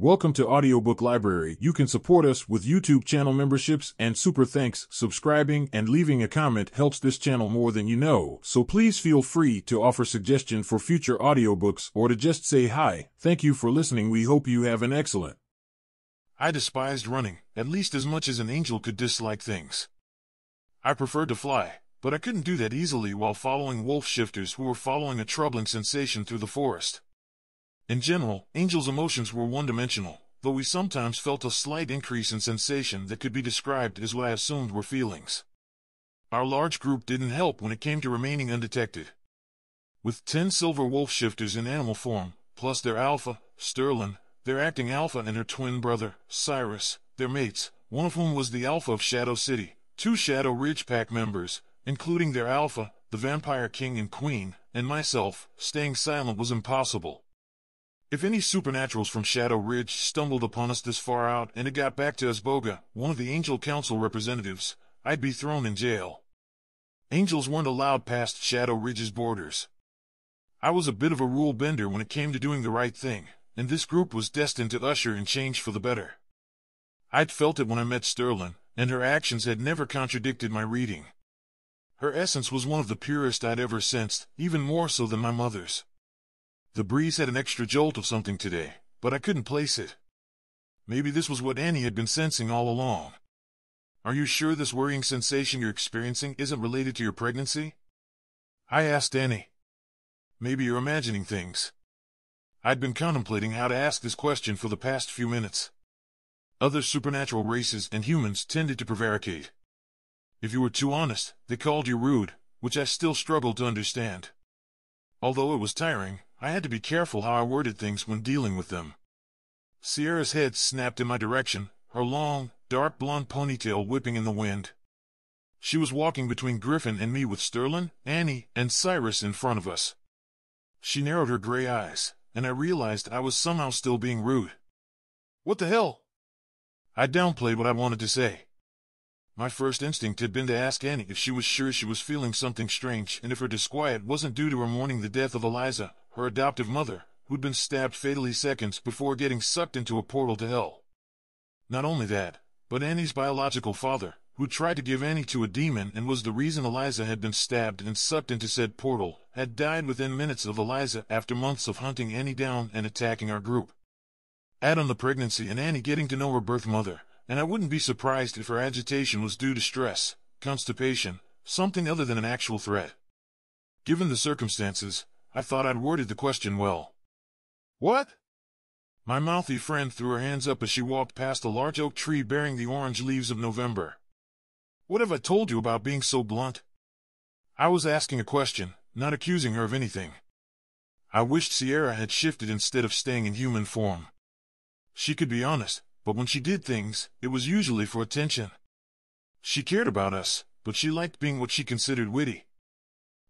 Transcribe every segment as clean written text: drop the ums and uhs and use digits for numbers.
Welcome to Audiobook Library. You can support us with YouTube channel memberships and super thanks. Subscribing and leaving a comment helps this channel more than you know, so please feel free to offer suggestion for future audiobooks or to just say hi. Thank you for listening. We hope you have an excellent. I despised running, at least as much as an angel could dislike things. I preferred to fly, but I couldn't do that easily while following wolf shifters who were following a troubling sensation through the forest. In general, angels' emotions were one-dimensional, though we sometimes felt a slight increase in sensation that could be described as what I assumed were feelings. Our large group didn't help when it came to remaining undetected. With 10 silver wolf shifters in animal form, plus their alpha, Sterling, their acting alpha and her twin brother, Cyrus, their mates, one of whom was the alpha of Shadow City, 2 Shadow Ridge Pack members, including their alpha, the Vampire King and Queen, and myself, staying silent was impossible. If any supernaturals from Shadow Ridge stumbled upon us this far out and it got back to us, Balogh, one of the Angel Council representatives, I'd be thrown in jail. Angels weren't allowed past Shadow Ridge's borders. I was a bit of a rule bender when it came to doing the right thing, and this group was destined to usher in change for the better. I'd felt it when I met Sterling, and her actions had never contradicted my reading. Her essence was one of the purest I'd ever sensed, even more so than my mother's. The breeze had an extra jolt of something today, but I couldn't place it. Maybe this was what Annie had been sensing all along. Are you sure this worrying sensation you're experiencing isn't related to your pregnancy? I asked Annie. Maybe you're imagining things. I'd been contemplating how to ask this question for the past few minutes. Other supernatural races and humans tended to prevaricate. If you were too honest, they called you rude, which I still struggled to understand. Although it was tiring, I had to be careful how I worded things when dealing with them. Sierra's head snapped in my direction, her long, dark blonde ponytail whipping in the wind. She was walking between Griffin and me with Sterling, Annie, and Cyrus in front of us. She narrowed her gray eyes, and I realized I was somehow still being rude. What the hell? I downplayed what I wanted to say. My first instinct had been to ask Annie if she was sure she was feeling something strange and if her disquiet wasn't due to her mourning the death of Eliza, her adoptive mother, who'd been stabbed fatally seconds before getting sucked into a portal to hell. Not only that, but Annie's biological father, who tried to give Annie to a demon and was the reason Eliza had been stabbed and sucked into said portal, had died within minutes of Eliza after months of hunting Annie down and attacking our group. Add on the pregnancy and Annie getting to know her birth mother, and I wouldn't be surprised if her agitation was due to stress, constipation, something other than an actual threat. Given the circumstances, I thought I'd worded the question well. What? My mouthy friend threw her hands up as she walked past a large oak tree bearing the orange leaves of November. What have I told you about being so blunt? I was asking a question, not accusing her of anything. I wished Sierra had shifted instead of staying in human form. She could be honest, but when she did things, it was usually for attention. She cared about us, but she liked being what she considered witty.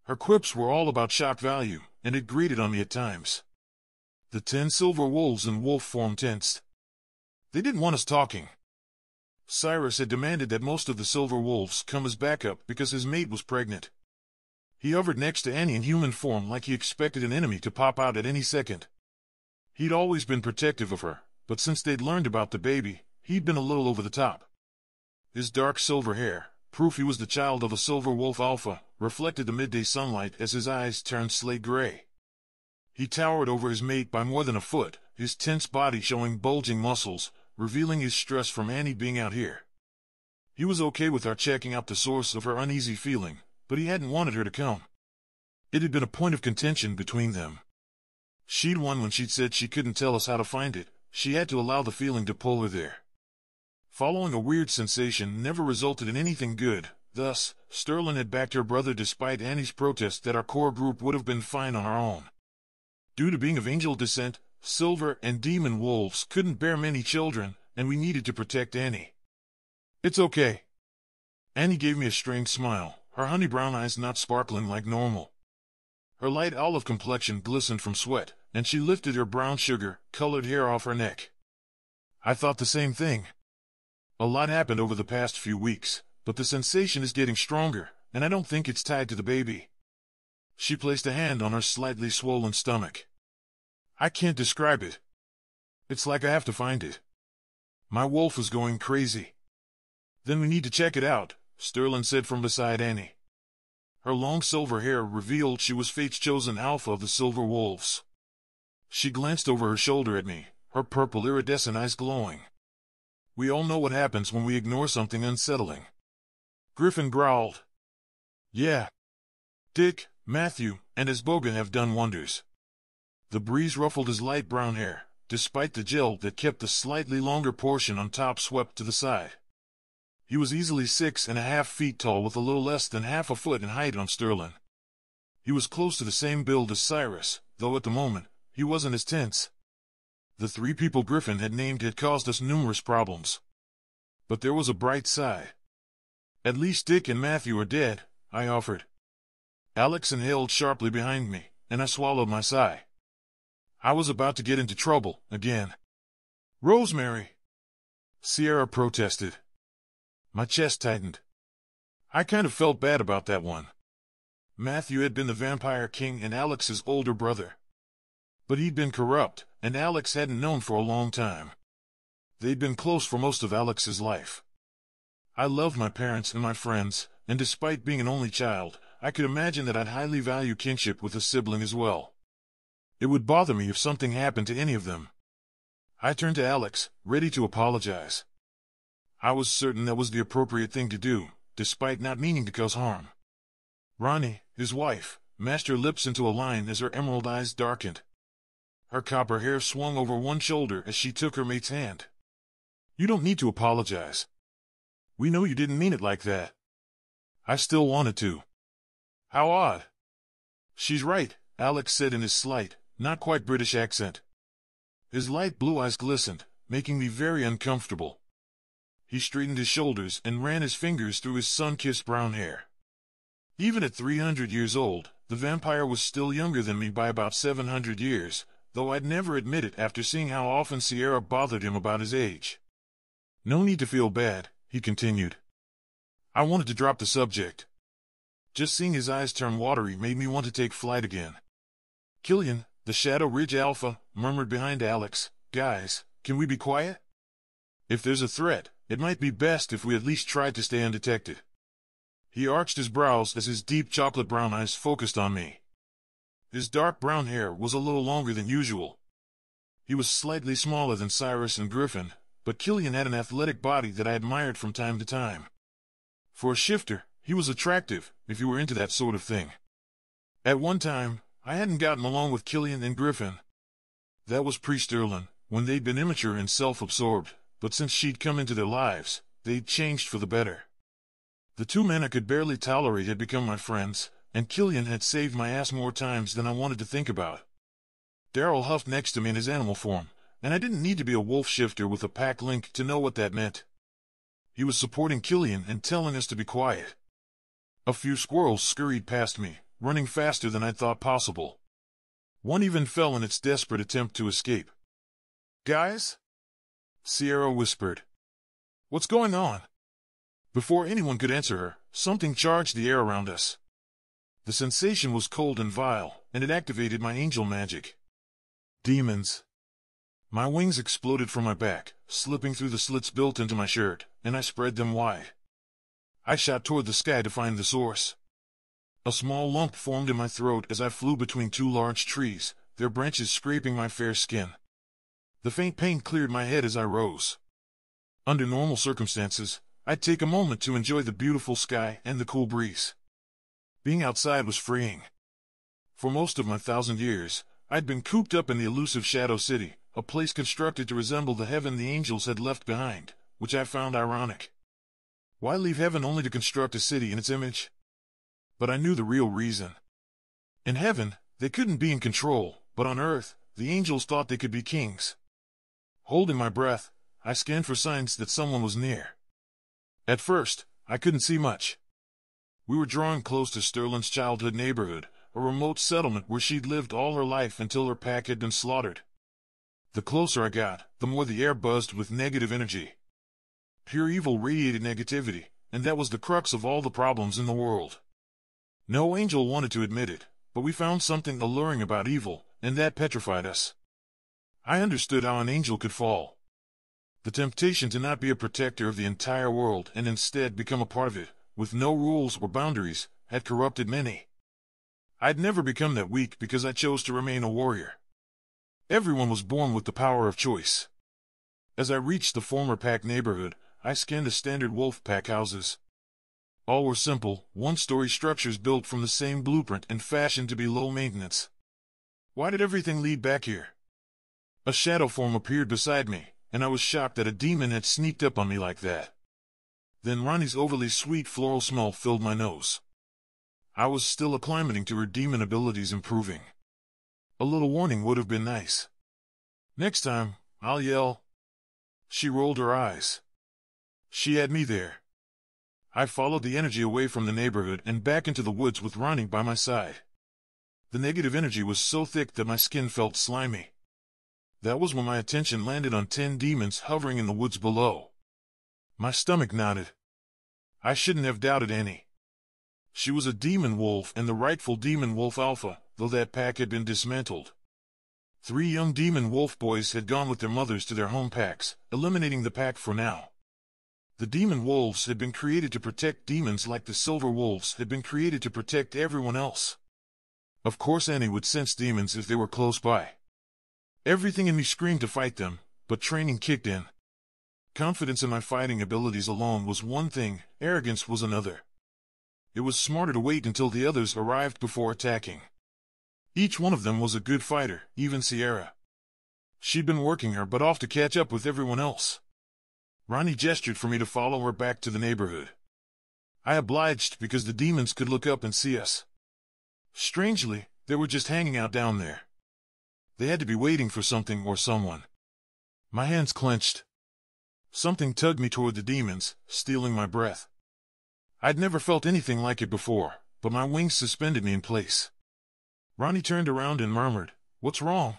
Her quips were all about shock value, and it grated on me at times. The 10 silver wolves in wolf form tensed. They didn't want us talking. Cyrus had demanded that most of the silver wolves come as backup because his mate was pregnant. He hovered next to Annie in human form like he expected an enemy to pop out at any second. He'd always been protective of her, but since they'd learned about the baby, he'd been a little over the top. His dark silver hair, proof he was the child of a silver wolf alpha, reflected the midday sunlight as his eyes turned slate gray. He towered over his mate by more than a foot, his tense body showing bulging muscles, revealing his stress from Annie being out here. He was okay with our checking out the source of her uneasy feeling, but he hadn't wanted her to come. It had been a point of contention between them. She'd won when she'd said she couldn't tell us how to find it. She had to allow the feeling to pull her there. Following a weird sensation never resulted in anything good. Thus, Sterling had backed her brother despite Annie's protest that our core group would have been fine on our own. Due to being of angel descent, silver and demon wolves couldn't bear many children, and we needed to protect Annie. It's okay. Annie gave me a strange smile, her honey brown eyes not sparkling like normal. Her light olive complexion glistened from sweat, and she lifted her brown sugar-colored hair off her neck. I thought the same thing. A lot happened over the past few weeks, but the sensation is getting stronger, and I don't think it's tied to the baby. She placed a hand on her slightly swollen stomach. I can't describe it. It's like I have to find it. My wolf is going crazy. Then we need to check it out, Sterling said from beside Annie. Her long silver hair revealed she was fate's chosen alpha of the silver wolves. She glanced over her shoulder at me, her purple iridescent eyes glowing. We all know what happens when we ignore something unsettling. Griffin growled. Yeah. Dick, Matthew, and his boga have done wonders. The breeze ruffled his light brown hair, despite the gel that kept the slightly longer portion on top swept to the side. He was easily 6.5 feet tall with a little less than half a foot in height on Sterling. He was close to the same build as Cyrus, though at the moment, he wasn't as tense. The 3 people Griffin had named had caused us numerous problems. But there was a bright side. At least Dick and Matthew are dead, I offered. Alex inhaled sharply behind me, and I swallowed my sigh. I was about to get into trouble, again. Rosemary! Sierra protested. My chest tightened. I kind of felt bad about that one. Matthew had been the vampire king and Alex's older brother. But he'd been corrupt, and Alex hadn't known for a long time. They'd been close for most of Alex's life. I loved my parents and my friends, and despite being an only child, I could imagine that I'd highly value kinship with a sibling as well. It would bother me if something happened to any of them. I turned to Alex, ready to apologize. I was certain that was the appropriate thing to do, despite not meaning to cause harm. Ronnie, his wife, mashed her lips into a line as her emerald eyes darkened. Her copper hair swung over one shoulder as she took her mate's hand. You don't need to apologize. We know you didn't mean it like that. I still wanted to. How odd. She's right, Alex said in his slight, not quite British accent. His light blue eyes glistened, making me very uncomfortable. He straightened his shoulders and ran his fingers through his sun-kissed brown hair. Even at 300 years old, the vampire was still younger than me by about 700 years, though I'd never admit it after seeing how often Sierra bothered him about his age. No need to feel bad, he continued. I wanted to drop the subject. Just seeing his eyes turn watery made me want to take flight again. Killian, the Shadow Ridge Alpha, murmured behind Alex, Guys, can we be quiet? If there's a threat, it might be best if we at least tried to stay undetected. He arched his brows as his deep chocolate brown eyes focused on me. His dark brown hair was a little longer than usual. He was slightly smaller than Cyrus and Griffin, but Killian had an athletic body that I admired from time to time. For a shifter, he was attractive, if you were into that sort of thing. At one time, I hadn't gotten along with Killian and Griffin. That was pre-Sterling, when they'd been immature and self-absorbed, but since she'd come into their lives, they'd changed for the better. The 2 men I could barely tolerate had become my friends, and Killian had saved my ass more times than I wanted to think about. Darryl huffed next to me in his animal form, and I didn't need to be a wolf shifter with a pack link to know what that meant. He was supporting Killian and telling us to be quiet. A few squirrels scurried past me, running faster than I thought possible. One even fell in its desperate attempt to escape. Guys? Sierra whispered. What's going on? Before anyone could answer her, something charged the air around us. The sensation was cold and vile, and it activated my angel magic. Demons. My wings exploded from my back, slipping through the slits built into my shirt, and I spread them wide. I shot toward the sky to find the source. A small lump formed in my throat as I flew between 2 large trees, their branches scraping my fair skin. The faint pain cleared my head as I rose. Under normal circumstances, I'd take a moment to enjoy the beautiful sky and the cool breeze. Being outside was freeing. For most of my 1,000 years, I'd been cooped up in the elusive Shadow City, a place constructed to resemble the heaven the angels had left behind, which I found ironic. Why leave heaven only to construct a city in its image? But I knew the real reason. In heaven, they couldn't be in control, but on earth, the angels thought they could be kings. Holding my breath, I scanned for signs that someone was near. At first, I couldn't see much. We were drawing close to Sterling's childhood neighborhood, a remote settlement where she'd lived all her life until her pack had been slaughtered. The closer I got, the more the air buzzed with negative energy. Pure evil radiated negativity, and that was the crux of all the problems in the world. No angel wanted to admit it, but we found something alluring about evil, and that petrified us. I understood how an angel could fall. The temptation to not be a protector of the entire world and instead become a part of it, with no rules or boundaries, had corrupted many. I'd never become that weak because I chose to remain a warrior. Everyone was born with the power of choice. As I reached the former pack neighborhood, I scanned the standard wolf pack houses. All were simple, one-story structures built from the same blueprint and fashioned to be low maintenance. Why did everything lead back here? A shadow form appeared beside me, and I was shocked that a demon had sneaked up on me like that. Then Ronnie's overly sweet floral smell filled my nose. I was still acclimating to her demon abilities improving. A little warning would have been nice. Next time, I'll yell. She rolled her eyes. She had me there. I followed the energy away from the neighborhood and back into the woods with Ronnie by my side. The negative energy was so thick that my skin felt slimy. That was when my attention landed on 10 demons hovering in the woods below. My stomach nodded. I shouldn't have doubted Annie. She was a demon wolf and the rightful demon wolf alpha, though that pack had been dismantled. 3 young demon wolf boys had gone with their mothers to their home packs, eliminating the pack for now. The demon wolves had been created to protect demons like the silver wolves had been created to protect everyone else. Of course Annie would sense demons if they were close by. Everything in me screamed to fight them, but training kicked in. Confidence in my fighting abilities alone was one thing, arrogance was another. It was smarter to wait until the others arrived before attacking. Each one of them was a good fighter, even Sierra. She'd been working her butt off to catch up with everyone else. Ronnie gestured for me to follow her back to the neighborhood. I obliged because the demons could look up and see us. Strangely, they were just hanging out down there. They had to be waiting for something or someone. My hands clenched. Something tugged me toward the demons, stealing my breath. I'd never felt anything like it before, but my wings suspended me in place. Ronnie turned around and murmured, "What's wrong?"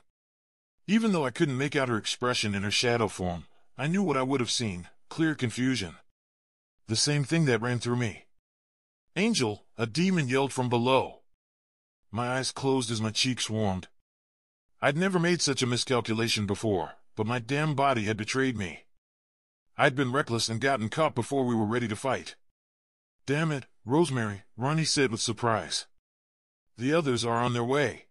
Even though I couldn't make out her expression in her shadow form, I knew what I would have seen, clear confusion. The same thing that ran through me. "Angel!" a demon yelled from below. My eyes closed as my cheeks warmed. I'd never made such a miscalculation before, but my damn body had betrayed me. I'd been reckless and gotten caught before we were ready to fight. "Damn it, Rosemary," Ronnie said with surprise. "The others are on their way."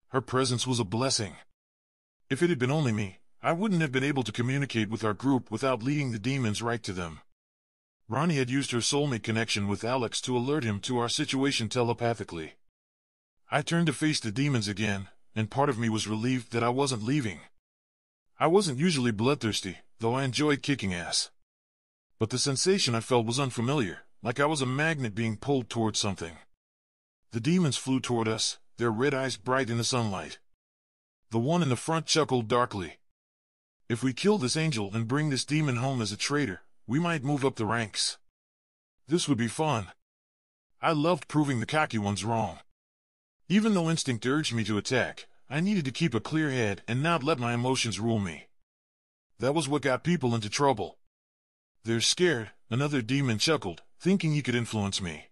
Her presence was a blessing. If it had been only me, I wouldn't have been able to communicate with our group without leading the demons right to them. Ronnie had used her soulmate connection with Alex to alert him to our situation telepathically. I turned to face the demons again, and part of me was relieved that I wasn't leaving. I wasn't usually bloodthirsty, though I enjoyed kicking ass. But the sensation I felt was unfamiliar, like I was a magnet being pulled toward something. The demons flew toward us, their red eyes bright in the sunlight. The one in the front chuckled darkly. "If we kill this angel and bring this demon home as a traitor, we might move up the ranks. This would be fun." I loved proving the cocky ones wrong. Even though instinct urged me to attack, I needed to keep a clear head and not let my emotions rule me. That was what got people into trouble. "They're scared," another demon chuckled, thinking he could influence me.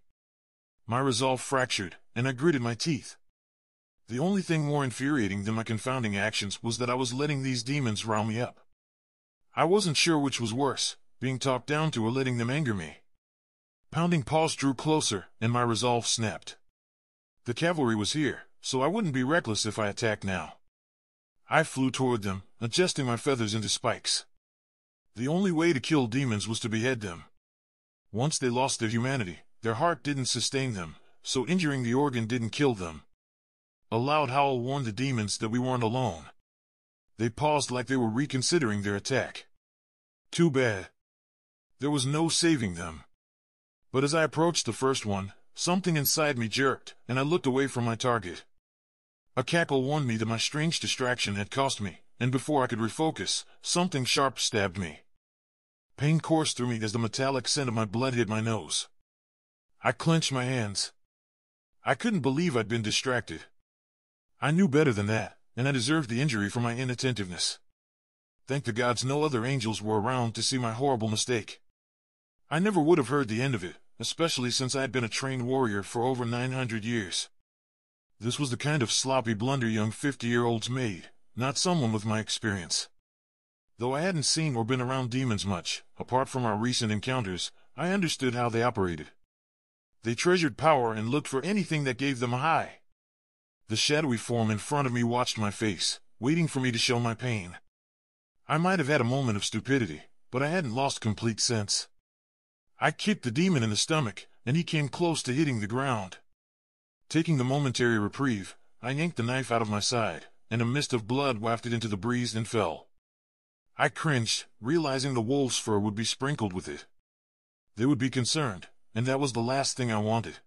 My resolve fractured, and I gritted my teeth. The only thing more infuriating than my confounding actions was that I was letting these demons rile me up. I wasn't sure which was worse, being talked down to or letting them anger me. Pounding paws drew closer, and my resolve snapped. The cavalry was here, so I wouldn't be reckless if I attacked now. I flew toward them, adjusting my feathers into spikes. The only way to kill demons was to behead them. Once they lost their humanity, their heart didn't sustain them, so injuring the organ didn't kill them. A loud howl warned the demons that we weren't alone. They paused like they were reconsidering their attack. Too bad. There was no saving them. But as I approached the first one, something inside me jerked, and I looked away from my target. A cackle warned me that my strange distraction had cost me, and before I could refocus, something sharp stabbed me. Pain coursed through me as the metallic scent of my blood hit my nose. I clenched my hands. I couldn't believe I'd been distracted. I knew better than that, and I deserved the injury for my inattentiveness. Thank the gods no other angels were around to see my horrible mistake. I never would have heard the end of it, especially since I had been a trained warrior for over 900 years. This was the kind of sloppy blunder young 50-year-olds made, not someone with my experience. Though I hadn't seen or been around demons much, apart from our recent encounters, I understood how they operated. They treasured power and looked for anything that gave them a high. The shadowy form in front of me watched my face, waiting for me to show my pain. I might have had a moment of stupidity, but I hadn't lost complete sense. I kicked the demon in the stomach, and he came close to hitting the ground. Taking the momentary reprieve, I yanked the knife out of my side, and a mist of blood wafted into the breeze and fell. I cringed, realizing the wolf's fur would be sprinkled with it. They would be concerned, and that was the last thing I wanted.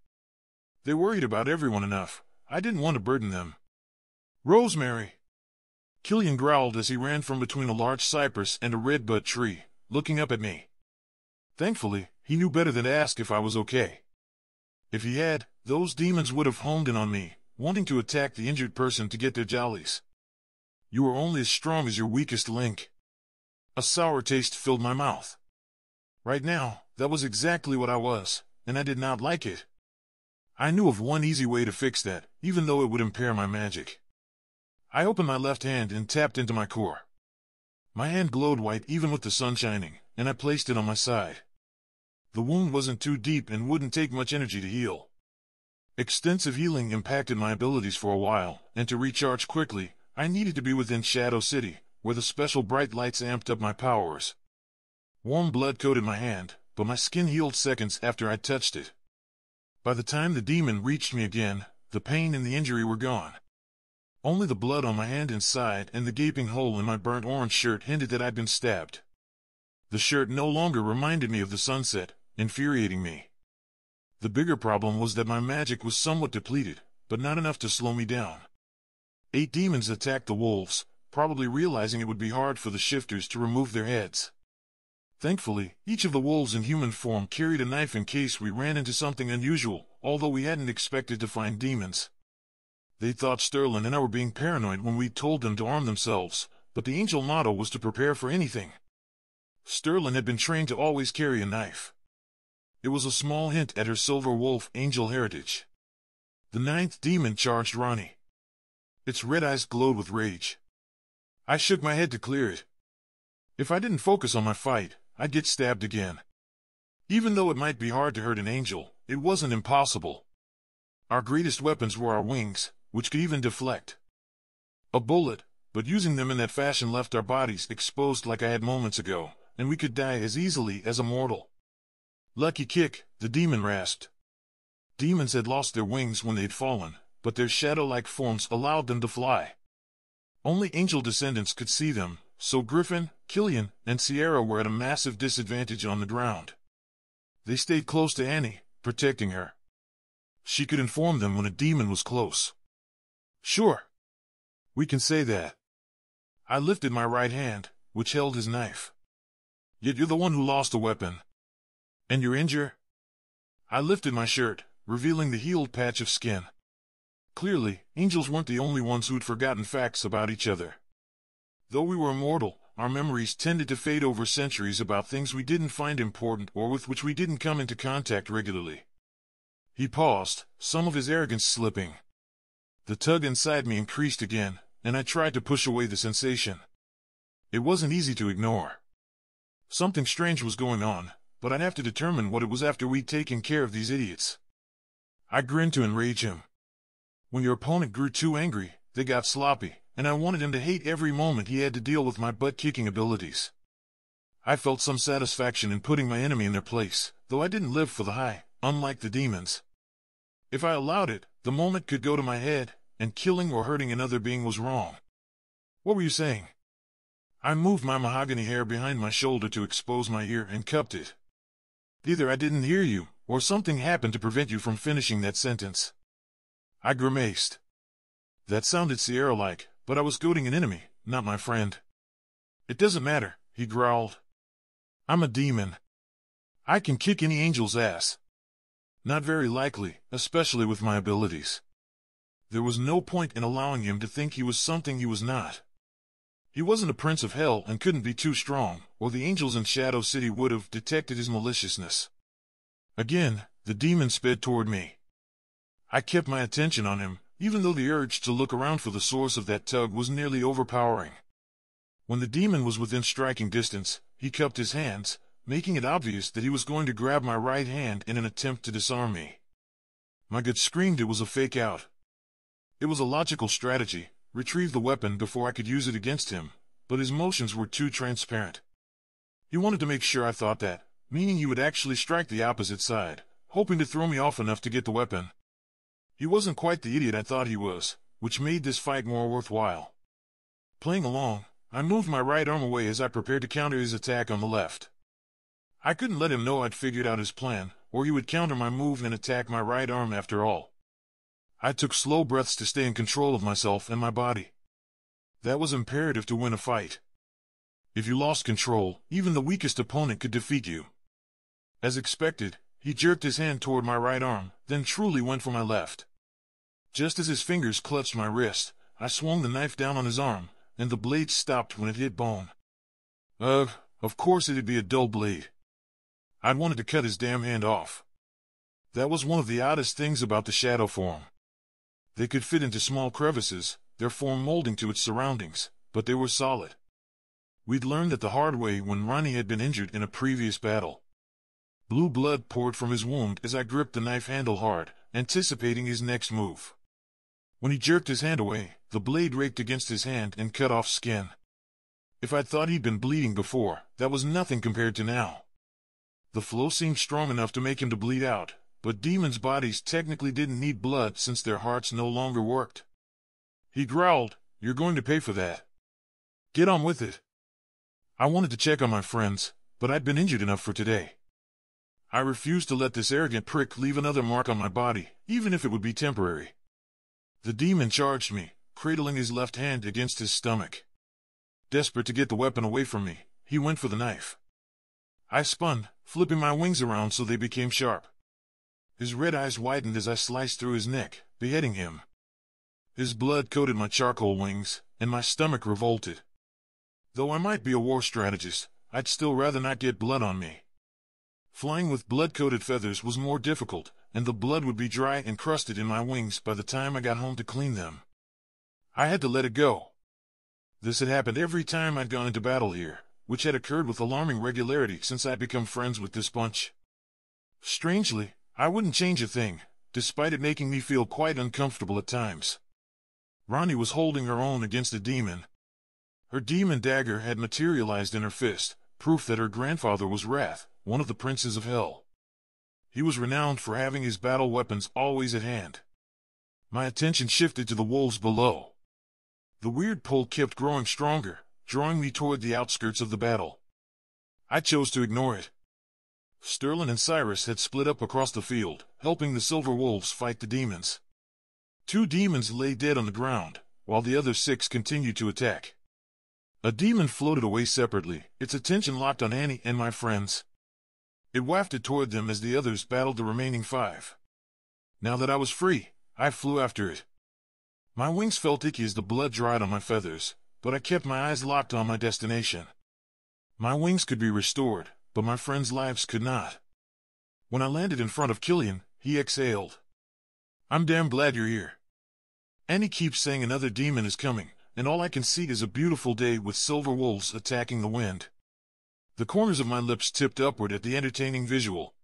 They worried about everyone enough. I didn't want to burden them. "Rosemary!" Killian growled as he ran from between a large cypress and a redbud tree, looking up at me. Thankfully, he knew better than to ask if I was okay. If he had, those demons would have honed in on me, wanting to attack the injured person to get their jollies. You are only as strong as your weakest link. A sour taste filled my mouth. Right now, that was exactly what I was, and I did not like it. I knew of one easy way to fix that, even though it would impair my magic. I opened my left hand and tapped into my core. My hand glowed white even with the sun shining, and I placed it on my side. The wound wasn't too deep and wouldn't take much energy to heal. Extensive healing impacted my abilities for a while, and to recharge quickly, I needed to be within Shadow City, where the special bright lights amped up my powers. Warm blood coated my hand, but my skin healed seconds after I touched it. By the time the demon reached me again, the pain and the injury were gone. Only the blood on my hand and side and the gaping hole in my burnt orange shirt hinted that I'd been stabbed. The shirt no longer reminded me of the sunset, infuriating me. The bigger problem was that my magic was somewhat depleted, but not enough to slow me down. 8 demons attacked the wolves, probably realizing it would be hard for the shifters to remove their heads. Thankfully, each of the wolves in human form carried a knife in case we ran into something unusual, although we hadn't expected to find demons. They thought Sterling and I were being paranoid when we told them to arm themselves, but the angel motto was to prepare for anything. Sterling had been trained to always carry a knife. It was a small hint at her silver wolf angel heritage. The 9th demon charged Ronnie. Its red eyes glowed with rage. I shook my head to clear it. If I didn't focus on my fight, I'd get stabbed again. Even though it might be hard to hurt an angel, it wasn't impossible. Our greatest weapons were our wings, which could even deflect a bullet, but using them in that fashion left our bodies exposed like I had moments ago, and we could die as easily as a mortal. "Lucky kick," the demon rasped. Demons had lost their wings when they'd fallen, but their shadow-like forms allowed them to fly. Only angel descendants could see them, so Griffin, Killian, and Sierra were at a massive disadvantage on the ground. They stayed close to Annie, protecting her. She could inform them when a demon was close. "Sure. We can say that." I lifted my right hand, which held his knife. "Yet you're the one who lost a weapon. And you're injured?" I lifted my shirt, revealing the healed patch of skin. Clearly, angels weren't the only ones who'd forgotten facts about each other. Though we were immortal, our memories tended to fade over centuries about things we didn't find important or with which we didn't come into contact regularly. He paused, some of his arrogance slipping. The tug inside me increased again, and I tried to push away the sensation. It wasn't easy to ignore. Something strange was going on, but I'd have to determine what it was after we'd taken care of these idiots. I grinned to enrage him. When your opponent grew too angry, they got sloppy, and I wanted him to hate every moment he had to deal with my butt-kicking abilities. I felt some satisfaction in putting my enemy in their place, though I didn't live for the high, unlike the demons. If I allowed it, the moment could go to my head, and killing or hurting another being was wrong. "What were you saying?" I moved my mahogany hair behind my shoulder to expose my ear and cupped it. "Either I didn't hear you, or something happened to prevent you from finishing that sentence." I grimaced. That sounded Sierra-like, but I was goading an enemy, not my friend. "It doesn't matter," he growled. "I'm a demon. I can kick any angel's ass." Not very likely, especially with my abilities. There was no point in allowing him to think he was something he was not. He wasn't a prince of hell and couldn't be too strong, or the angels in Shadow City would have detected his maliciousness. Again, the demon sped toward me. I kept my attention on him, even though the urge to look around for the source of that tug was nearly overpowering. When the demon was within striking distance, he cupped his hands, making it obvious that he was going to grab my right hand in an attempt to disarm me. My gut screamed it was a fake out. It was a logical strategy, retrieve the weapon before I could use it against him, but his motions were too transparent. He wanted to make sure I thought that, meaning he would actually strike the opposite side, hoping to throw me off enough to get the weapon. He wasn't quite the idiot I thought he was, which made this fight more worthwhile. Playing along, I moved my right arm away as I prepared to counter his attack on the left. I couldn't let him know I'd figured out his plan, or he would counter my move and attack my right arm after all. I took slow breaths to stay in control of myself and my body. That was imperative to win a fight. If you lost control, even the weakest opponent could defeat you. As expected, he jerked his hand toward my right arm, then truly went for my left. Just as his fingers clutched my wrist, I swung the knife down on his arm, and the blade stopped when it hit bone. Of course it'd be a dull blade. I'd wanted to cut his damn hand off. That was one of the oddest things about the shadow form. They could fit into small crevices, their form molding to its surroundings, but they were solid. We'd learned that the hard way when Ronnie had been injured in a previous battle. Blue blood poured from his wound as I gripped the knife handle hard, anticipating his next move. When he jerked his hand away, the blade raked against his hand and cut off skin. If I'd thought he'd been bleeding before, that was nothing compared to now. The flow seemed strong enough to make him to bleed out, but demons' bodies technically didn't need blood since their hearts no longer worked. He growled, "You're going to pay for that. Get on with it." I wanted to check on my friends, but I'd been injured enough for today. I refused to let this arrogant prick leave another mark on my body, even if it would be temporary. The demon charged me, cradling his left hand against his stomach. Desperate to get the weapon away from me, he went for the knife. I spun, flipping my wings around so they became sharp. His red eyes widened as I sliced through his neck, beheading him. His blood coated my charcoal wings, and my stomach revolted. Though I might be a war strategist, I'd still rather not get blood on me. Flying with blood-coated feathers was more difficult, and the blood would be dry and crusted in my wings by the time I got home to clean them. I had to let it go. This had happened every time I'd gone into battle here, which had occurred with alarming regularity since I'd become friends with this bunch. Strangely, I wouldn't change a thing, despite it making me feel quite uncomfortable at times. Ronnie was holding her own against a demon. Her demon dagger had materialized in her fist, proof that her grandfather was Wrath, one of the princes of hell. He was renowned for having his battle weapons always at hand. My attention shifted to the wolves below. The weird pull kept growing stronger, drawing me toward the outskirts of the battle. I chose to ignore it. Sterling and Cyrus had split up across the field, helping the silver wolves fight the demons. 2 demons lay dead on the ground, while the other 6 continued to attack. A demon floated away separately, its attention locked on Annie and my friends. It wafted toward them as the others battled the remaining 5. Now that I was free, I flew after it. My wings felt icky as the blood dried on my feathers, but I kept my eyes locked on my destination. My wings could be restored, but my friends' lives could not. When I landed in front of Killian, he exhaled. "I'm damn glad you're here. Annie keeps saying another demon is coming, and all I can see is a beautiful day with silver wolves attacking the wind." The corners of my lips tipped upward at the entertaining visual.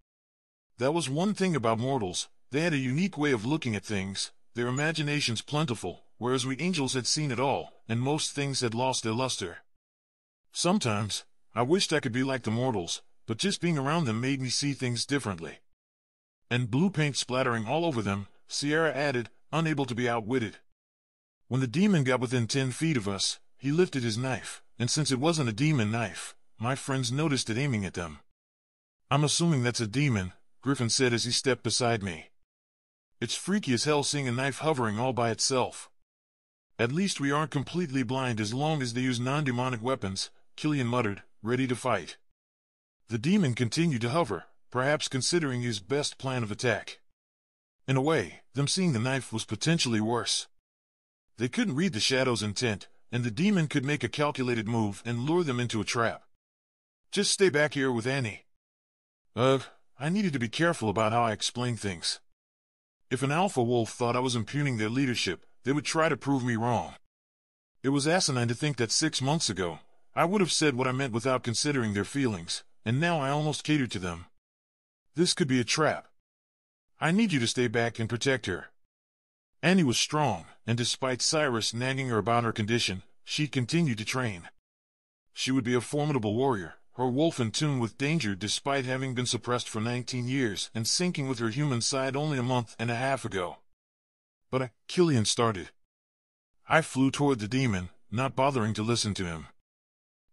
That was one thing about mortals, they had a unique way of looking at things, their imaginations plentiful, whereas we angels had seen it all, and most things had lost their luster. Sometimes, I wished I could be like the mortals, but just being around them made me see things differently. And blue paint splattering all over them, Sierra added, unable to be outwitted. When the demon got within 10 feet of us, he lifted his knife, and since it wasn't a demon knife, my friends noticed it aiming at them. "I'm assuming that's a demon," Griffin said as he stepped beside me. "It's freaky as hell seeing a knife hovering all by itself." "At least we aren't completely blind as long as they use non-demonic weapons," Killian muttered, ready to fight. The demon continued to hover, perhaps considering his best plan of attack. In a way, them seeing the knife was potentially worse. They couldn't read the shadow's intent, and the demon could make a calculated move and lure them into a trap. "Just stay back here with Annie." I needed to be careful about how I explained things. If an alpha wolf thought I was impugning their leadership, they would try to prove me wrong. It was asinine to think that 6 months ago, I would have said what I meant without considering their feelings, and now I almost catered to them. This could be a trap. I need you to stay back and protect her. Annie was strong, and despite Cyrus nagging her about her condition, she continued to train. She would be a formidable warrior, her wolf in tune with danger despite having been suppressed for 19 years and syncing with her human side only a month and a half ago. But Killian started. I flew toward the demon, not bothering to listen to him.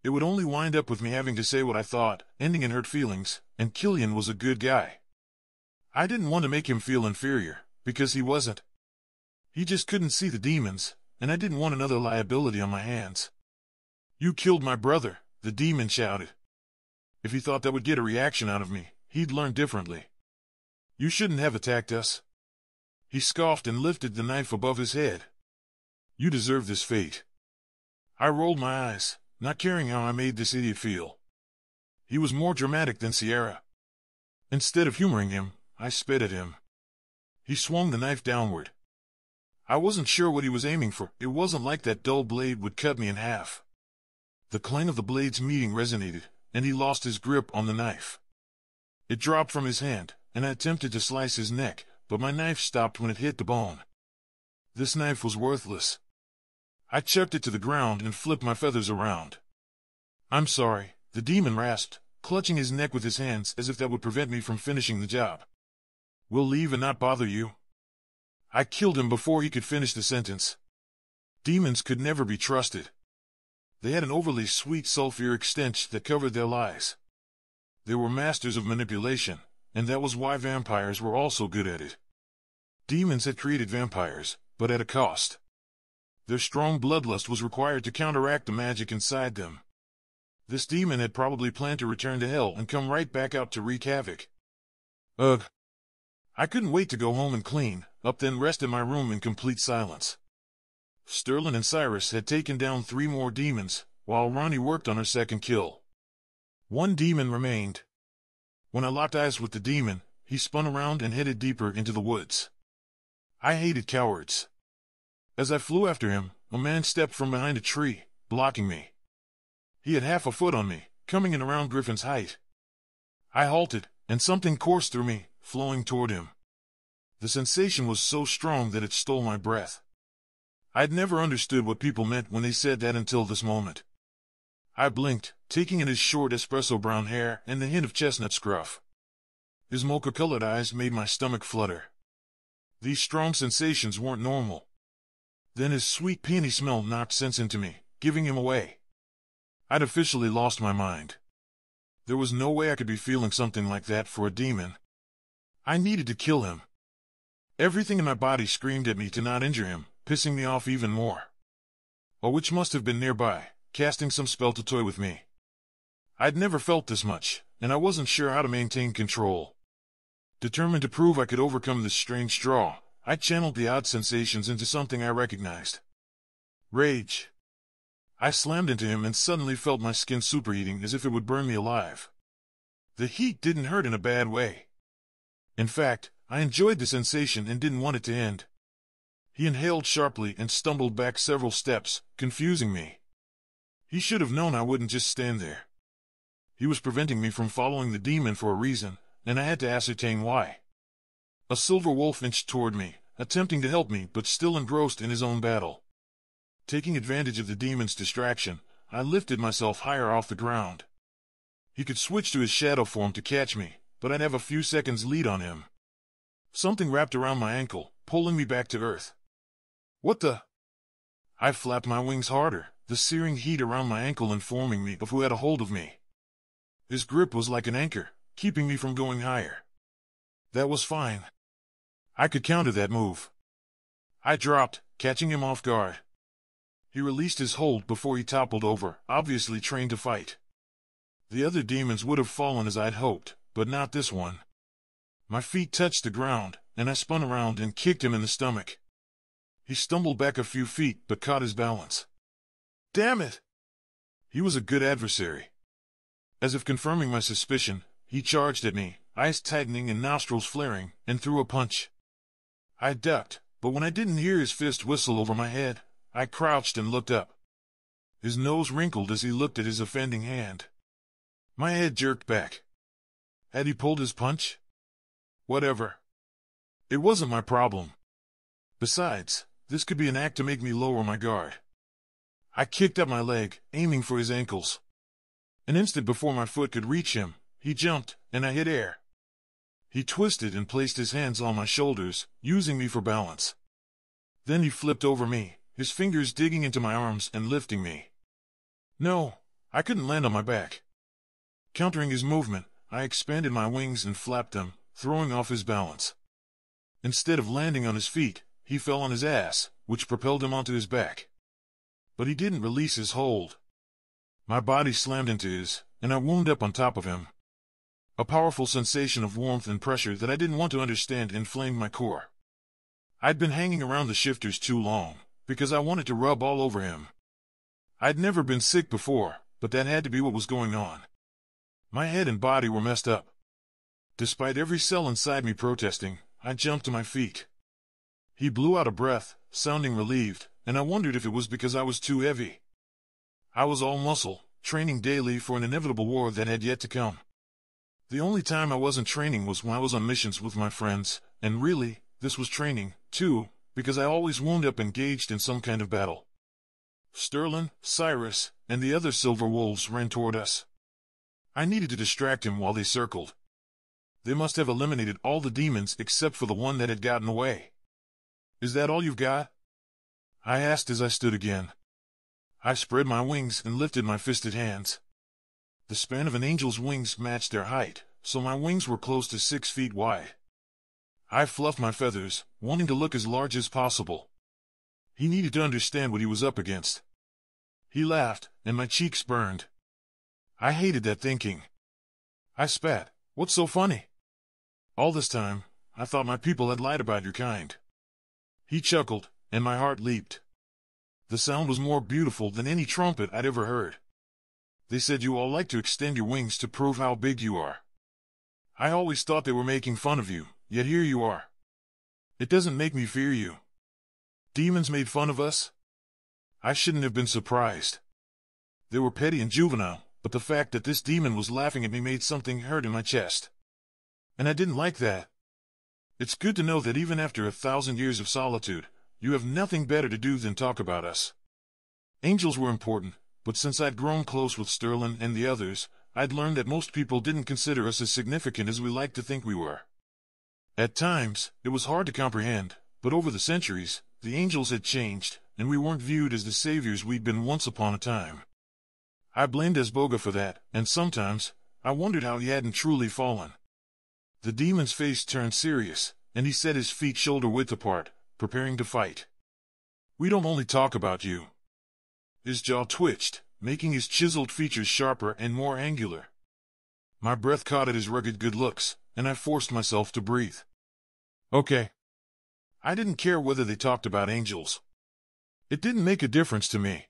It would only wind up with me having to say what I thought, ending in hurt feelings, and Killian was a good guy. I didn't want to make him feel inferior, because he wasn't. He just couldn't see the demons, and I didn't want another liability on my hands. "You killed my brother," the demon shouted. If he thought that would get a reaction out of me, he'd learn differently. "You shouldn't have attacked us." He scoffed and lifted the knife above his head. "You deserve this fate." I rolled my eyes, not caring how I made this idiot feel. He was more dramatic than Sierra. Instead of humoring him, I spit at him. He swung the knife downward. I wasn't sure what he was aiming for. It wasn't like that dull blade would cut me in half. The clang of the blades meeting resonated, and he lost his grip on the knife. It dropped from his hand, and I attempted to slice his neck, but my knife stopped when it hit the bone. This knife was worthless. I chucked it to the ground and flipped my feathers around. "I'm sorry," the demon rasped, clutching his neck with his hands as if that would prevent me from finishing the job. "We'll leave and not bother you." I killed him before he could finish the sentence. Demons could never be trusted. They had an overly sweet sulfuric stench that covered their lies. They were masters of manipulation, and that was why vampires were also good at it. Demons had created vampires, but at a cost. Their strong bloodlust was required to counteract the magic inside them. This demon had probably planned to return to hell and come right back out to wreak havoc. Ugh. I couldn't wait to go home and clean up, then rest in my room in complete silence. Sterling and Cyrus had taken down 3 more demons, while Ronnie worked on her second kill. 1 demon remained. When I locked eyes with the demon, he spun around and headed deeper into the woods. I hated cowards. As I flew after him, a man stepped from behind a tree, blocking me. He had half a foot on me, coming in around Griffin's height. I halted, and something coursed through me, flowing toward him. The sensation was so strong that it stole my breath. I'd never understood what people meant when they said that until this moment. I blinked, taking in his short espresso brown hair and the hint of chestnut scruff. His mocha-colored eyes made my stomach flutter. These strong sensations weren't normal. Then his sweet peony smell knocked sense into me, giving him away. I'd officially lost my mind. There was no way I could be feeling something like that for a demon. I needed to kill him. Everything in my body screamed at me to not injure him, pissing me off even more. A witch must have been nearby, casting some spell to toy with me. I'd never felt this much, and I wasn't sure how to maintain control. Determined to prove I could overcome this strange draw, I channeled the odd sensations into something I recognized. Rage. I slammed into him and suddenly felt my skin superheating as if it would burn me alive. The heat didn't hurt in a bad way. In fact, I enjoyed the sensation and didn't want it to end. He inhaled sharply and stumbled back several steps, confusing me. He should have known I wouldn't just stand there. He was preventing me from following the demon for a reason, and I had to ascertain why. A silver wolf inched toward me, attempting to help me but still engrossed in his own battle. Taking advantage of the demon's distraction, I lifted myself higher off the ground. He could switch to his shadow form to catch me, but I'd have a few seconds lead on him. Something wrapped around my ankle, pulling me back to earth. What the? I flapped my wings harder, the searing heat around my ankle informing me of who had a hold of me. His grip was like an anchor, keeping me from going higher. That was fine. I could counter that move. I dropped, catching him off guard. He released his hold before he toppled over, obviously trained to fight. The other demons would have fallen as I'd hoped, but not this one. My feet touched the ground, and I spun around and kicked him in the stomach. He stumbled back a few feet but caught his balance. Damn it! He was a good adversary. As if confirming my suspicion, he charged at me, eyes tightening and nostrils flaring, and threw a punch. I ducked, but when I didn't hear his fist whistle over my head, I crouched and looked up. His nose wrinkled as he looked at his offending hand. My head jerked back. Had he pulled his punch? Whatever. It wasn't my problem. Besides, this could be an act to make me lower my guard. I kicked up my leg, aiming for his ankles. An instant before my foot could reach him, he jumped, and I hit air. He twisted and placed his hands on my shoulders, using me for balance. Then he flipped over me, his fingers digging into my arms and lifting me. No, I couldn't land on my back. Countering his movement, I expanded my wings and flapped them, throwing off his balance. Instead of landing on his feet, he fell on his ass, which propelled him onto his back. But he didn't release his hold. My body slammed into his, and I wound up on top of him. A powerful sensation of warmth and pressure that I didn't want to understand inflamed my core. I'd been hanging around the shifters too long, because I wanted to rub all over him. I'd never been sick before, but that had to be what was going on. My head and body were messed up. Despite every cell inside me protesting, I jumped to my feet. He blew out a breath, sounding relieved, and I wondered if it was because I was too heavy. I was all muscle, training daily for an inevitable war that had yet to come. The only time I wasn't training was when I was on missions with my friends, and really, this was training, too, because I always wound up engaged in some kind of battle. Sterling, Cyrus, and the other silver wolves ran toward us. I needed to distract him while they circled. They must have eliminated all the demons except for the one that had gotten away. "Is that all you've got?" I asked as I stood again. I spread my wings and lifted my fisted hands. The span of an angel's wings matched their height, so my wings were close to 6 feet wide. I fluffed my feathers, wanting to look as large as possible. He needed to understand what he was up against. He laughed, and my cheeks burned. I hated that thinking. I spat. "What's so funny?" "All this time, I thought my people had lied about your kind." He chuckled, and my heart leaped. The sound was more beautiful than any trumpet I'd ever heard. "They said you all like to extend your wings to prove how big you are. I always thought they were making fun of you, yet here you are. It doesn't make me fear you. Demons made fun of us?" I shouldn't have been surprised. They were petty and juvenile, but the fact that this demon was laughing at me made something hurt in my chest. And I didn't like that. It's good to know that even after 1,000 years of solitude, you have nothing better to do than talk about us. Angels were important, but since I'd grown close with Sterling and the others, I'd learned that most people didn't consider us as significant as we liked to think we were. At times, it was hard to comprehend, but over the centuries, the angels had changed, and we weren't viewed as the saviors we'd been once upon a time. I blamed Asboga for that, and sometimes, I wondered how he hadn't truly fallen. The demon's face turned serious, and he set his feet shoulder-width apart, preparing to fight. "We don't only talk about you." His jaw twitched, making his chiseled features sharper and more angular. My breath caught at his rugged good looks, and I forced myself to breathe. "Okay." I didn't care whether they talked about angels. It didn't make a difference to me.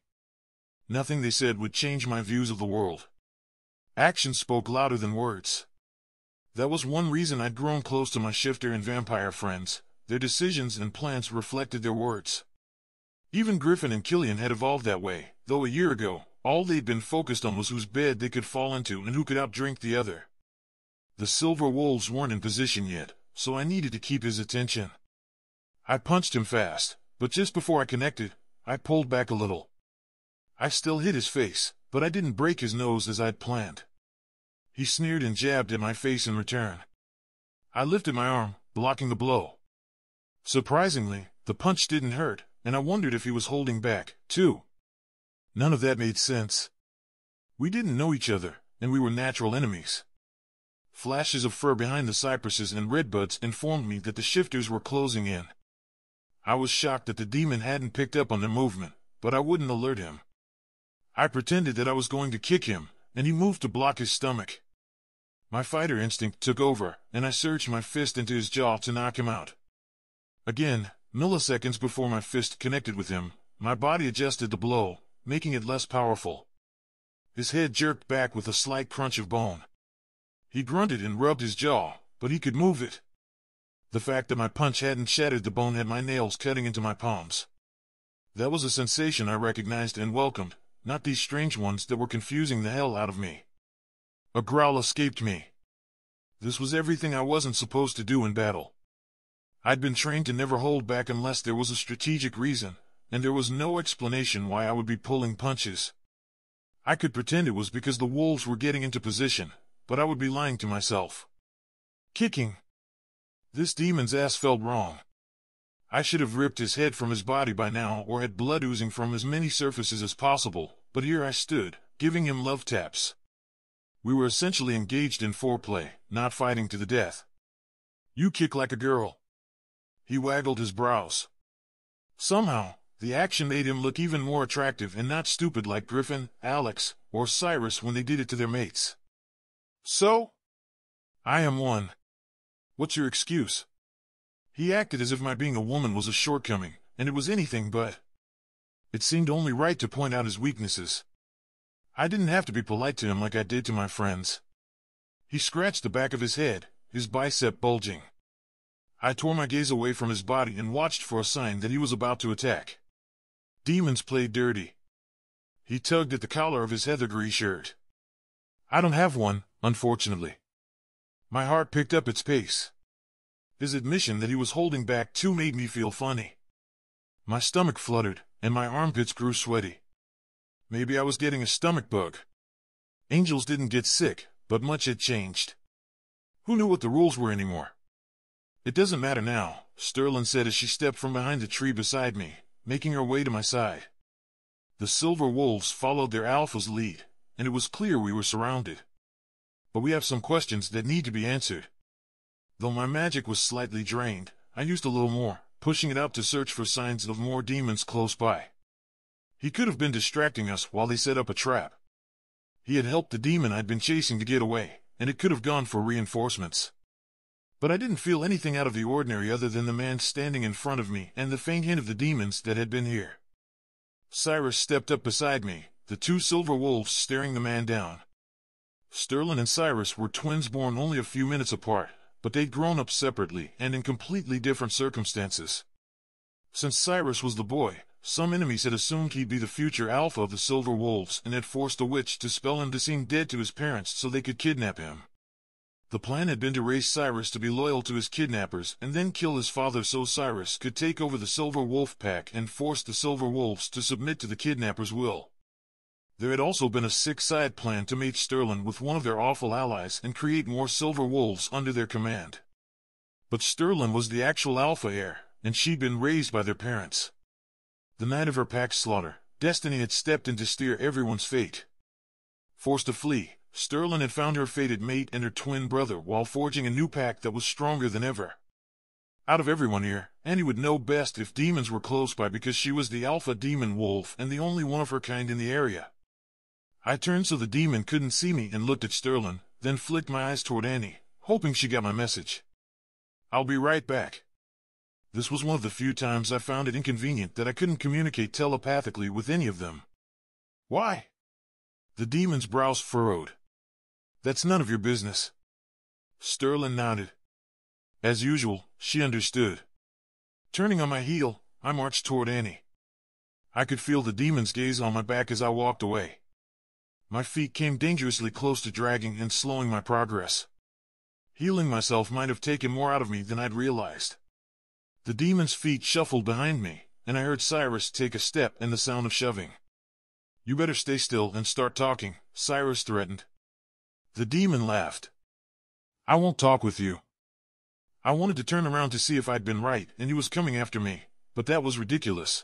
Nothing they said would change my views of the world. Action spoke louder than words. That was one reason I'd grown close to my shifter and vampire friends. Their decisions and plans reflected their words. Even Griffin and Killian had evolved that way, though a year ago, all they'd been focused on was whose bed they could fall into and who could outdrink the other. The silver wolves weren't in position yet, so I needed to keep his attention. I punched him fast, but just before I connected, I pulled back a little. I still hit his face, but I didn't break his nose as I'd planned. He sneered and jabbed at my face in return. I lifted my arm, blocking the blow. Surprisingly, the punch didn't hurt, and I wondered if he was holding back, too. None of that made sense. We didn't know each other, and we were natural enemies. Flashes of fur behind the cypresses and redbuds informed me that the shifters were closing in. I was shocked that the demon hadn't picked up on their movement, but I wouldn't alert him. I pretended that I was going to kick him, and he moved to block his stomach. My fighter instinct took over, and I surged my fist into his jaw to knock him out. Again, milliseconds before my fist connected with him, my body adjusted the blow, making it less powerful. His head jerked back with a slight crunch of bone. He grunted and rubbed his jaw, but he could move it. The fact that my punch hadn't shattered the bone had my nails cutting into my palms. That was a sensation I recognized and welcomed, not these strange ones that were confusing the hell out of me. A growl escaped me. This was everything I wasn't supposed to do in battle. I'd been trained to never hold back unless there was a strategic reason, and there was no explanation why I would be pulling punches. I could pretend it was because the wolves were getting into position, but I would be lying to myself. Kicking. This demon's ass felt wrong. I should have ripped his head from his body by now or had blood oozing from as many surfaces as possible, but here I stood, giving him love taps. We were essentially engaged in foreplay, not fighting to the death. You kick like a girl. He waggled his brows. Somehow, the action made him look even more attractive and not stupid like Griffin, Alex, or Cyrus when they did it to their mates. So? I am one. What's your excuse? He acted as if my being a woman was a shortcoming, and it was anything but. It seemed only right to point out his weaknesses. I didn't have to be polite to him like I did to my friends. He scratched the back of his head, his bicep bulging. I tore my gaze away from his body and watched for a sign that he was about to attack. Demons play dirty. He tugged at the collar of his heather-green shirt. I don't have one, unfortunately. My heart picked up its pace. His admission that he was holding back too made me feel funny. My stomach fluttered, and my armpits grew sweaty. Maybe I was getting a stomach bug. Angels didn't get sick, but much had changed. Who knew what the rules were anymore? It doesn't matter now, Sterling said as she stepped from behind the tree beside me, making her way to my side. The silver wolves followed their alpha's lead, and it was clear we were surrounded. But we have some questions that need to be answered. Though my magic was slightly drained, I used a little more, pushing it up to search for signs of more demons close by. He could have been distracting us while he set up a trap. He had helped the demon I'd been chasing to get away, and it could have gone for reinforcements. But I didn't feel anything out of the ordinary other than the man standing in front of me and the faint hint of the demons that had been here. Cyrus stepped up beside me, the two silver wolves staring the man down. Sterling and Cyrus were twins born only a few minutes apart, but they'd grown up separately and in completely different circumstances. Since Cyrus was the boy, some enemies had assumed he'd be the future alpha of the Silver Wolves and had forced a witch to spell him to seem dead to his parents so they could kidnap him. The plan had been to raise Cyrus to be loyal to his kidnappers and then kill his father so Cyrus could take over the Silver Wolf Pack and force the Silver Wolves to submit to the kidnappers' will. There had also been a sick-side plan to mate Sterling with one of their awful allies and create more Silver Wolves under their command. But Sterling was the actual alpha heir, and she'd been raised by their parents. The night of her pack's slaughter, Destiny had stepped in to steer everyone's fate. Forced to flee, Sterling had found her fated mate and her twin brother while forging a new pack that was stronger than ever. Out of everyone here, Annie would know best if demons were close by because she was the alpha demon wolf and the only one of her kind in the area. I turned so the demon couldn't see me and looked at Sterling, then flicked my eyes toward Annie, hoping she got my message. I'll be right back. This was one of the few times I found it inconvenient that I couldn't communicate telepathically with any of them. Why? The demon's brows furrowed. That's none of your business. Sterling nodded. As usual, she understood. Turning on my heel, I marched toward Annie. I could feel the demon's gaze on my back as I walked away. My feet came dangerously close to dragging and slowing my progress. Healing myself might have taken more out of me than I'd realized. The demon's feet shuffled behind me, and I heard Cyrus take a step and the sound of shoving. You better stay still and start talking, Cyrus threatened. The demon laughed. I won't talk with you. I wanted to turn around to see if I'd been right and he was coming after me, but that was ridiculous.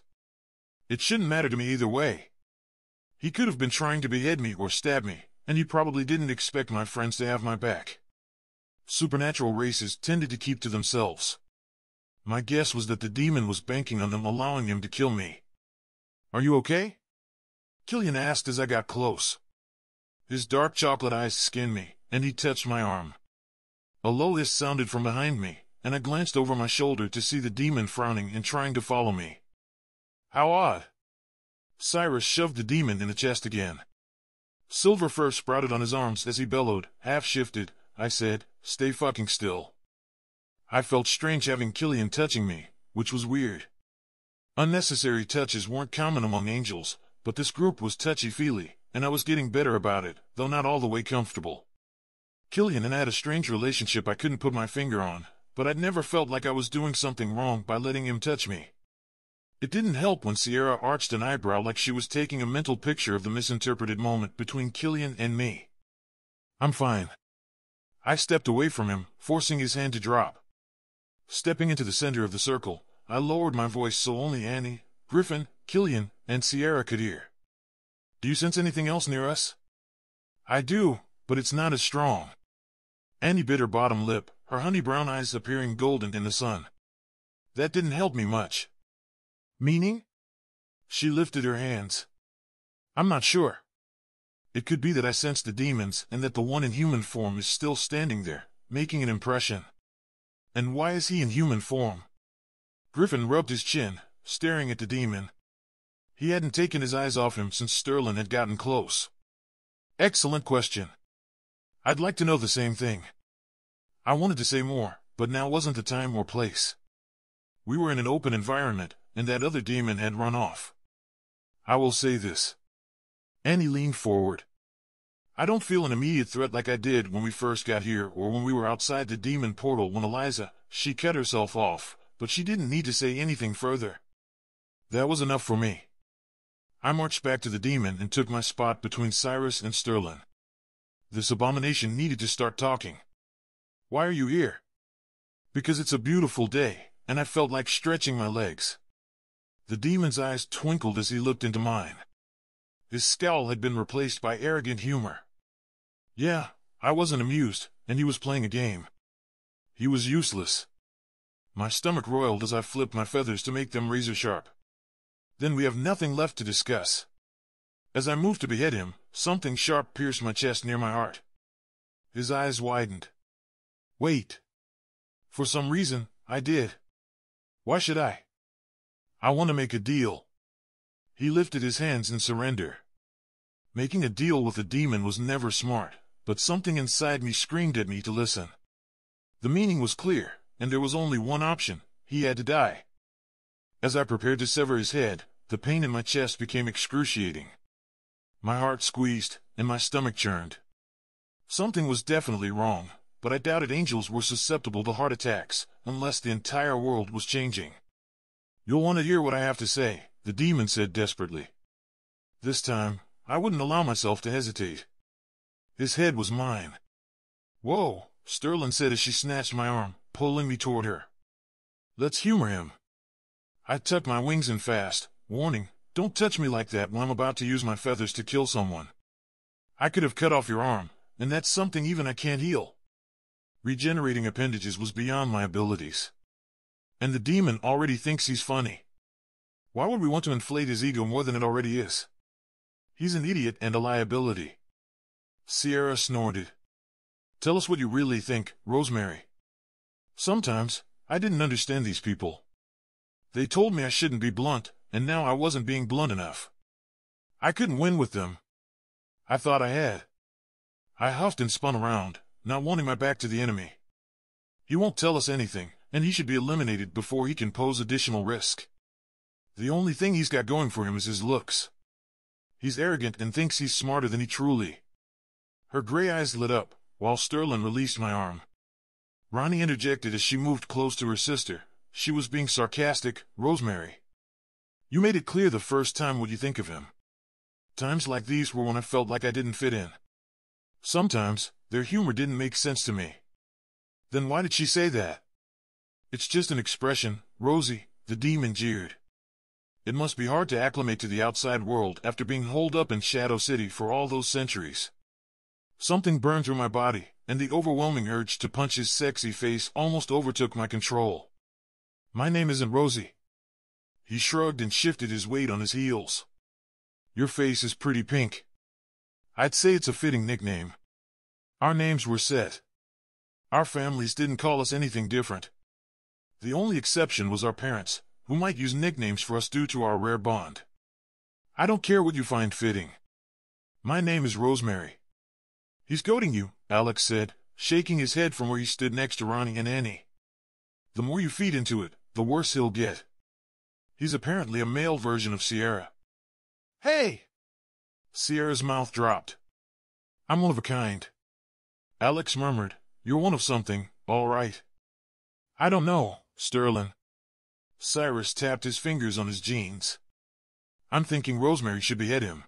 It shouldn't matter to me either way. He could have been trying to behead me or stab me, and he probably didn't expect my friends to have my back. Supernatural races tended to keep to themselves. My guess was that the demon was banking on them allowing him to kill me. Are you okay? Killian asked as I got close. His dark chocolate eyes skinned me, and he touched my arm. A low hiss sounded from behind me, and I glanced over my shoulder to see the demon frowning and trying to follow me. How odd. Cyrus shoved the demon in the chest again. Silver fur sprouted on his arms as he bellowed, half-shifted. I said, stay fucking still. I felt strange having Killian touching me, which was weird. Unnecessary touches weren't common among angels, but this group was touchy-feely, and I was getting better about it, though not all the way comfortable. Killian and I had a strange relationship I couldn't put my finger on, but I'd never felt like I was doing something wrong by letting him touch me. It didn't help when Sierra arched an eyebrow like she was taking a mental picture of the misinterpreted moment between Killian and me. "I'm fine." I stepped away from him, forcing his hand to drop. Stepping into the center of the circle, I lowered my voice so only Annie, Griffin, Killian, and Sierra could hear. "Do you sense anything else near us?" "I do, but it's not as strong." Annie bit her bottom lip, her honey-brown eyes appearing golden in the sun. That didn't help me much. "Meaning?" She lifted her hands. "I'm not sure. It could be that I sensed the demons and that the one in human form is still standing there, making an impression." "And why is he in human form?" Griffin rubbed his chin, staring at the demon. He hadn't taken his eyes off him since Sterling had gotten close. "Excellent question. I'd like to know the same thing." I wanted to say more, but now wasn't the time or place. We were in an open environment, and that other demon had run off. "I will say this." Annie leaned forward. "I don't feel an immediate threat like I did when we first got here or when we were outside the demon portal when Eliza." She cut herself off, but she didn't need to say anything further. That was enough for me. I marched back to the demon and took my spot between Cyrus and Sterling. This abomination needed to start talking. "Why are you here?" "Because it's a beautiful day, and I felt like stretching my legs." The demon's eyes twinkled as he looked into mine. His scowl had been replaced by arrogant humor. Yeah, I wasn't amused, and he was playing a game. He was useless. My stomach roiled as I flipped my feathers to make them razor-sharp. "Then we have nothing left to discuss." As I moved to behead him, something sharp pierced my chest near my heart. His eyes widened. "Wait." For some reason, I did. "Why should I?" "I want to make a deal." He lifted his hands in surrender. Making a deal with a demon was never smart, but something inside me screamed at me to listen. The meaning was clear, and there was only one option: he had to die. As I prepared to sever his head, the pain in my chest became excruciating. My heart squeezed, and my stomach churned. Something was definitely wrong, but I doubted angels were susceptible to heart attacks, unless the entire world was changing. "You'll want to hear what I have to say," the demon said desperately. This time, I wouldn't allow myself to hesitate. His head was mine. "Whoa," Sterling said as she snatched my arm, pulling me toward her. "Let's humor him." I tucked my wings in fast, warning, "Don't touch me like that when I'm about to use my feathers to kill someone. I could have cut off your arm, and that's something even I can't heal." Regenerating appendages was beyond my abilities. And the demon already thinks he's funny. Why would we want to inflate his ego more than it already is? He's an idiot and a liability. Sierra snorted. "Tell us what you really think, Rosemary." Sometimes, I didn't understand these people. They told me I shouldn't be blunt, and now I wasn't being blunt enough. I couldn't win with them. I thought I had. I huffed and spun around, not wanting my back to the enemy. He won't tell us anything, and he should be eliminated before he can pose additional risk. The only thing he's got going for him is his looks. He's arrogant and thinks he's smarter than he truly. Her gray eyes lit up, while Sterling released my arm. Ronnie interjected as she moved close to her sister. She was being sarcastic. "Rosemary, you made it clear the first time what you think of him." Times like these were when I felt like I didn't fit in. Sometimes, their humor didn't make sense to me. Then why did she say that? "It's just an expression, Rosie," the demon jeered. "It must be hard to acclimate to the outside world after being holed up in Shadow City for all those centuries." Something burned through my body, and the overwhelming urge to punch his sexy face almost overtook my control. "My name isn't Rosie." He shrugged and shifted his weight on his heels. "Your face is pretty pink." "I'd say it's a fitting nickname. Our names were set. Our families didn't call us anything different. The only exception was our parents, who might use nicknames for us due to our rare bond. I don't care what you find fitting. My name is Rosemary." "He's goading you," Alex said, shaking his head from where he stood next to Ronnie and Annie. The more you feed into it, the worse he'll get. He's apparently a male version of Sierra. Hey! Sierra's mouth dropped. I'm one of a kind. Alex murmured, You're one of something, all right. I don't know, Sterling. Cyrus tapped his fingers on his jeans. I'm thinking Rosemary should behead him.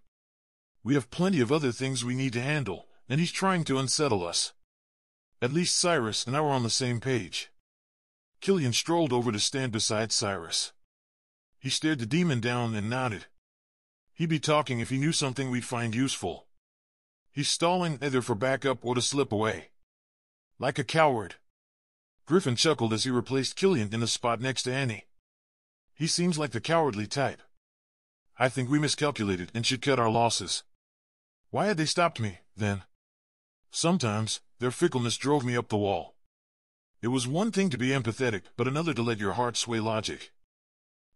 We have plenty of other things we need to handle, and he's trying to unsettle us. At least Cyrus and I were on the same page. Killian strolled over to stand beside Cyrus. He stared the demon down and nodded. He'd be talking if he knew something we'd find useful. He's stalling either for backup or to slip away. Like a coward. Griffin chuckled as he replaced Killian in the spot next to Annie. He seems like the cowardly type. I think we miscalculated and should cut our losses. Why had they stopped me, then? Sometimes, their fickleness drove me up the wall. It was one thing to be empathetic, but another to let your heart sway logic.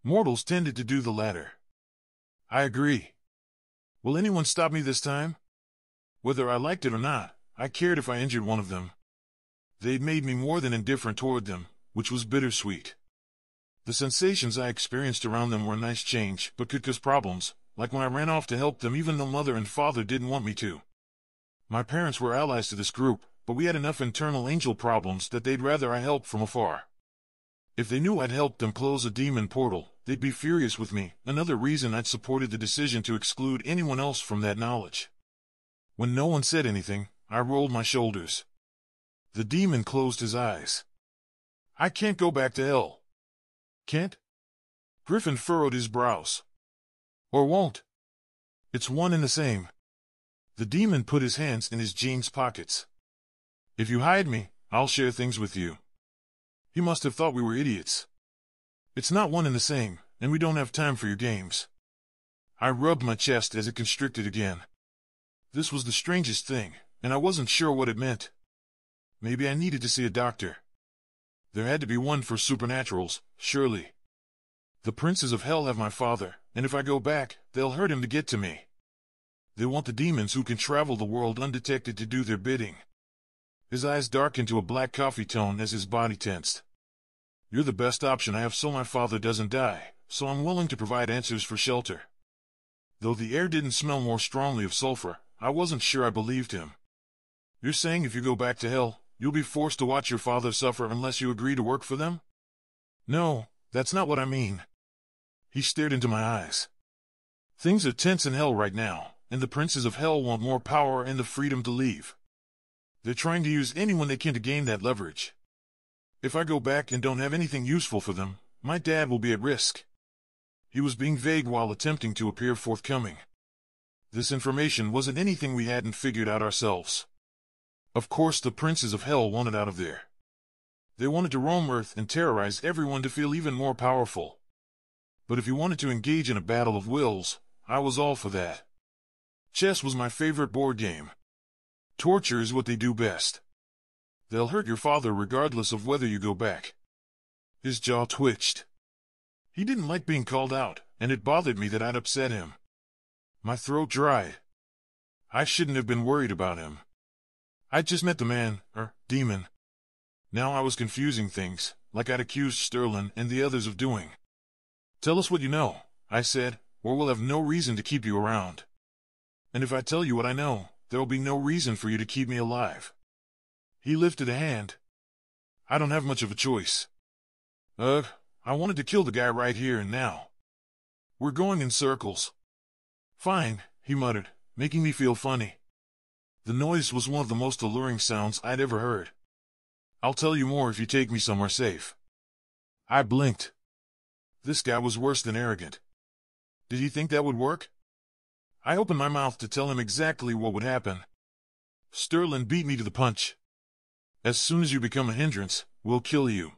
Mortals tended to do the latter. I agree. Will anyone stop me this time? Whether I liked it or not, I cared if I injured one of them. They'd made me more than indifferent toward them, which was bittersweet. The sensations I experienced around them were a nice change, but could cause problems, like when I ran off to help them even though mother and father didn't want me to. My parents were allies to this group, but we had enough internal angel problems that they'd rather I help from afar. If they knew I'd helped them close a demon portal, they'd be furious with me, another reason I'd supported the decision to exclude anyone else from that knowledge. When no one said anything, I rolled my shoulders. The demon closed his eyes. I can't go back to hell. Can't? Griffin furrowed his brows. Or won't? It's one and the same. The demon put his hands in his jeans pockets. If you hide me, I'll share things with you. He must have thought we were idiots. It's not one and the same, and we don't have time for your games. I rubbed my chest as it constricted again. This was the strangest thing, and I wasn't sure what it meant. Maybe I needed to see a doctor. There had to be one for supernaturals, surely. The princes of hell have my father, and if I go back, they'll hurt him to get to me. They want the demons who can travel the world undetected to do their bidding. His eyes darkened to a black coffee tone as his body tensed. You're the best option I have so my father doesn't die, so I'm willing to provide answers for shelter. Though the air didn't smell more strongly of sulfur, I wasn't sure I believed him. You're saying if you go back to hell, you'll be forced to watch your father suffer unless you agree to work for them? No, that's not what I mean. He stared into my eyes. Things are tense in hell right now, and the princes of hell want more power and the freedom to leave. They're trying to use anyone they can to gain that leverage. If I go back and don't have anything useful for them, my dad will be at risk. He was being vague while attempting to appear forthcoming. This information wasn't anything we hadn't figured out ourselves. Of course the princes of hell wanted out of there. They wanted to roam Earth and terrorize everyone to feel even more powerful. But if you wanted to engage in a battle of wills, I was all for that. Chess was my favorite board game. Torture is what they do best. They'll hurt your father regardless of whether you go back. His jaw twitched. He didn't like being called out, and it bothered me that I'd upset him. My throat dried. I shouldn't have been worried about him. I'd just met the man, or demon. Now I was confusing things, like I'd accused Sterling and the others of doing. Tell us what you know, I said, or we'll have no reason to keep you around. And if I tell you what I know, there'll be no reason for you to keep me alive. He lifted a hand. I don't have much of a choice. I wanted to kill the guy right here and now. We're going in circles. Fine, he muttered, making me feel funny. The noise was one of the most alluring sounds I'd ever heard. I'll tell you more if you take me somewhere safe. I blinked. This guy was worse than arrogant. Did he think that would work? I opened my mouth to tell him exactly what would happen. Sterling beat me to the punch. As soon as you become a hindrance, we'll kill you.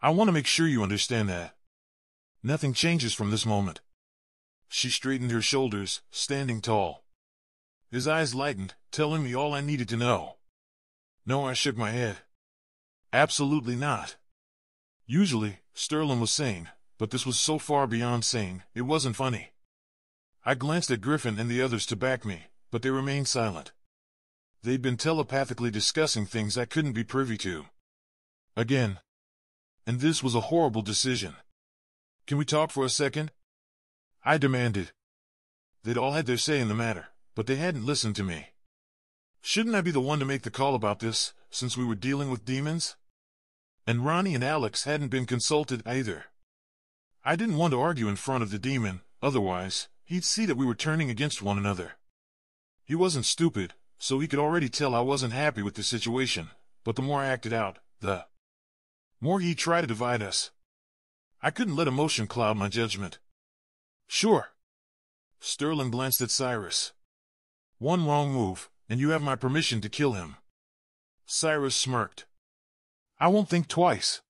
I want to make sure you understand that. Nothing changes from this moment. She straightened her shoulders, standing tall. His eyes lightened, telling me all I needed to know. No, I shook my head. Absolutely not. Usually, Sterling was sane, but this was so far beyond sane, it wasn't funny. I glanced at Griffin and the others to back me, but they remained silent. They'd been telepathically discussing things I couldn't be privy to. Again. and this was a horrible decision. Can we talk for a second? I demanded. They'd all had their say in the matter, but they hadn't listened to me. Shouldn't I be the one to make the call about this, since we were dealing with demons? And Ronnie and Alex hadn't been consulted either. I didn't want to argue in front of the demon, otherwise, he'd see that we were turning against one another. He wasn't stupid, so he could already tell I wasn't happy with the situation, but the more I acted out, the more he'd try to divide us. I couldn't let emotion cloud my judgment. Sure. Sterling glanced at Cyrus. One wrong move, and you have my permission to kill him. Cyrus smirked. I won't think twice.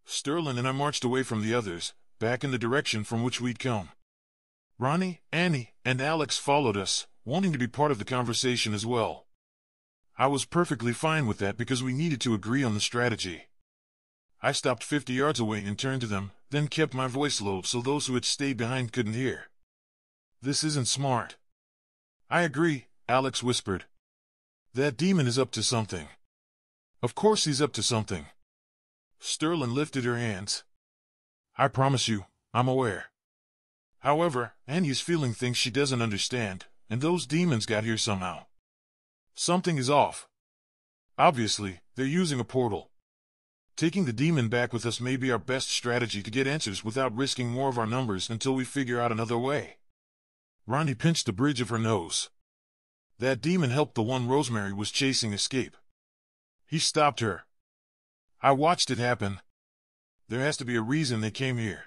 Sterling and I marched away from the others, back in the direction from which we'd come. Ronnie, Annie, and Alex followed us, wanting to be part of the conversation as well. I was perfectly fine with that because we needed to agree on the strategy. I stopped 50 yards away and turned to them, then kept my voice low so those who had stayed behind couldn't hear. This isn't smart. I agree, Alex whispered. That demon is up to something. Of course he's up to something. Sterling lifted her hands. I promise you, I'm aware. However, Annie's feeling things she doesn't understand, and those demons got here somehow. Something is off. Obviously, they're using a portal. Taking the demon back with us may be our best strategy to get answers without risking more of our numbers until we figure out another way. Ronnie pinched the bridge of her nose. That demon helped the one Rosemary was chasing escape. He stopped her. I watched it happen. There has to be a reason they came here.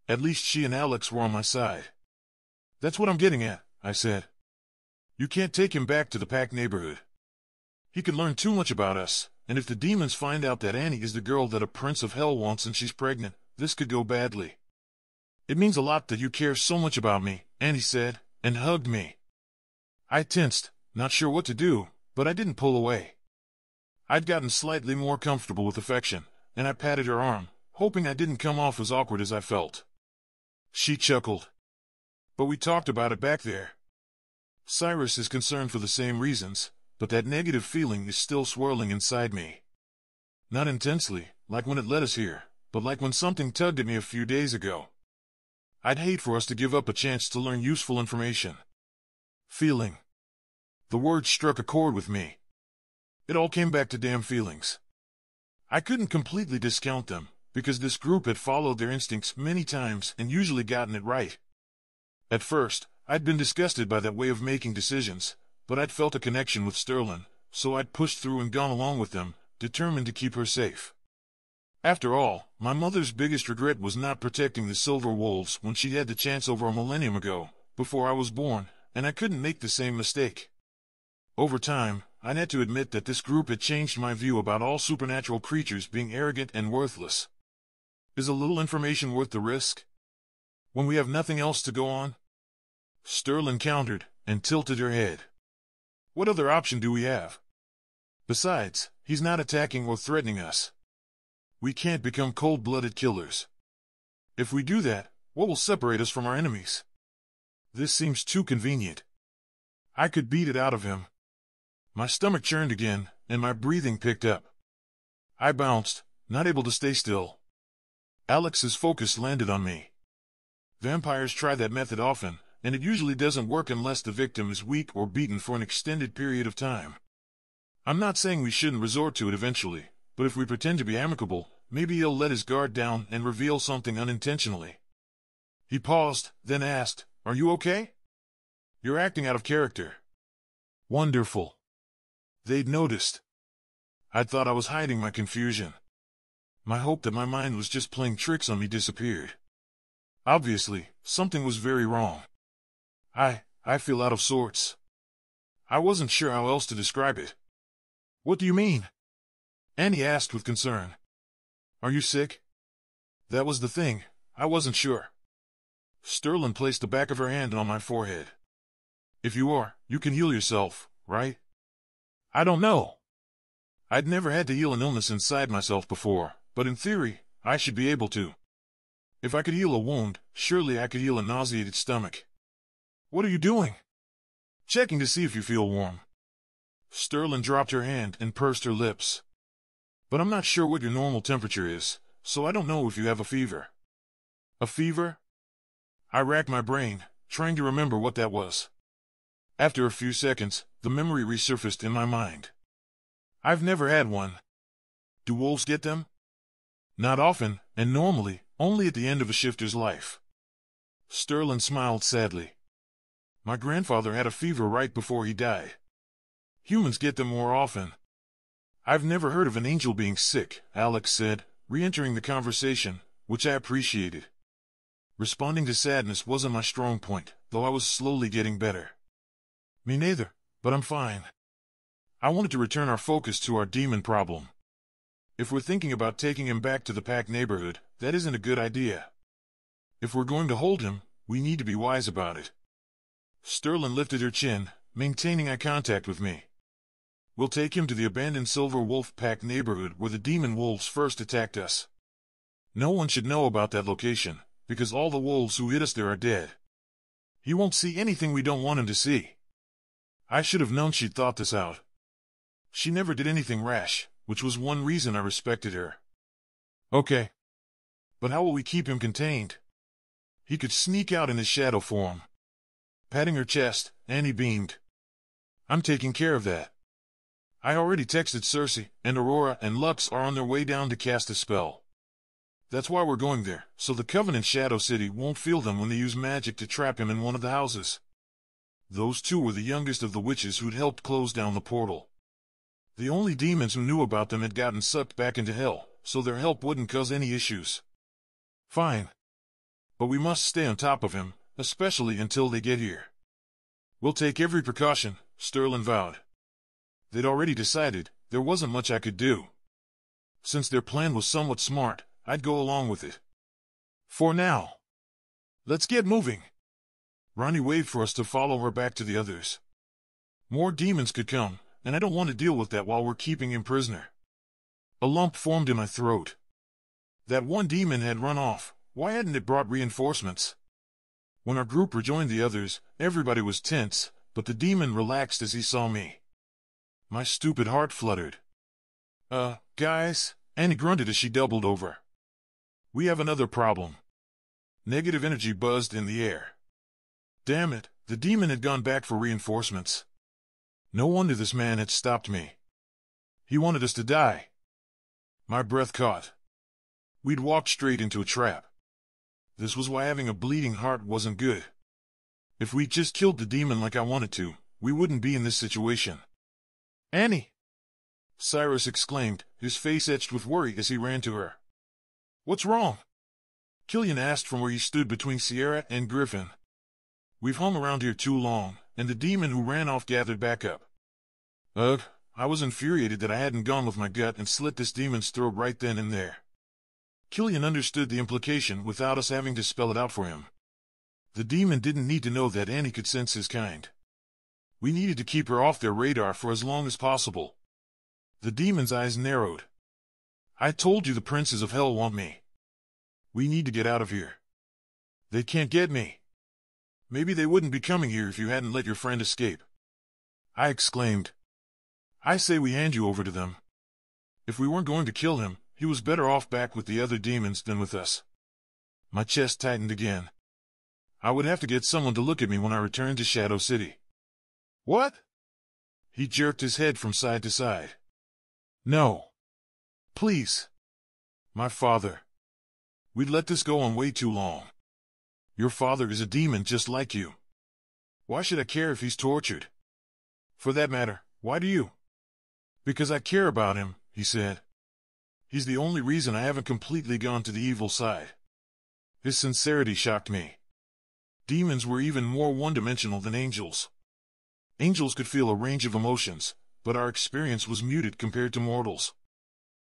At least she and Alex were on my side. That's what I'm getting at, I said. You can't take him back to the Pack neighborhood. He could learn too much about us, and if the demons find out that Annie is the girl that a prince of hell wants and she's pregnant, this could go badly. It means a lot that you care so much about me, Annie said, and hugged me. I tensed, not sure what to do, but I didn't pull away. I'd gotten slightly more comfortable with affection, and I patted her arm, hoping I didn't come off as awkward as I felt. She chuckled. But we talked about it back there. Cyrus is concerned for the same reasons, but that negative feeling is still swirling inside me. Not intensely, like when it led us here, but like when something tugged at me a few days ago. I'd hate for us to give up a chance to learn useful information. Feeling. The word struck a chord with me. It all came back to damn feelings. I couldn't completely discount them, because this group had followed their instincts many times and usually gotten it right. At first, I'd been disgusted by that way of making decisions, but I'd felt a connection with Sterling, so I'd pushed through and gone along with them, determined to keep her safe. After all, my mother's biggest regret was not protecting the Silver Wolves when she had the chance over a millennium ago, before I was born, and I couldn't make the same mistake. Over time, I'd had to admit that this group had changed my view about all supernatural creatures being arrogant and worthless. Is a little information worth the risk? When we have nothing else to go on? Sterling countered, and tilted her head. What other option do we have? Besides, he's not attacking or threatening us. We can't become cold-blooded killers. If we do that, what will separate us from our enemies? This seems too convenient. I could beat it out of him. My stomach churned again, and my breathing picked up. I bounced, not able to stay still. Alex's focus landed on me. Vampires try that method often, and it usually doesn't work unless the victim is weak or beaten for an extended period of time. I'm not saying we shouldn't resort to it eventually, but if we pretend to be amicable, maybe he'll let his guard down and reveal something unintentionally. He paused, then asked, Are you okay? You're acting out of character. Wonderful. They'd noticed. I'd thought I was hiding my confusion. My hope that my mind was just playing tricks on me disappeared. Obviously, something was very wrong. I feel out of sorts. I wasn't sure how else to describe it. What do you mean? Annie asked with concern. Are you sick? That was the thing, I wasn't sure. Sterling placed the back of her hand on my forehead. If you are, you can heal yourself, right? I don't know. I'd never had to heal an illness inside myself before, but in theory, I should be able to. If I could heal a wound, surely I could heal a nauseated stomach. What are you doing? Checking to see if you feel warm. Sterling dropped her hand and pursed her lips. But I'm not sure what your normal temperature is, so I don't know if you have a fever. A fever? I racked my brain, trying to remember what that was. After a few seconds, the memory resurfaced in my mind. I've never had one. Do wolves get them? Not often, and normally, only at the end of a shifter's life. Sterling smiled sadly. My grandfather had a fever right before he died. Humans get them more often. I've never heard of an angel being sick, Alex said, re-entering the conversation, which I appreciated. Responding to sadness wasn't my strong point, though I was slowly getting better. Me neither, but I'm fine. I wanted to return our focus to our demon problem. If we're thinking about taking him back to the pack neighborhood, that isn't a good idea. If we're going to hold him, we need to be wise about it. Sterling lifted her chin, maintaining eye contact with me. We'll take him to the abandoned Silver Wolf Pack neighborhood where the demon wolves first attacked us. No one should know about that location, because all the wolves who hit us there are dead. He won't see anything we don't want him to see. I should have known she'd thought this out. She never did anything rash, which was one reason I respected her. Okay. But how will we keep him contained? He could sneak out in his shadow form. Patting her chest, Annie beamed. I'm taking care of that. I already texted Cersei, and Aurora and Lux are on their way down to cast a spell. That's why we're going there, so the Covenant Shadow City won't feel them when they use magic to trap him in one of the houses. Those two were the youngest of the witches who'd helped close down the portal. The only demons who knew about them had gotten sucked back into hell, so their help wouldn't cause any issues. Fine. But we must stay on top of him, especially until they get here. We'll take every precaution, Sterling vowed. They'd already decided there wasn't much I could do. Since their plan was somewhat smart, I'd go along with it. For now. Let's get moving. Ronnie waved for us to follow her back to the others. More demons could come, and I don't want to deal with that while we're keeping him prisoner. A lump formed in my throat. That one demon had run off. Why hadn't it brought reinforcements? When our group rejoined the others, everybody was tense, but the demon relaxed as he saw me. My stupid heart fluttered. Guys, Annie grunted as she doubled over. We have another problem. Negative energy buzzed in the air. Damn it, the demon had gone back for reinforcements. No wonder this man had stopped me. He wanted us to die. My breath caught. We'd walked straight into a trap. This was why having a bleeding heart wasn't good. If we'd just killed the demon like I wanted to, we wouldn't be in this situation. Annie! Cyrus exclaimed, his face etched with worry as he ran to her. What's wrong? Killian asked from where he stood between Sierra and Griffin. We've hung around here too long, and the demon who ran off gathered back up. I was infuriated that I hadn't gone with my gut and slit this demon's throat right then and there. Killian understood the implication without us having to spell it out for him. The demon didn't need to know that Annie could sense his kind. We needed to keep her off their radar for as long as possible. The demon's eyes narrowed. I told you the princes of hell want me. We need to get out of here. They can't get me. Maybe they wouldn't be coming here if you hadn't let your friend escape. I exclaimed. I say we hand you over to them. If we weren't going to kill him, he was better off back with the other demons than with us. My chest tightened again. I would have to get someone to look at me when I returned to Shadow City. What? He jerked his head from side to side. No. Please. My father. We'd let this go on way too long. Your father is a demon just like you. Why should I care if he's tortured? For that matter, why do you? Because I care about him, he said. He's the only reason I haven't completely gone to the evil side. His sincerity shocked me. Demons were even more one-dimensional than angels. Angels could feel a range of emotions, but our experience was muted compared to mortals.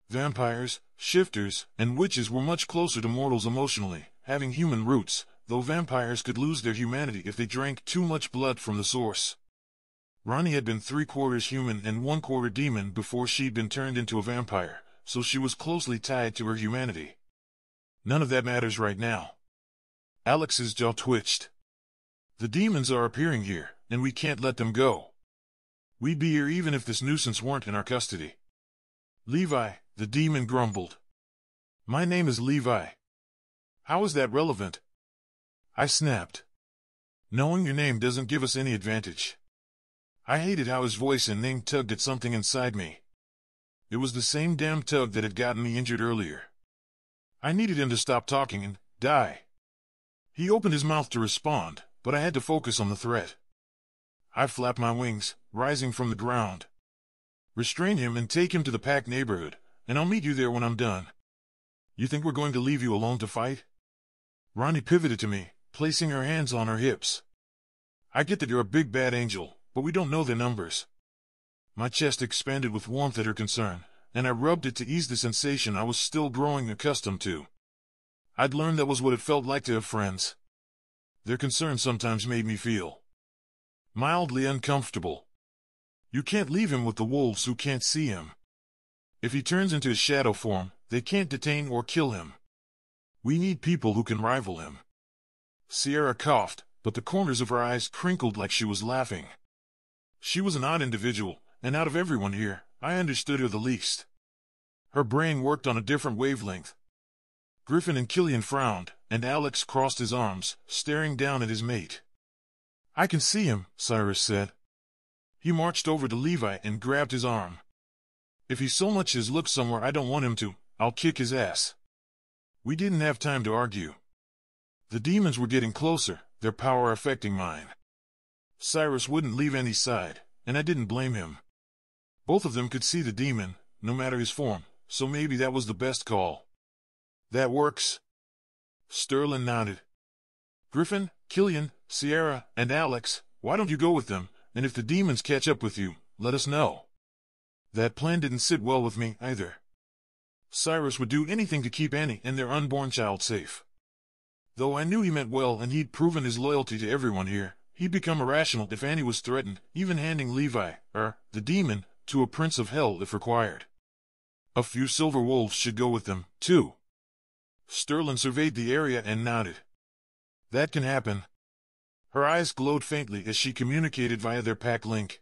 Vampires, shifters, and witches were much closer to mortals emotionally, having human roots, though vampires could lose their humanity if they drank too much blood from the source. Ronnie had been 3/4 human and 1/4 demon before she'd been turned into a vampire, so she was closely tied to her humanity. None of that matters right now. Alex's jaw twitched. The demons are appearing here, and we can't let them go. We'd be here even if this nuisance weren't in our custody. Levi, The demon grumbled. My name is Levi. How is that relevant? I snapped. Knowing your name doesn't give us any advantage. I hated how his voice and name tugged at something inside me. It was the same damn tug that had gotten me injured earlier. I needed him to stop talking and die. He opened his mouth to respond, but I had to focus on the threat. I flapped my wings, rising from the ground. Restrain him and take him to the packed neighborhood, and I'll meet you there when I'm done. You think we're going to leave you alone to fight? Ronnie pivoted to me, placing her hands on her hips. I get that you're a big bad angel, but we don't know their numbers. My chest expanded with warmth at her concern, and I rubbed it to ease the sensation I was still growing accustomed to. I'd learned that was what it felt like to have friends. Their concern sometimes made me feel mildly uncomfortable. You can't leave him with the wolves who can't see him. If he turns into his shadow form, they can't detain or kill him. We need people who can rival him. Sierra coughed, but the corners of her eyes crinkled like she was laughing. She was an odd individual, and out of everyone here, I understood her the least. Her brain worked on a different wavelength. Griffin and Killian frowned, and Alex crossed his arms, staring down at his mate. I can see him, Cyrus said. He marched over to Levi and grabbed his arm. If he so much as looks somewhere I don't want him to, I'll kick his ass. We didn't have time to argue. The demons were getting closer, their power affecting mine. Cyrus wouldn't leave any side, and I didn't blame him. Both of them could see the demon, no matter his form, so maybe that was the best call. That works. Sterling nodded. Griffin, Killian, Sierra, and Alex, why don't you go with them, and if the demons catch up with you, let us know. That plan didn't sit well with me, either. Cyrus would do anything to keep Annie and their unborn child safe. Though I knew he meant well and he'd proven his loyalty to everyone here, he'd become irrational if Annie was threatened, even handing Levi, the demon, to a prince of hell if required. A few silver wolves should go with them, too. Sterling surveyed the area and nodded. That can happen. Her eyes glowed faintly as she communicated via their pack link.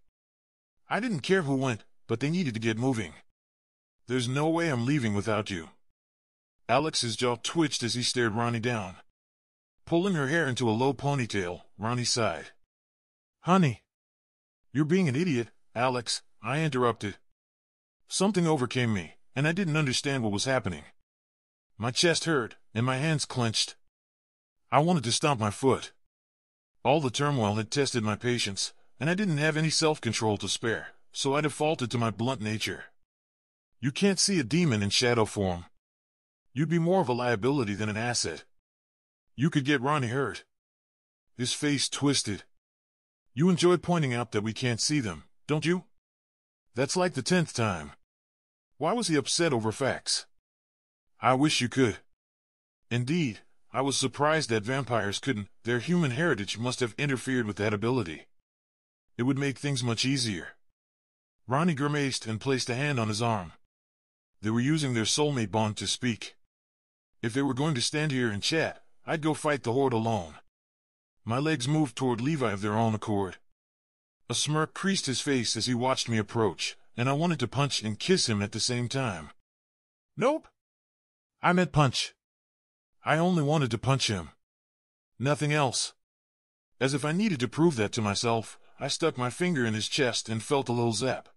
I didn't care who went, but they needed to get moving. There's no way I'm leaving without you. Alex's jaw twitched as he stared Ronnie down. Pulling her hair into a low ponytail, Ronnie sighed. Honey. You're being an idiot, Alex, I interrupted. Something overcame me, and I didn't understand what was happening. My chest hurt, and my hands clenched. I wanted to stomp my foot. All the turmoil had tested my patience, and I didn't have any self-control to spare, so I defaulted to my blunt nature. You can't see a demon in shadow form. You'd be more of a liability than an asset. You could get Ronnie hurt. His face twisted. You enjoy pointing out that we can't see them, don't you? That's like the 10th time. Why was he upset over facts? I wish you could. Indeed, I was surprised that vampires couldn't. Their human heritage must have interfered with that ability. It would make things much easier. Ronnie grimaced and placed a hand on his arm. They were using their soulmate bond to speak. If they were going to stand here and chat, I'd go fight the horde alone. My legs moved toward Levi of their own accord. A smirk creased his face as he watched me approach, and I wanted to punch and kiss him at the same time. Nope. I meant punch. I only wanted to punch him. Nothing else. As if I needed to prove that to myself, I stuck my finger in his chest and felt a little zap.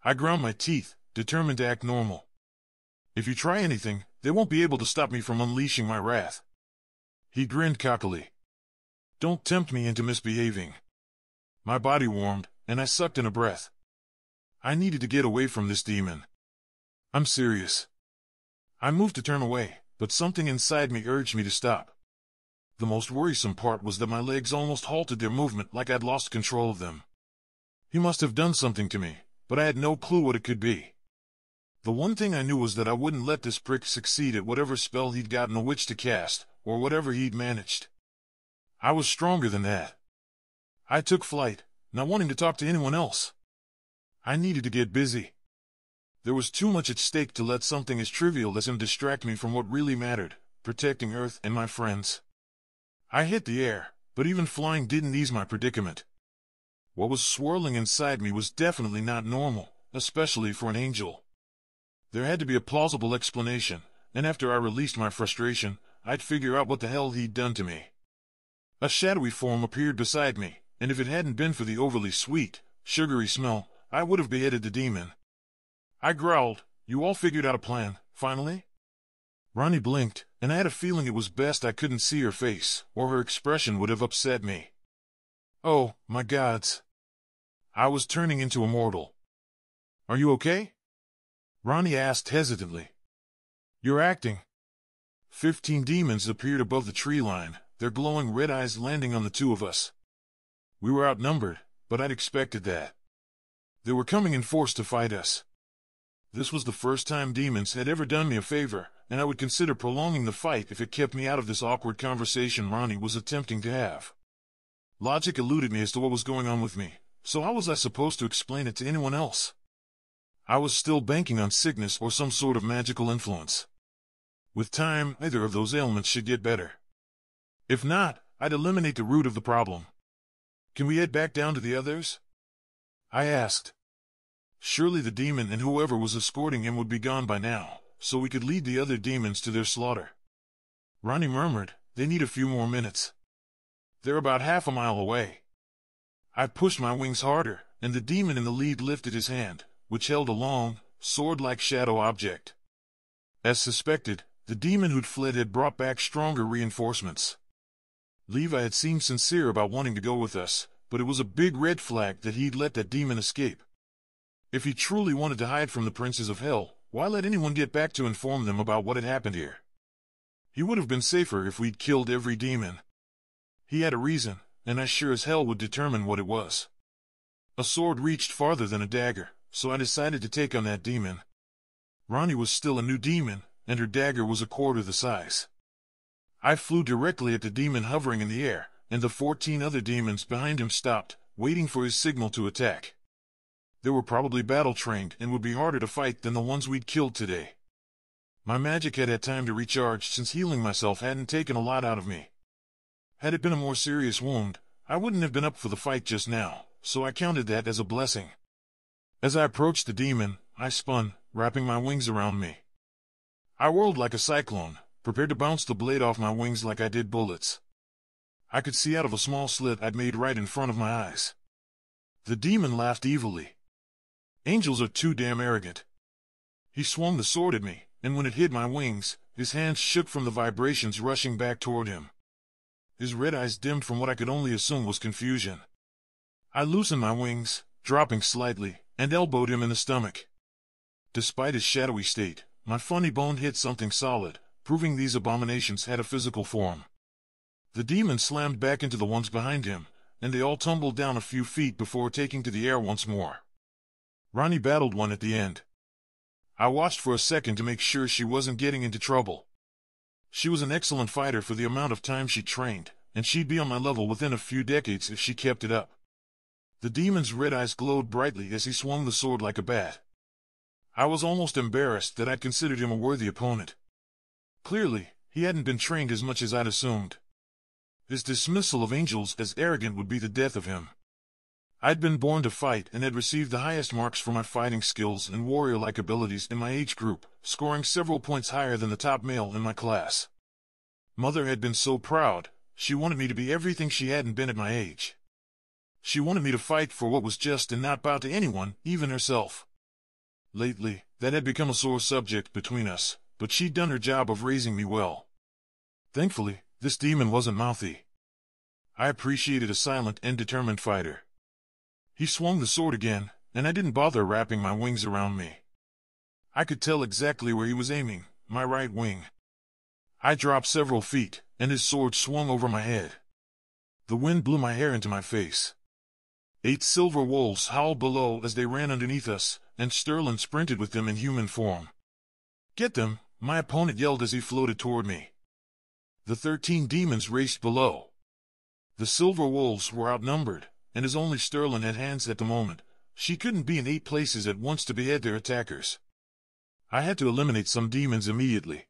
I ground my teeth, determined to act normal. If you try anything, they won't be able to stop me from unleashing my wrath. He grinned cockily. Don't tempt me into misbehaving. My body warmed, and I sucked in a breath. I needed to get away from this demon. I'm serious. I moved to turn away, but something inside me urged me to stop. The most worrisome part was that my legs almost halted their movement like I'd lost control of them. He must have done something to me, but I had no clue what it could be. The one thing I knew was that I wouldn't let this prick succeed at whatever spell he'd gotten a witch to cast, or whatever he'd managed. I was stronger than that. I took flight, not wanting to talk to anyone else. I needed to get busy. There was too much at stake to let something as trivial as him distract me from what really mattered, protecting Earth and my friends. I hit the air, but even flying didn't ease my predicament. What was swirling inside me was definitely not normal, especially for an angel. There had to be a plausible explanation, and after I released my frustration, I'd figure out what the hell he'd done to me. A shadowy form appeared beside me, and if it hadn't been for the overly sweet, sugary smell, I would have beheaded the demon. I growled, "You all figured out a plan, finally?" Ronnie blinked, and I had a feeling it was best I couldn't see her face, or her expression would have upset me. Oh, my gods. I was turning into a mortal. "Are you okay?" Ronnie asked hesitantly. "You're acting." 15 demons appeared above the tree line, their glowing red eyes landing on the two of us. We were outnumbered, but I'd expected that. They were coming in force to fight us. This was the first time demons had ever done me a favor, and I would consider prolonging the fight if it kept me out of this awkward conversation Ronnie was attempting to have. Logic eluded me as to what was going on with me, so how was I supposed to explain it to anyone else? I was still banking on sickness or some sort of magical influence. With time, either of those ailments should get better. If not, I'd eliminate the root of the problem. "Can we head back down to the others?" I asked. Surely the demon and whoever was escorting him would be gone by now, so we could lead the other demons to their slaughter. Ronnie murmured, "They need a few more minutes. They're about half a mile away." I pushed my wings harder, and the demon in the lead lifted his hand, which held a long, sword-like shadow object. As suspected, the demon who'd fled had brought back stronger reinforcements. Levi had seemed sincere about wanting to go with us, but it was a big red flag that he'd let that demon escape. If he truly wanted to hide from the princes of hell, why let anyone get back to inform them about what had happened here? He would have been safer if we'd killed every demon. He had a reason, and I sure as hell would determine what it was. A sword reached farther than a dagger, so I decided to take on that demon. Ronnie was still a new demon, and her dagger was a quarter the size. I flew directly at the demon hovering in the air, and the 14 other demons behind him stopped, waiting for his signal to attack. They were probably battle-trained and would be harder to fight than the ones we'd killed today. My magic had had time to recharge since healing myself hadn't taken a lot out of me. Had it been a more serious wound, I wouldn't have been up for the fight just now, so I counted that as a blessing. As I approached the demon, I spun, wrapping my wings around me. I whirled like a cyclone, prepared to bounce the blade off my wings like I did bullets. I could see out of a small slit I'd made right in front of my eyes. The demon laughed evilly. "Angels are too damn arrogant." He swung the sword at me, and when it hit my wings, his hands shook from the vibrations rushing back toward him. His red eyes dimmed from what I could only assume was confusion. I loosened my wings, dropping slightly, and elbowed him in the stomach. Despite his shadowy state, my funny bone hit something solid, proving these abominations had a physical form. The demon slammed back into the ones behind him, and they all tumbled down a few feet before taking to the air once more. Ronnie battled one at the end. I watched for a second to make sure she wasn't getting into trouble. She was an excellent fighter for the amount of time she trained, and she'd be on my level within a few decades if she kept it up. The demon's red eyes glowed brightly as he swung the sword like a bat. I was almost embarrassed that I'd considered him a worthy opponent. Clearly, he hadn't been trained as much as I'd assumed. His dismissal of angels as arrogant would be the death of him. I'd been born to fight and had received the highest marks for my fighting skills and warrior-like abilities in my age group, scoring several points higher than the top male in my class. Mother had been so proud, she wanted me to be everything she hadn't been at my age. She wanted me to fight for what was just and not bow to anyone, even herself. Lately, that had become a sore subject between us, but she'd done her job of raising me well. Thankfully, this demon wasn't mouthy. I appreciated a silent and determined fighter. He swung the sword again, and I didn't bother wrapping my wings around me. I could tell exactly where he was aiming, my right wing. I dropped several feet, and his sword swung over my head. The wind blew my hair into my face. 8 silver wolves howled below as they ran underneath us, and Sterling sprinted with them in human form. "Get them!" my opponent yelled as he floated toward me. The 13 demons raced below. The silver wolves were outnumbered, and as only Sterling had hands at the moment, she couldn't be in 8 places at once to behead their attackers. I had to eliminate some demons immediately.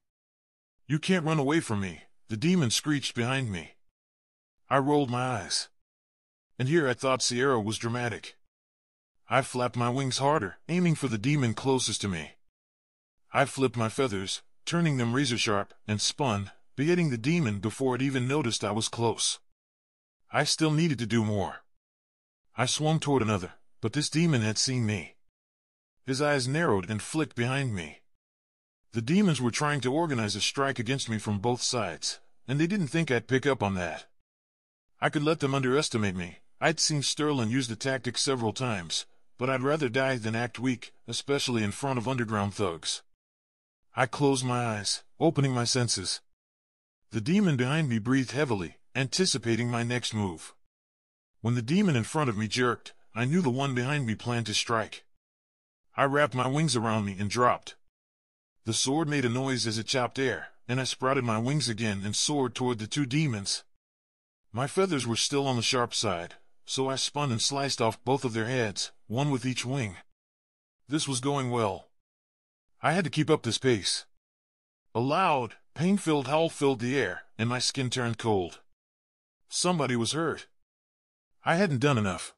"You can't run away from me," the demon screeched behind me. I rolled my eyes. And here I thought Sierra was dramatic. I flapped my wings harder, aiming for the demon closest to me. I flipped my feathers, turning them razor-sharp, and spun, beheading the demon before it even noticed I was close. I still needed to do more. I swung toward another, but this demon had seen me. His eyes narrowed and flicked behind me. The demons were trying to organize a strike against me from both sides, and they didn't think I'd pick up on that. I could let them underestimate me. I'd seen Sterling use the tactic several times, but I'd rather die than act weak, especially in front of underground thugs. I closed my eyes, opening my senses. The demon behind me breathed heavily, anticipating my next move. When the demon in front of me jerked, I knew the one behind me planned to strike. I wrapped my wings around me and dropped. The sword made a noise as it chopped air, and I sprouted my wings again and soared toward the two demons. My feathers were still on the sharp side, so I spun and sliced off both of their heads, one with each wing. This was going well. I had to keep up this pace. A loud, pain-filled howl filled the air, and my skin turned cold. Somebody was hurt. I hadn't done enough.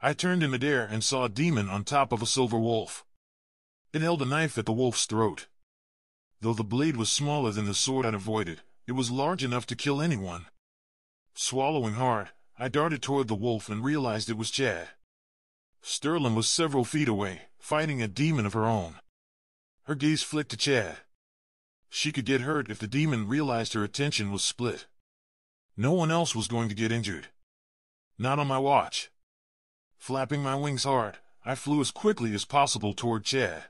I turned in midair and saw a demon on top of a silver wolf. It held a knife at the wolf's throat. Though the blade was smaller than the sword I'd avoided, it was large enough to kill anyone. Swallowing hard, I darted toward the wolf and realized it was Chad. Sterling was several feet away, fighting a demon of her own. Her gaze flicked to Chad. She could get hurt if the demon realized her attention was split. No one else was going to get injured. Not on my watch. Flapping my wings hard, I flew as quickly as possible toward Chad.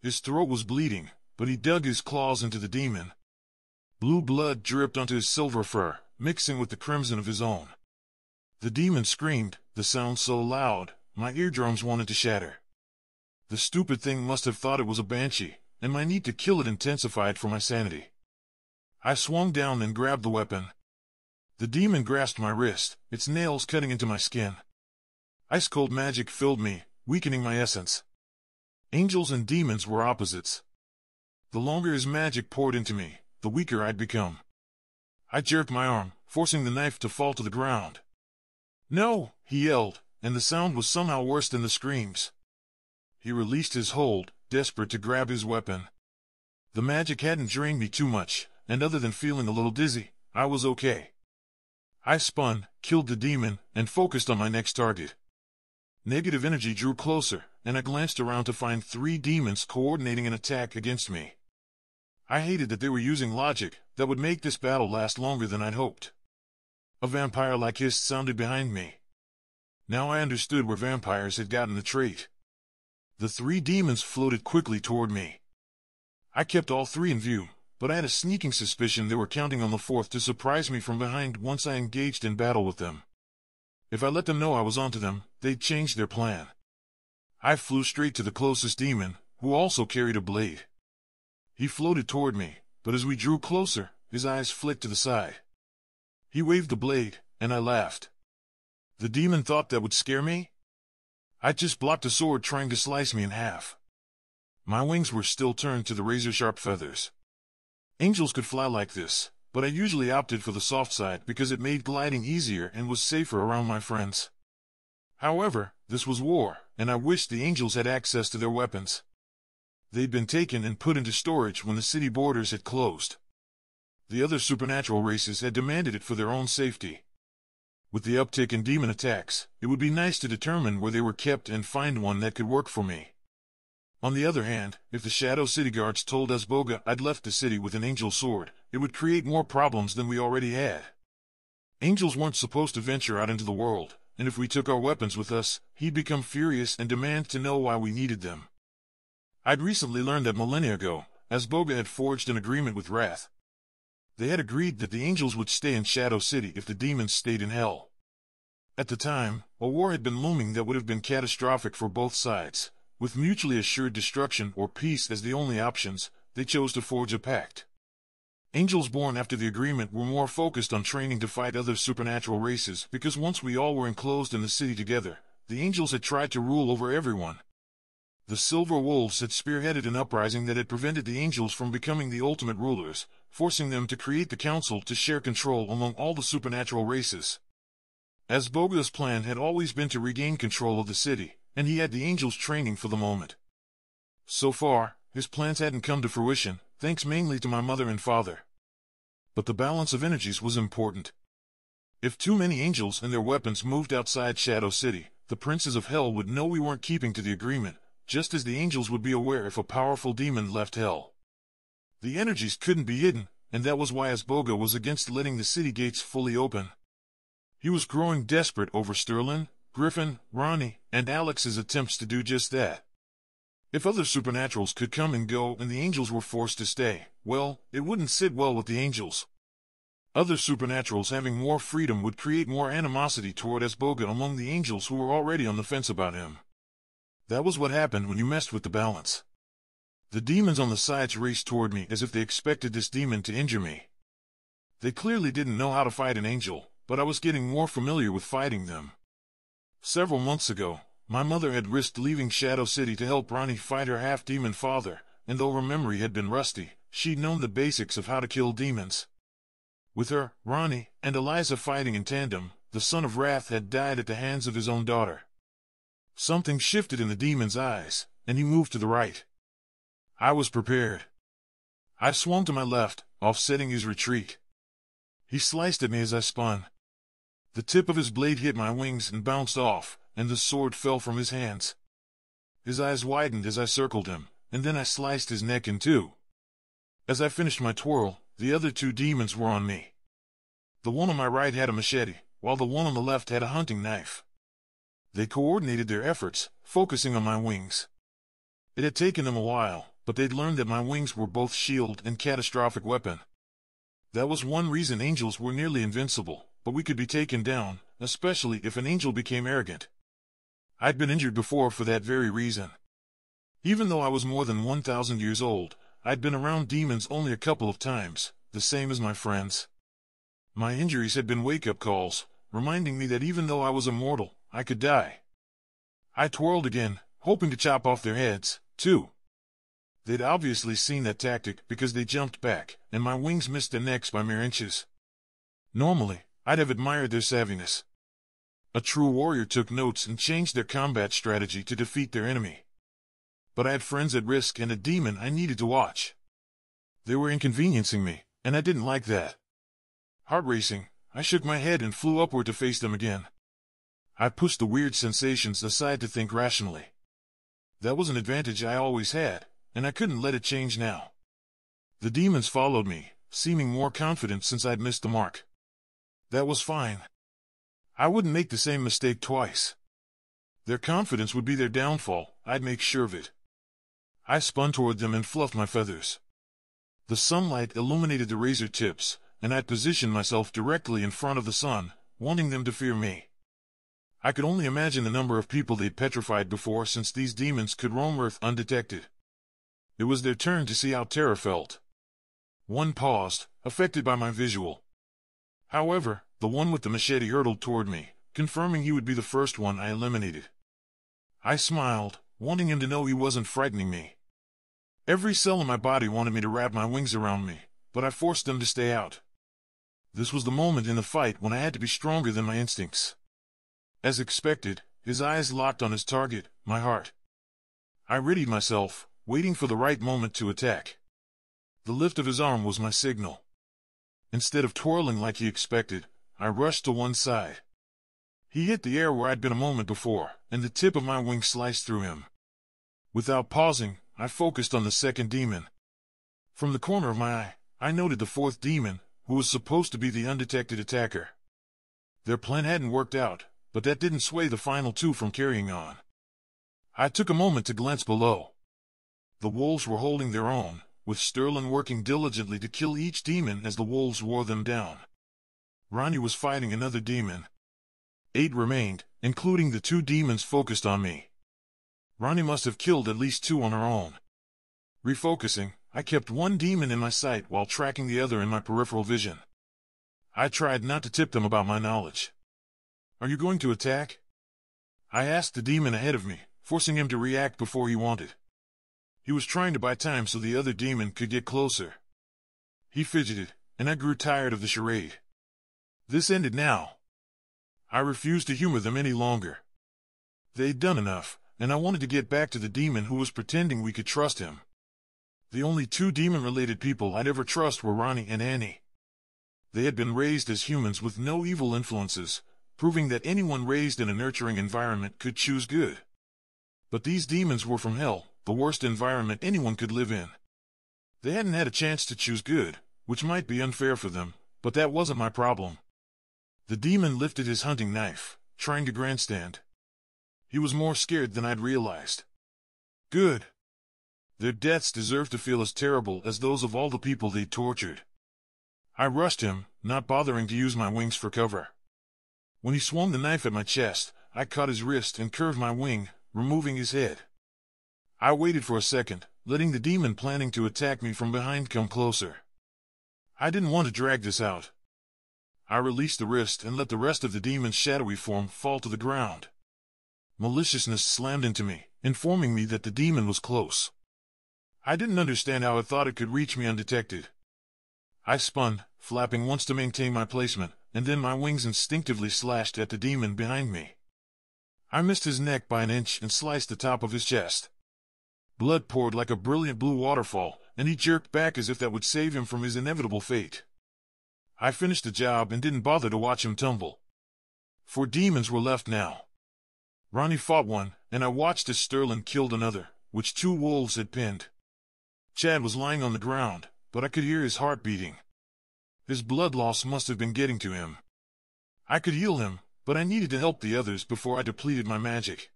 His throat was bleeding, but he dug his claws into the demon. Blue blood dripped onto his silver fur, mixing with the crimson of his own. The demon screamed, the sound so loud, my eardrums wanted to shatter. The stupid thing must have thought it was a banshee, and my need to kill it intensified for my sanity. I swung down and grabbed the weapon. The demon grasped my wrist, its nails cutting into my skin. Ice-cold magic filled me, weakening my essence. Angels and demons were opposites. The longer his magic poured into me, the weaker I'd become. I jerked my arm, forcing the knife to fall to the ground. "No!" he yelled, and the sound was somehow worse than the screams. He released his hold, desperate to grab his weapon. The magic hadn't drained me too much, and other than feeling a little dizzy, I was okay. I spun, killed the demon, and focused on my next target. Negative energy drew closer, and I glanced around to find 3 demons coordinating an attack against me. I hated that they were using logic that would make this battle last longer than I'd hoped. A vampire-like hiss sounded behind me. Now I understood where vampires had gotten the trait. The 3 demons floated quickly toward me. I kept all 3 in view, but I had a sneaking suspicion they were counting on the 4th to surprise me from behind once I engaged in battle with them. If I let them know I was onto them, they'd change their plan. I flew straight to the closest demon, who also carried a blade. He floated toward me, but as we drew closer, his eyes flicked to the side. He waved the blade, and I laughed. The demon thought that would scare me? I just blocked a sword trying to slice me in half. My wings were still turned to the razor-sharp feathers. Angels could fly like this, but I usually opted for the soft side because it made gliding easier and was safer around my friends. However, this was war, and I wished the angels had access to their weapons. They'd been taken and put into storage when the city borders had closed. The other supernatural races had demanded it for their own safety. With the uptick in demon attacks, it would be nice to determine where they were kept and find one that could work for me. On the other hand, if the Shadow City guards told Balogh I'd left the city with an angel sword, it would create more problems than we already had. Angels weren't supposed to venture out into the world, and if we took our weapons with us, he'd become furious and demand to know why we needed them. I'd recently learned that millennia ago, Balogh had forged an agreement with Wrath. They had agreed that the angels would stay in Shadow City if the demons stayed in Hell. At the time, a war had been looming that would have been catastrophic for both sides. With mutually assured destruction or peace as the only options, they chose to forge a pact. Angels born after the agreement were more focused on training to fight other supernatural races because once we all were enclosed in the city together, the angels had tried to rule over everyone. The Silver Wolves had spearheaded an uprising that had prevented the angels from becoming the ultimate rulers, forcing them to create the council to share control among all the supernatural races. Balog's plan had always been to regain control of the city, and he had the angels training for the moment. So far, His plans hadn't come to fruition, thanks mainly to my mother and father. But the balance of energies was important. If too many angels and their weapons moved outside Shadow City, the princes of hell would know we weren't keeping to the agreement, just as the angels would be aware if a powerful demon left hell. The energies couldn't be hidden, and that was why balogh was against letting the city gates fully open. He was growing desperate over Sterling, Griffin, Ronnie, and Alex's attempts to do just that. If other supernaturals could come and go and the angels were forced to stay, well, it wouldn't sit well with the angels. Other supernaturals having more freedom would create more animosity toward balogh among the angels who were already on the fence about him. That was what happened when you messed with the balance. The demons on the sides raced toward me as if they expected this demon to injure me. They clearly didn't know how to fight an angel, but I was getting more familiar with fighting them. Several months ago, my mother had risked leaving Shadow City to help Ronnie fight her half-demon father, and though her memory had been rusty, she'd known the basics of how to kill demons. With her, Ronnie, and Eliza fighting in tandem, the son of Wrath had died at the hands of his own daughter. Something shifted in the demon's eyes, and he moved to the right. I was prepared. I swung to my left, offsetting his retreat. He sliced at me as I spun. The tip of his blade hit my wings and bounced off, and the sword fell from his hands. His eyes widened as I circled him, and then I sliced his neck in two. As I finished my twirl, the other two demons were on me. The one on my right had a machete, while the one on the left had a hunting knife. They coordinated their efforts, focusing on my wings. It had taken them a while, but they'd learned that my wings were both shield and catastrophic weapon. That was one reason angels were nearly invincible, but we could be taken down, especially if an angel became arrogant. I'd been injured before for that very reason. Even though I was more than 1,000 years old, I'd been around demons only a couple of times, the same as my friends. My injuries had been wake-up calls, reminding me that even though I was immortal, I could die. I twirled again, hoping to chop off their heads, too. They'd obviously seen that tactic because they jumped back, and my wings missed their necks by mere inches. Normally, I'd have admired their savviness. A true warrior took notes and changed their combat strategy to defeat their enemy. But I had friends at risk and a demon I needed to watch. They were inconveniencing me, and I didn't like that. Heart racing, I shook my head and flew upward to face them again. I pushed the weird sensations aside to think rationally. That was an advantage I always had, and I couldn't let it change now. The demons followed me, seeming more confident since I'd missed the mark. That was fine. I wouldn't make the same mistake twice. Their confidence would be their downfall, I'd make sure of it. I spun toward them and fluffed my feathers. The sunlight illuminated the razor tips, and I'd positioned myself directly in front of the sun, wanting them to fear me. I could only imagine the number of people they'd petrified before, since these demons could roam Earth undetected. It was their turn to see how terror felt. One paused, affected by my visual. However, the one with the machete hurtled toward me, confirming he would be the first one I eliminated. I smiled, wanting him to know he wasn't frightening me. Every cell in my body wanted me to wrap my wings around me, but I forced them to stay out. This was the moment in the fight when I had to be stronger than my instincts. As expected, his eyes locked on his target, my heart. I readied myself, waiting for the right moment to attack. The lift of his arm was my signal. Instead of twirling like he expected, I rushed to one side. He hit the air where I'd been a moment before, and the tip of my wing sliced through him. Without pausing, I focused on the second demon. From the corner of my eye, I noted the fourth demon, who was supposed to be the undetected attacker. Their plan hadn't worked out, but that didn't sway the final two from carrying on. I took a moment to glance below. The wolves were holding their own, with Sterling working diligently to kill each demon as the wolves wore them down. Ronnie was fighting another demon. 8 remained, including the 2 demons focused on me. Ronnie must have killed at least 2 on her own. Refocusing, I kept one demon in my sight while tracking the other in my peripheral vision. I tried not to tip them about my knowledge. "Are you going to attack?" I asked the demon ahead of me, forcing him to react before he wanted. He was trying to buy time so the other demon could get closer. He fidgeted, and I grew tired of the charade. This ended now. I refused to humor them any longer. They'd done enough, and I wanted to get back to the demon who was pretending we could trust him. The only two demon-related people I'd ever trust were Ronnie and Annie. They had been raised as humans with no evil influences, proving that anyone raised in a nurturing environment could choose good. But these demons were from hell, the worst environment anyone could live in. They hadn't had a chance to choose good, which might be unfair for them, but that wasn't my problem. The demon lifted his hunting knife, trying to grandstand. He was more scared than I'd realized. Good. Their deaths deserved to feel as terrible as those of all the people they tortured. I rushed him, not bothering to use my wings for cover. When he swung the knife at my chest, I caught his wrist and curved my wing, removing his head. I waited for a second, letting the demon planning to attack me from behind come closer. I didn't want to drag this out. I released the wrist and let the rest of the demon's shadowy form fall to the ground. Maliciousness slammed into me, informing me that the demon was close. I didn't understand how it thought it could reach me undetected. I spun, flapping once to maintain my placement, and then my wings instinctively slashed at the demon behind me. I missed his neck by an inch and sliced the top of his chest. Blood poured like a brilliant blue waterfall, and he jerked back as if that would save him from his inevitable fate. I finished the job and didn't bother to watch him tumble. 4 demons were left now. Ronnie fought one, and I watched as Sterling killed another, which 2 wolves had pinned. Chad was lying on the ground, but I could hear his heart beating. His blood loss must have been getting to him. I could heal him, but I needed to help the others before I depleted my magic.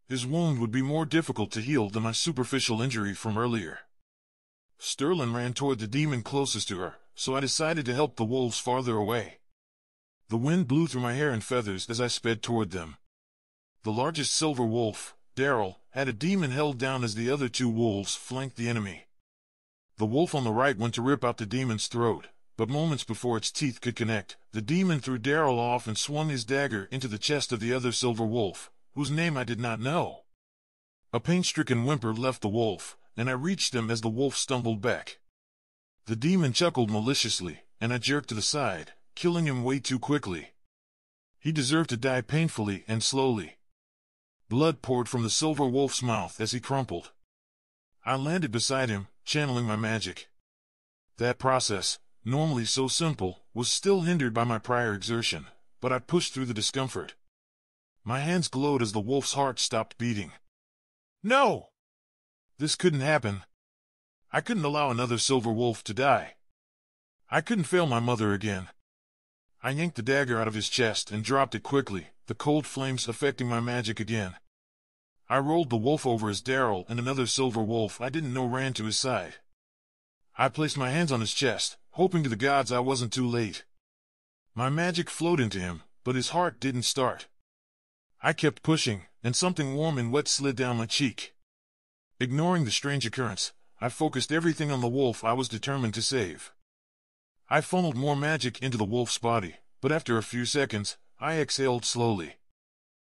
His wound would be more difficult to heal than my superficial injury from earlier. Sterling ran toward the demon closest to her, so I decided to help the wolves farther away. The wind blew through my hair and feathers as I sped toward them. The largest silver wolf, Daryl, had a demon held down as the other 2 wolves flanked the enemy. The wolf on the right went to rip out the demon's throat, but moments before its teeth could connect, the demon threw Daryl off and swung his dagger into the chest of the other silver wolf, whose name I did not know. A pain-stricken whimper left the wolf, and I reached him as the wolf stumbled back. The demon chuckled maliciously, and I jerked to the side, killing him way too quickly. He deserved to die painfully and slowly. Blood poured from the silver wolf's mouth as he crumpled. I landed beside him, channeling my magic. That process, normally so simple, was still hindered by my prior exertion, but I pushed through the discomfort. My hands glowed as the wolf's heart stopped beating. No! This couldn't happen. I couldn't allow another silver wolf to die. I couldn't fail my mother again. I yanked the dagger out of his chest and dropped it quickly, the cold flames affecting my magic again. I rolled the wolf over as Daryl and another silver wolf I didn't know ran to his side. I placed my hands on his chest, hoping to the gods I wasn't too late. My magic flowed into him, but his heart didn't start. I kept pushing, and something warm and wet slid down my cheek. Ignoring the strange occurrence, I focused everything on the wolf I was determined to save. I funneled more magic into the wolf's body, but after a few seconds, I exhaled slowly.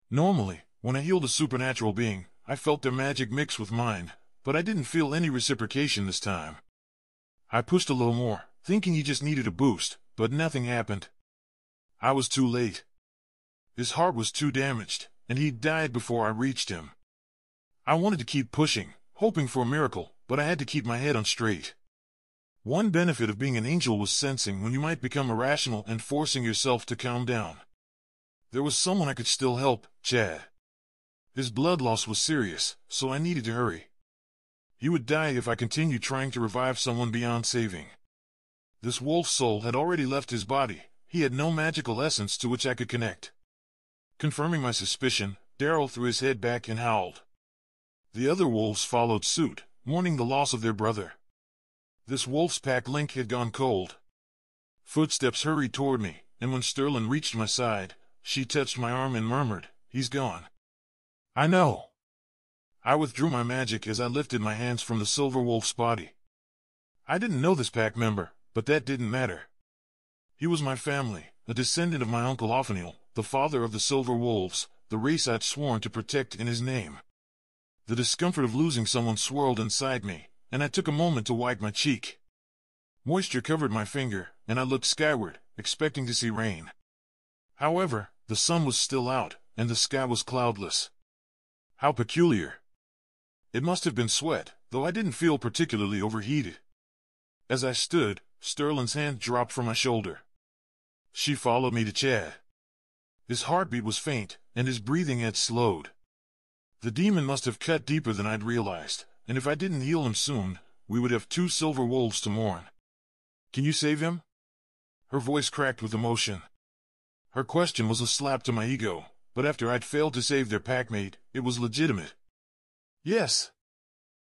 Normally, when I healed a supernatural being, I felt their magic mix with mine, but I didn't feel any reciprocation this time. I pushed a little more, thinking he just needed a boost, but nothing happened. I was too late. His heart was too damaged, and he'd died before I reached him. I wanted to keep pushing, hoping for a miracle, but I had to keep my head on straight. One benefit of being an angel was sensing when you might become irrational and forcing yourself to calm down. There was someone I could still help, Chad. His blood loss was serious, so I needed to hurry. He would die if I continued trying to revive someone beyond saving. This wolf's soul had already left his body. He had no magical essence to which I could connect. Confirming my suspicion, Daryl threw his head back and howled. The other wolves followed suit, mourning the loss of their brother. This wolf's pack link had gone cold. Footsteps hurried toward me, and when Sterling reached my side, she touched my arm and murmured, "He's gone." I know. I withdrew my magic as I lifted my hands from the silver wolf's body. I didn't know this pack member, but that didn't matter. He was my family, a descendant of my uncle Othniel, the father of the silver wolves, the race I'd sworn to protect in his name. The discomfort of losing someone swirled inside me, and I took a moment to wipe my cheek. Moisture covered my finger, and I looked skyward, expecting to see rain. However, the sun was still out, and the sky was cloudless. How peculiar. It must have been sweat, though I didn't feel particularly overheated. As I stood, Sterling's hand dropped from my shoulder. She followed me to Chad. His heartbeat was faint, and his breathing had slowed. The demon must have cut deeper than I'd realized, and if I didn't heal him soon, we would have 2 silver wolves to mourn. Can you save him? Her voice cracked with emotion. Her question was a slap to my ego, but after I'd failed to save their packmate, it was legitimate. Yes.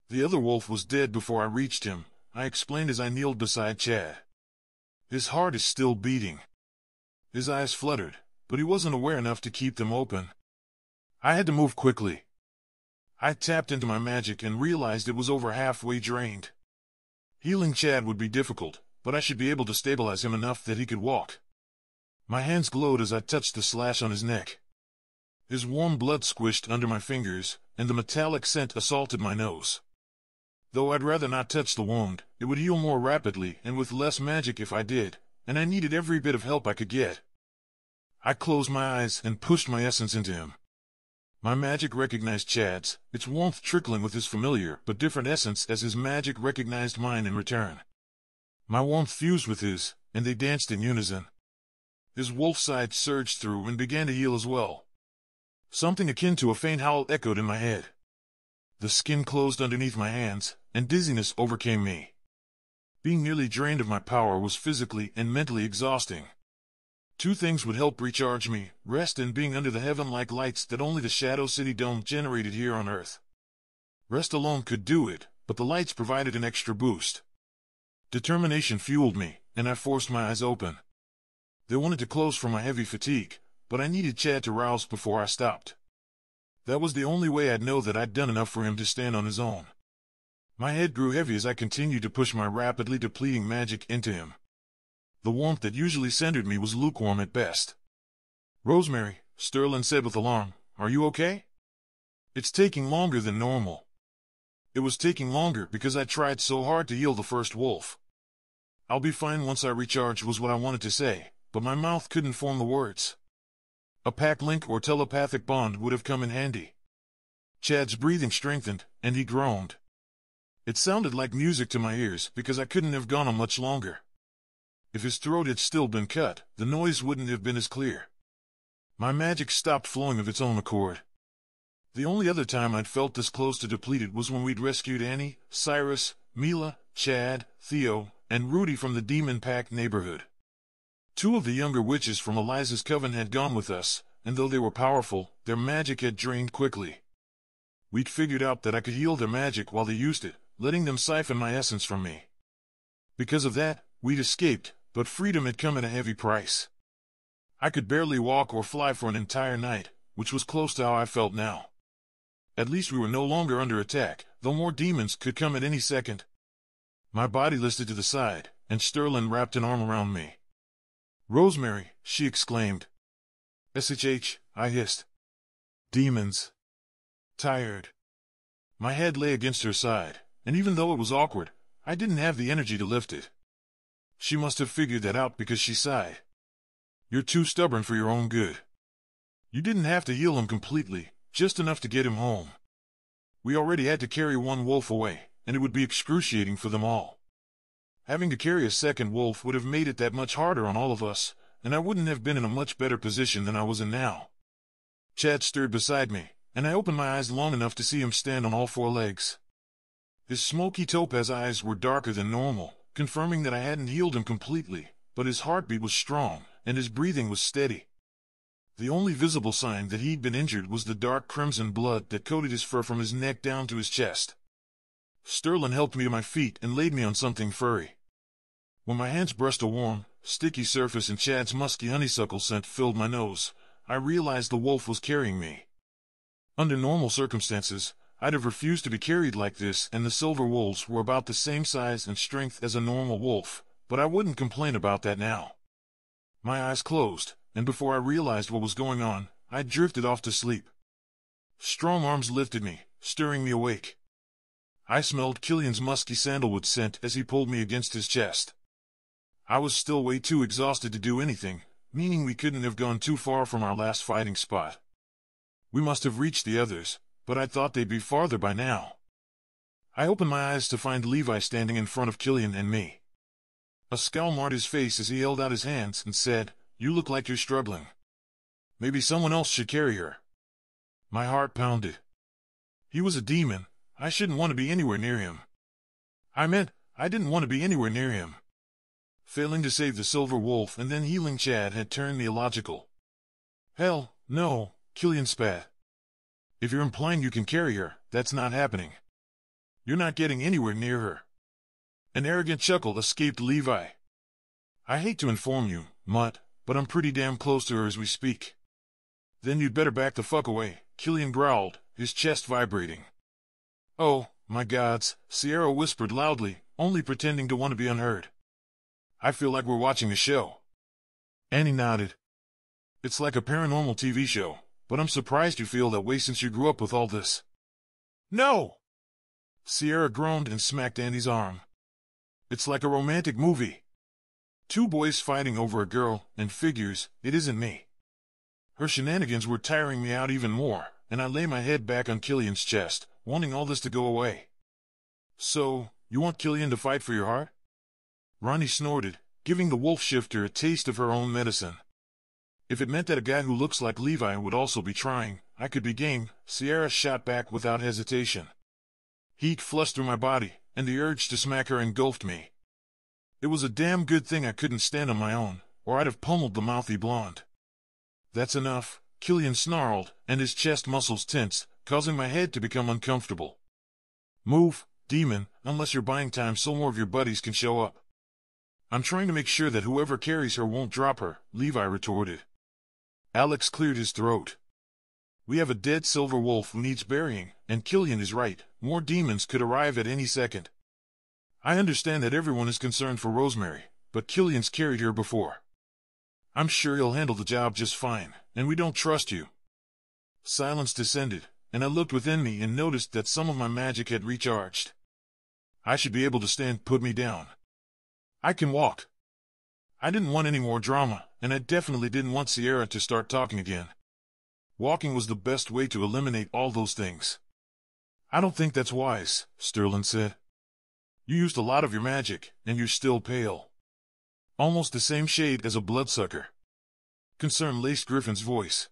The other wolf was dead before I reached him, I explained as I kneeled beside Chad. His heart is still beating. His eyes fluttered, but he wasn't aware enough to keep them open. I had to move quickly. I tapped into my magic and realized it was over halfway drained. Healing Chad would be difficult, but I should be able to stabilize him enough that he could walk. My hands glowed as I touched the slash on his neck. His warm blood squished under my fingers, and the metallic scent assaulted my nose. Though I'd rather not touch the wound, it would heal more rapidly and with less magic if I did, and I needed every bit of help I could get. I closed my eyes and pushed my essence into him. My magic recognized Chad's, its warmth trickling with his familiar but different essence as his magic recognized mine in return. My warmth fused with his, and they danced in unison. His wolf side surged through and began to heal as well. Something akin to a faint howl echoed in my head. The skin closed underneath my hands, and dizziness overcame me. Being nearly drained of my power was physically and mentally exhausting. 2 things would help recharge me: rest and being under the heaven-like lights that only the Shadow City Dome generated here on Earth. Rest alone could do it, but the lights provided an extra boost. Determination fueled me, and I forced my eyes open. They wanted to close from my heavy fatigue, but I needed Chad to rouse before I stopped. That was the only way I'd know that I'd done enough for him to stand on his own. My head grew heavy as I continued to push my rapidly depleting magic into him. The warmth that usually centered me was lukewarm at best. "Rosemary," Sterling said with alarm, "are you okay?" "It's taking longer than normal." It was taking longer because I tried so hard to heal the first wolf. "I'll be fine once I recharge," was what I wanted to say, but my mouth couldn't form the words. A pack link or telepathic bond would have come in handy. Chad's breathing strengthened, and he groaned. It sounded like music to my ears because I couldn't have gone on much longer. If his throat had still been cut, the noise wouldn't have been as clear. My magic stopped flowing of its own accord. The only other time I'd felt this close to depleted was when we'd rescued Annie, Cyrus, Mila, Chad, Theo, and Rudy from the demon-packed neighborhood. 2 of the younger witches from Eliza's coven had gone with us, and though they were powerful, their magic had drained quickly. We'd figured out that I could heal their magic while they used it, letting them siphon my essence from me. Because of that, we'd escaped, but freedom had come at a heavy price. I could barely walk or fly for an entire night, which was close to how I felt now. At least we were no longer under attack, though more demons could come at any second. My body listed to the side, and Sterling wrapped an arm around me. "Rosemary," she exclaimed. "SHH," I hissed. "Demons." Tired. My head lay against her side, and even though it was awkward, I didn't have the energy to lift it. She must have figured that out because she sighed. "You're too stubborn for your own good. You didn't have to heal him completely, just enough to get him home. We already had to carry 1 wolf away, and it would be excruciating for them all. Having to carry a second wolf would have made it that much harder on all of us, and I wouldn't have been in a much better position than I was in now." Chad stirred beside me, and I opened my eyes long enough to see him stand on all 4 legs. His smoky topaz eyes were darker than normal, confirming that I hadn't healed him completely, but his heartbeat was strong, and his breathing was steady. The only visible sign that he'd been injured was the dark crimson blood that coated his fur from his neck down to his chest. Sterling helped me to my feet and laid me on something furry. When my hands brushed a warm, sticky surface and Chad's musky honeysuckle scent filled my nose, I realized the wolf was carrying me. Under normal circumstances, I'd have refused to be carried like this, and the silver wolves were about the same size and strength as a normal wolf, but I wouldn't complain about that now. My eyes closed, and before I realized what was going on, I drifted off to sleep. Strong arms lifted me, stirring me awake. I smelled Killian's musky sandalwood scent as he pulled me against his chest. I was still way too exhausted to do anything, meaning we couldn't have gone too far from our last fighting spot. We must have reached the others, but I thought they'd be farther by now. I opened my eyes to find Levi standing in front of Killian and me. A scowl marred his face as he held out his hands and said, "You look like you're struggling. Maybe someone else should carry her." My heart pounded. He was a demon. I shouldn't want to be anywhere near him. I didn't want to be anywhere near him. Failing to save the silver wolf and then healing Chad had turned me illogical. "Hell, no," Killian spat. "If you're implying you can carry her, that's not happening. You're not getting anywhere near her." An arrogant chuckle escaped Levi. "I hate to inform you, Mutt, but I'm pretty damn close to her as we speak." "Then you'd better back the fuck away," Killian growled, his chest vibrating. "Oh, my gods," Sierra whispered loudly, only pretending to want to be unheard. "I feel like we're watching a show." Annie nodded. "It's like a paranormal TV show, but I'm surprised you feel that way since you grew up with all this." "No!" Sierra groaned and smacked Annie's arm. "It's like a romantic movie. Two boys fighting over a girl, and figures, it isn't me." Her shenanigans were tiring me out even more, and I lay my head back on Killian's chest, wanting all this to go away. "So, you want Killian to fight for your heart?" Ronnie snorted, giving the wolf shifter a taste of her own medicine. "If it meant that a guy who looks like Levi would also be trying, I could be game," Sierra shot back without hesitation. Heat flushed through my body, and the urge to smack her engulfed me. It was a damn good thing I couldn't stand on my own, or I'd have pummeled the mouthy blonde. "That's enough," Killian snarled, and his chest muscles tensed, causing my head to become uncomfortable. "Move, demon, unless you're buying time so more of your buddies can show up." "I'm trying to make sure that whoever carries her won't drop her," Levi retorted. Alex cleared his throat. "We have a dead silver wolf who needs burying, and Killian is right, more demons could arrive at any second. I understand that everyone is concerned for Rosemary, but Killian's carried her before. I'm sure he'll handle the job just fine, and we don't trust you." Silence descended, and I looked within me and noticed that some of my magic had recharged. "I should be able to stand. Put me down. I can walk." I didn't want any more drama, and I definitely didn't want Sierra to start talking again. Walking was the best way to eliminate all those things. "I don't think that's wise," Sterling said. "You used a lot of your magic, and you're still pale. Almost the same shade as a bloodsucker." Concern laced Griffin's voice.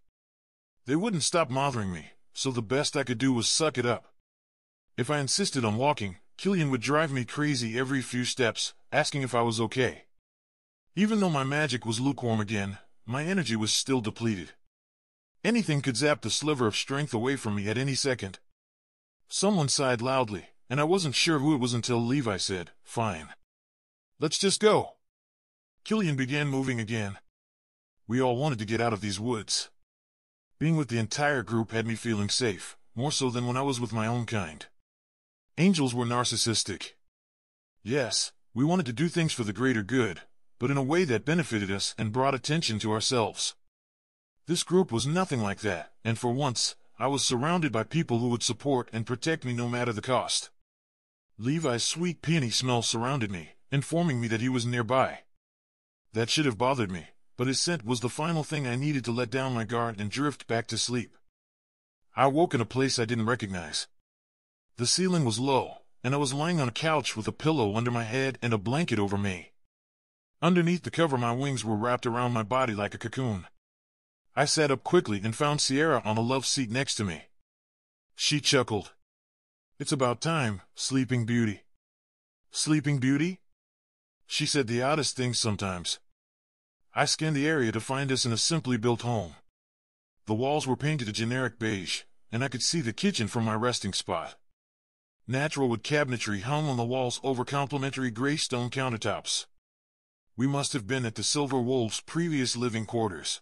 "They wouldn't stop mothering me, so the best I could do was suck it up. If I insisted on walking, Killian would drive me crazy every few steps, asking if I was okay. Even though my magic was lukewarm again, my energy was still depleted. Anything could zap the sliver of strength away from me at any second." Someone sighed loudly, and I wasn't sure who it was until Levi said, "Fine. Let's just go." Killian began moving again. We all wanted to get out of these woods. Being with the entire group had me feeling safe, more so than when I was with my own kind. Angels were narcissistic. Yes, we wanted to do things for the greater good, but in a way that benefited us and brought attention to ourselves. This group was nothing like that, and for once, I was surrounded by people who would support and protect me no matter the cost. Levi's sweet peony smell surrounded me, informing me that he was nearby. That should have bothered me, but his scent was the final thing I needed to let down my guard and drift back to sleep. I woke in a place I didn't recognize. The ceiling was low, and I was lying on a couch with a pillow under my head and a blanket over me. Underneath the cover, my wings were wrapped around my body like a cocoon. I sat up quickly and found Sierra on a love seat next to me. She chuckled. "It's about time, Sleeping Beauty." "Sleeping Beauty?" She said the oddest things sometimes. I scanned the area to find us in a simply built home. The walls were painted a generic beige, and I could see the kitchen from my resting spot. Natural wood cabinetry hung on the walls over complementary gray stone countertops. We must have been at the Silver Wolf's previous living quarters.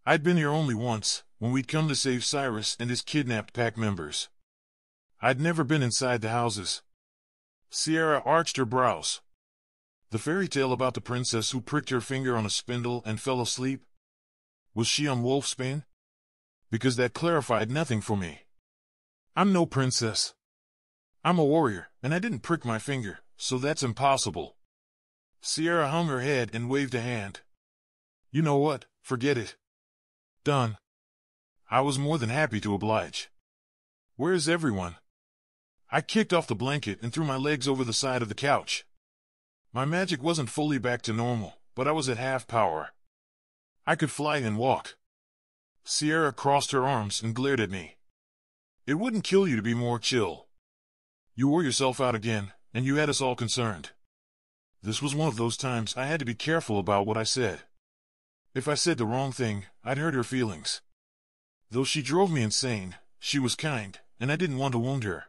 I'd been here only once, when we'd come to save Cyrus and his kidnapped pack members. I'd never been inside the houses. Sierra arched her brows. The fairy tale about the princess who pricked her finger on a spindle and fell asleep? Was she on Wolfsbane? Because that clarified nothing for me. I'm no princess. I'm a warrior, and I didn't prick my finger, so that's impossible. Sierra hung her head and waved a hand. You know what? Forget it. Done. I was more than happy to oblige. Where's everyone? I kicked off the blanket and threw my legs over the side of the couch. My magic wasn't fully back to normal, but I was at half power. I could fly and walk. Sierra crossed her arms and glared at me. It wouldn't kill you to be more chill. You wore yourself out again, and you had us all concerned. This was one of those times I had to be careful about what I said. If I said the wrong thing, I'd hurt her feelings. Though she drove me insane, she was kind, and I didn't want to wound her.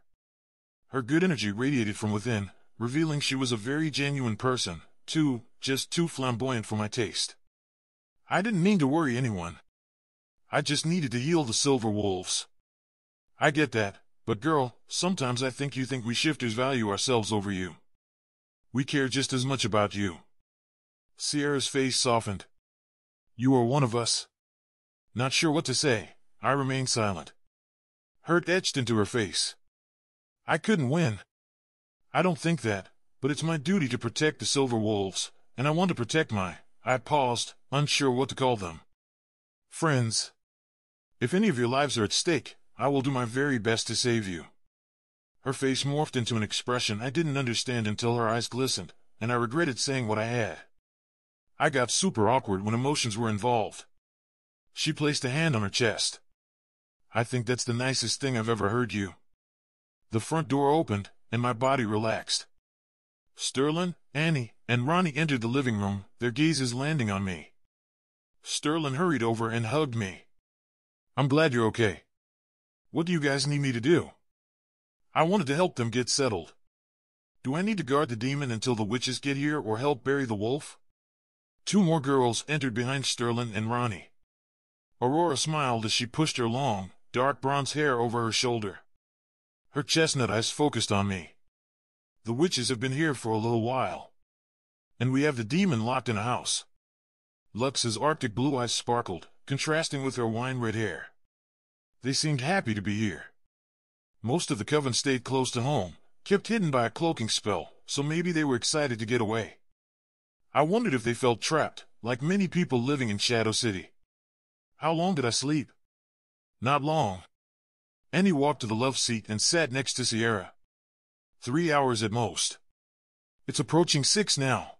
Her good energy radiated from within, revealing she was a very genuine person, just too flamboyant for my taste. I didn't mean to worry anyone. I just needed to heal the silver wolves. I get that, but girl, sometimes I think you think we shifters value ourselves over you. We care just as much about you. Sierra's face softened. You are one of us. Not sure what to say, I remained silent. Hurt etched into her face. I couldn't win. I don't think that, but it's my duty to protect the silver wolves, and I want to protect I paused, unsure what to call them. Friends. If any of your lives are at stake, I will do my very best to save you. Her face morphed into an expression I didn't understand until her eyes glistened, and I regretted saying what I had. I got super awkward when emotions were involved. She placed a hand on her chest. I think that's the nicest thing I've ever heard you. The front door opened, and my body relaxed. Sterling, Annie, and Ronnie entered the living room, their gazes landing on me. Sterling hurried over and hugged me. I'm glad you're okay. What do you guys need me to do? I wanted to help them get settled. Do I need to guard the demon until the witches get here or help bury the wolf? 2 more girls entered behind Sterling and Ronnie. Aurora smiled as she pushed her long, dark bronze hair over her shoulder. Her chestnut eyes focused on me. The witches have been here for a little while. And we have the demon locked in a house. Lux's arctic blue eyes sparkled, contrasting with her wine-red hair. They seemed happy to be here. Most of the coven stayed close to home, kept hidden by a cloaking spell, so maybe they were excited to get away. I wondered if they felt trapped, like many people living in Shadow City. How long did I sleep? Not long. Annie walked to the love seat and sat next to Sierra. 3 hours at most. It's approaching 6 now.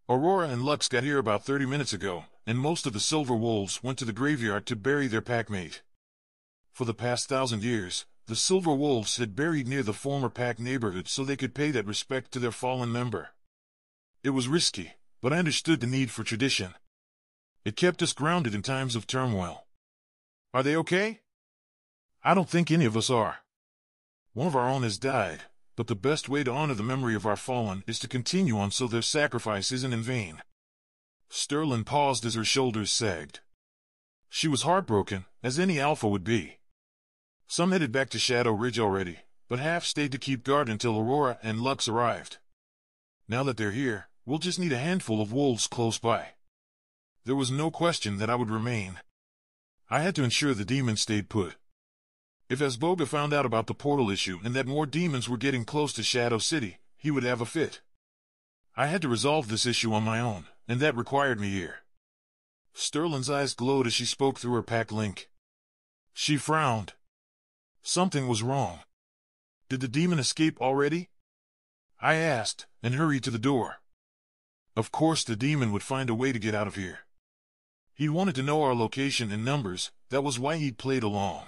Aurora and Lux got here about 30 minutes ago, and most of the silver wolves went to the graveyard to bury their packmate. For the past 1,000 years, the silver wolves had buried near the former pack neighborhood so they could pay that respect to their fallen member. It was risky, but I understood the need for tradition. It kept us grounded in times of turmoil. Are they okay? I don't think any of us are. One of our own has died, but the best way to honor the memory of our fallen is to continue on so their sacrifice isn't in vain. Sterling paused as her shoulders sagged. She was heartbroken, as any alpha would be. Some headed back to Shadow Ridge already, but half stayed to keep guard until Aurora and Lux arrived. Now that they're here, we'll just need a handful of wolves close by. There was no question that I would remain. I had to ensure the demons stayed put. If Asboga found out about the portal issue and that more demons were getting close to Shadow City, he would have a fit. I had to resolve this issue on my own, and that required me here. Sterling's eyes glowed as she spoke through her pack link. She frowned. Something was wrong. Did the demon escape already? I asked, and hurried to the door. Of course the demon would find a way to get out of here. He wanted to know our location and numbers, that was why he'd played along.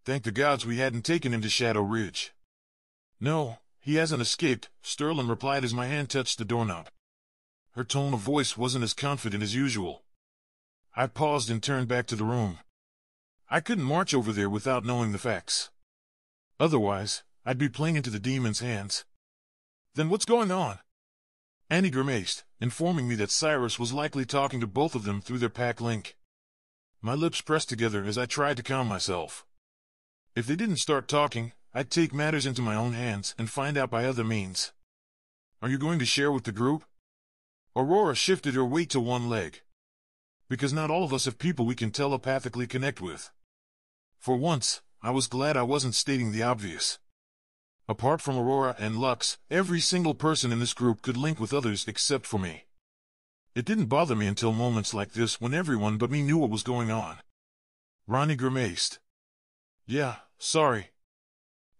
Thank the gods we hadn't taken him to Shadow Ridge. No, he hasn't escaped, Sterling replied as my hand touched the doorknob. Her tone of voice wasn't as confident as usual. I paused and turned back to the room. I couldn't march over there without knowing the facts. Otherwise, I'd be playing into the demon's hands. Then what's going on? Annie grimaced, informing me that Cyrus was likely talking to both of them through their pack link. My lips pressed together as I tried to calm myself. If they didn't start talking, I'd take matters into my own hands and find out by other means. Are you going to share with the group? Aurora shifted her weight to one leg. Because not all of us have people we can telepathically connect with. For once, I was glad I wasn't stating the obvious. Apart from Aurora and Lux, every single person in this group could link with others except for me. It didn't bother me until moments like this when everyone but me knew what was going on. Ronnie grimaced. Yeah, sorry.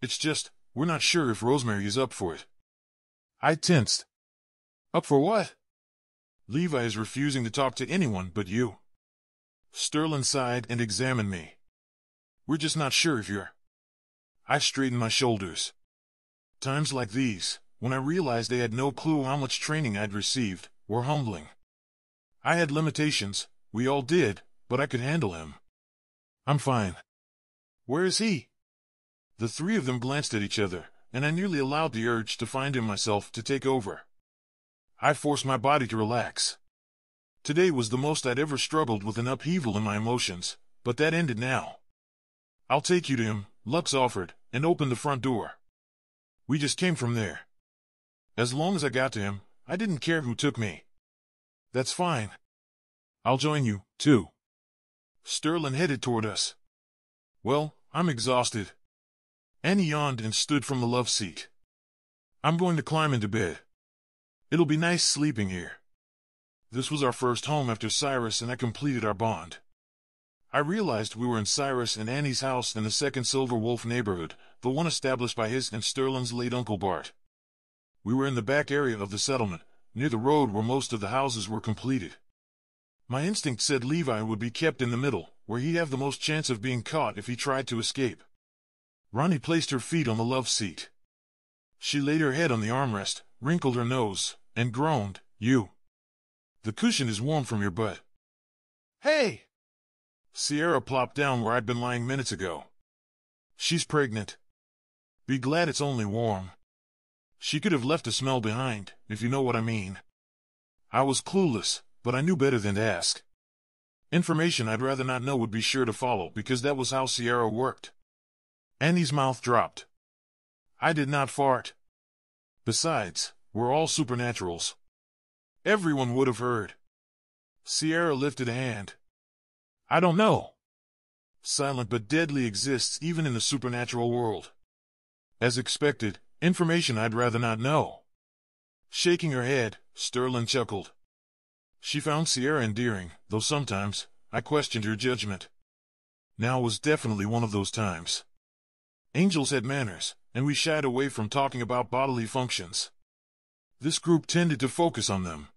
It's just, we're not sure if Rosemary is up for it. I tensed. Up for what? Levi is refusing to talk to anyone but you. Sterling sighed and examined me. We're just not sure if you're... I straightened my shoulders. Times like these, when I realized they had no clue how much training I'd received, were humbling. I had limitations, we all did, but I could handle him. I'm fine. Where is he? The three of them glanced at each other, and I nearly allowed the urge to find him myself to take over. I forced my body to relax. Today was the most I'd ever struggled with an upheaval in my emotions, but that ended now. I'll take you to him, Lux offered, and opened the front door. We just came from there. As long as I got to him, I didn't care who took me. That's fine. I'll join you, too. Sterling headed toward us. Well, I'm exhausted. Annie yawned and stood from the love seat. I'm going to climb into bed. It'll be nice sleeping here. This was our first home after Cyrus and I completed our bond. I realized we were in Cyrus and Annie's house in the second Silver Wolf neighborhood, the one established by his and Sterling's late Uncle Bart. We were in the back area of the settlement, near the road where most of the houses were completed. My instinct said Levi would be kept in the middle, where he'd have the most chance of being caught if he tried to escape. Ronnie placed her feet on the love seat. She laid her head on the armrest, wrinkled her nose, and groaned, "You. The cushion is warm from your butt." "Hey!" Sierra plopped down where I'd been lying minutes ago. "She's pregnant. Be glad it's only warm. She could have left a smell behind, if you know what I mean." I was clueless, but I knew better than to ask. Information I'd rather not know would be sure to follow because that was how Sierra worked. Annie's mouth dropped. I did not fart. Besides, we're all supernaturals. Everyone would have heard. Sierra lifted a hand. "I don't know." Silent but deadly exists even in the supernatural world. As expected, information I'd rather not know. Shaking her head, Sterling chuckled. She found Sierra endearing, though sometimes I questioned her judgment. Now was definitely one of those times. Angels had manners, and we shied away from talking about bodily functions. This group tended to focus on them.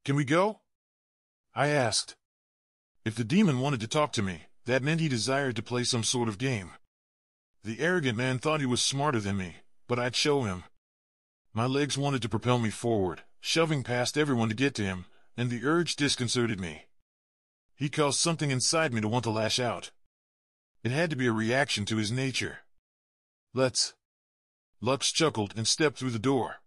"Can we go?" I asked. If the demon wanted to talk to me, that meant he desired to play some sort of game. The arrogant man thought he was smarter than me, but I'd show him. My legs wanted to propel me forward, shoving past everyone to get to him, and the urge disconcerted me. He caused something inside me to want to lash out. It had to be a reaction to his nature. "Let's." Lux chuckled and stepped through the door.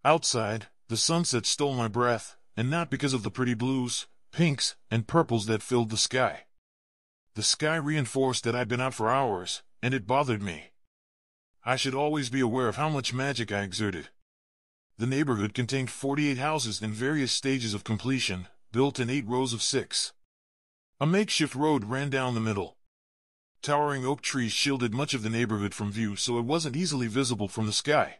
Outside, the sunset stole my breath, and not because of the pretty blues, pinks, and purples that filled the sky. The sky reinforced that I'd been out for hours, and it bothered me. I should always be aware of how much magic I exerted. The neighborhood contained 48 houses in various stages of completion, built in 8 rows of 6. A makeshift road ran down the middle. Towering oak trees shielded much of the neighborhood from view so it wasn't easily visible from the sky.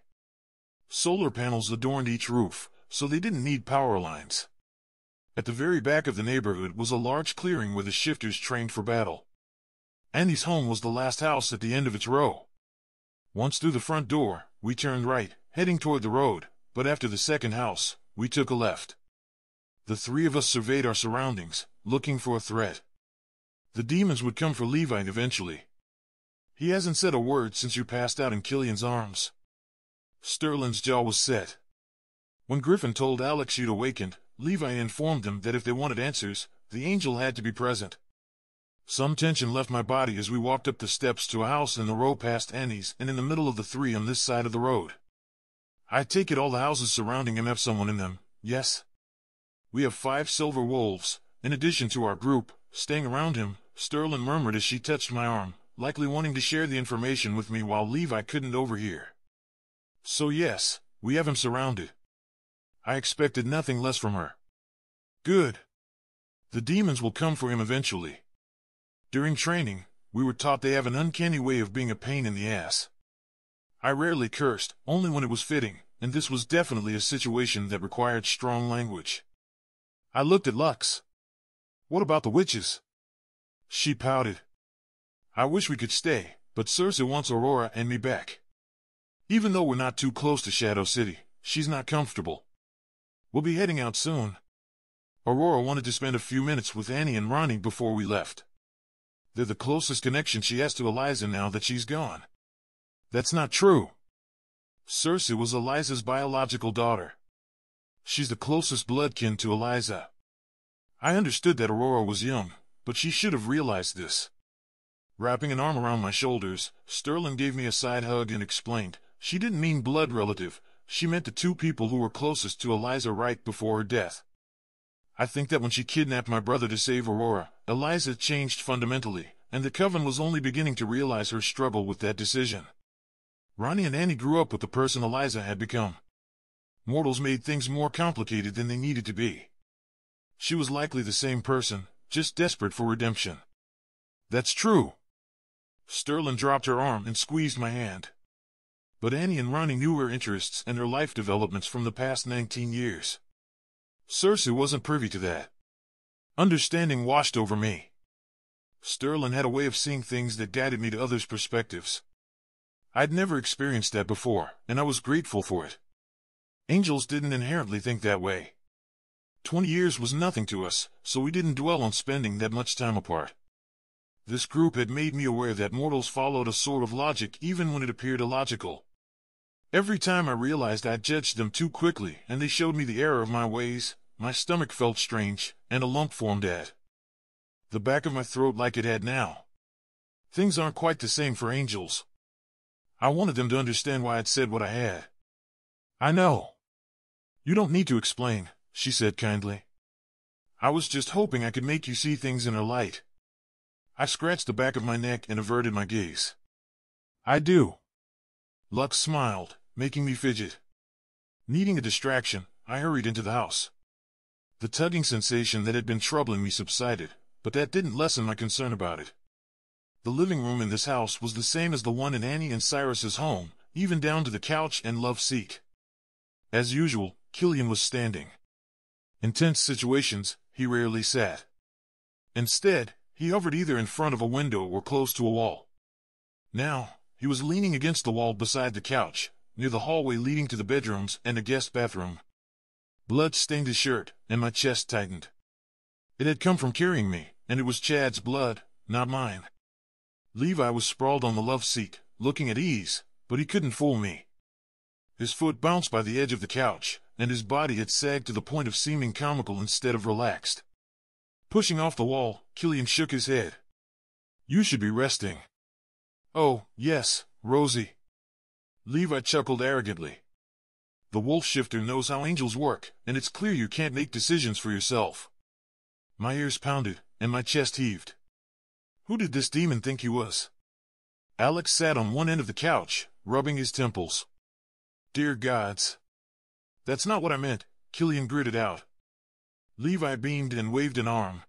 Solar panels adorned each roof, so they didn't need power lines. At the very back of the neighborhood was a large clearing where the shifters trained for battle. Annie's home was the last house at the end of its row. Once through the front door, we turned right, heading toward the road, but after the second house, we took a left. The three of us surveyed our surroundings, looking for a threat. The demons would come for Levi eventually. He hasn't said a word since you passed out in Killian's arms. Sterling's jaw was set. When Griffin told Alex you'd awakened, Levi informed them that if they wanted answers, the angel had to be present. Some tension left my body as we walked up the steps to a house in the row past Annie's and in the middle of the 3 on this side of the road. I take it all the houses surrounding him have someone in them, yes? We have 5 silver wolves, in addition to our group, staying around him, Sterling murmured as she touched my arm, likely wanting to share the information with me while Levi couldn't overhear. So yes, we have him surrounded. I expected nothing less from her. Good. The demons will come for him eventually. During training, we were taught they have an uncanny way of being a pain in the ass. I rarely cursed, only when it was fitting, and this was definitely a situation that required strong language. I looked at Lux. "What about the witches?" She pouted. "I wish we could stay, but Circe wants Aurora and me back. Even though we're not too close to Shadow City, she's not comfortable. We'll be heading out soon. Aurora wanted to spend a few minutes with Annie and Ronnie before we left. They're the closest connection she has to Eliza now that she's gone. That's not true. Circe was Eliza's biological daughter. She's the closest bloodkin to Eliza. I understood that Aurora was young, but she should have realized this. Wrapping an arm around my shoulders, Sterling gave me a side hug and explained, she didn't mean blood relative, she meant the two people who were closest to Eliza right before her death. I think that when she kidnapped my brother to save Aurora, Eliza changed fundamentally, and the Coven was only beginning to realize her struggle with that decision. Ronnie and Annie grew up with the person Eliza had become. Mortals made things more complicated than they needed to be. She was likely the same person, just desperate for redemption. That's true. Sterling dropped her arm and squeezed my hand. But Annie and Ronnie knew her interests and her life developments from the past 19 years. Circe wasn't privy to that. Understanding washed over me. Sterling had a way of seeing things that guided me to others' perspectives. I'd never experienced that before, and I was grateful for it. Angels didn't inherently think that way. 20 years was nothing to us, so we didn't dwell on spending that much time apart. This group had made me aware that mortals followed a sort of logic even when it appeared illogical. Every time I realized I'd judged them too quickly and they showed me the error of my ways, my stomach felt strange, and a lump formed at the back of my throat like it had now. Things aren't quite the same for angels. I wanted them to understand why I'd said what I had. I know. You don't need to explain, she said kindly. I was just hoping I could make you see things in a light. I scratched the back of my neck and averted my gaze. I do. Lux smiled, making me fidget. Needing a distraction, I hurried into the house. The tugging sensation that had been troubling me subsided, but that didn't lessen my concern about it. The living room in this house was the same as the one in Annie and Cyrus's home, even down to the couch and love seat. As usual, Killian was standing. In tense situations, he rarely sat. Instead, he hovered either in front of a window or close to a wall. Now, he was leaning against the wall beside the couch, near the hallway leading to the bedrooms and a guest bathroom. Blood stained his shirt, and my chest tightened. It had come from carrying me, and it was Chad's blood, not mine. Levi was sprawled on the love seat, looking at ease, but he couldn't fool me. His foot bounced by the edge of the couch, and his body had sagged to the point of seeming comical instead of relaxed. Pushing off the wall, Killian shook his head. You should be resting. Oh, yes, Rosie. Levi chuckled arrogantly. The wolf shifter knows how angels work, and it's clear you can't make decisions for yourself. My ears pounded, and my chest heaved. Who did this demon think he was? Alex sat on one end of the couch, rubbing his temples. Dear gods. That's not what I meant, Killian gritted out. Levi beamed and waved an arm.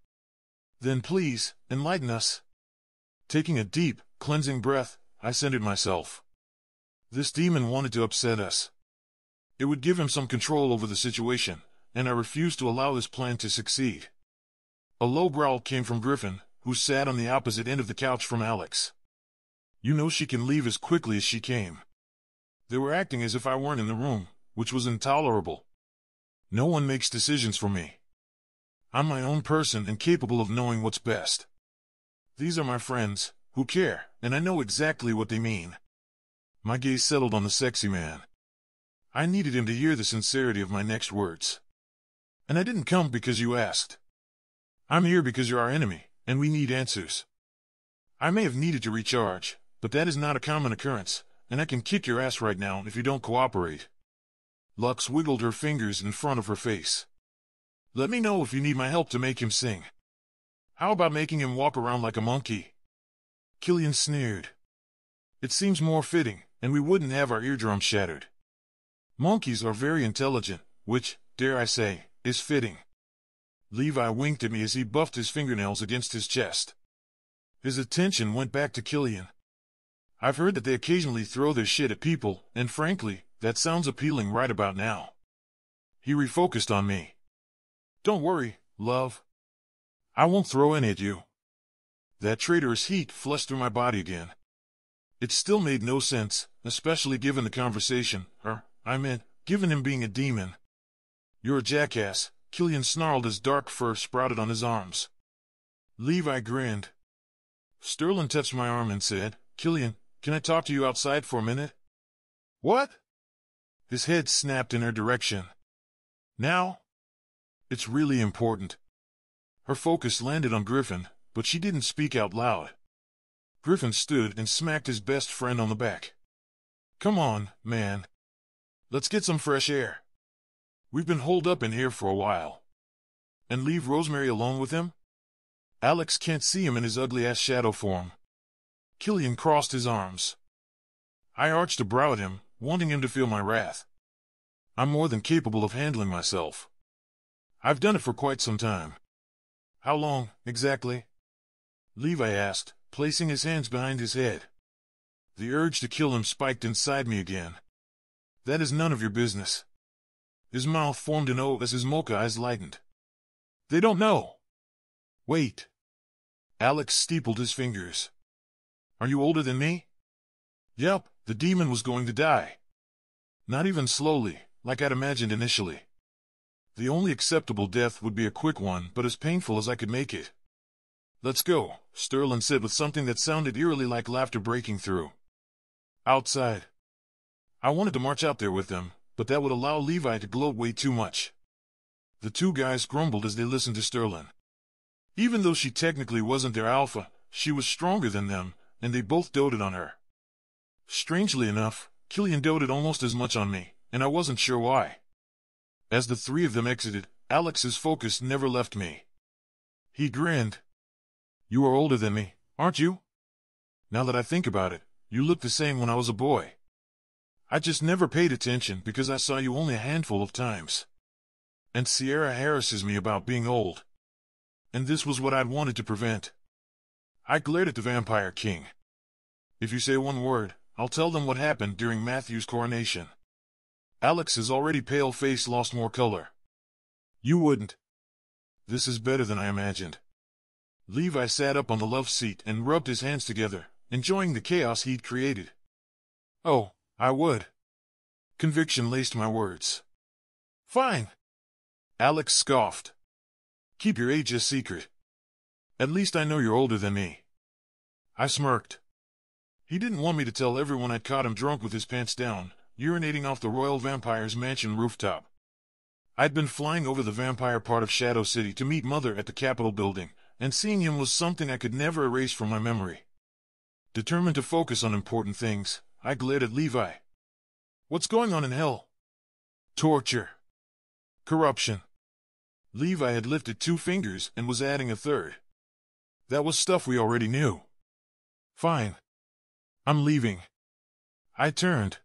Then please, enlighten us. Taking a deep, cleansing breath, I centered myself. This demon wanted to upset us. It would give him some control over the situation, and I refused to allow this plan to succeed. A low growl came from Griffin, who sat on the opposite end of the couch from Alex. You know she can leave as quickly as she came. They were acting as if I weren't in the room, which was intolerable. No one makes decisions for me. I'm my own person and capable of knowing what's best. These are my friends, who care, and I know exactly what they mean. My gaze settled on the sexy man. I needed him to hear the sincerity of my next words. And I didn't come because you asked. I'm here because you're our enemy, and we need answers. I may have needed to recharge, but that is not a common occurrence, and I can kick your ass right now if you don't cooperate. Lux wiggled her fingers in front of her face. Let me know if you need my help to make him sing. How about making him walk around like a monkey? Killian sneered. It seems more fitting, and we wouldn't have our eardrums shattered. Monkeys are very intelligent, which, dare I say, is fitting. Levi winked at me as he buffed his fingernails against his chest. His attention went back to Killian. I've heard that they occasionally throw their shit at people, and frankly, that sounds appealing right about now. He refocused on me. Don't worry, love. I won't throw any at you. That traitorous heat flushed through my body again. It still made no sense, especially given the conversation, given him being a demon. "You're a jackass," Killian snarled as dark fur sprouted on his arms. Levi grinned. Sterling touched my arm and said, "Killian, can I talk to you outside for a minute?" "What?" His head snapped in her direction. "Now?" "It's really important." Her focus landed on Griffin, but she didn't speak out loud. Griffin stood and smacked his best friend on the back. "Come on, man. Let's get some fresh air. We've been holed up in here for a while." "And leave Rosemary alone with him?" "Alex can't see him in his ugly-ass shadow form." Killian crossed his arms. I arched a brow at him, wanting him to feel my wrath. "I'm more than capable of handling myself. I've done it for quite some time." "How long, exactly?" Levi asked, placing his hands behind his head. The urge to kill him spiked inside me again. "That is none of your business." His mouth formed an O as his mocha eyes lightened. "They don't know." "Wait." Alex steepled his fingers. "Are you older than me?" "Yep, the demon was going to die. Not even slowly, like I'd imagined initially. The only acceptable death would be a quick one, but as painful as I could make it." "Let's go," Sterling said with something that sounded eerily like laughter breaking through. "Outside." I wanted to march out there with them, but that would allow Levi to gloat way too much. The two guys grumbled as they listened to Sterling. Even though she technically wasn't their alpha, she was stronger than them, and they both doted on her. Strangely enough, Killian doted almost as much on me, and I wasn't sure why. As the three of them exited, Alex's focus never left me. He grinned. "You are older than me, aren't you? Now that I think about it, you looked the same when I was a boy. I just never paid attention because I saw you only a handful of times. And Sierra harasses me about being old. And this was what I'd wanted to prevent." I glared at the Vampire King. "If you say one word, I'll tell them what happened during Matthew's coronation." Alex's already pale face lost more color. "You wouldn't." "This is better than I imagined." Levi sat up on the love seat and rubbed his hands together, enjoying the chaos he'd created. "Oh, I would." Conviction laced my words. "Fine." Alex scoffed. "Keep your age a secret. At least I know you're older than me." I smirked. He didn't want me to tell everyone I'd caught him drunk with his pants down, urinating off the Royal Vampire's mansion rooftop. I'd been flying over the vampire part of Shadow City to meet Mother at the Capitol building, and seeing him was something I could never erase from my memory. Determined to focus on important things, I glared at Levi. "What's going on in hell?" "Torture. Corruption." Levi had lifted 2 fingers and was adding a third. "That was stuff we already knew." "Fine. I'm leaving." I turned.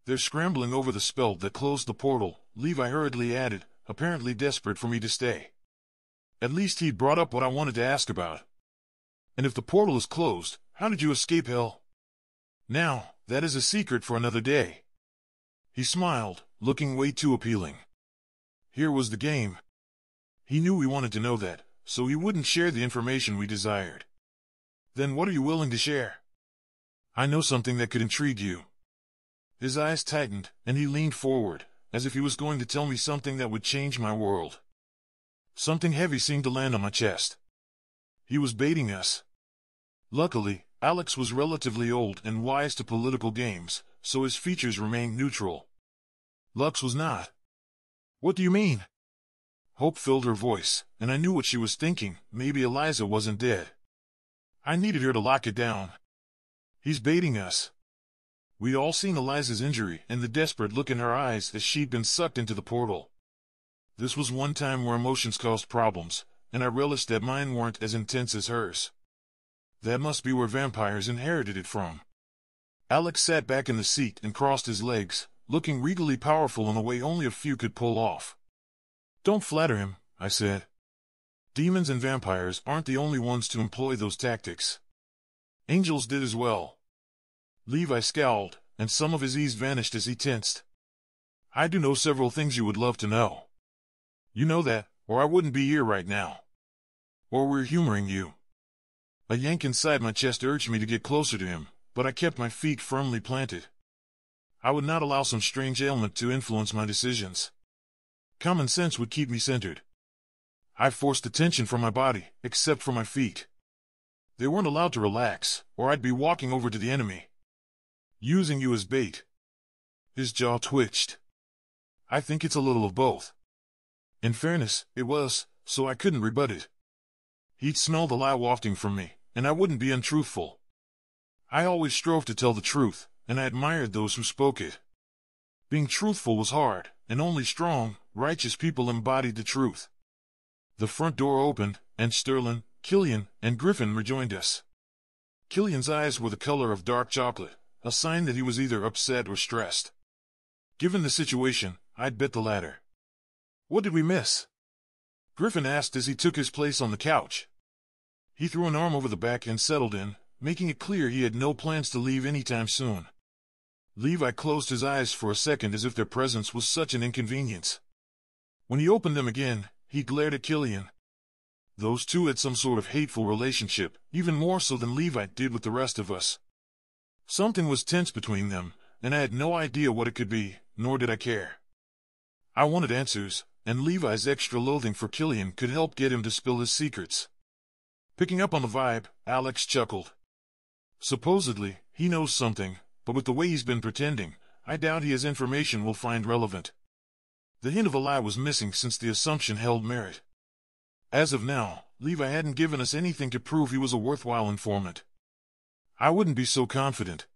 "They're scrambling over the spell that closed the portal," Levi hurriedly added, apparently desperate for me to stay. At least he'd brought up what I wanted to ask about. "And if the portal is closed, how did you escape hell?" "Now, that is a secret for another day." He smiled, looking way too appealing. Here was the game. He knew we wanted to know that, so he wouldn't share the information we desired. "Then what are you willing to share?" "I know something that could intrigue you." His eyes tightened, and he leaned forward, as if he was going to tell me something that would change my world. Something heavy seemed to land on my chest. He was baiting us. Luckily, Alex was relatively old and wise to political games, so his features remained neutral. Lux was not. "What do you mean?" Hope filled her voice, and I knew what she was thinking. Maybe Eliza wasn't dead. I needed her to lock it down. "He's baiting us." We'd all seen Eliza's injury and the desperate look in her eyes as she'd been sucked into the portal. This was one time where emotions caused problems, and I relished that mine weren't as intense as hers. That must be where vampires inherited it from. Alex sat back in the seat and crossed his legs, looking regally powerful in a way only a few could pull off. "Don't flatter him," I said. "Demons and vampires aren't the only ones to employ those tactics. Angels did as well." Levi scowled, and some of his ease vanished as he tensed. "I do know several things you would love to know. You know that, or I wouldn't be here right now. Or we're humoring you." A yank inside my chest urged me to get closer to him, but I kept my feet firmly planted. I would not allow some strange ailment to influence my decisions. Common sense would keep me centered. I forced attention from my body, except for my feet. They weren't allowed to relax, or I'd be walking over to the enemy. Using you as bait. His jaw twitched. I think it's a little of both. In fairness, it was, so I couldn't rebut it. He'd smell the lie wafting from me, and I wouldn't be untruthful. I always strove to tell the truth, and I admired those who spoke it. Being truthful was hard, and only strong, righteous people embodied the truth. The front door opened, and Sterling, Killian, and Griffin rejoined us. Killian's eyes were the color of dark chocolate, a sign that he was either upset or stressed. Given the situation, I'd bet the latter. What did we miss? Griffin asked as he took his place on the couch. He threw an arm over the back and settled in, making it clear he had no plans to leave anytime soon. Levi closed his eyes for a second as if their presence was such an inconvenience. When he opened them again, he glared at Killian. Those two had some sort of hateful relationship, even more so than Levi did with the rest of us. Something was tense between them, and I had no idea what it could be, nor did I care. I wanted answers, and Levi's extra loathing for Killian could help get him to spill his secrets. Picking up on the vibe, Alex chuckled. Supposedly, he knows something, but with the way he's been pretending, I doubt he has information we'll find relevant. The hint of a lie was missing since the assumption held merit. As of now, Levi hadn't given us anything to prove he was a worthwhile informant. I wouldn't be so confident.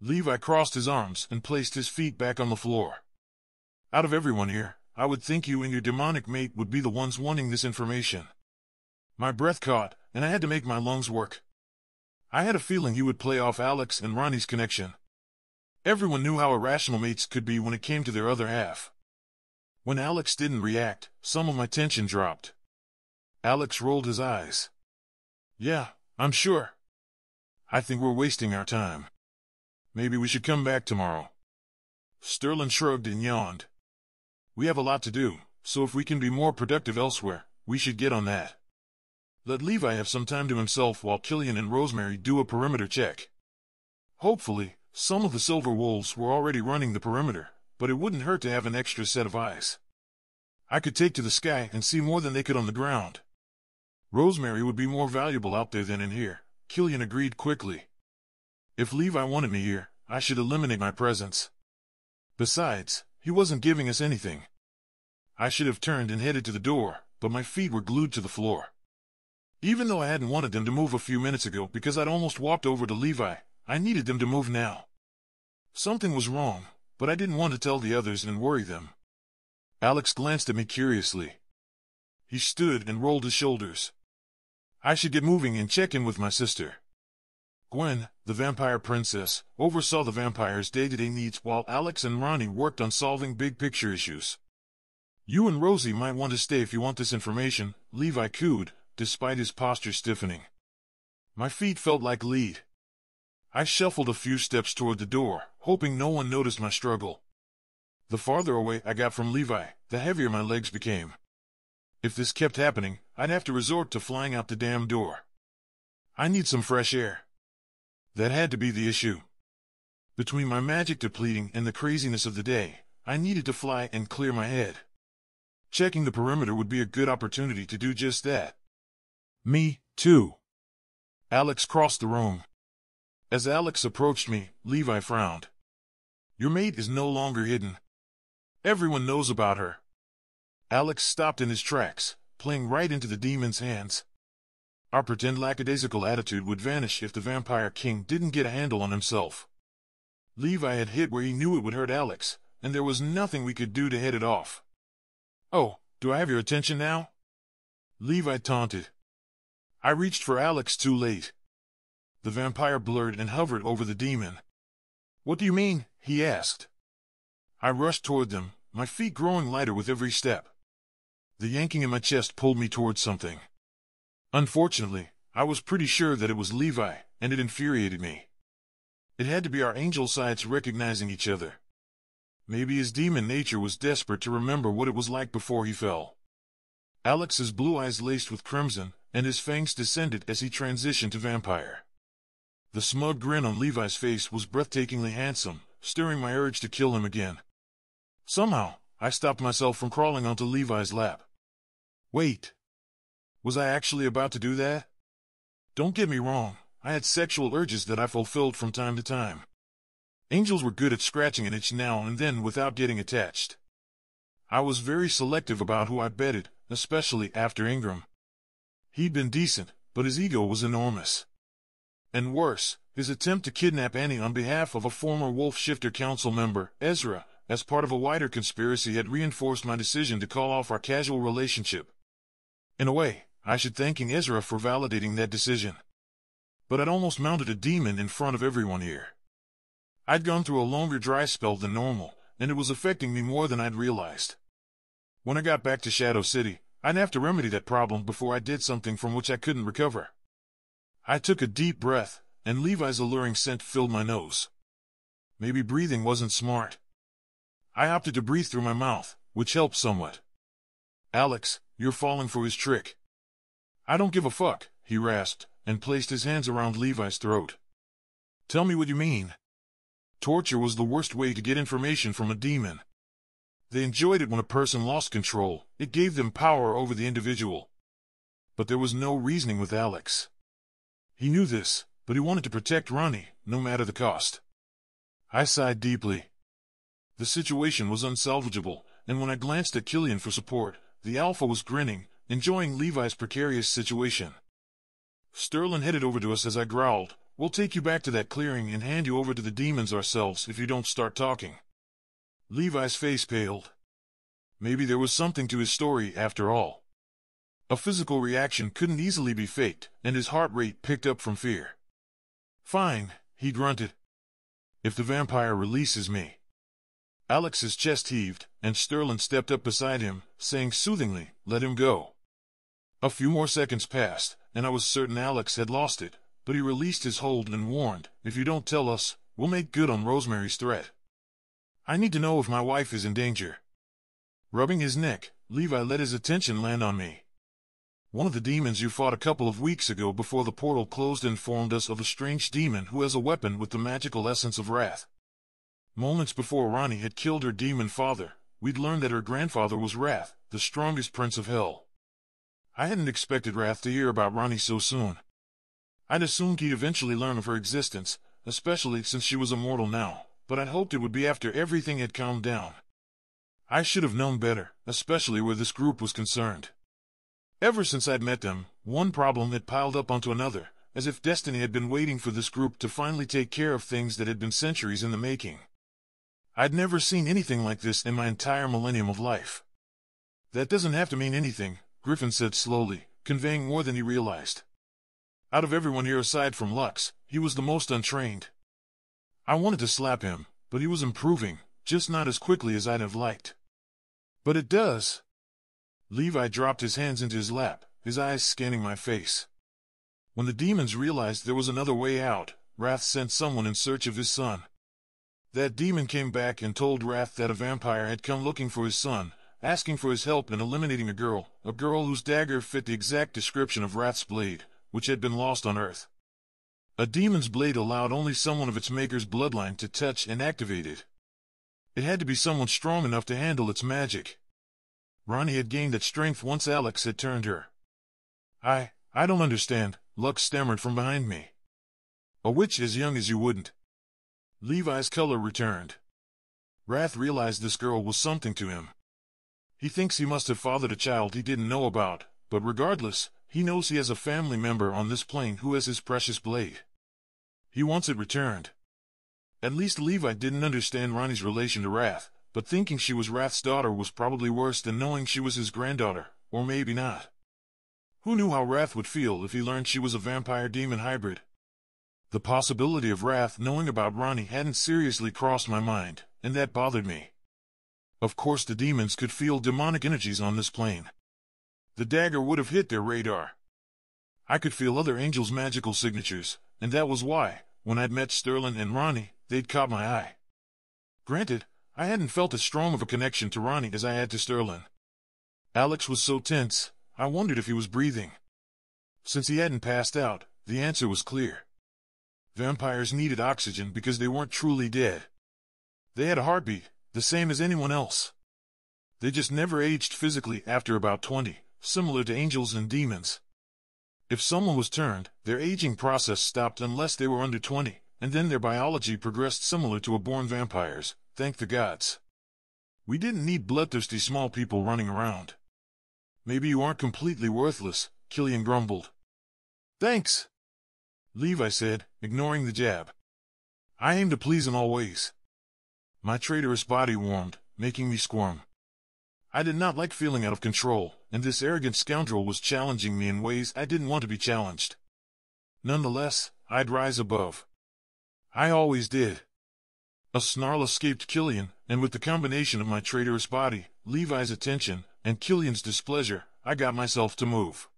Levi crossed his arms and placed his feet back on the floor. Out of everyone here, I would think you and your demonic mate would be the ones wanting this information. My breath caught, and I had to make my lungs work. I had a feeling he would play off Alex and Ronnie's connection. Everyone knew how irrational mates could be when it came to their other half. When Alex didn't react, some of my tension dropped. Alex rolled his eyes. Yeah, I'm sure. I think we're wasting our time. Maybe we should come back tomorrow. Sterling shrugged and yawned. We have a lot to do, so if we can be more productive elsewhere, we should get on that. Let Levi have some time to himself while Killian and Rosemary do a perimeter check. Hopefully, some of the Silver Wolves were already running the perimeter, but it wouldn't hurt to have an extra set of eyes. I could take to the sky and see more than they could on the ground. Rosemary would be more valuable out there than in here, Killian agreed quickly. If Levi wanted me here, I should eliminate my presence. Besides, he wasn't giving us anything. I should have turned and headed to the door, but my feet were glued to the floor. Even though I hadn't wanted them to move a few minutes ago because I'd almost walked over to Levi, I needed them to move now. Something was wrong, but I didn't want to tell the others and worry them. Alex glanced at me curiously. He stood and rolled his shoulders. I should get moving and check in with my sister. Gwen, the vampire princess, oversaw the vampires' day-to-day needs while Alex and Ronnie worked on solving big-picture issues. You and Rosie might want to stay if you want this information, Levi cooed, despite his posture stiffening. My feet felt like lead. I shuffled a few steps toward the door, hoping no one noticed my struggle. The farther away I got from Levi, the heavier my legs became. If this kept happening, I'd have to resort to flying out the damn door. I need some fresh air. That had to be the issue. Between my magic depleting and the craziness of the day, I needed to fly and clear my head. Checking the perimeter would be a good opportunity to do just that. Me, too. Alex crossed the room. As Alex approached me, Levi frowned. Your mate is no longer hidden. Everyone knows about her. Alex stopped in his tracks, playing right into the demon's hands. Our pretend lackadaisical attitude would vanish if the Vampire King didn't get a handle on himself. Levi had hit where he knew it would hurt Alex, and there was nothing we could do to head it off. Oh, do I have your attention now? Levi taunted. I reached for Alex too late. The vampire blurred and hovered over the demon. What do you mean? He asked. I rushed toward them, my feet growing lighter with every step. The yanking in my chest pulled me towards something. Unfortunately, I was pretty sure that it was Levi, and it infuriated me. It had to be our angel sides recognizing each other. Maybe his demon nature was desperate to remember what it was like before he fell. Alex's blue eyes laced with crimson, and his fangs descended as he transitioned to vampire. The smug grin on Levi's face was breathtakingly handsome, stirring my urge to kill him again. Somehow, I stopped myself from crawling onto Levi's lap. Wait. Was I actually about to do that? Don't get me wrong, I had sexual urges that I fulfilled from time to time. Angels were good at scratching an itch now and then without getting attached. I was very selective about who I bedded, especially after Ingram. He'd been decent, but his ego was enormous. And worse, his attempt to kidnap Annie on behalf of a former Wolf Shifter Council member, Ezra, as part of a wider conspiracy had reinforced my decision to call off our casual relationship. In a way, I should thank Ezra for validating that decision. But I'd almost mounted a demon in front of everyone here. I'd gone through a longer dry spell than normal, and it was affecting me more than I'd realized. When I got back to Shadow City, I'd have to remedy that problem before I did something from which I couldn't recover. I took a deep breath, and Levi's alluring scent filled my nose. Maybe breathing wasn't smart. I opted to breathe through my mouth, which helped somewhat. Alex, you're falling for his trick. I don't give a fuck, he rasped, and placed his hands around Levi's throat. Tell me what you mean. Torture was the worst way to get information from a demon. They enjoyed it when a person lost control, it gave them power over the individual. But there was no reasoning with Alex. He knew this, but he wanted to protect Ronnie, no matter the cost. I sighed deeply. The situation was unsalvageable, and when I glanced at Killian for support, the Alpha was grinning, enjoying Levi's precarious situation. Sterling headed over to us as I growled, "We'll take you back to that clearing and hand you over to the demons ourselves if you don't start talking." Levi's face paled. Maybe there was something to his story after all. A physical reaction couldn't easily be faked, and his heart rate picked up from fear. "Fine," he grunted. "If the vampire releases me." Alex's chest heaved, and Sterling stepped up beside him, saying soothingly, "Let him go." A few more seconds passed, and I was certain Alex had lost it, but he released his hold and warned, "If you don't tell us, we'll make good on Rosemary's threat. I need to know if my wife is in danger." Rubbing his neck, Levi let his attention land on me. "One of the demons you fought a couple of weeks ago before the portal closed informed us of a strange demon who has a weapon with the magical essence of wrath. Moments before Ronnie had killed her demon father, we'd learned that her grandfather was Wrath, the strongest prince of hell. I hadn't expected Wrath to hear about Ronnie so soon. I'd assumed he'd eventually learn of her existence, especially since she was immortal now, but I'd hoped it would be after everything had calmed down. I should have known better, especially where this group was concerned. Ever since I'd met them, one problem had piled up onto another, as if destiny had been waiting for this group to finally take care of things that had been centuries in the making. I'd never seen anything like this in my entire millennium of life. "That doesn't have to mean anything," Griffin said slowly, conveying more than he realized. "Out of everyone here aside from Lux, he was the most untrained. I wanted to slap him, but he was improving, just not as quickly as I'd have liked." "But it does." Levi dropped his hands into his lap, his eyes scanning my face. When the demons realized there was another way out, Wrath sent someone in search of his son. That demon came back and told Wrath that a vampire had come looking for his son, asking for his help in eliminating a girl whose dagger fit the exact description of Wrath's blade, which had been lost on Earth. A demon's blade allowed only someone of its maker's bloodline to touch and activate it. It had to be someone strong enough to handle its magic. Ronnie had gained that strength once Alex had turned her. I don't understand," Lux stammered from behind me. "A witch as young as you wouldn't." Levi's color returned. Wrath realized this girl was something to him. He thinks he must have fathered a child he didn't know about, but regardless, he knows he has a family member on this plane who has his precious blade. He wants it returned. At least Levi didn't understand Ronnie's relation to Wrath, but thinking she was Wrath's daughter was probably worse than knowing she was his granddaughter, or maybe not. Who knew how Wrath would feel if he learned she was a vampire-demon hybrid? The possibility of Wrath knowing about Ronnie hadn't seriously crossed my mind, and that bothered me. Of course the demons could feel demonic energies on this plane. The dagger would have hit their radar. I could feel other angels' magical signatures, and that was why, when I'd met Sterling and Ronnie, they'd caught my eye. Granted, I hadn't felt as strong of a connection to Ronnie as I had to Sterling. Alex was so tense, I wondered if he was breathing. Since he hadn't passed out, the answer was clear. Vampires needed oxygen because they weren't truly dead. They had a heartbeat, the same as anyone else. They just never aged physically after about 20, similar to angels and demons. If someone was turned, their aging process stopped unless they were under 20, and then their biology progressed similar to a born vampires, thank the gods. We didn't need bloodthirsty small people running around. Maybe you aren't completely worthless, Killian grumbled. Thanks, Levi said, ignoring the jab. I aim to please in all ways. My traitorous body warmed, making me squirm. I did not like feeling out of control, and this arrogant scoundrel was challenging me in ways I didn't want to be challenged. Nonetheless, I'd rise above. I always did. A snarl escaped Killian, and with the combination of my traitorous body, Levi's attention, and Killian's displeasure, I got myself to move.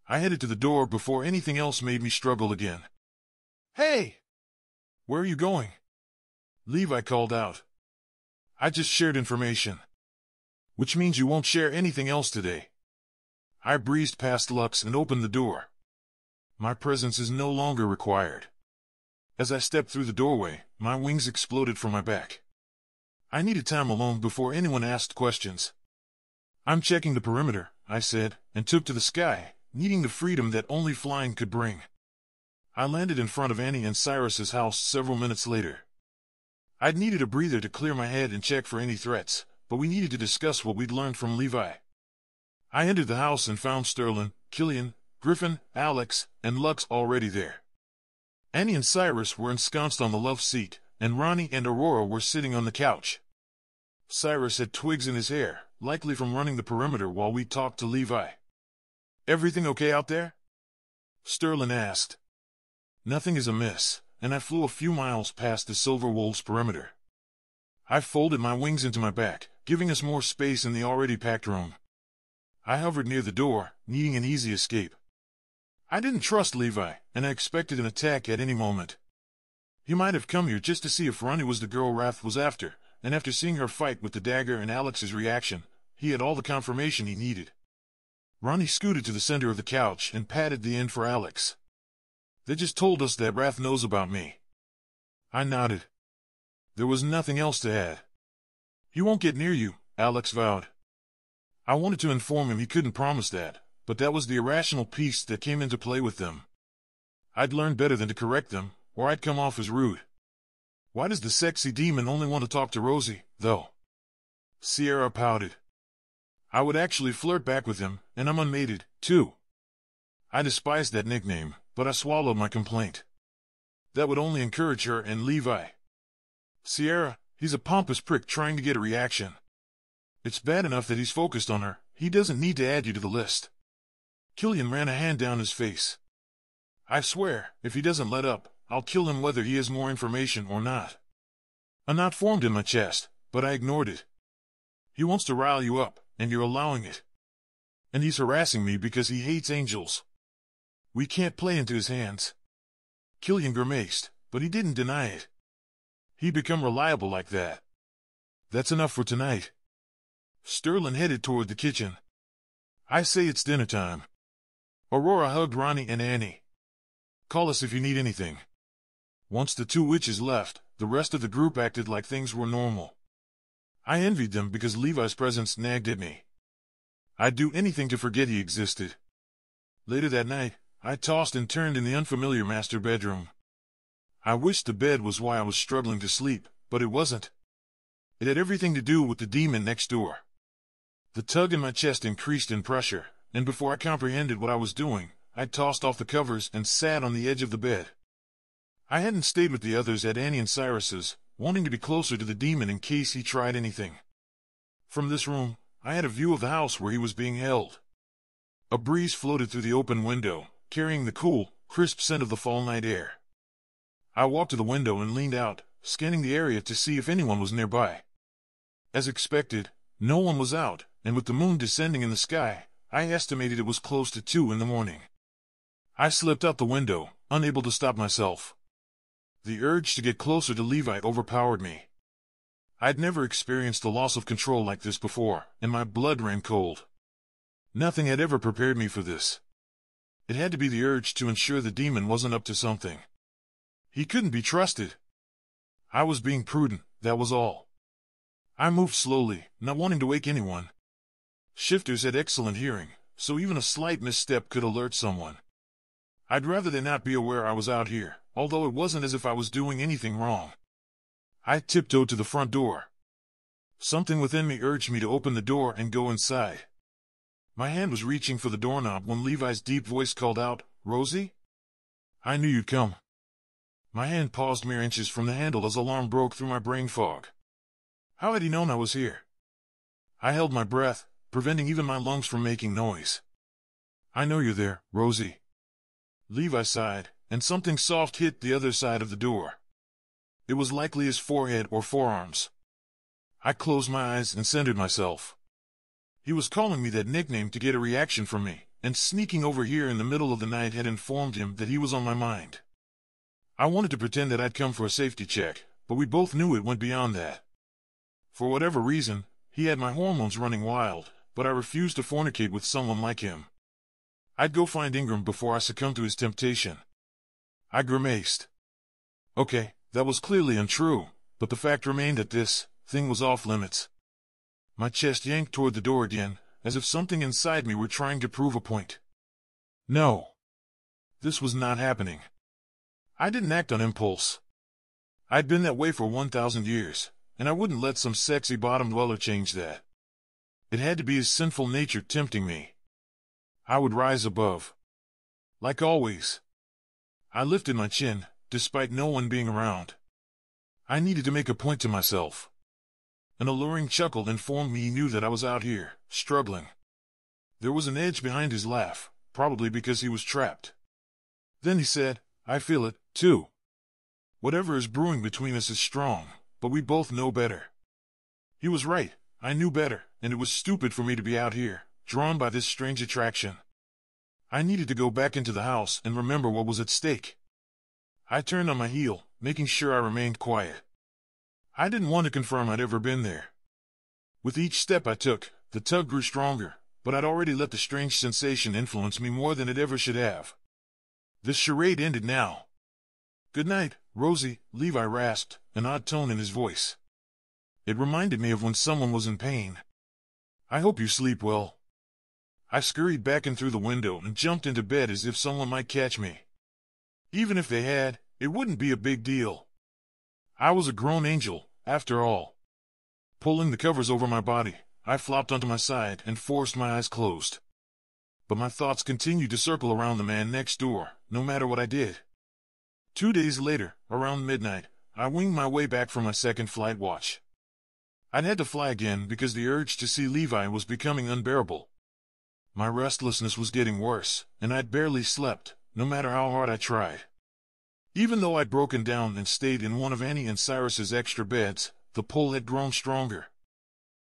I headed to the door before anything else made me struggle again. Hey! Where are you going? Levi called out. I just shared information. Which means you won't share anything else today. I breezed past Lux and opened the door. My presence is no longer required. As I stepped through the doorway, my wings exploded from my back. I needed time alone before anyone asked questions. I'm checking the perimeter, I said, and took to the sky, needing the freedom that only flying could bring. I landed in front of Annie and Cyrus's house several minutes later. I'd needed a breather to clear my head and check for any threats, but we needed to discuss what we'd learned from Levi. I entered the house and found Sterling, Killian, Griffin, Alex, and Lux already there. Annie and Cyrus were ensconced on the love seat, and Ronnie and Aurora were sitting on the couch. Cyrus had twigs in his hair, likely from running the perimeter while we talked to Levi. Everything okay out there? Sterling asked. Nothing is amiss, and I flew a few miles past the Silver Wolves' perimeter. I folded my wings into my back, giving us more space in the already packed room. I hovered near the door, needing an easy escape. I didn't trust Levi, and I expected an attack at any moment. He might have come here just to see if Ronnie was the girl Wrath was after, and after seeing her fight with the dagger and Alex's reaction, he had all the confirmation he needed. Ronnie scooted to the center of the couch and patted the end for Alex. They just told us that Wrath knows about me. I nodded. There was nothing else to add. He won't get near you, Alex vowed. I wanted to inform him he couldn't promise that, but that was the irrational piece that came into play with them. I'd learned better than to correct them, or I'd come off as rude. Why does the sexy demon only want to talk to Rosie, though? Sierra pouted. I would actually flirt back with him, and I'm unmated, too. I despised that nickname, but I swallowed my complaint. That would only encourage her and Levi. Sierra, he's a pompous prick trying to get a reaction. It's bad enough that he's focused on her, he doesn't need to add you to the list. Killian ran a hand down his face. I swear, if he doesn't let up, I'll kill him whether he has more information or not. A knot formed in my chest, but I ignored it. He wants to rile you up, and you're allowing it. And he's harassing me because he hates angels. We can't play into his hands. Killian grimaced, but he didn't deny it. He'd become reliable like that. That's enough for tonight. Sterling headed toward the kitchen. I say it's dinner time. Aurora hugged Ronnie and Annie. Call us if you need anything. Once the two witches left, the rest of the group acted like things were normal. I envied them because Levi's presence nagged at me. I'd do anything to forget he existed. Later that night, I tossed and turned in the unfamiliar master bedroom. I wished the bed was why I was struggling to sleep, but it wasn't. It had everything to do with the demon next door. The tug in my chest increased in pressure, and before I comprehended what I was doing, I tossed off the covers and sat on the edge of the bed. I hadn't stayed with the others at Annie and Cyrus's, wanting to be closer to the demon in case he tried anything. From this room, I had a view of the house where he was being held. A breeze floated through the open window, carrying the cool, crisp scent of the fall night air. I walked to the window and leaned out, scanning the area to see if anyone was nearby. As expected, no one was out, and with the moon descending in the sky, I estimated it was close to 2 in the morning. I slipped out the window, unable to stop myself. The urge to get closer to Levi overpowered me. I'd never experienced a loss of control like this before, and my blood ran cold. Nothing had ever prepared me for this. It had to be the urge to ensure the demon wasn't up to something. He couldn't be trusted. I was being prudent, that was all. I moved slowly, not wanting to wake anyone. Shifters had excellent hearing, so even a slight misstep could alert someone. I'd rather they not be aware I was out here, although it wasn't as if I was doing anything wrong. I tiptoed to the front door. Something within me urged me to open the door and go inside. My hand was reaching for the doorknob when Levi's deep voice called out, "Rosie?" "I knew you'd come." My hand paused mere inches from the handle as alarm broke through my brain fog. How had he known I was here? I held my breath, preventing even my lungs from making noise. "I know you're there, Rosie." Levi sighed, and something soft hit the other side of the door. It was likely his forehead or forearms. I closed my eyes and centered myself. He was calling me that nickname to get a reaction from me, and sneaking over here in the middle of the night had informed him that he was on my mind. I wanted to pretend that I'd come for a safety check, but we both knew it went beyond that. For whatever reason, he had my hormones running wild, but I refused to fornicate with someone like him. I'd go find Ingram before I succumbed to his temptation. I grimaced. Okay, that was clearly untrue, but the fact remained that this thing was off limits. My chest yanked toward the door again, as if something inside me were trying to prove a point. No. This was not happening. I didn't act on impulse. I'd been that way for 1,000 years, and I wouldn't let some sexy bottom dweller change that. It had to be his sinful nature tempting me. I would rise above. Like always. I lifted my chin, despite no one being around. I needed to make a point to myself. An alluring chuckle informed me he knew that I was out here, struggling. There was an edge behind his laugh, probably because he was trapped. Then he said, "I feel it, too. Whatever is brewing between us is strong, but we both know better." He was right, I knew better, and it was stupid for me to be out here, drawn by this strange attraction. I needed to go back into the house and remember what was at stake. I turned on my heel, making sure I remained quiet. I didn't want to confirm I'd ever been there. With each step I took, the tug grew stronger, but I'd already let the strange sensation influence me more than it ever should have. This charade ended now. "Good night, Rosie," Levi rasped, an odd tone in his voice. It reminded me of when someone was in pain. "I hope you sleep well." I scurried back in through the window and jumped into bed as if someone might catch me. Even if they had, it wouldn't be a big deal. I was a grown angel, after all. Pulling the covers over my body, I flopped onto my side and forced my eyes closed. But my thoughts continued to circle around the man next door, no matter what I did. 2 days later, around midnight, I winged my way back from my second flight watch. I'd had to fly again because the urge to see Levi was becoming unbearable. My restlessness was getting worse, and I'd barely slept, no matter how hard I tried. Even though I'd broken down and stayed in one of Annie and Cyrus's extra beds, the pull had grown stronger.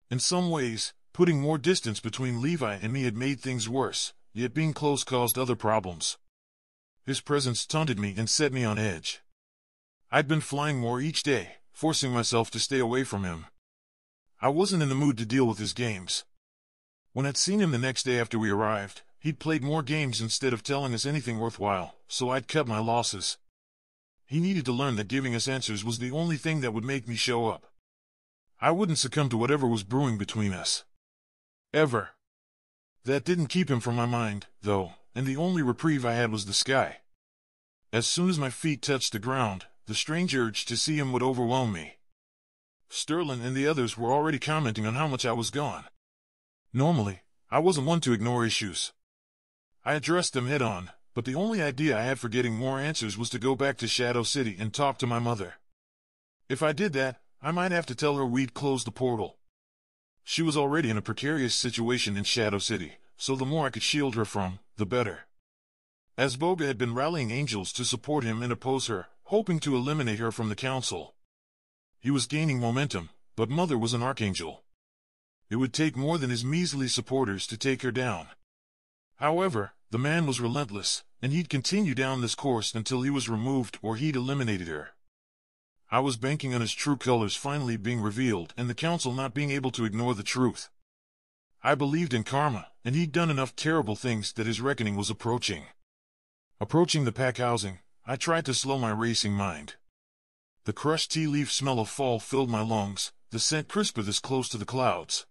In some ways, putting more distance between Levi and me had made things worse, yet being close caused other problems. His presence taunted me and set me on edge. I'd been flying more each day, forcing myself to stay away from him. I wasn't in the mood to deal with his games. When I'd seen him the next day after we arrived, he'd played more games instead of telling us anything worthwhile, so I'd cut my losses. He needed to learn that giving us answers was the only thing that would make me show up. I wouldn't succumb to whatever was brewing between us. Ever. That didn't keep him from my mind, though, and the only reprieve I had was the sky. As soon as my feet touched the ground, the strange urge to see him would overwhelm me. Sterling and the others were already commenting on how much I was gone. Normally, I wasn't one to ignore issues. I addressed them head-on, but the only idea I had for getting more answers was to go back to Shadow City and talk to my mother. If I did that, I might have to tell her we'd closed the portal. She was already in a precarious situation in Shadow City, so the more I could shield her from, the better. As Boga had been rallying angels to support him and oppose her, hoping to eliminate her from the council. He was gaining momentum, but Mother was an archangel. It would take more than his measly supporters to take her down. However, the man was relentless, and he'd continue down this course until he was removed or he'd eliminated her. I was banking on his true colors finally being revealed and the council not being able to ignore the truth. I believed in karma, and he'd done enough terrible things that his reckoning was approaching. Approaching the pack housing, I tried to slow my racing mind. The crushed tea leaf smell of fall filled my lungs, the scent crisper this close to the clouds.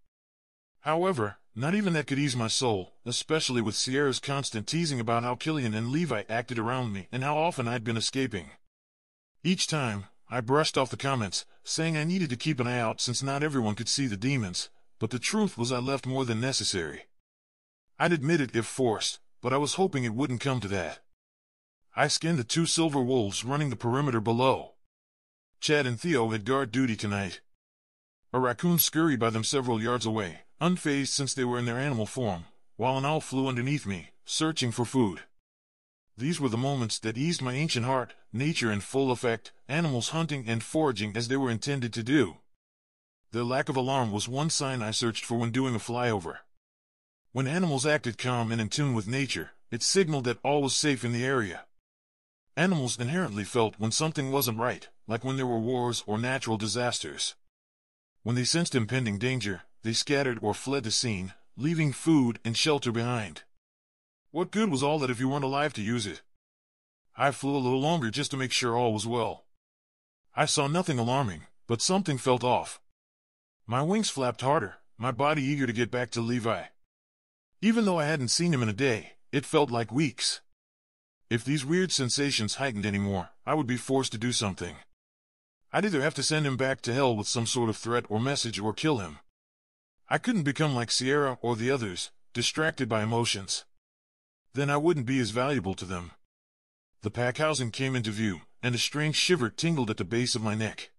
However, not even that could ease my soul, especially with Sierra's constant teasing about how Killian and Levi acted around me and how often I'd been escaping. Each time, I brushed off the comments, saying I needed to keep an eye out since not everyone could see the demons, but the truth was I left more than necessary. I'd admit it if forced, but I was hoping it wouldn't come to that. I skinned the 2 silver wolves running the perimeter below. Chad and Theo had guard duty tonight. A raccoon scurried by them several yards away, unfazed since they were in their animal form, while an owl flew underneath me, searching for food. These were the moments that eased my ancient heart, nature in full effect, animals hunting and foraging as they were intended to do. Their lack of alarm was one sign I searched for when doing a flyover. When animals acted calm and in tune with nature, it signaled that all was safe in the area. Animals inherently felt when something wasn't right, like when there were wars or natural disasters. When they sensed impending danger, they scattered or fled the scene, leaving food and shelter behind. What good was all that if you weren't alive to use it? I flew a little longer just to make sure all was well. I saw nothing alarming, but something felt off. My wings flapped harder, my body eager to get back to Levi. Even though I hadn't seen him in a day, it felt like weeks. If these weird sensations heightened anymore, I would be forced to do something. I'd either have to send him back to hell with some sort of threat or message or kill him. I couldn't become like Sierra or the others, distracted by emotions. Then I wouldn't be as valuable to them. The pack housing came into view, and a strange shiver tingled at the base of my neck.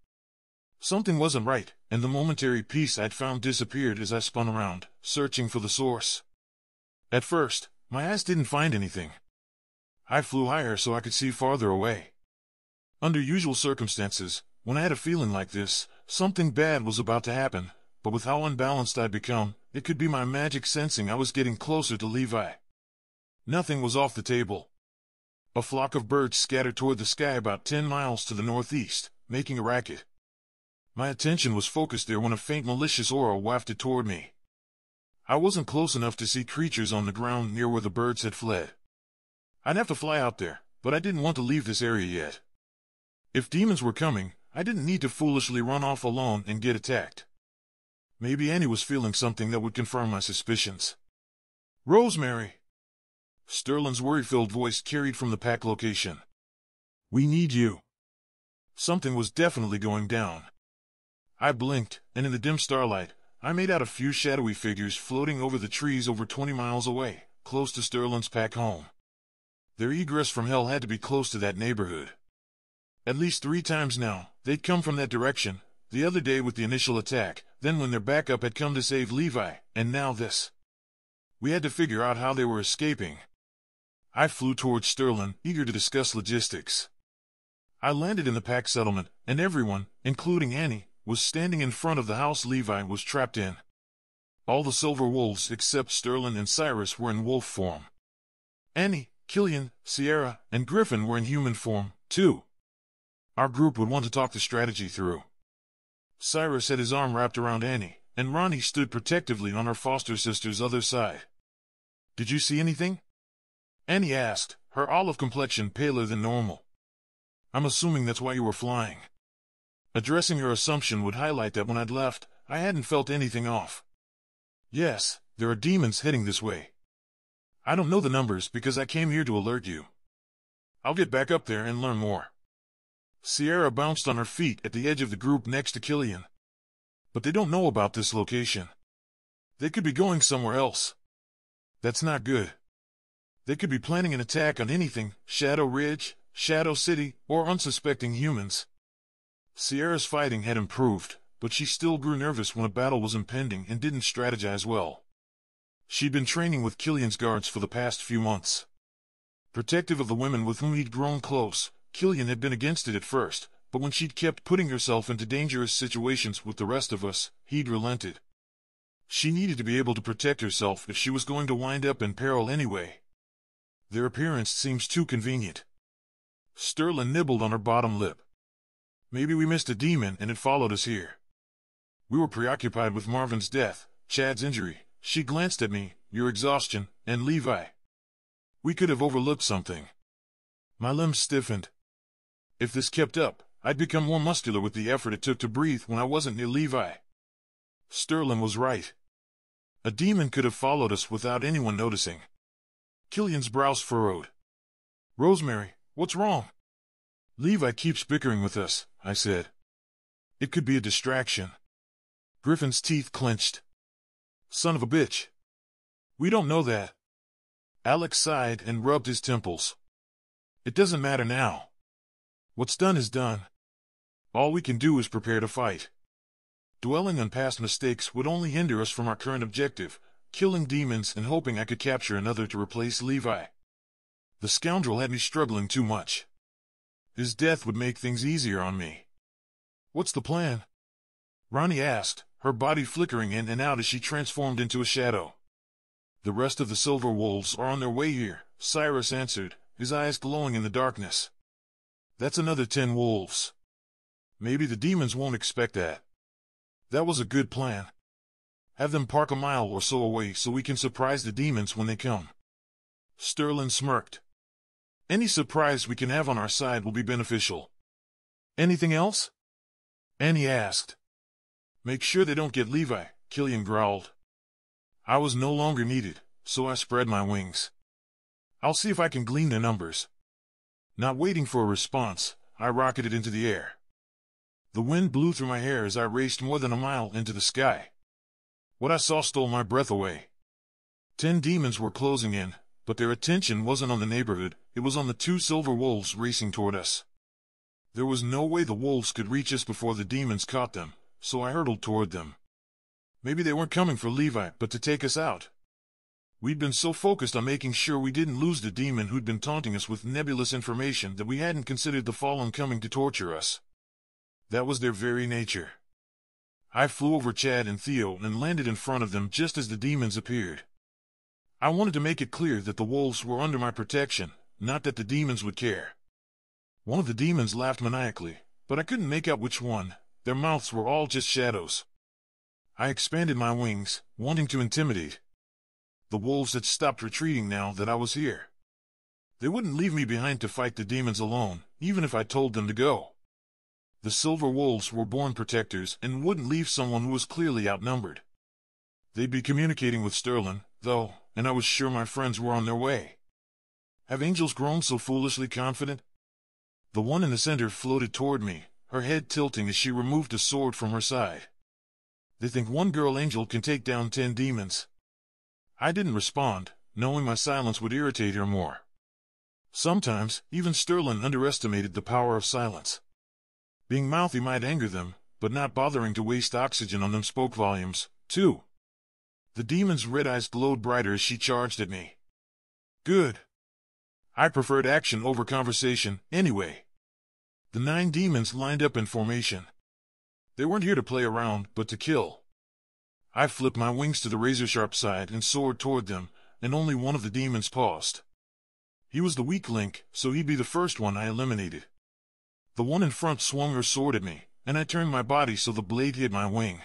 Something wasn't right, and the momentary peace I'd found disappeared as I spun around, searching for the source. At first, my eyes didn't find anything. I flew higher so I could see farther away. Under usual circumstances, when I had a feeling like this, something bad was about to happen, but with how unbalanced I'd become, it could be my magic sensing I was getting closer to Levi. Nothing was off the table. A flock of birds scattered toward the sky about 10 miles to the northeast, making a racket. My attention was focused there when a faint malicious aura wafted toward me. I wasn't close enough to see creatures on the ground near where the birds had fled. I'd have to fly out there, but I didn't want to leave this area yet. If demons were coming, I didn't need to foolishly run off alone and get attacked. Maybe Annie was feeling something that would confirm my suspicions. "Rosemary!" Sterling's worry-filled voice carried from the pack location. "We need you." Something was definitely going down. I blinked, and in the dim starlight, I made out a few shadowy figures floating over the trees over 20 miles away, close to Sterling's pack home. Their egress from hell had to be close to that neighborhood. At least 3 times now, they'd come from that direction, the other day with the initial attack, then when their backup had come to save Levi, and now this. We had to figure out how they were escaping. I flew towards Sterling, eager to discuss logistics. I landed in the pack settlement, and everyone, including Annie, was standing in front of the house Levi was trapped in. All the silver wolves except Sterling and Cyrus were in wolf form. Annie, Killian, Sierra, and Griffin were in human form, too. Our group would want to talk the strategy through. Cyrus had his arm wrapped around Annie, and Ronnie stood protectively on her foster sister's other side. "Did you see anything?" Annie asked, her olive complexion paler than normal. "I'm assuming that's why you were flying." Addressing her assumption would highlight that when I'd left, I hadn't felt anything off. "Yes, there are demons heading this way. I don't know the numbers because I came here to alert you. I'll get back up there and learn more." Sierra bounced on her feet at the edge of the group next to Killian. "But they don't know about this location. They could be going somewhere else. That's not good. They could be planning an attack on anything, Shadow Ridge, Shadow City, or unsuspecting humans." Sierra's fighting had improved, but she still grew nervous when a battle was impending and didn't strategize well. She'd been training with Killian's guards for the past few months. Protective of the women with whom he'd grown close, Killian had been against it at first, but when she'd kept putting herself into dangerous situations with the rest of us, he'd relented. She needed to be able to protect herself if she was going to wind up in peril anyway. Their appearance seems too convenient. Sterling nibbled on her bottom lip. "Maybe we missed a demon and it followed us here. We were preoccupied with Marvin's death, Chad's injury," she glanced at me, "your exhaustion, and Levi. We could have overlooked something." My limbs stiffened. If this kept up, I'd become more muscular with the effort it took to breathe when I wasn't near Levi. Sterling was right. A demon could have followed us without anyone noticing. Killian's brows furrowed. "Rosemary, what's wrong?" "Levi keeps bickering with us," I said. "It could be a distraction." Griffin's teeth clenched. "Son of a bitch." "We don't know that." Alex sighed and rubbed his temples. "It doesn't matter now. What's done is done. All we can do is prepare to fight. Dwelling on past mistakes would only hinder us from our current objective, killing demons and hoping I could capture another to replace Levi. The scoundrel had me struggling too much. His death would make things easier on me." "What's the plan?" Ronnie asked, her body flickering in and out as she transformed into a shadow. "The rest of the silver wolves are on their way here," Cyrus answered, his eyes glowing in the darkness. "That's another 10 wolves. Maybe the demons won't expect that." "That was a good plan. Have them park a mile or so away so we can surprise the demons when they come." Sterling smirked. "Any surprise we can have on our side will be beneficial." "Anything else?" Annie asked. "Make sure they don't get Levi," Killian growled. I was no longer needed, so I spread my wings. "I'll see if I can glean their numbers." Not waiting for a response, I rocketed into the air. The wind blew through my hair as I raced more than a mile into the sky. What I saw stole my breath away. 10 demons were closing in, but their attention wasn't on the neighborhood, it was on the 2 silver wolves racing toward us. There was no way the wolves could reach us before the demons caught them, so I hurtled toward them. Maybe they weren't coming for Levi, but to take us out. We'd been so focused on making sure we didn't lose the demon who'd been taunting us with nebulous information that we hadn't considered the fallen coming to torture us. That was their very nature. I flew over Chad and Theo and landed in front of them just as the demons appeared. I wanted to make it clear that the wolves were under my protection, not that the demons would care. One of the demons laughed maniacally, but I couldn't make out which one. Their mouths were all just shadows. I expanded my wings, wanting to intimidate. The wolves had stopped retreating now that I was here. They wouldn't leave me behind to fight the demons alone, even if I told them to go. The silver wolves were born protectors and wouldn't leave someone who was clearly outnumbered. They'd be communicating with Sterling, though, and I was sure my friends were on their way. Have angels grown so foolishly confident? The one in the center floated toward me, her head tilting as she removed a sword from her side. They think one girl angel can take down 10 demons. I didn't respond, knowing my silence would irritate her more. Sometimes, even Sterling underestimated the power of silence. Being mouthy might anger them, but not bothering to waste oxygen on them spoke volumes, too. The demon's red eyes glowed brighter as she charged at me. Good. I preferred action over conversation, anyway. The 9 demons lined up in formation. They weren't here to play around, but to kill. I flipped my wings to the razor-sharp side and soared toward them, and only one of the demons paused. He was the weak link, so he'd be the first one I eliminated. The one in front swung her sword at me, and I turned my body so the blade hit my wing.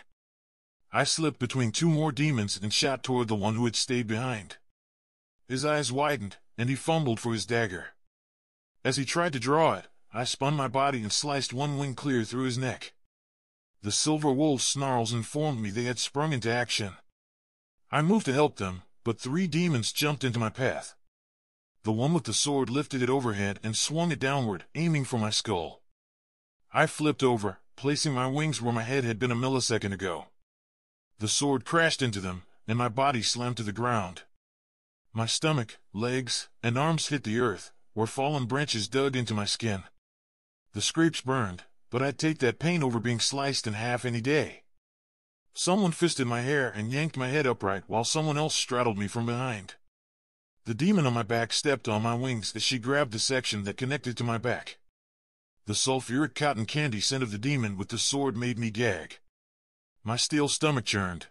I slipped between 2 more demons and shot toward the one who had stayed behind. His eyes widened, and he fumbled for his dagger. As he tried to draw it, I spun my body and sliced one wing clear through his neck. The silver wolf's snarls informed me they had sprung into action. I moved to help them, but 3 demons jumped into my path. The one with the sword lifted it overhead and swung it downward, aiming for my skull. I flipped over, placing my wings where my head had been a millisecond ago. The sword crashed into them, and my body slammed to the ground. My stomach, legs, and arms hit the earth, where fallen branches dug into my skin. The scrapes burned, but I'd take that pain over being sliced in half any day. Someone fisted my hair and yanked my head upright while someone else straddled me from behind. The demon on my back stepped on my wings as she grabbed the section that connected to my back. The sulfuric cotton candy scent of the demon with the sword made me gag. My steel stomach churned.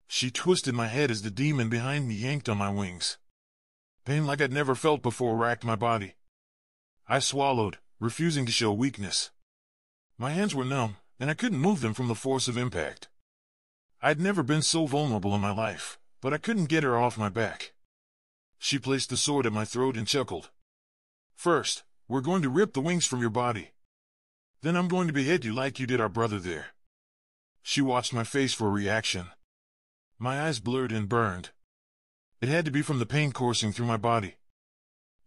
She twisted my head as the demon behind me yanked on my wings. Pain like I'd never felt before racked my body. I swallowed, refusing to show weakness. My hands were numb, and I couldn't move them from the force of impact. I'd never been so vulnerable in my life, but I couldn't get her off my back. She placed the sword at my throat and chuckled. First, we're going to rip the wings from your body. Then I'm going to behead you like you did our brother there." She watched my face for a reaction. My eyes blurred and burned. It had to be from the pain coursing through my body.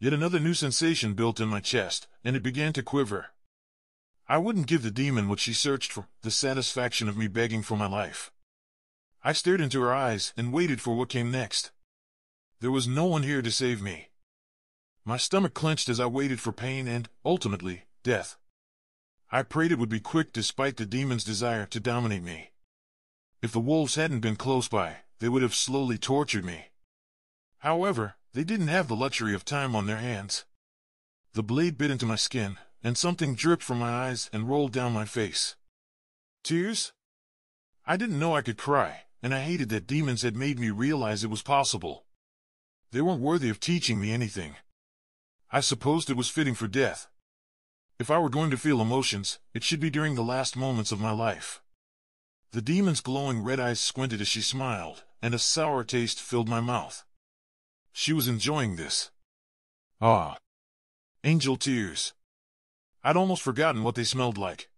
Yet another new sensation built in my chest, and it began to quiver. I wouldn't give the demon what she searched for, the satisfaction of me begging for my life. I stared into her eyes and waited for what came next. There was no one here to save me. My stomach clenched as I waited for pain and, ultimately, death. I prayed it would be quick despite the demon's desire to dominate me. If the wolves hadn't been close by, they would have slowly tortured me. However, they didn't have the luxury of time on their hands. The blade bit into my skin, and something dripped from my eyes and rolled down my face. Tears? I didn't know I could cry, and I hated that demons had made me realize it was possible. They weren't worthy of teaching me anything. I supposed it was fitting for death. If I were going to feel emotions, it should be during the last moments of my life. The demon's glowing red eyes squinted as she smiled, and a sour taste filled my mouth. She was enjoying this. Ah. Angel tears. I'd almost forgotten what they smelled like.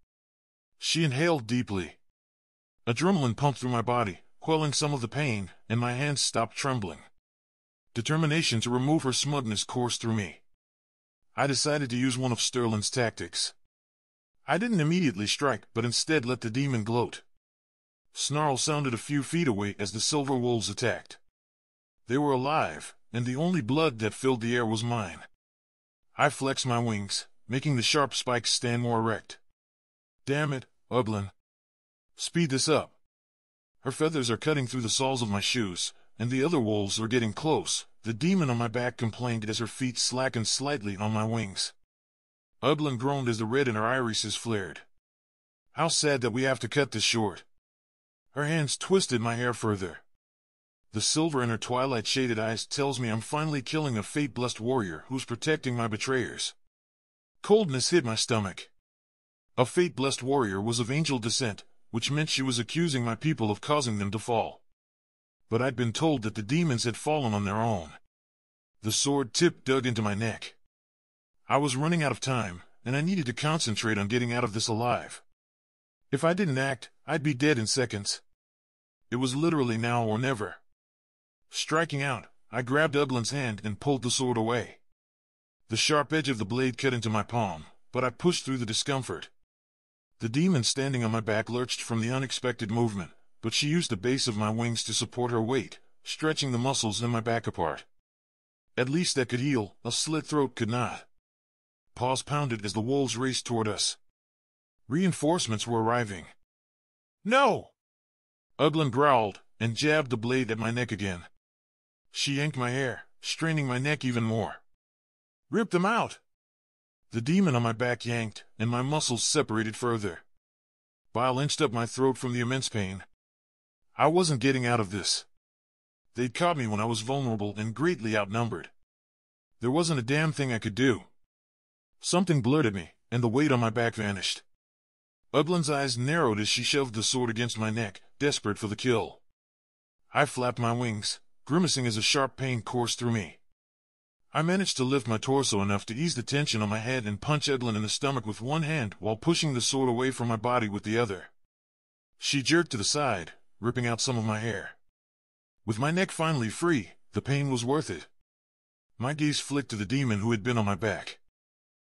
She inhaled deeply. Adrenaline pumped through my body, quelling some of the pain, and my hands stopped trembling. Determination to remove her smugness coursed through me. I decided to use one of Sterling's tactics. I didn't immediately strike, but instead let the demon gloat. Snarl sounded a few feet away as the silver wolves attacked. They were alive, and the only blood that filled the air was mine. I flexed my wings, making the sharp spikes stand more erect. Damn it, Ublin. Speed this up. Her feathers are cutting through the soles of my shoes, and the other wolves are getting close. The demon on my back complained as her feet slackened slightly on my wings. Ublin groaned as the red in her irises flared. How sad that we have to cut this short. Her hands twisted my hair further. The silver in her twilight-shaded eyes tells me I'm finally killing a fate-blessed warrior who's protecting my betrayers. Coldness hit my stomach. A fate-blessed warrior was of angel descent, which meant she was accusing my people of causing them to fall. But I'd been told that the demons had fallen on their own. The sword tip dug into my neck. I was running out of time, and I needed to concentrate on getting out of this alive. If I didn't act, I'd be dead in seconds. It was literally now or never. Striking out, I grabbed Ublin's hand and pulled the sword away. The sharp edge of the blade cut into my palm, but I pushed through the discomfort. The demon standing on my back lurched from the unexpected movement, but she used the base of my wings to support her weight, stretching the muscles in my back apart. At least that could heal, a slit throat could not. Paws pounded as the wolves raced toward us. Reinforcements were arriving. No! Ublin growled, and jabbed the blade at my neck again. She yanked my hair, straining my neck even more. Rip them out! The demon on my back yanked, and my muscles separated further. Bile inched up my throat from the immense pain. I wasn't getting out of this. They'd caught me when I was vulnerable and greatly outnumbered. There wasn't a damn thing I could do. Something blurred at me, and the weight on my back vanished. Ublin's eyes narrowed as she shoved the sword against my neck, desperate for the kill. I flapped my wings, grimacing as a sharp pain coursed through me. I managed to lift my torso enough to ease the tension on my head and punch Ublin in the stomach with one hand while pushing the sword away from my body with the other. She jerked to the side, ripping out some of my hair. With my neck finally free, the pain was worth it. My gaze flicked to the demon who had been on my back.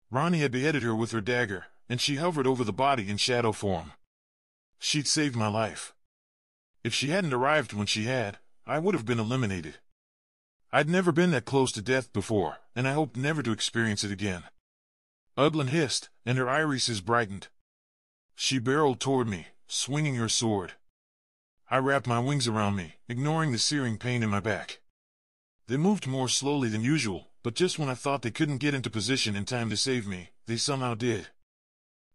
Ronnie had beheaded her with her dagger, and she hovered over the body in shadow form. She'd saved my life. If she hadn't arrived when she had, I would have been eliminated. I'd never been that close to death before, and I hoped never to experience it again. Ublin hissed, and her irises brightened. She barreled toward me, swinging her sword. I wrapped my wings around me, ignoring the searing pain in my back. They moved more slowly than usual, but just when I thought they couldn't get into position in time to save me, they somehow did.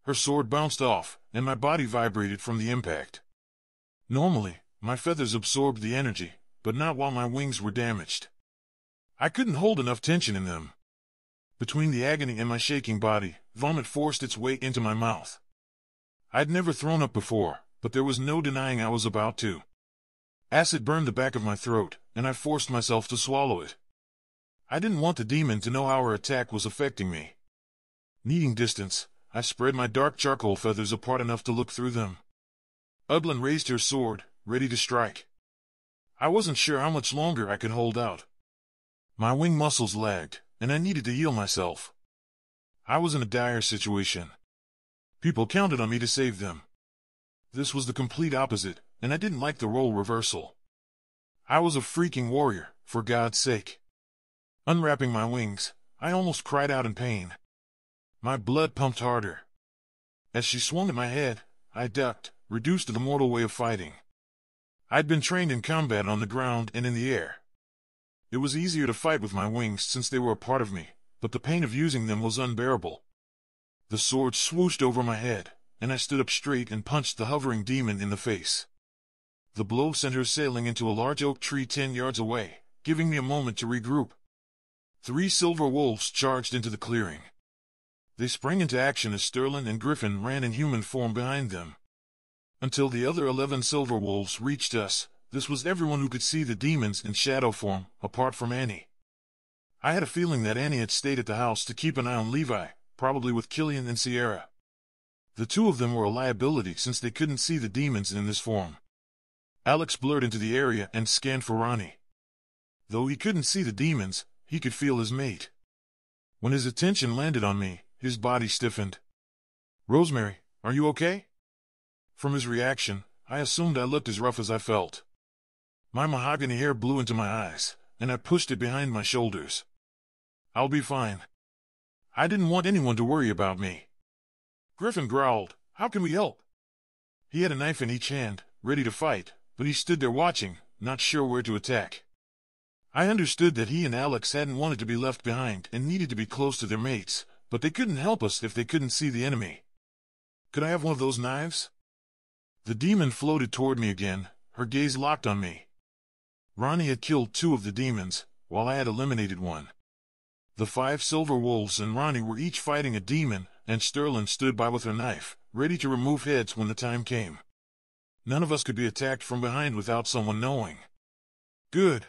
Her sword bounced off, and my body vibrated from the impact. Normally, my feathers absorbed the energy, but not while my wings were damaged. I couldn't hold enough tension in them. Between the agony and my shaking body, vomit forced its way into my mouth. I'd never thrown up before, but there was no denying I was about to. Acid burned the back of my throat, and I forced myself to swallow it. I didn't want the demon to know how her attack was affecting me. Needing distance, I spread my dark charcoal feathers apart enough to look through them. Ublin raised her sword, ready to strike. I wasn't sure how much longer I could hold out. My wing muscles lagged, and I needed to heal myself. I was in a dire situation. People counted on me to save them. This was the complete opposite, and I didn't like the role reversal. I was a freaking warrior, for God's sake. Unwrapping my wings, I almost cried out in pain. My blood pumped harder. As she swung at my head, I ducked, reduced to the mortal way of fighting. I'd been trained in combat on the ground and in the air. It was easier to fight with my wings since they were a part of me, but the pain of using them was unbearable. The sword swooshed over my head, and I stood up straight and punched the hovering demon in the face. The blow sent her sailing into a large oak tree 10 yards away, giving me a moment to regroup. 3 silver wolves charged into the clearing. They sprang into action as Sterling and Griffin ran in human form behind them. Until the other 11 silver wolves reached us, this was everyone who could see the demons in shadow form, apart from Annie. I had a feeling that Annie had stayed at the house to keep an eye on Levi, probably with Killian and Sierra. The 2 of them were a liability since they couldn't see the demons in this form. Alex blurred into the area and scanned for Ronnie. Though he couldn't see the demons, he could feel his mate. When his attention landed on me, his body stiffened. "Rosemary, are you okay?" From his reaction, I assumed I looked as rough as I felt. My mahogany hair blew into my eyes, and I pushed it behind my shoulders. "I'll be fine." I didn't want anyone to worry about me. Griffin growled, "How can we help?" He had a knife in each hand, ready to fight, but he stood there watching, not sure where to attack. I understood that he and Alex hadn't wanted to be left behind and needed to be close to their mates, but they couldn't help us if they couldn't see the enemy. "Could I have one of those knives?" The demon floated toward me again, her gaze locked on me. Ronnie had killed 2 of the demons, while I had eliminated 1. The 5 silver wolves and Ronnie were each fighting a demon, and Sterling stood by with her knife, ready to remove heads when the time came. None of us could be attacked from behind without someone knowing. "Good."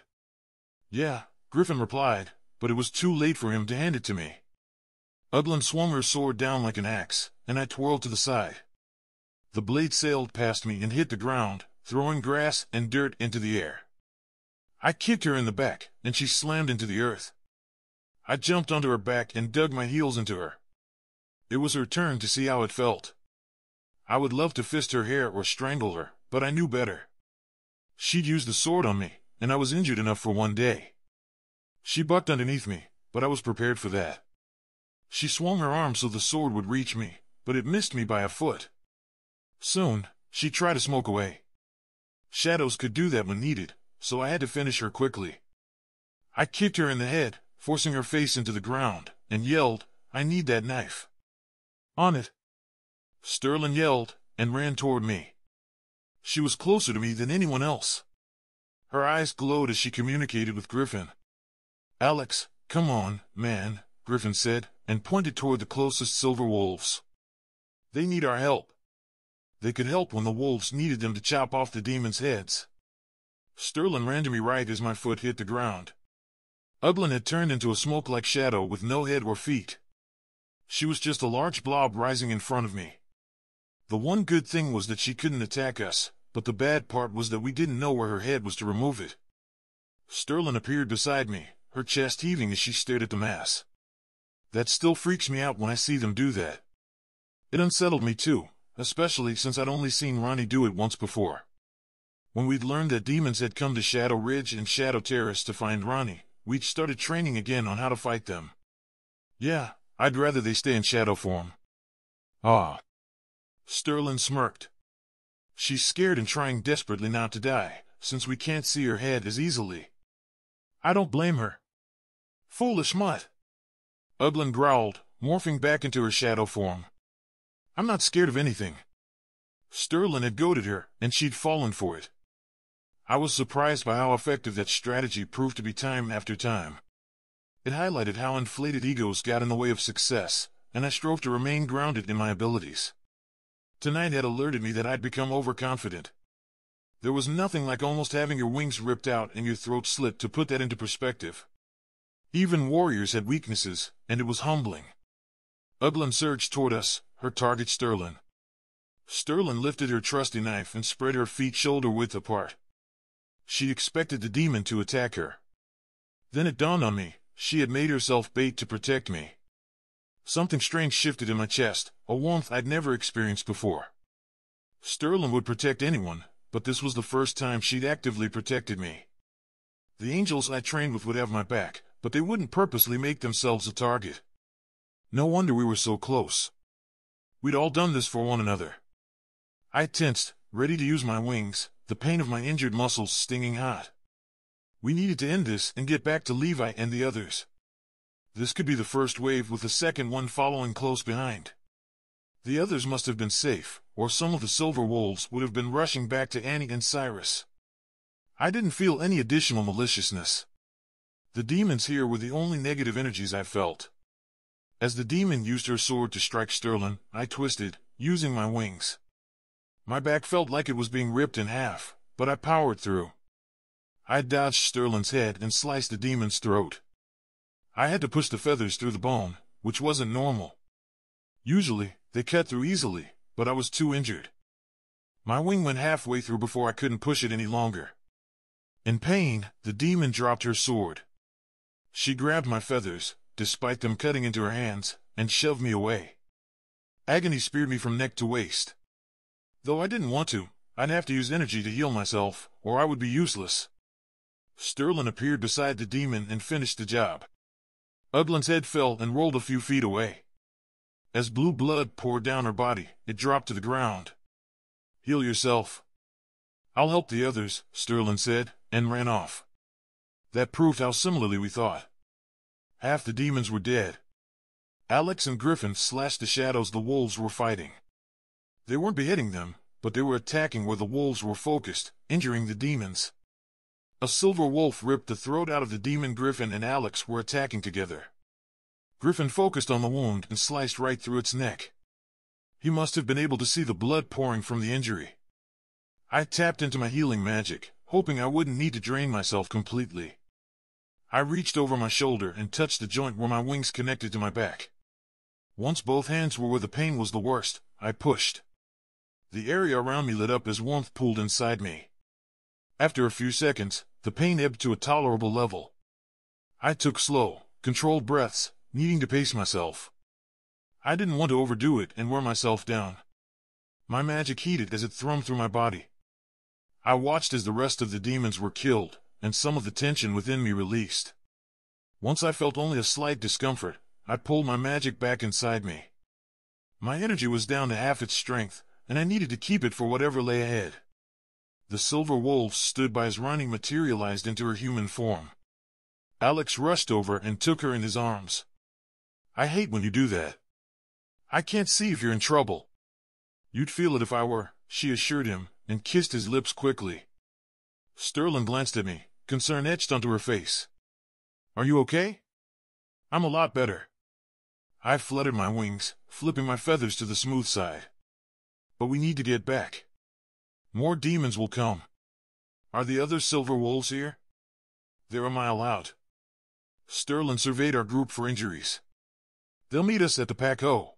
"Yeah," Griffin replied, but it was too late for him to hand it to me. Ublin swung her sword down like an axe, and I twirled to the side. The blade sailed past me and hit the ground, throwing grass and dirt into the air. I kicked her in the back, and she slammed into the earth. I jumped onto her back and dug my heels into her. It was her turn to see how it felt. I would love to fist her hair or strangle her, but I knew better. She'd used the sword on me, and I was injured enough for one day. She bucked underneath me, but I was prepared for that. She swung her arm so the sword would reach me, but it missed me by a foot. Soon, she tried to smoke away. Shadows could do that when needed, so I had to finish her quickly. I kicked her in the head, forcing her face into the ground, and yelled, "I need that knife." "On it!" Sterling yelled, and ran toward me. She was closer to me than anyone else. Her eyes glowed as she communicated with Griffin. "Alex, come on, man," Griffin said, and pointed toward the closest silver wolves. "They need our help." They could help when the wolves needed them to chop off the demons' heads. Sterling ran to me right as my foot hit the ground. Ublin had turned into a smoke-like shadow with no head or feet. She was just a large blob rising in front of me. The one good thing was that she couldn't attack us, but the bad part was that we didn't know where her head was to remove it. Sterling appeared beside me, her chest heaving as she stared at the mass. That still freaks me out when I see them do that. It unsettled me too, especially since I'd only seen Ronnie do it once before. When we'd learned that demons had come to Shadow Ridge and Shadow Terrace to find Ronnie, we'd started training again on how to fight them. Yeah, I'd rather they stay in shadow form. Ah. Sterling smirked. She's scared and trying desperately not to die, since we can't see her head as easily. I don't blame her. Foolish mutt. Ublin growled, morphing back into her shadow form. I'm not scared of anything. Sterling had goaded her, and she'd fallen for it. I was surprised by how effective that strategy proved to be time after time. It highlighted how inflated egos got in the way of success, and I strove to remain grounded in my abilities. Tonight had alerted me that I'd become overconfident. There was nothing like almost having your wings ripped out and your throat slit to put that into perspective. Even warriors had weaknesses, and it was humbling. Ublin surged toward us, her target Sterling. Sterling lifted her trusty knife and spread her feet shoulder-width apart. She expected the demon to attack her. Then it dawned on me, she had made herself bait to protect me. Something strange shifted in my chest, a warmth I'd never experienced before. Sterling would protect anyone, but this was the first time she'd actively protected me. The angels I trained with would have my back, but they wouldn't purposely make themselves a target. No wonder we were so close. We'd all done this for one another. I tensed, ready to use my wings, the pain of my injured muscles stinging hot. We needed to end this and get back to Levi and the others. This could be the first wave with the second one following close behind. The others must have been safe, or some of the silver wolves would have been rushing back to Annie and Cyrus. I didn't feel any additional maliciousness. The demons here were the only negative energies I felt. As the demon used her sword to strike Sterling, I twisted, using my wings. My back felt like it was being ripped in half, but I powered through. I dodged Sterling's head and sliced the demon's throat. I had to push the feathers through the bone, which wasn't normal. Usually, they cut through easily, but I was too injured. My wing went halfway through before I couldn't push it any longer. In pain, the demon dropped her sword. She grabbed my feathers, despite them cutting into her hands, and shoved me away. Agony speared me from neck to waist. Though I didn't want to, I'd have to use energy to heal myself, or I would be useless. Sterling appeared beside the demon and finished the job. Ublin's head fell and rolled a few feet away. As blue blood poured down her body, it dropped to the ground. "Heal yourself. I'll help the others," Sterling said, and ran off. That proved how similarly we thought. Half the demons were dead. Alex and Griffin slashed the shadows the wolves were fighting. They weren't beheading them, but they were attacking where the wolves were focused, injuring the demons. A silver wolf ripped the throat out of the demon Griffin and Alex were attacking together. Griffin focused on the wound and sliced right through its neck. He must have been able to see the blood pouring from the injury. I tapped into my healing magic, hoping I wouldn't need to drain myself completely. I reached over my shoulder and touched the joint where my wings connected to my back. Once both hands were where the pain was the worst, I pushed. The area around me lit up as warmth pooled inside me. After a few seconds, the pain ebbed to a tolerable level. I took slow, controlled breaths, needing to pace myself. I didn't want to overdo it and wear myself down. My magic heated as it thrummed through my body. I watched as the rest of the demons were killed, and some of the tension within me released. Once I felt only a slight discomfort, I pulled my magic back inside me. My energy was down to half its strength, and I needed to keep it for whatever lay ahead. The silver wolves stood by as Ronnie materialized into her human form. Alex rushed over and took her in his arms. "I hate when you do that. I can't see if you're in trouble." "You'd feel it if I were," she assured him, and kissed his lips quickly. Sterling glanced at me, concern etched onto her face. "Are you okay?" "I'm a lot better." I fluttered my wings, flipping my feathers to the smooth side. "But we need to get back. More demons will come." "Are the other silver wolves here?" "They're a mile out." Sterling surveyed our group for injuries. "They'll meet us at the Paco."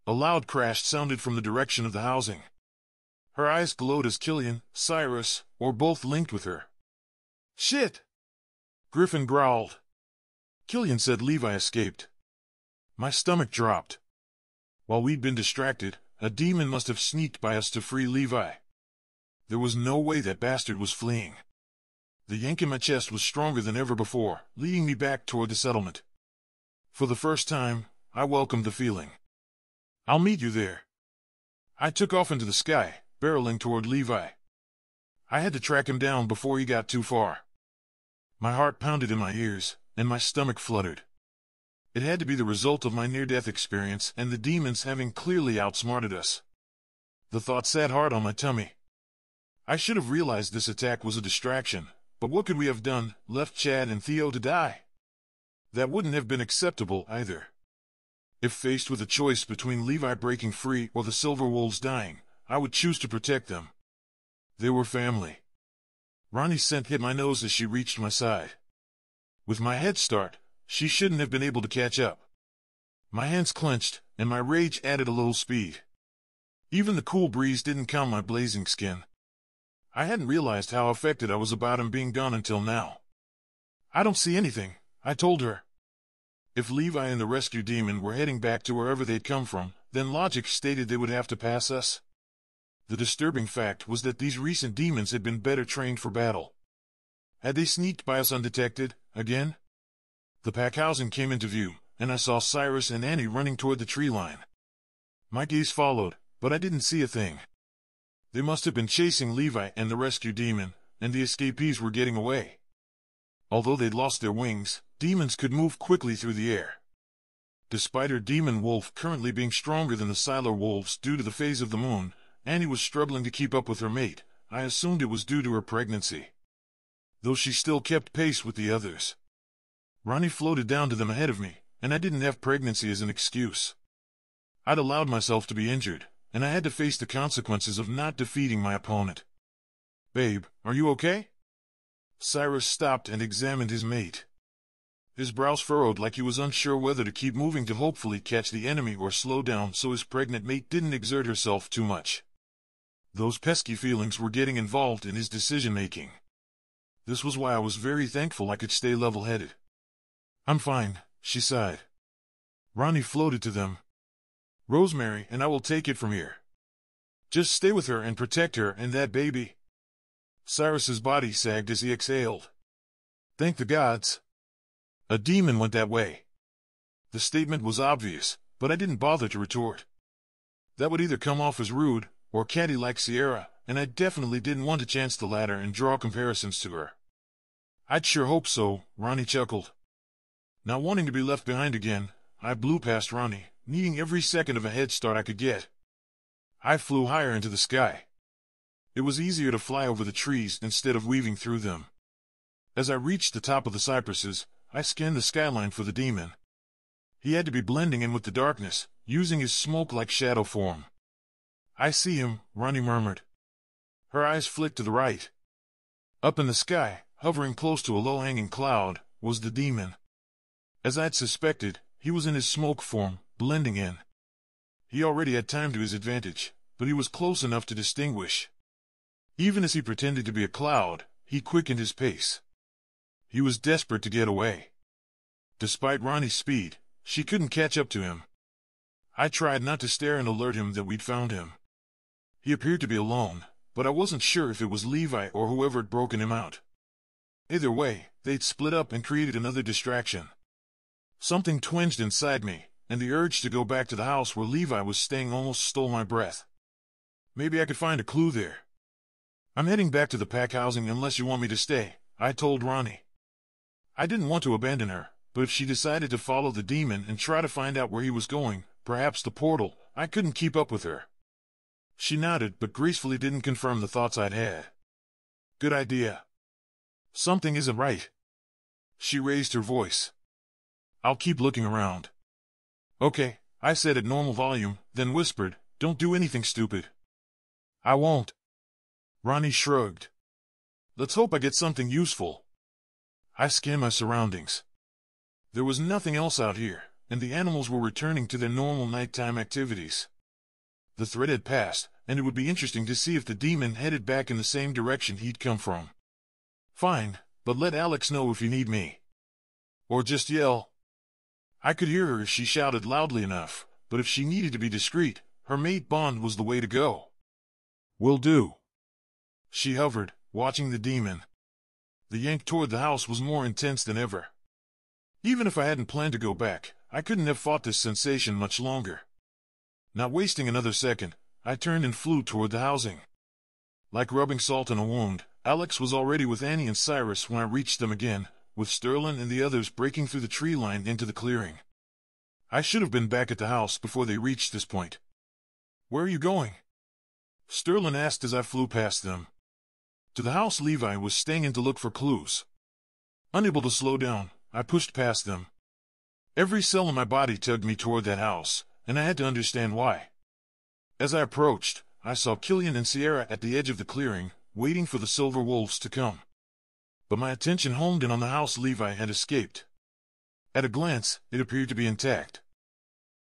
A loud crash sounded from the direction of the housing. Her eyes glowed as Killian, Cyrus, or both linked with her. "Shit!" Griffin growled. Killian said Levi escaped. My stomach dropped. While we'd been distracted, a demon must have sneaked by us to free Levi. There was no way that bastard was fleeing. The yank in my chest was stronger than ever before, leading me back toward the settlement. For the first time, I welcomed the feeling. "I'll meet you there." I took off into the sky, barreling toward Levi. I had to track him down before he got too far. My heart pounded in my ears, and my stomach fluttered. It had to be the result of my near-death experience and the demons having clearly outsmarted us. The thought sat hard on my tummy. I should have realized this attack was a distraction, but what could we have done, left Chad and Theo to die? That wouldn't have been acceptable either. If faced with a choice between Levi breaking free or the Silver Wolves dying, I would choose to protect them. They were family. Ronnie's scent hit my nose as she reached my side. With my head start, she shouldn't have been able to catch up. My hands clenched, and my rage added a little speed. Even the cool breeze didn't calm my blazing skin. I hadn't realized how affected I was about him being gone until now. "I don't see anything," I told her. If Levi and the rescue demon were heading back to wherever they'd come from, then logic stated they would have to pass us. The disturbing fact was that these recent demons had been better trained for battle. Had they sneaked by us undetected, again? The pack housing came into view, and I saw Cyrus and Annie running toward the tree line. My gaze followed, but I didn't see a thing. They must have been chasing Levi and the rescue demon, and the escapees were getting away. Although they'd lost their wings, demons could move quickly through the air. Despite her demon wolf currently being stronger than the Siler wolves due to the phase of the moon, Annie was struggling to keep up with her mate. I assumed it was due to her pregnancy, though she still kept pace with the others. Ronnie floated down to them ahead of me, and I didn't have pregnancy as an excuse. I'd allowed myself to be injured, and I had to face the consequences of not defeating my opponent. "Babe, are you okay?" Cyrus stopped and examined his mate. His brows furrowed like he was unsure whether to keep moving to hopefully catch the enemy or slow down so his pregnant mate didn't exert herself too much. Those pesky feelings were getting involved in his decision-making. This was why I was very thankful I could stay level-headed. "I'm fine," she sighed. Ronnie floated to them. "Rosemary and I will take it from here. Just stay with her and protect her and that baby." Cyrus's body sagged as he exhaled. "Thank the gods. A demon went that way." The statement was obvious, but I didn't bother to retort. That would either come off as rude, or catty like Sierra, and I definitely didn't want to chance the latter and draw comparisons to her. "I'd sure hope so," Ronnie chuckled. Not wanting to be left behind again, I blew past Ronnie, needing every second of a head start I could get. I flew higher into the sky. It was easier to fly over the trees instead of weaving through them. As I reached the top of the cypresses, I scanned the skyline for the demon. He had to be blending in with the darkness, using his smoke-like shadow form. "I see him," Ronnie murmured. Her eyes flicked to the right. Up in the sky, hovering close to a low-hanging cloud, was the demon. As I'd suspected, he was in his smoke form, blending in. He already had time to his advantage, but he was close enough to distinguish. Even as he pretended to be a cloud, he quickened his pace. He was desperate to get away. Despite Ronnie's speed, she couldn't catch up to him. I tried not to stare and alert him that we'd found him. He appeared to be alone, but I wasn't sure if it was Levi or whoever had broken him out. Either way, they'd split up and created another distraction. Something twinged inside me, and the urge to go back to the house where Levi was staying almost stole my breath. Maybe I could find a clue there. "I'm heading back to the pack housing unless you want me to stay," I told Ronnie. I didn't want to abandon her, but if she decided to follow the demon and try to find out where he was going, perhaps the portal, I couldn't keep up with her. She nodded but gracefully didn't confirm the thoughts I'd had. "Good idea. Something isn't right." She raised her voice. "I'll keep looking around." "Okay," I said at normal volume, then whispered, "Don't do anything stupid." "I won't." Ronnie shrugged. "Let's hope I get something useful." I scanned my surroundings. There was nothing else out here, and the animals were returning to their normal nighttime activities. The threat had passed, and it would be interesting to see if the demon headed back in the same direction he'd come from. "Fine, but let Alex know if you need me. Or just yell." I could hear her if she shouted loudly enough, but if she needed to be discreet, her mate bond was the way to go. "Will do." She hovered, watching the demon. The yank toward the house was more intense than ever. Even if I hadn't planned to go back, I couldn't have fought this sensation much longer. Not wasting another second, I turned and flew toward the housing. Like rubbing salt in a wound, Alex was already with Annie and Cyrus when I reached them again, with Sterling and the others breaking through the tree line into the clearing. I should have been back at the house before they reached this point. "Where are you going?" Sterling asked as I flew past them. To the house Levi was staying in to look for clues. Unable to slow down, I pushed past them. Every cell in my body tugged me toward that house, and I had to understand why. As I approached, I saw Killian and Sierra at the edge of the clearing, waiting for the silver wolves to come. But my attention homed in on the house Levi had escaped. At a glance, it appeared to be intact.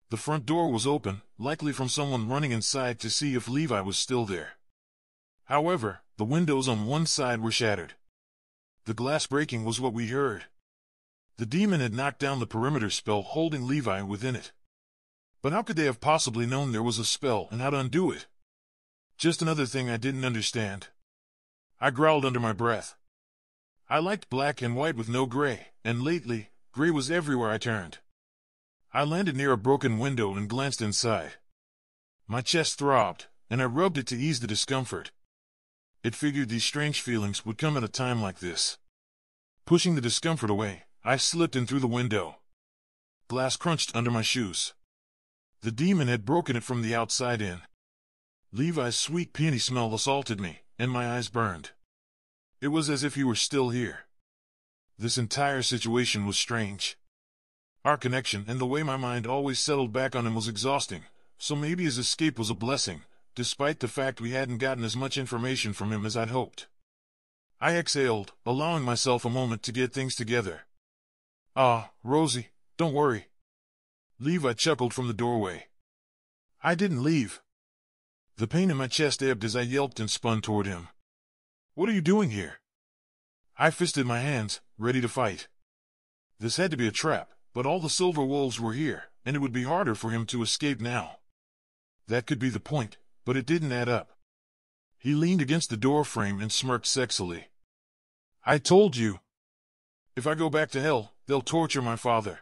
The front door was open, likely from someone running inside to see if Levi was still there. However, the windows on one side were shattered. The glass breaking was what we heard. The demon had knocked down the perimeter spell holding Levi within it. But how could they have possibly known there was a spell and how to undo it? Just another thing I didn't understand. I growled under my breath. I liked black and white with no gray, and lately, gray was everywhere I turned. I landed near a broken window and glanced inside. My chest throbbed, and I rubbed it to ease the discomfort. It figured these strange feelings would come at a time like this. Pushing the discomfort away, I slipped in through the window. Glass crunched under my shoes. The demon had broken it from the outside in. Levi's sweet peony smell assaulted me, and my eyes burned. It was as if he were still here. This entire situation was strange. Our connection and the way my mind always settled back on him was exhausting, so maybe his escape was a blessing, despite the fact we hadn't gotten as much information from him as I'd hoped. I exhaled, allowing myself a moment to get things together. "Ah, Rosie, don't worry." Levi chuckled from the doorway. I didn't leave. The pain in my chest ebbed as I yelped and spun toward him. "What are you doing here?" I fisted my hands, ready to fight. This had to be a trap, but all the silver wolves were here, and it would be harder for him to escape now. That could be the point, but it didn't add up. He leaned against the door frame and smirked sexily. "I told you. If I go back to hell, they'll torture my father."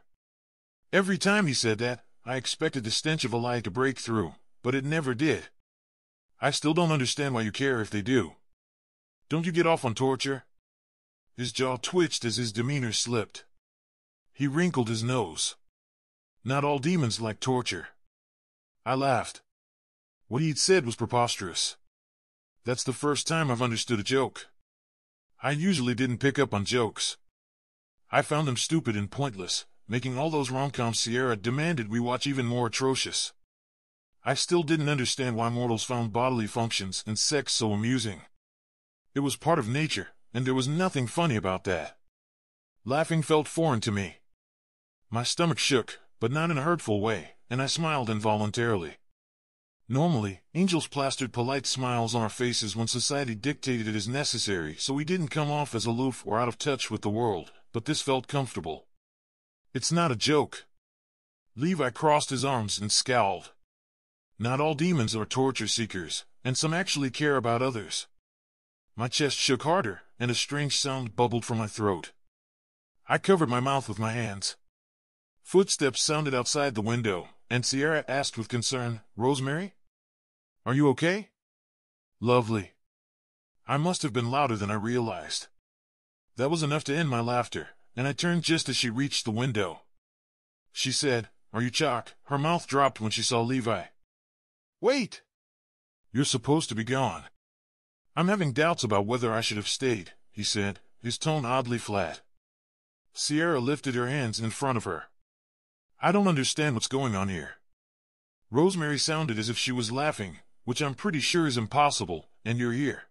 Every time he said that, I expected the stench of a lie to break through, but it never did. "I still don't understand why you care if they do. Don't you get off on torture?" His jaw twitched as his demeanor slipped. He wrinkled his nose. "Not all demons like torture." I laughed. What he'd said was preposterous. That's the first time I've understood a joke. I usually didn't pick up on jokes. I found them stupid and pointless, making all those rom-coms Sierra demanded we watch even more atrocious. I still didn't understand why mortals found bodily functions and sex so amusing. It was part of nature, and there was nothing funny about that. Laughing felt foreign to me. My stomach shook, but not in a hurtful way, and I smiled involuntarily. Normally, angels plastered polite smiles on our faces when society dictated it as necessary so we didn't come off as aloof or out of touch with the world, but this felt comfortable. "It's not a joke." Levi crossed his arms and scowled. "Not all demons are torture seekers, and some actually care about others." My chest shook harder, and a strange sound bubbled from my throat. I covered my mouth with my hands. Footsteps sounded outside the window, and Sierra asked with concern, "Rosemary? Are you okay?" "Lovely." I must have been louder than I realized. That was enough to end my laughter, and I turned just as she reached the window. She said, "Are you Chalk?" Her mouth dropped when she saw Levi. "Wait! You're supposed to be gone." "I'm having doubts about whether I should have stayed," he said, his tone oddly flat. Sierra lifted her hands in front of her. "I don't understand what's going on here." Rosemary sounded as if she was laughing, which I'm pretty sure is impossible, and you're here.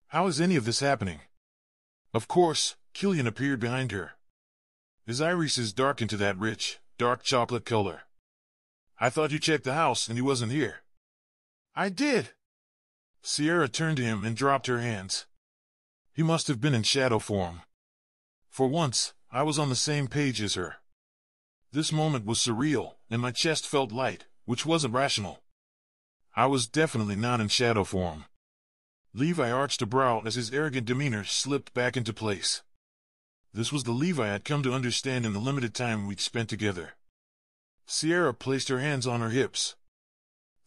How is any of this happening? Of course, Killian appeared behind her. His irises darkened to that rich, dark chocolate color. "I thought you checked the house and he wasn't here." "I did." Sierra turned to him and dropped her hands. He must have been in shadow form. For once, I was on the same page as her. This moment was surreal, and my chest felt light, which wasn't rational. I was definitely not in shadow form. Levi arched a brow as his arrogant demeanor slipped back into place. This was the Levi I'd come to understand in the limited time we'd spent together. Sierra placed her hands on her hips.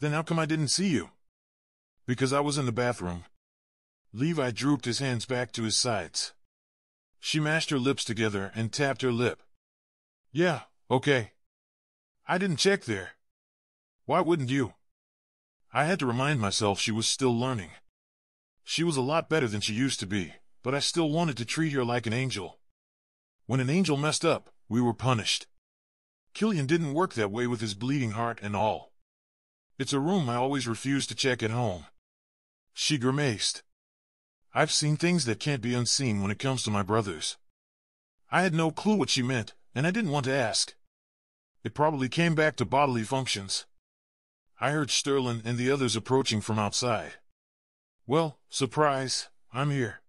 "Then how come I didn't see you?" "Because I was in the bathroom." Levi drooped his hands back to his sides. She mashed her lips together and tapped her lip. "Yeah, okay. I didn't check there." "Why wouldn't you?" I had to remind myself she was still learning. She was a lot better than she used to be, but I still wanted to treat her like an angel. When an angel messed up, we were punished. Killian didn't work that way with his bleeding heart and all. "It's a room I always refuse to check at home." She grimaced. "I've seen things that can't be unseen when it comes to my brothers." I had no clue what she meant, and I didn't want to ask. It probably came back to bodily functions. I heard Sterling and the others approaching from outside. Well, surprise, I'm here.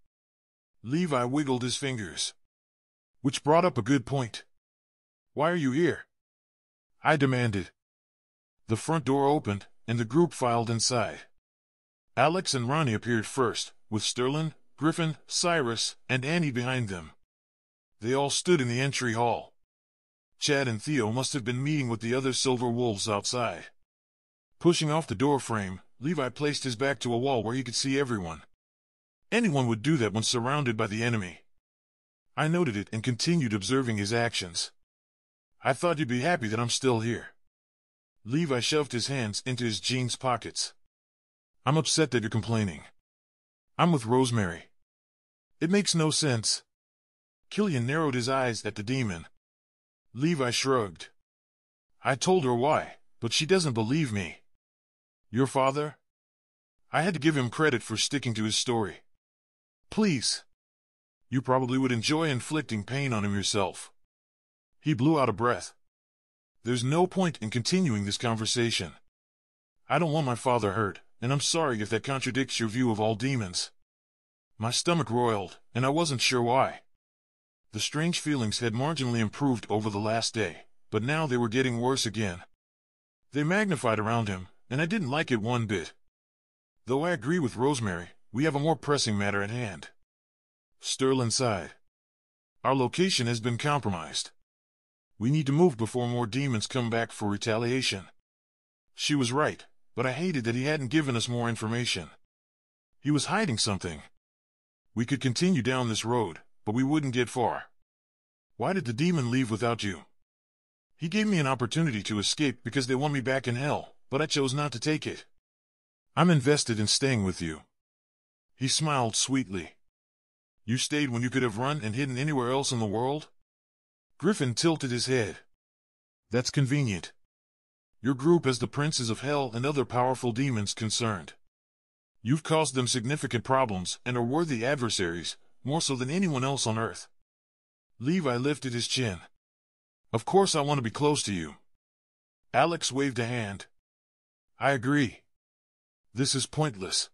Levi wiggled his fingers. Which brought up a good point. Why are you here? I demanded. The front door opened, and the group filed inside. Alex and Ronnie appeared first, with Sterling, Griffin, Cyrus, and Annie behind them. They all stood in the entry hall. Chad and Theo must have been meeting with the other silver wolves outside. Pushing off the door frame, Levi placed his back to a wall where he could see everyone. Anyone would do that when surrounded by the enemy. I noted it and continued observing his actions. I thought you'd be happy that I'm still here. Levi shoved his hands into his jeans pockets. I'm upset that you're complaining. I'm with Rosemary. It makes no sense. Killian narrowed his eyes at the demon. Levi shrugged. I told her why, but she doesn't believe me. Your father? I had to give him credit for sticking to his story. Please. You probably would enjoy inflicting pain on him yourself. He blew out a breath. There's no point in continuing this conversation. I don't want my father hurt, and I'm sorry if that contradicts your view of all demons. My stomach roiled, and I wasn't sure why. The strange feelings had marginally improved over the last day, but now they were getting worse again. They magnified around him, and I didn't like it one bit. Though I agree with Rosemary, we have a more pressing matter at hand. Sterling sighed. Our location has been compromised. We need to move before more demons come back for retaliation. She was right, but I hated that he hadn't given us more information. He was hiding something. We could continue down this road, but we wouldn't get far. Why did the demon leave without you? He gave me an opportunity to escape because they want me back in hell, but I chose not to take it. I'm invested in staying with you. He smiled sweetly. You stayed when you could have run and hidden anywhere else in the world? Griffin tilted his head. That's convenient. Your group has the princes of hell and other powerful demons concerned. You've caused them significant problems and are worthy adversaries, more so than anyone else on Earth. Levi lifted his chin. Of course I want to be close to you. Alex waved a hand. I agree. This is pointless.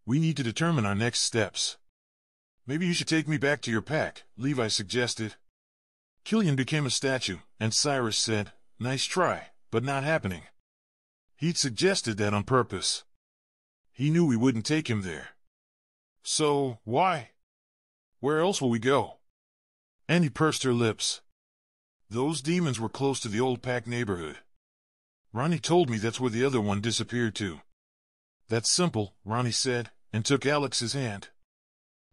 We need to determine our next steps. Maybe you should take me back to your pack, Levi suggested. Killian became a statue, and Cyrus said, nice try, but not happening. He'd suggested that on purpose. He knew we wouldn't take him there. So, why? Where else will we go? Annie pursed her lips. Those demons were close to the old pack neighborhood. Ronnie told me that's where the other one disappeared to. That's simple, Ronnie said, and took Alex's hand.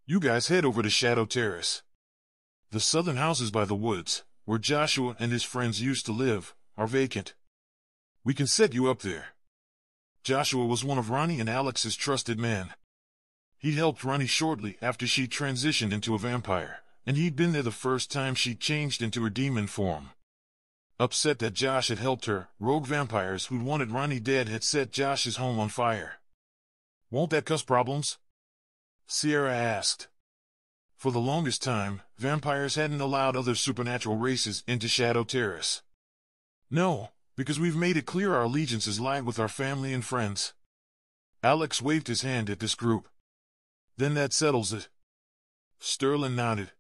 You guys head over to Shadow Terrace. The southern houses by the woods, where Joshua and his friends used to live, are vacant. We can set you up there. Joshua was one of Ronnie and Alex's trusted men. He'd helped Ronnie shortly after she transitioned into a vampire, and he'd been there the first time she changed into her demon form. Upset that Josh had helped her, rogue vampires who'd wanted Ronnie dead had set Josh's home on fire. Won't that cause problems? Sierra asked. For the longest time, vampires hadn't allowed other supernatural races into Shadow Terrace. No, because we've made it clear our allegiances lie with our family and friends. Alex waved his hand at this group. Then that settles it. Sterling nodded.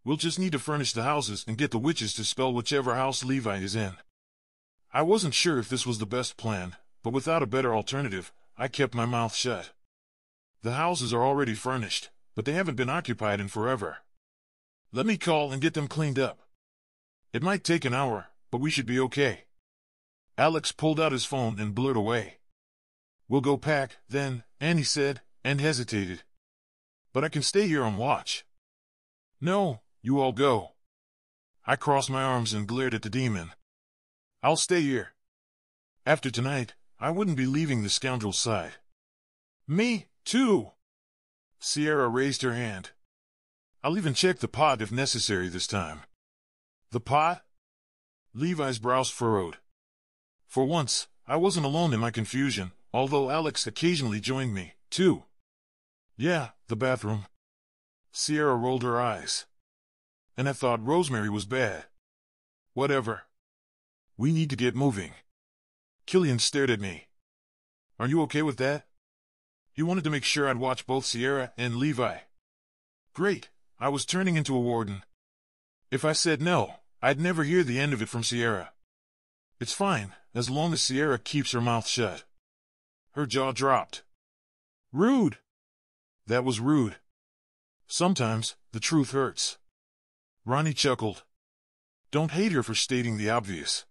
We'll just need to furnish the houses and get the witches to spell whichever house Levi is in. I wasn't sure if this was the best plan, but without a better alternative, I kept my mouth shut. The houses are already furnished, but they haven't been occupied in forever. Let me call and get them cleaned up. It might take an hour, but we should be okay. Alex pulled out his phone and blurred away. We'll go pack, then, Annie said, and hesitated. But I can stay here on watch. No, you all go. I crossed my arms and glared at the demon. I'll stay here. After tonight, I wouldn't be leaving the scoundrel's side. Me, too. Sierra raised her hand. I'll even check the pot if necessary this time. The pot? Levi's brows furrowed. For once, I wasn't alone in my confusion, although Alex occasionally joined me, too. Yeah, the bathroom. Sierra rolled her eyes. and I thought rosemary was bad. Whatever. We need to get moving. Killian stared at me. Are you okay with that? He wanted to make sure I'd watch both Sierra and Levi. Great, I was turning into a warden. If I said no, I'd never hear the end of it from Sierra. It's fine, as long as Sierra keeps her mouth shut. Her jaw dropped. Rude. That was rude. Sometimes, the truth hurts. Ronnie chuckled. Don't hate her for stating the obvious.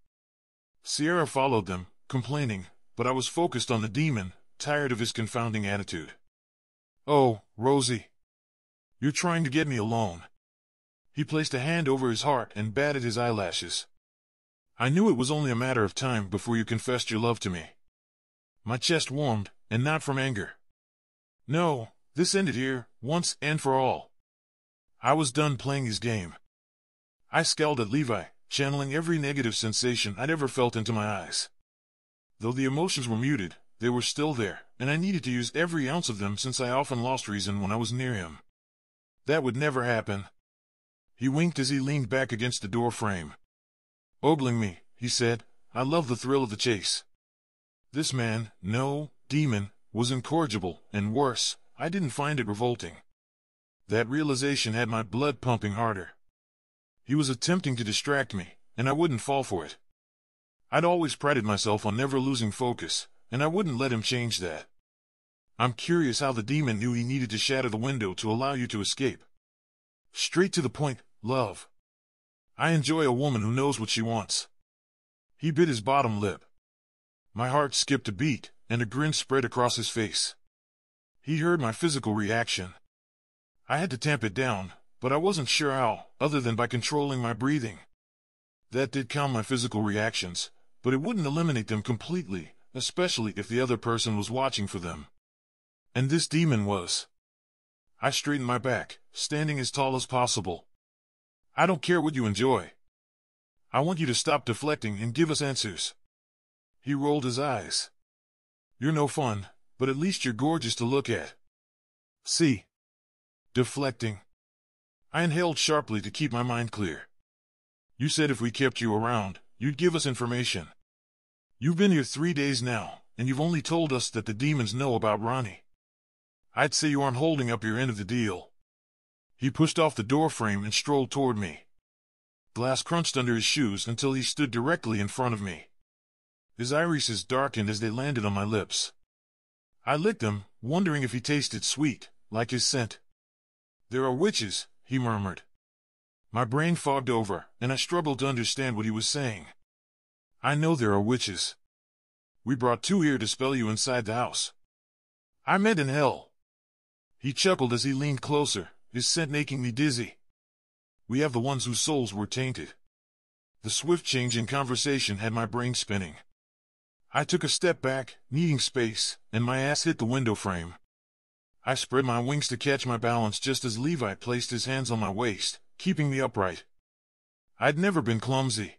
Sierra followed them, complaining, but I was focused on the demon, tired of his confounding attitude. Oh, Rosie. You're trying to get me alone. He placed a hand over his heart and batted his eyelashes. I knew it was only a matter of time before you confessed your love to me. My chest warmed, and not from anger. No, this ended here, once and for all. I was done playing his game. I scowled at Levi, channeling every negative sensation I'd ever felt into my eyes. Though the emotions were muted, they were still there, and I needed to use every ounce of them since I often lost reason when I was near him. That would never happen. He winked as he leaned back against the door frame. Ogling me, he said, I love the thrill of the chase. This man, no, demon, was incorrigible, and worse, I didn't find it revolting. That realization had my blood pumping harder. He was attempting to distract me, and I wouldn't fall for it. I'd always prided myself on never losing focus, and I wouldn't let him change that. I'm curious how the demon knew he needed to shatter the window to allow you to escape. Straight to the point, love. I enjoy a woman who knows what she wants. He bit his bottom lip. My heart skipped a beat, and a grin spread across his face. He heard my physical reaction. I had to tamp it down, but I wasn't sure how, other than by controlling my breathing. That did calm my physical reactions, but it wouldn't eliminate them completely, especially if the other person was watching for them. And this demon was. I straightened my back, standing as tall as possible. I don't care what you enjoy. I want you to stop deflecting and give us answers. He rolled his eyes. You're no fun, but at least you're gorgeous to look at. See? Deflecting. I inhaled sharply to keep my mind clear. You said if we kept you around, you'd give us information. You've been here 3 days now, and you've only told us that the demons know about Ronnie. I'd say you aren't holding up your end of the deal. He pushed off the door frame and strolled toward me. Glass crunched under his shoes until he stood directly in front of me. His irises darkened as they landed on my lips. I licked them, wondering if he tasted sweet, like his scent. There are witches, he murmured. My brain fogged over, and I struggled to understand what he was saying. I know there are witches. We brought 2 here to spell you inside the house. I met in hell. He chuckled as he leaned closer, his scent making me dizzy. We have the ones whose souls were tainted. The swift change in conversation had my brain spinning. I took a step back, needing space, and my ass hit the window frame. I spread my wings to catch my balance just as Levi placed his hands on my waist, keeping me upright. I'd never been clumsy.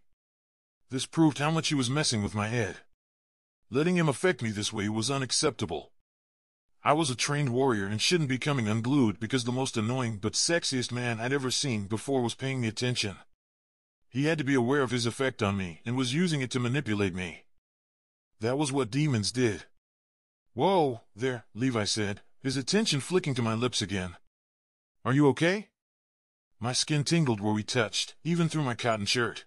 This proved how much he was messing with my head. Letting him affect me this way was unacceptable. I was a trained warrior and shouldn't be coming unglued because the most annoying but sexiest man I'd ever seen before was paying me attention. He had to be aware of his effect on me and was using it to manipulate me. That was what demons did. Whoa, there, Levi said, his attention flicking to my lips again. Are you okay? My skin tingled where we touched, even through my cotton shirt.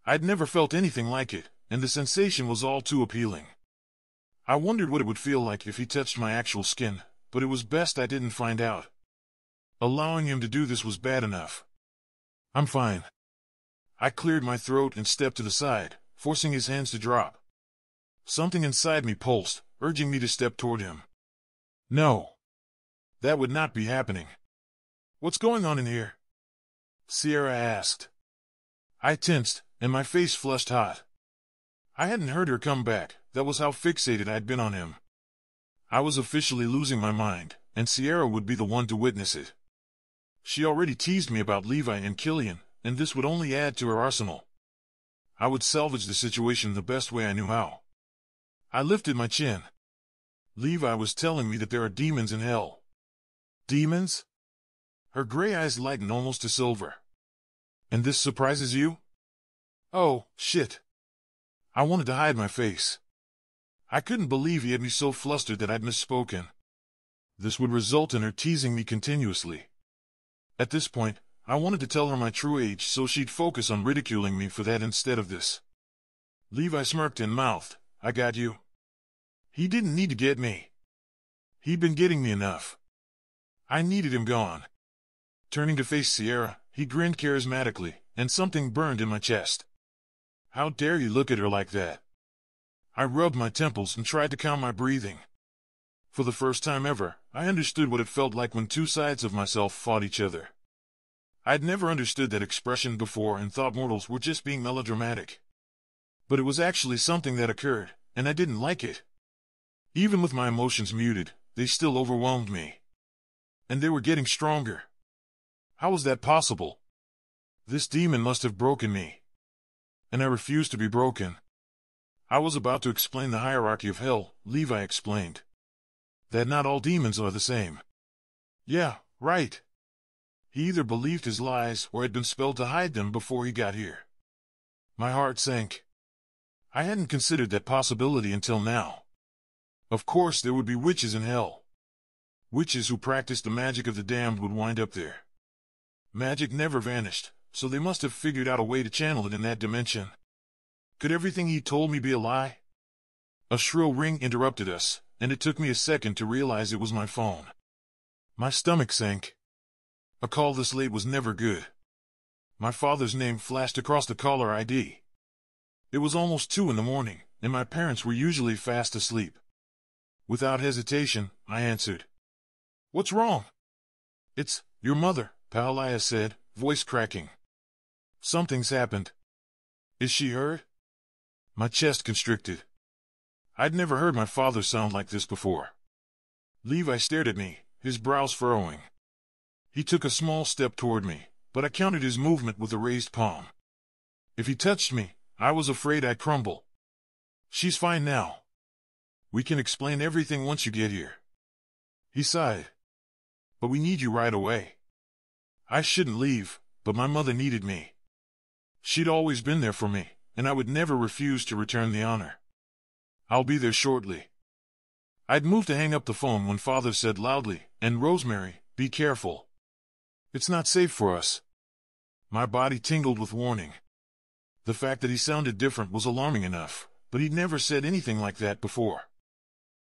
I'd never felt anything like it, and the sensation was all too appealing. I wondered what it would feel like if he touched my actual skin, but it was best I didn't find out. Allowing him to do this was bad enough. I'm fine. I cleared my throat and stepped to the side, forcing his hands to drop. Something inside me pulsed, urging me to step toward him. No. That would not be happening. What's going on in here? Sierra asked. I tensed, and my face flushed hot. I hadn't heard her come back, that was how fixated I'd been on him. I was officially losing my mind, and Sierra would be the one to witness it. She already teased me about Levi and Killian, and this would only add to her arsenal. I would salvage the situation the best way I knew how. I lifted my chin. Levi was telling me that there are demons in hell. Demons? Her gray eyes lightened almost to silver. And this surprises you? Oh, shit. I wanted to hide my face. I couldn't believe he had me so flustered that I'd misspoken. This would result in her teasing me continuously. At this point, I wanted to tell her my true age so she'd focus on ridiculing me for that instead of this. Levi smirked and mouthed, "I got you." He didn't need to get me. He'd been getting me enough. I needed him gone. Turning to face Sierra, he grinned charismatically, and something burned in my chest. How dare you look at her like that? I rubbed my temples and tried to calm my breathing. For the first time ever, I understood what it felt like when two sides of myself fought each other. I'd never understood that expression before and thought mortals were just being melodramatic. But it was actually something that occurred, and I didn't like it. Even with my emotions muted, they still overwhelmed me. And they were getting stronger. How was that possible? This demon must have broken me. And I refused to be broken. I was about to explain the hierarchy of hell, Levi explained. That not all demons are the same. Yeah, right. He either believed his lies or had been spelled to hide them before he got here. My heart sank. I hadn't considered that possibility until now. Of course there would be witches in hell. Witches who practiced the magic of the damned would wind up there. Magic never vanished, so they must have figured out a way to channel it in that dimension. Could everything he told me be a lie? A shrill ring interrupted us, and it took me a second to realize it was my phone. My stomach sank. A call this late was never good. My father's name flashed across the caller ID. It was almost 2 in the morning, and my parents were usually fast asleep. Without hesitation, I answered. "What's wrong?" "It's your mother," Paolia said, voice cracking. "Something's happened." "Is she hurt?" My chest constricted. I'd never heard my father sound like this before. Levi stared at me, his brows furrowing. He took a small step toward me, but I countered his movement with a raised palm. If he touched me, I was afraid I'd crumble. "She's fine now. We can explain everything once you get here." He sighed. "But we need you right away." I shouldn't leave, but my mother needed me. She'd always been there for me, and I would never refuse to return the honor. "I'll be there shortly." I'd moved to hang up the phone when Father said loudly, "And Rosemary, be careful. It's not safe for us." My body tingled with warning. The fact that he sounded different was alarming enough, but he'd never said anything like that before.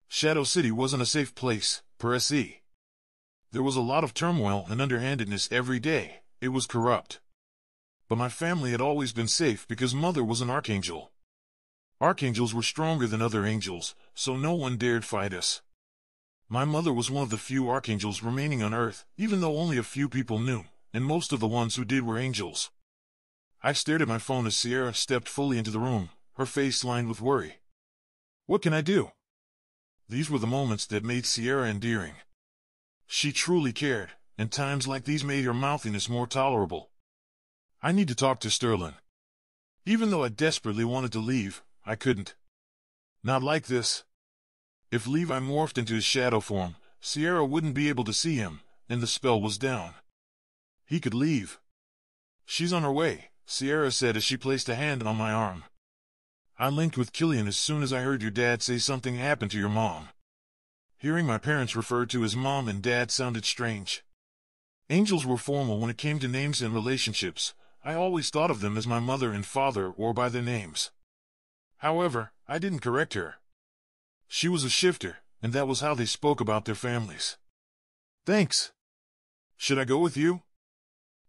Shadow City wasn't a safe place, per se. There was a lot of turmoil and underhandedness every day. It was corrupt. But my family had always been safe because Mother was an archangel. Archangels were stronger than other angels, so no one dared fight us. My mother was one of the few archangels remaining on Earth, even though only a few people knew, and most of the ones who did were angels. I stared at my phone as Sierra stepped fully into the room, her face lined with worry. "What can I do?" These were the moments that made Sierra endearing. She truly cared, and times like these made her mouthiness more tolerable. "I need to talk to Sterling." Even though I desperately wanted to leave, I couldn't. Not like this. If Levi morphed into his shadow form, Sierra wouldn't be able to see him, and the spell was down. He could leave. "She's on her way," Sierra said as she placed a hand on my arm. "I linked with Killian as soon as I heard your dad say something happened to your mom." Hearing my parents referred to as mom and dad sounded strange. Angels were formal when it came to names and relationships. I always thought of them as my mother and father or by their names. However, I didn't correct her. She was a shifter, and that was how they spoke about their families. "Thanks. Should I go with you?"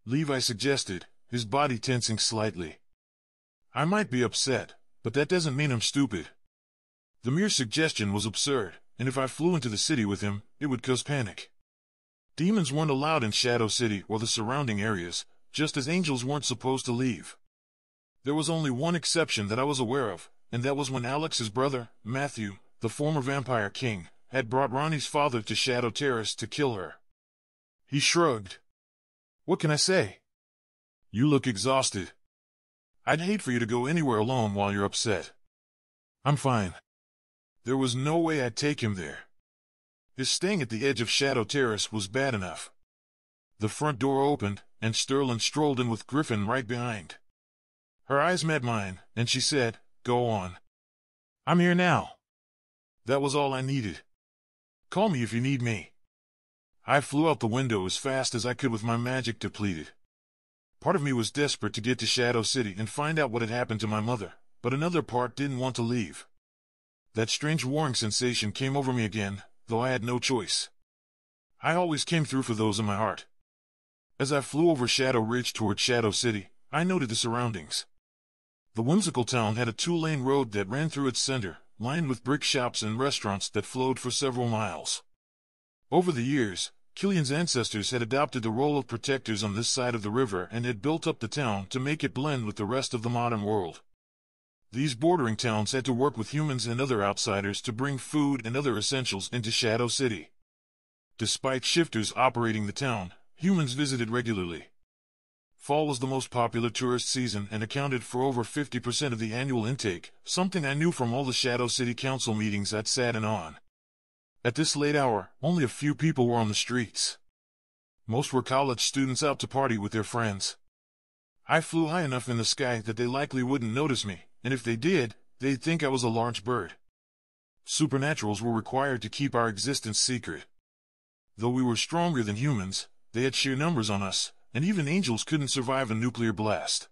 Levi suggested, his body tensing slightly. I might be upset, but that doesn't mean I'm stupid. The mere suggestion was absurd, and if I flew into the city with him, it would cause panic. Demons weren't allowed in Shadow City or the surrounding areas, just as angels weren't supposed to leave. There was only one exception that I was aware of, and that was when Alex's brother, Matthew, the former vampire king, had brought Ronnie's father to Shadow Terrace to kill her. He shrugged. "What can I say? You look exhausted. I'd hate for you to go anywhere alone while you're upset." "I'm fine." There was no way I'd take him there. His staying at the edge of Shadow Terrace was bad enough. The front door opened, and Sterling strolled in with Griffin right behind. Her eyes met mine, and she said, "Go on. I'm here now." That was all I needed. "Call me if you need me." I flew out the window as fast as I could with my magic depleted. Part of me was desperate to get to Shadow City and find out what had happened to my mother, but another part didn't want to leave. That strange warring sensation came over me again, though I had no choice. I always came through for those in my heart. As I flew over Shadow Ridge toward Shadow City, I noted the surroundings. The whimsical town had a 2-lane road that ran through its center, lined with brick shops and restaurants that flowed for several miles. Over the years, Killian's ancestors had adopted the role of protectors on this side of the river and had built up the town to make it blend with the rest of the modern world. These bordering towns had to work with humans and other outsiders to bring food and other essentials into Shadow City. Despite shifters operating the town, humans visited regularly. Fall was the most popular tourist season and accounted for over 50% of the annual intake, something I knew from all the Shadow City Council meetings I'd sat in on. At this late hour, only a few people were on the streets. Most were college students out to party with their friends. I flew high enough in the sky that they likely wouldn't notice me, and if they did, they'd think I was a large bird. Supernaturals were required to keep our existence secret. Though we were stronger than humans, they had sheer numbers on us, and even angels couldn't survive a nuclear blast.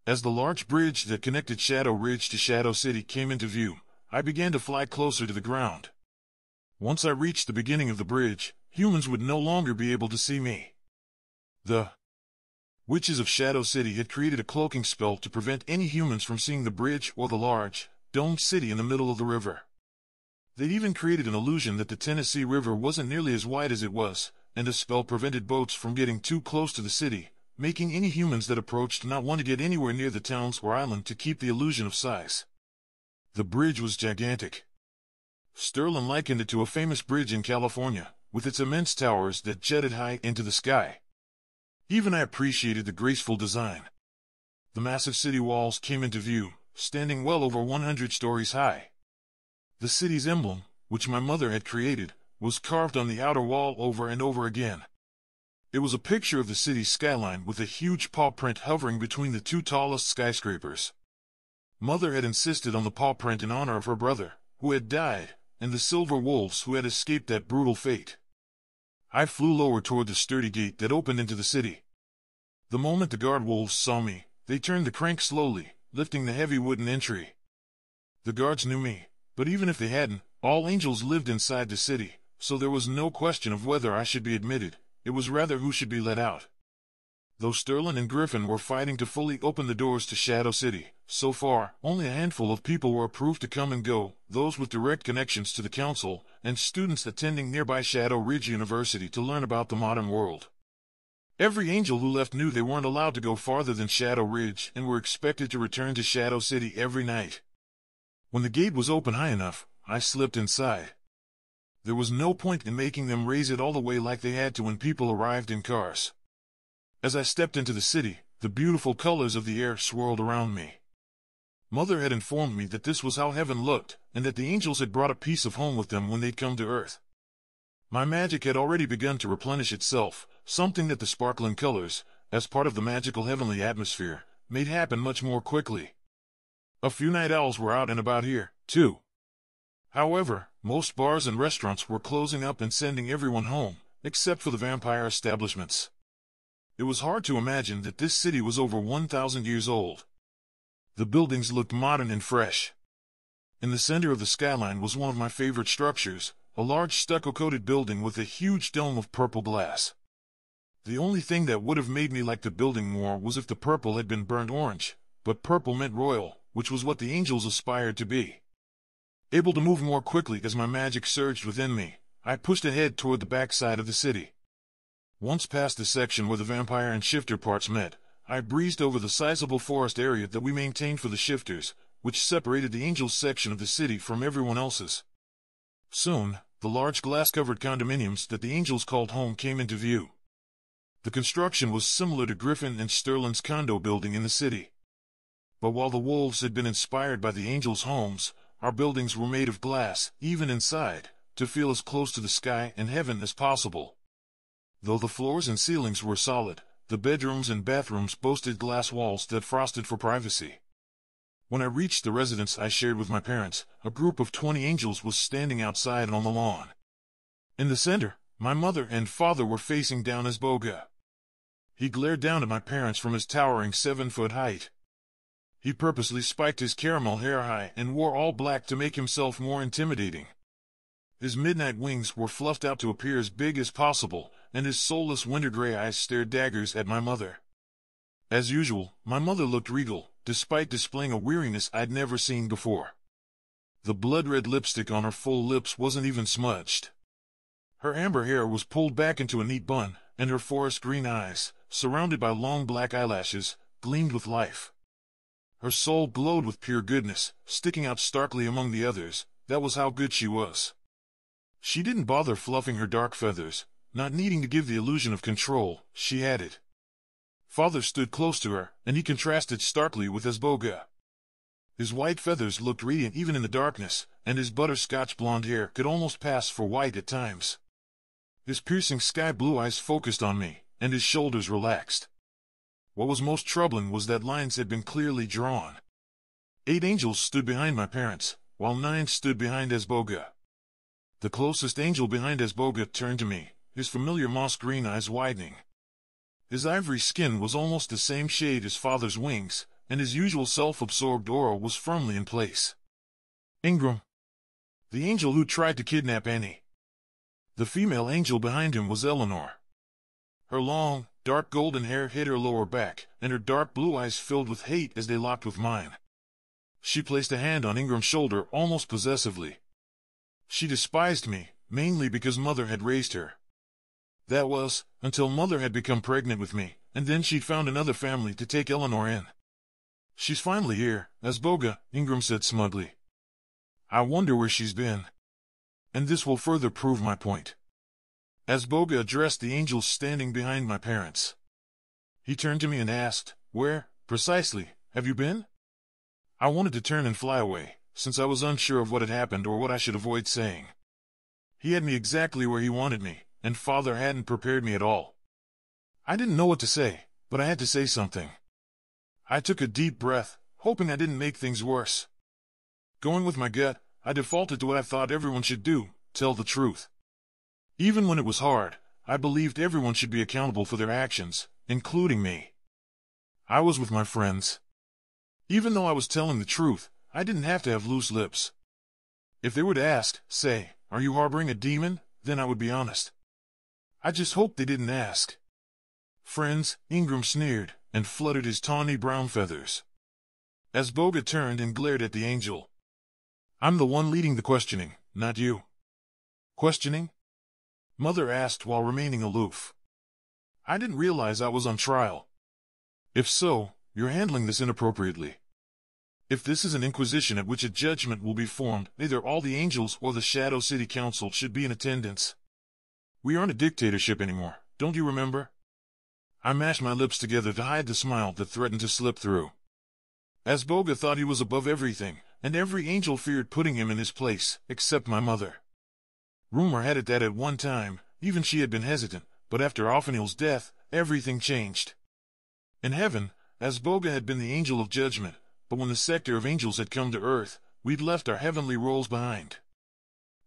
As the large bridge that connected Shadow Ridge to Shadow City came into view, I began to fly closer to the ground. Once I reached the beginning of the bridge, humans would no longer be able to see me. The witches of Shadow City had created a cloaking spell to prevent any humans from seeing the bridge or the large, domed city in the middle of the river. They'd even created an illusion that the Tennessee River wasn't nearly as wide as it was, and a spell prevented boats from getting too close to the city, making any humans that approached not want to get anywhere near the towns or island to keep the illusion of size. The bridge was gigantic. Sterling likened it to a famous bridge in California, with its immense towers that jetted high into the sky. Even I appreciated the graceful design. The massive city walls came into view, standing well over 100 stories high. The city's emblem, which my mother had created, was carved on the outer wall over and over again. It was a picture of the city's skyline with a huge paw print hovering between the 2 tallest skyscrapers. Mother had insisted on the paw print in honor of her brother, who had died, and the silver wolves who had escaped that brutal fate. I flew lower toward the sturdy gate that opened into the city. The moment the guard wolves saw me, they turned the crank slowly, lifting the heavy wooden entry. The guards knew me, but even if they hadn't, all angels lived inside the city, so there was no question of whether I should be admitted, it was rather who should be let out. Though Sterling and Griffin were fighting to fully open the doors to Shadow City, so far, only a handful of people were approved to come and go, those with direct connections to the council, and students attending nearby Shadow Ridge University to learn about the modern world. Every angel who left knew they weren't allowed to go farther than Shadow Ridge and were expected to return to Shadow City every night. When the gate was open high enough, I slipped inside. There was no point in making them raise it all the way like they had to when people arrived in cars. As I stepped into the city, the beautiful colors of the air swirled around me. Mother had informed me that this was how heaven looked, and that the angels had brought a piece of home with them when they'd come to earth. My magic had already begun to replenish itself, something that the sparkling colors, as part of the magical heavenly atmosphere, made happen much more quickly. A few night owls were out and about here, too. However, most bars and restaurants were closing up and sending everyone home, except for the vampire establishments. It was hard to imagine that this city was over 1,000 years old. The buildings looked modern and fresh. In the center of the skyline was one of my favorite structures, a large stucco-coated building with a huge dome of purple glass. The only thing that would have made me like the building more was if the purple had been burnt orange, but purple meant royal, which was what the angels aspired to be. Able to move more quickly as my magic surged within me, I pushed ahead toward the backside of the city. Once past the section where the vampire and shifter parts met, I breezed over the sizable forest area that we maintained for the shifters, which separated the angels' section of the city from everyone else's. Soon, the large glass-covered condominiums that the angels called home came into view. The construction was similar to Griffin and Sterling's condo building in the city. But while the wolves had been inspired by the angels' homes, our buildings were made of glass, even inside, to feel as close to the sky and heaven as possible. Though the floors and ceilings were solid, the bedrooms and bathrooms boasted glass walls that frosted for privacy. When I reached the residence I shared with my parents, a group of 20 angels was standing outside on the lawn. In the center, my mother and father were facing down as balogh. He glared down at my parents from his towering 7-foot height. He purposely spiked his caramel hair high and wore all black to make himself more intimidating. His midnight wings were fluffed out to appear as big as possible, and his soulless winter-gray eyes stared daggers at my mother. As usual, my mother looked regal, despite displaying a weariness I'd never seen before. The blood-red lipstick on her full lips wasn't even smudged. Her amber hair was pulled back into a neat bun, and her forest green eyes, surrounded by long black eyelashes, gleamed with life. Her soul glowed with pure goodness, sticking out starkly among the others. That was how good she was. She didn't bother fluffing her dark feathers, not needing to give the illusion of control. She had it. Father stood close to her, and he contrasted starkly with his balogh. His white feathers looked radiant even in the darkness, and his butterscotch blonde hair could almost pass for white at times. His piercing sky-blue eyes focused on me, and his shoulders relaxed. What was most troubling was that lines had been clearly drawn. 8 angels stood behind my parents, while 9 stood behind his balogh. The closest angel behind his balogh turned to me, his familiar moss-green eyes widening. His ivory skin was almost the same shade as father's wings, and his usual self-absorbed aura was firmly in place. Ingram. The angel who tried to kidnap Annie. The female angel behind him was Eleanor. Her long, dark golden hair hid her lower back, and her dark blue eyes filled with hate as they locked with mine. She placed a hand on Ingram's shoulder almost possessively. She despised me, mainly because Mother had raised her. That was, until Mother had become pregnant with me, and then she'd found another family to take Eleanor in. She's finally here, as balogh, Ingram said smugly. I wonder where she's been. And this will further prove my point. As balogh addressed the angels standing behind my parents. He turned to me and asked, "Where, precisely, have you been?" I wanted to turn and fly away, since I was unsure of what had happened or what I should avoid saying. He had me exactly where he wanted me, and Father hadn't prepared me at all. I didn't know what to say, but I had to say something. I took a deep breath, hoping I didn't make things worse. Going with my gut, I defaulted to what I thought everyone should do, tell the truth. Even when it was hard, I believed everyone should be accountable for their actions, including me. I was with my friends. Even though I was telling the truth, I didn't have to have loose lips. If they were to ask, say, "Are you harboring a demon?" then I would be honest. I just hoped they didn't ask. "Friends," Ingram sneered, and fluttered his tawny brown feathers. As balogh turned and glared at the angel. "I'm the one leading the questioning, not you." "Questioning?" Mother asked while remaining aloof. I didn't realize I was on trial. "If so, you're handling this inappropriately. If this is an inquisition at which a judgment will be formed, either all the angels or the Shadow City Council should be in attendance. We aren't a dictatorship anymore, don't you remember?" I mashed my lips together to hide the smile that threatened to slip through. As balogh thought he was above everything, and every angel feared putting him in his place, except my mother. Rumor had it that at one time, even she had been hesitant, but after Othniel's death, everything changed. In heaven, as balogh had been the angel of judgment, but when the sector of angels had come to earth, we'd left our heavenly roles behind.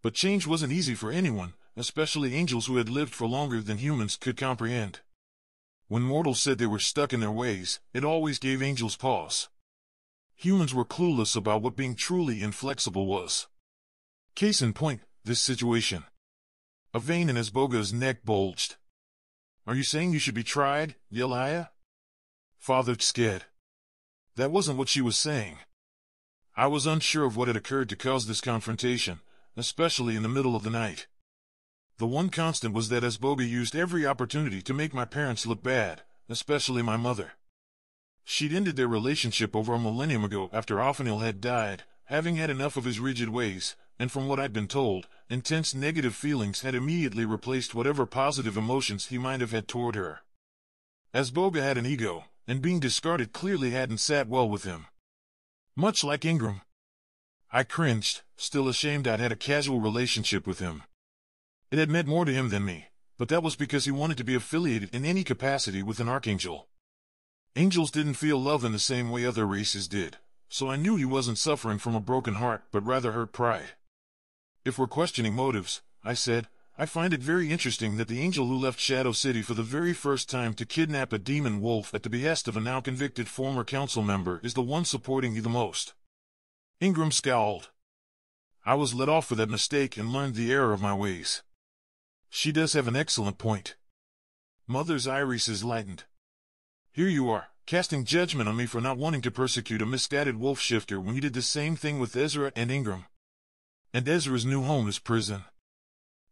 But change wasn't easy for anyone, especially angels who had lived for longer than humans could comprehend. When mortals said they were stuck in their ways, it always gave angels pause. Humans were clueless about what being truly inflexible was. Case in point, this situation. A vein in his balogh's neck bulged. "Are you saying you should be tried, Yeliah?" Father scared. That wasn't what she was saying. I was unsure of what had occurred to cause this confrontation, especially in the middle of the night. The one constant was that as balogh used every opportunity to make my parents look bad, especially my mother. She'd ended their relationship over a millennium ago after Othniel had died, having had enough of his rigid ways, and from what I'd been told, intense negative feelings had immediately replaced whatever positive emotions he might have had toward her. As balogh had an ego, and being discarded clearly hadn't sat well with him. Much like Ingram. I cringed, still ashamed I'd had a casual relationship with him. It had meant more to him than me, But that was because he wanted to be affiliated in any capacity with an archangel. Angels didn't feel love in the same way other races did, so I knew he wasn't suffering from a broken heart but rather hurt pride. If we're questioning motives, I said, I find it very interesting that the angel who left Shadow City for the very first time to kidnap a demon wolf at the behest of a now convicted former council member is the one supporting you the most. Ingram scowled. I was let off for that mistake and learned the error of my ways. She does have an excellent point. Mother's irises lightened. Here you are, casting judgment on me for not wanting to persecute a misguided wolf shifter when you did the same thing with Ezra and Ingram. And Ezra's new home is prison.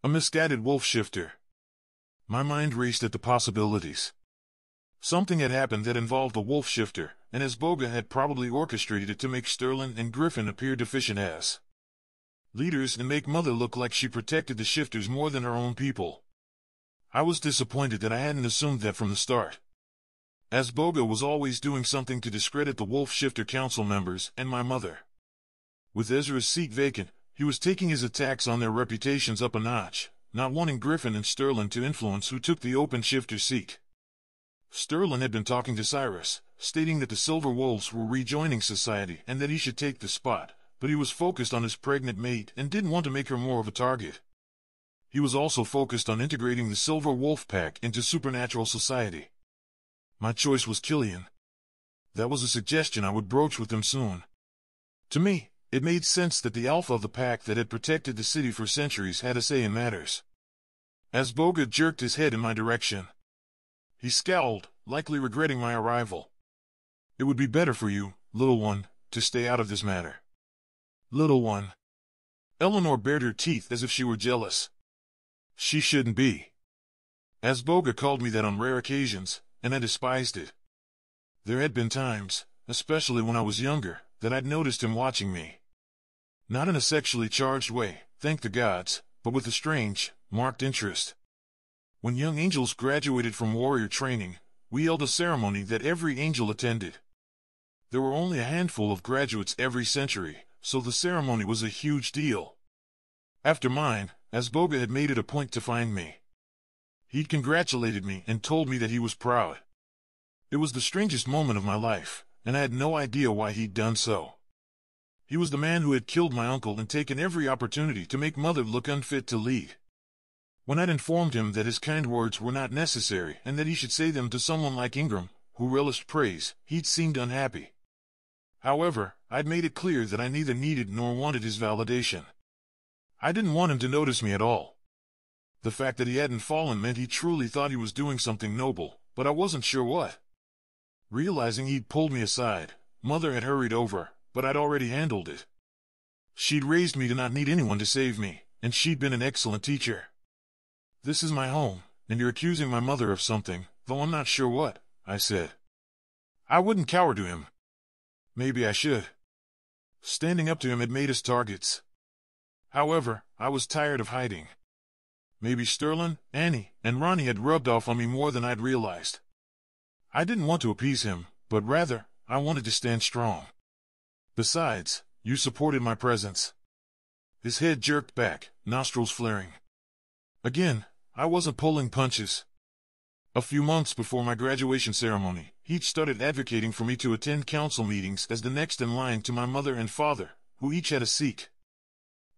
A misguided wolf shifter. My mind raced at the possibilities. Something had happened that involved a wolf shifter, and as Boga had probably orchestrated it to make Sterling and Griffin appear deficient as leaders and make Mother look like she protected the shifters more than her own people. I was disappointed that I hadn't assumed that from the start, as Boga was always doing something to discredit the wolf shifter council members and my mother. With Ezra's seat vacant, he was taking his attacks on their reputations up a notch, not wanting Griffin and Sterling to influence who took the open shifter seat. Sterling had been talking to Cyrus, stating that the Silver Wolves were rejoining society and that he should take the spot, but he was focused on his pregnant mate and didn't want to make her more of a target. He was also focused on integrating the Silver Wolf Pack into supernatural society. My choice was Killian. That was a suggestion I would broach with him soon. To me, it made sense that the alpha of the pack that had protected the city for centuries had a say in matters. As Boga jerked his head in my direction, he scowled, likely regretting my arrival. It would be better for you, little one, to stay out of this matter. Little one. Eleanor bared her teeth as if she were jealous. She shouldn't be. As Boga called me that on rare occasions, and I despised it. There had been times, especially when I was younger, that I'd noticed him watching me. Not in a sexually charged way, thank the gods, but with a strange, marked interest. When young angels graduated from warrior training, we held a ceremony that every angel attended. There were only a handful of graduates every century, so the ceremony was a huge deal. After mine, as Boga had made it a point to find me. He'd congratulated me and told me that he was proud. It was the strangest moment of my life, and I had no idea why he'd done so. He was the man who had killed my uncle and taken every opportunity to make Mother look unfit to lead. When I'd informed him that his kind words were not necessary and that he should say them to someone like Ingram, who relished praise, he'd seemed unhappy. However, I'd made it clear that I neither needed nor wanted his validation. I didn't want him to notice me at all. The fact that he hadn't fallen meant he truly thought he was doing something noble, but I wasn't sure what. Realizing he'd pulled me aside, Mother had hurried over, but I'd already handled it. She'd raised me to not need anyone to save me, and she'd been an excellent teacher. This is my home, and you're accusing my mother of something, though I'm not sure what, I said. I wouldn't cower to him. Maybe I should. Standing up to him had made us targets. However, I was tired of hiding. Maybe Sterling, Annie, and Ronnie had rubbed off on me more than I'd realized. I didn't want to appease him, but rather, I wanted to stand strong. Besides, you supported my presence. His head jerked back, nostrils flaring. Again, I wasn't pulling punches. A few months before my graduation ceremony, he'd started advocating for me to attend council meetings as the next in line to my mother and father, who each had a seat.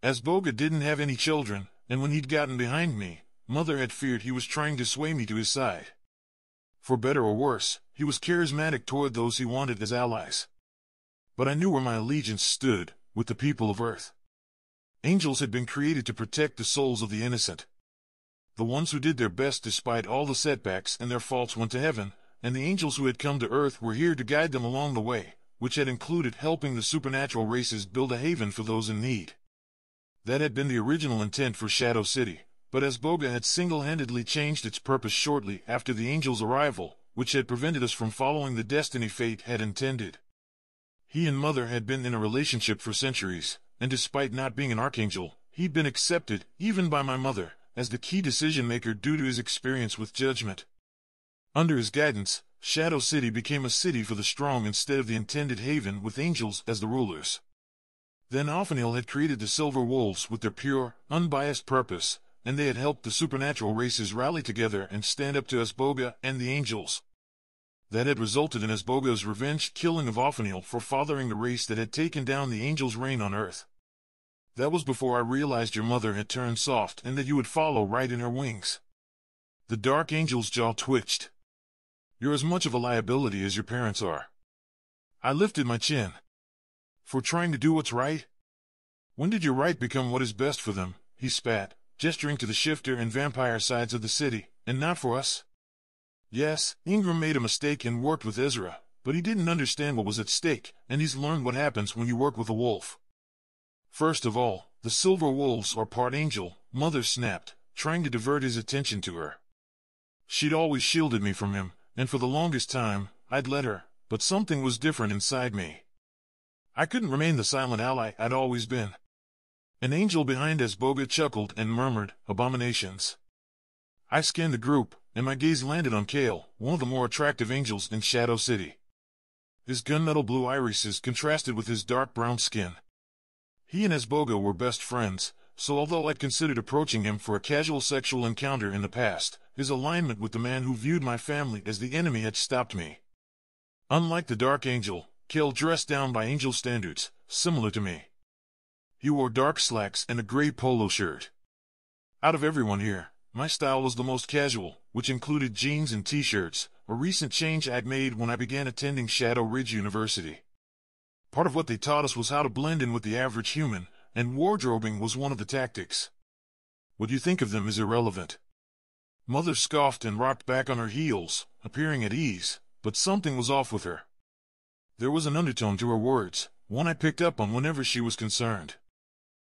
As Boga didn't have any children, and when he'd gotten behind me, Mother had feared he was trying to sway me to his side. For better or worse, he was charismatic toward those he wanted as allies. But I knew where my allegiance stood, with the people of Earth. Angels had been created to protect the souls of the innocent. The ones who did their best despite all the setbacks and their faults went to heaven, and the angels who had come to Earth were here to guide them along the way, which had included helping the supernatural races build a haven for those in need. That had been the original intent for Shadow City, but as Boga had single-handedly changed its purpose shortly after the angels' arrival, which had prevented us from following the destiny fate had intended. He and Mother had been in a relationship for centuries, and despite not being an archangel, he'd been accepted, even by my mother, as the key decision-maker due to his experience with judgment. Under his guidance, Shadow City became a city for the strong instead of the intended haven with angels as the rulers. Then Ophanil had created the Silver Wolves with their pure, unbiased purpose, and they had helped the supernatural races rally together and stand up to Asboga and the angels. That had resulted in Asboga's revenge killing of Othniel for fathering the race that had taken down the angels' reign on earth. That was before I realized your mother had turned soft and that you would follow right in her wings. The dark angel's jaw twitched. You're as much of a liability as your parents are. I lifted my chin. For trying to do what's right? When did your right become what is best for them? He spat, gesturing to the shifter and vampire sides of the city, and not for us? Yes, Ingram made a mistake and worked with Ezra, but he didn't understand what was at stake, and he's learned what happens when you work with a wolf. First of all, the silver wolves are part angel, Mother snapped, trying to divert his attention to her. She'd always shielded me from him, and for the longest time, I'd let her, but something was different inside me. I couldn't remain the silent ally I'd always been. An angel behind Asboga chuckled and murmured, abominations. I scanned the group, and my gaze landed on Kale, one of the more attractive angels in Shadow City. His gunmetal blue irises contrasted with his dark brown skin. He and Asboga were best friends, so although I'd considered approaching him for a casual sexual encounter in the past, his alignment with the man who viewed my family as the enemy had stopped me. Unlike the Dark Angel, Kale dressed down by angel standards, similar to me. He wore dark slacks and a gray polo shirt. Out of everyone here, my style was the most casual, which included jeans and t-shirts, a recent change I'd made when I began attending Shadow Ridge University. Part of what they taught us was how to blend in with the average human, and wardrobing was one of the tactics. What you think of them is irrelevant. Mother scoffed and rocked back on her heels, appearing at ease, but something was off with her. There was an undertone to her words, one I picked up on whenever she was concerned.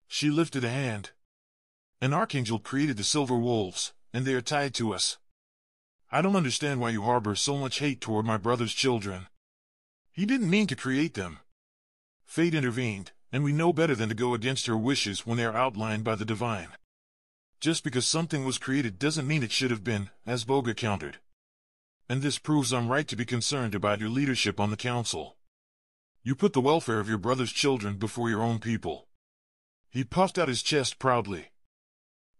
She lifted a hand. An archangel created the silver wolves, and they are tied to us. I don't understand why you harbor so much hate toward my brother's children. He didn't mean to create them. Fate intervened, and we know better than to go against her wishes when they are outlined by the divine. Just because something was created doesn't mean it should have been, Asboga countered. And this proves I'm right to be concerned about your leadership on the council. You put the welfare of your brother's children before your own people. He puffed out his chest proudly.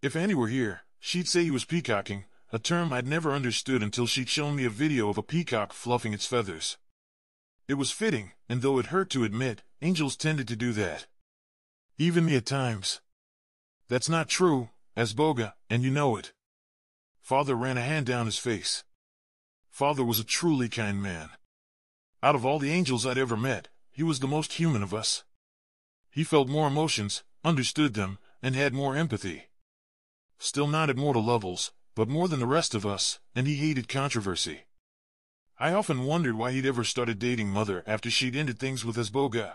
If Annie were here, she'd say he was peacocking, a term I'd never understood until she'd shown me a video of a peacock fluffing its feathers. It was fitting, and though it hurt to admit, angels tended to do that. Even me at times. That's not true, Asboga, and you know it. Father ran a hand down his face. Father was a truly kind man. Out of all the angels I'd ever met, he was the most human of us. He felt more emotions, understood them, and had more empathy. Still not at mortal levels, but more than the rest of us, and he hated controversy. I often wondered why he'd ever started dating Mother after she'd ended things with Asboga.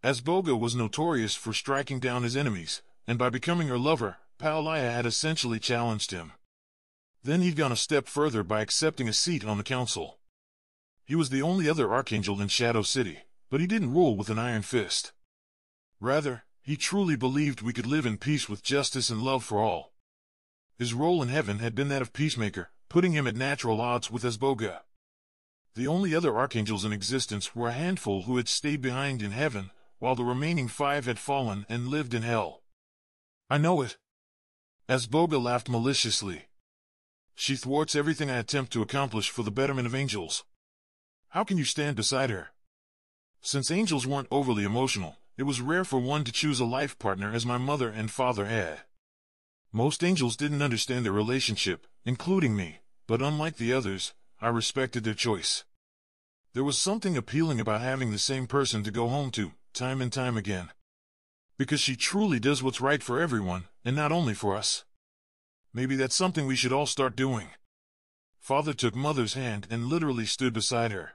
Asboga was notorious for striking down his enemies, and by becoming her lover, Paolaya had essentially challenged him. Then he'd gone a step further by accepting a seat on the council. He was the only other archangel in Shadow City, but he didn't rule with an iron fist. Rather, he truly believed we could live in peace with justice and love for all. His role in heaven had been that of peacemaker, putting him at natural odds with Asboga. The only other archangels in existence were a handful who had stayed behind in heaven, while the remaining 5 had fallen and lived in hell. I know it. Asboga laughed maliciously. She thwarts everything I attempt to accomplish for the betterment of angels. How can you stand beside her? Since angels weren't overly emotional, it was rare for one to choose a life partner as my mother and father had. Most angels didn't understand their relationship, including me, but unlike the others, I respected their choice. There was something appealing about having the same person to go home to, time and time again. Because she truly does what's right for everyone, and not only for us. Maybe that's something we should all start doing. Father took Mother's hand and literally stood beside her.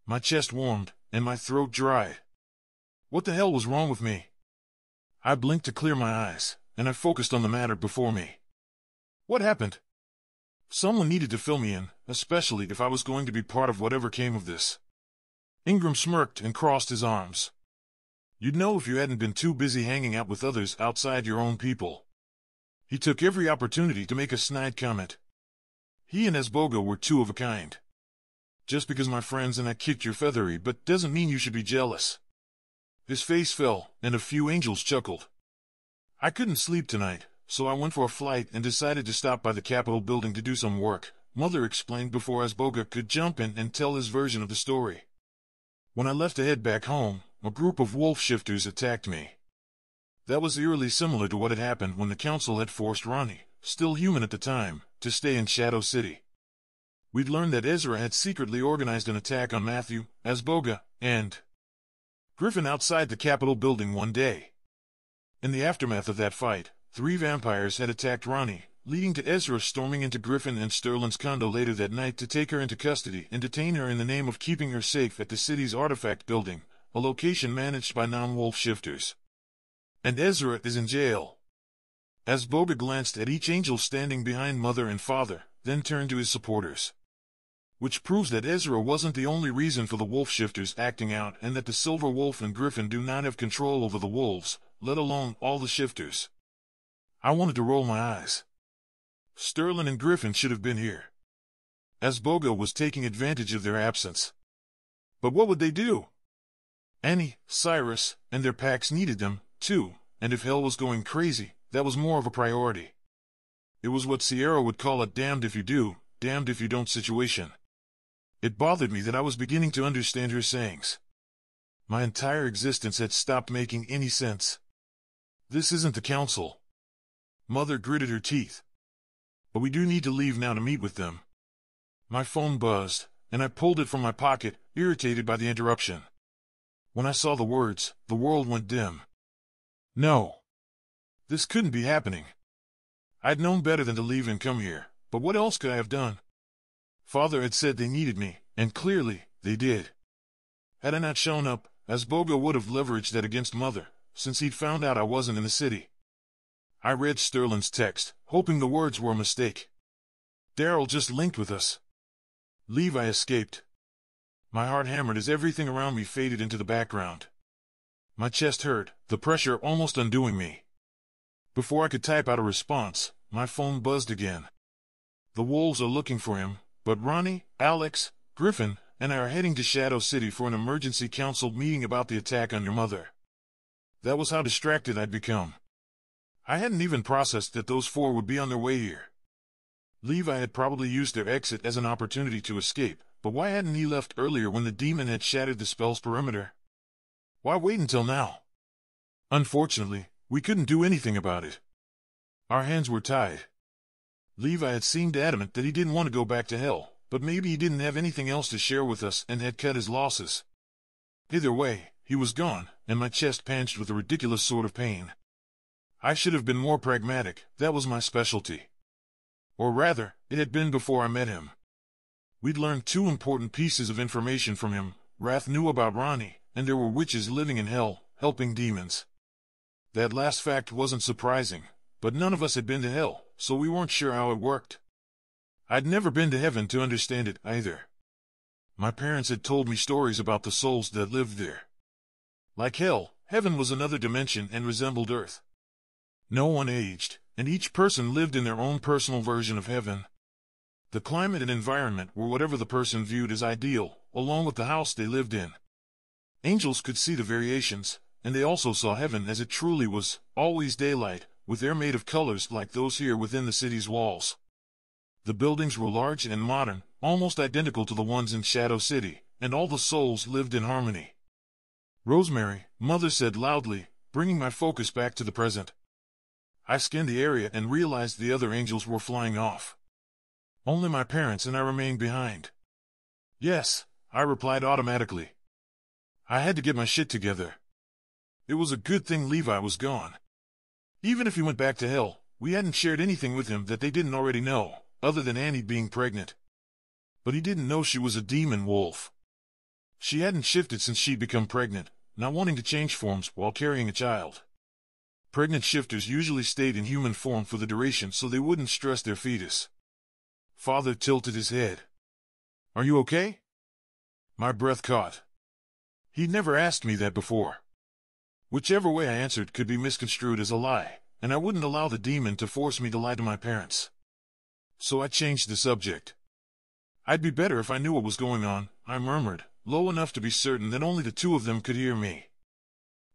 My chest warmed, and my throat dried. What the hell was wrong with me? I blinked to clear my eyes, and I focused on the matter before me. What happened? Someone needed to fill me in, especially if I was going to be part of whatever came of this. Ingram smirked and crossed his arms. You'd know if you hadn't been too busy hanging out with others outside your own people. He took every opportunity to make a snide comment. He and Asboga were two of a kind. Just because my friends and I kicked your feathery but doesn't mean you should be jealous. His face fell, and a few angels chuckled. I couldn't sleep tonight, so I went for a flight and decided to stop by the Capitol building to do some work, Mother explained before Balogh could jump in and tell his version of the story. When I left to head back home, a group of wolf shifters attacked me. That was eerily similar to what had happened when the council had forced Ronnie, still human at the time, to stay in Shadow City. We'd learned that Ezra had secretly organized an attack on Matthew, Balogh, and Griffin outside the Capitol building one day. In the aftermath of that fight, 3 vampires had attacked Ronnie, leading to Ezra storming into Griffin and Sterling's condo later that night to take her into custody and detain her in the name of keeping her safe at the city's artifact building, a location managed by non-wolf shifters. And Ezra is in jail. Balogh glanced at each angel standing behind Mother and Father, then turned to his supporters. Which proves that Ezra wasn't the only reason for the wolf shifters acting out, and that the Silver Wolf and Griffin do not have control over the wolves, let alone all the shifters. I wanted to roll my eyes. Sterling and Griffin should have been here. Balogh was taking advantage of their absence. But what would they do? Annie, Cyrus, and their packs needed them, too, and if hell was going crazy, that was more of a priority. It was what Sierra would call a damned if you do, damned if you don't situation. It bothered me that I was beginning to understand her sayings. My entire existence had stopped making any sense. This isn't the council. Mother gritted her teeth. But we do need to leave now to meet with them. My phone buzzed, and I pulled it from my pocket, irritated by the interruption. When I saw the words, the world went dim. No. This couldn't be happening. I'd known better than to leave and come here, but what else could I have done? Father had said they needed me, and clearly, they did. Had I not shown up, Balogh would have leveraged that against Mother, since he'd found out I wasn't in the city. I read Sterling's text, hoping the words were a mistake. Daryl just linked with us. Levi escaped. My heart hammered as everything around me faded into the background. My chest hurt, the pressure almost undoing me. Before I could type out a response, my phone buzzed again. The wolves are looking for him, but Ronnie, Alex, Griffin, and I are heading to Shadow City for an emergency council meeting about the attack on your mother. That was how distracted I'd become. I hadn't even processed that those 4 would be on their way here. Levi had probably used their exit as an opportunity to escape, but why hadn't he left earlier when the demon had shattered the spell's perimeter? Why wait until now? Unfortunately, we couldn't do anything about it. Our hands were tied. Levi had seemed adamant that he didn't want to go back to hell, but maybe he didn't have anything else to share with us and had cut his losses. Either way, he was gone, and my chest pinched with a ridiculous sort of pain. I should have been more pragmatic, that was my specialty. Or rather, it had been before I met him. We'd learned 2 important pieces of information from him. Wrath knew about Ronnie, and there were witches living in hell, helping demons. That last fact wasn't surprising, but none of us had been to hell, so we weren't sure how it worked. I'd never been to heaven to understand it, either. My parents had told me stories about the souls that lived there. Like hell, heaven was another dimension and resembled Earth. No one aged, and each person lived in their own personal version of heaven. The climate and environment were whatever the person viewed as ideal, along with the house they lived in. Angels could see the variations, and they also saw heaven as it truly was, always daylight, with air made of colors like those here within the city's walls. The buildings were large and modern, almost identical to the ones in Shadow City, and all the souls lived in harmony. Rosemary, Mother said loudly, bringing my focus back to the present. I scanned the area and realized the other angels were flying off. Only my parents and I remained behind. Yes, I replied automatically. I had to get my shit together. It was a good thing Levi was gone. Even if he went back to hell, we hadn't shared anything with him that they didn't already know, other than Annie being pregnant. But he didn't know she was a demon wolf. She hadn't shifted since she'd become pregnant, not wanting to change forms while carrying a child. Pregnant shifters usually stayed in human form for the duration so they wouldn't stress their fetus. Father tilted his head. Are you okay? My breath caught. He'd never asked me that before. Whichever way I answered could be misconstrued as a lie, and I wouldn't allow the demon to force me to lie to my parents. So I changed the subject. I'd be better if I knew what was going on, I murmured, low enough to be certain that only the 2 of them could hear me.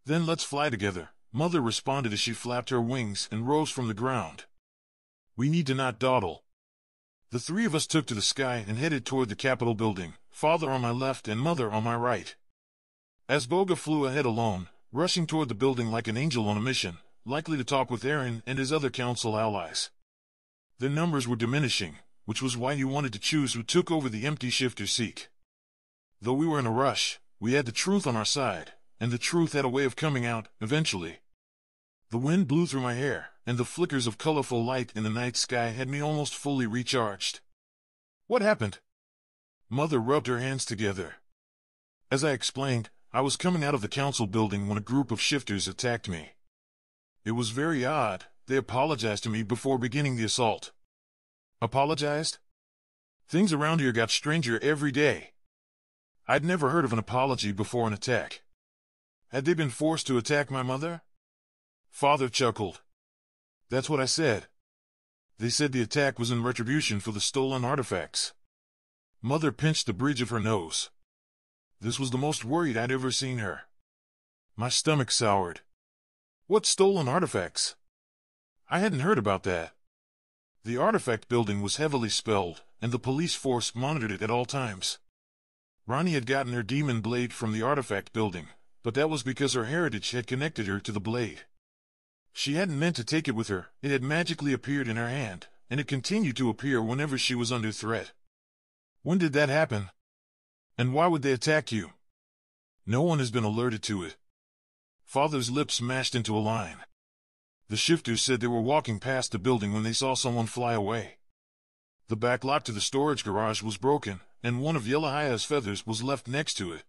Then let's fly together. Mother responded as she flapped her wings and rose from the ground. We need to not dawdle. The three of us took to the sky and headed toward the Capitol building, Father on my left and Mother on my right. As Balogh flew ahead alone, rushing toward the building like an angel on a mission, likely to talk with Aaron and his other council allies. Their numbers were diminishing, which was why he wanted to choose who took over the empty shifter seat. Though we were in a rush, we had the truth on our side, and the truth had a way of coming out, eventually. The wind blew through my hair, and the flickers of colorful light in the night sky had me almost fully recharged. What happened? Mother rubbed her hands together. As I explained, I was coming out of the council building when a group of shifters attacked me. It was very odd. They apologized to me before beginning the assault. Apologized? Things around here got stranger every day. I'd never heard of an apology before an attack. Had they been forced to attack my mother? Father chuckled. That's what I said. They said the attack was in retribution for the stolen artifacts. Mother pinched the bridge of her nose. This was the most worried I'd ever seen her. My stomach soured. What stolen artifacts? I hadn't heard about that. The artifact building was heavily spelled, and the police force monitored it at all times. Ronnie had gotten her demon blade from the artifact building, but that was because her heritage had connected her to the blade. She hadn't meant to take it with her. It had magically appeared in her hand, and it continued to appear whenever she was under threat. When did that happen? And why would they attack you? No one has been alerted to it. Father's lips mashed into a line. The shifters said they were walking past the building when they saw someone fly away. The back lot to the storage garage was broken, and one of Yellowhaya's feathers was left next to it.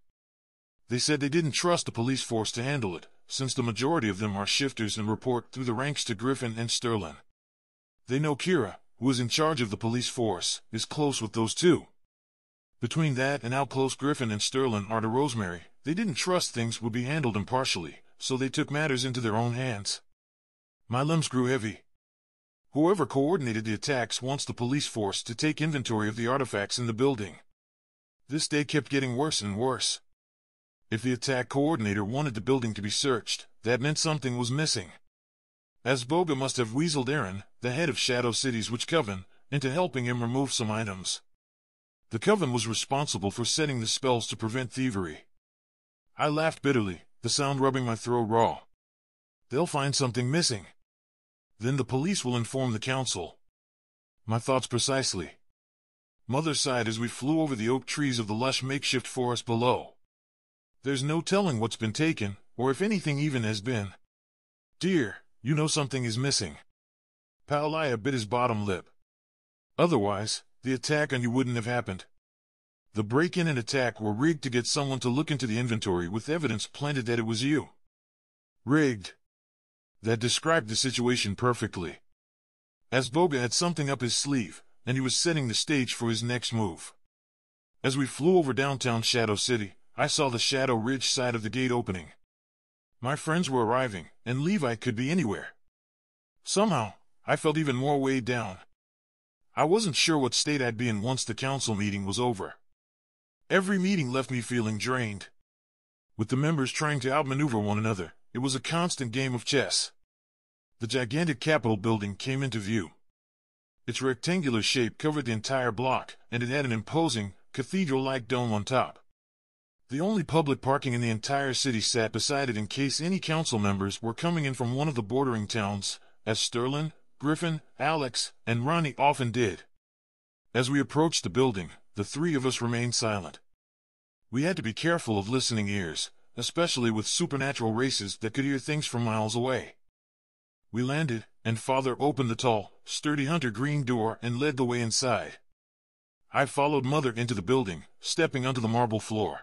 They said they didn't trust the police force to handle it, since the majority of them are shifters and report through the ranks to Griffin and Sterling. They know Kira, who is in charge of the police force, is close with those two. Between that and how close Griffin and Sterling are to Rosemary, they didn't trust things would be handled impartially, so they took matters into their own hands. My limbs grew heavy. Whoever coordinated the attacks wants the police force to take inventory of the artifacts in the building. This day kept getting worse and worse. If the attack coordinator wanted the building to be searched, that meant something was missing. As Balogh must have weaseled Aaron, the head of Shadow City's Witch Coven, into helping him remove some items. The Coven was responsible for setting the spells to prevent thievery. I laughed bitterly, the sound rubbing my throat raw. They'll find something missing. Then the police will inform the council. My thoughts precisely. Mother sighed as we flew over the oak trees of the lush makeshift forest below. There's no telling what's been taken, or if anything even has been. Dear, you know something is missing. Paolaya bit his bottom lip. Otherwise, the attack on you wouldn't have happened. The break-in and attack were rigged to get someone to look into the inventory with evidence planted that it was you. Rigged. That described the situation perfectly. As Balogh had something up his sleeve, and he was setting the stage for his next move. As we flew over downtown Shadow City, I saw the Shadow Ridge side of the gate opening. My friends were arriving, and Levi could be anywhere. Somehow, I felt even more weighed down. I wasn't sure what state I'd be in once the council meeting was over. Every meeting left me feeling drained. With the members trying to outmaneuver one another, it was a constant game of chess. The gigantic Capitol building came into view. Its rectangular shape covered the entire block, and it had an imposing, cathedral-like dome on top. The only public parking in the entire city sat beside it in case any council members were coming in from one of the bordering towns, as Sterling, Griffin, Alex, and Ronnie often did. As we approached the building, the three of us remained silent. We had to be careful of listening ears, especially with supernatural races that could hear things from miles away. We landed, and Father opened the tall, sturdy hunter green door and led the way inside. I followed Mother into the building, stepping onto the marble floor.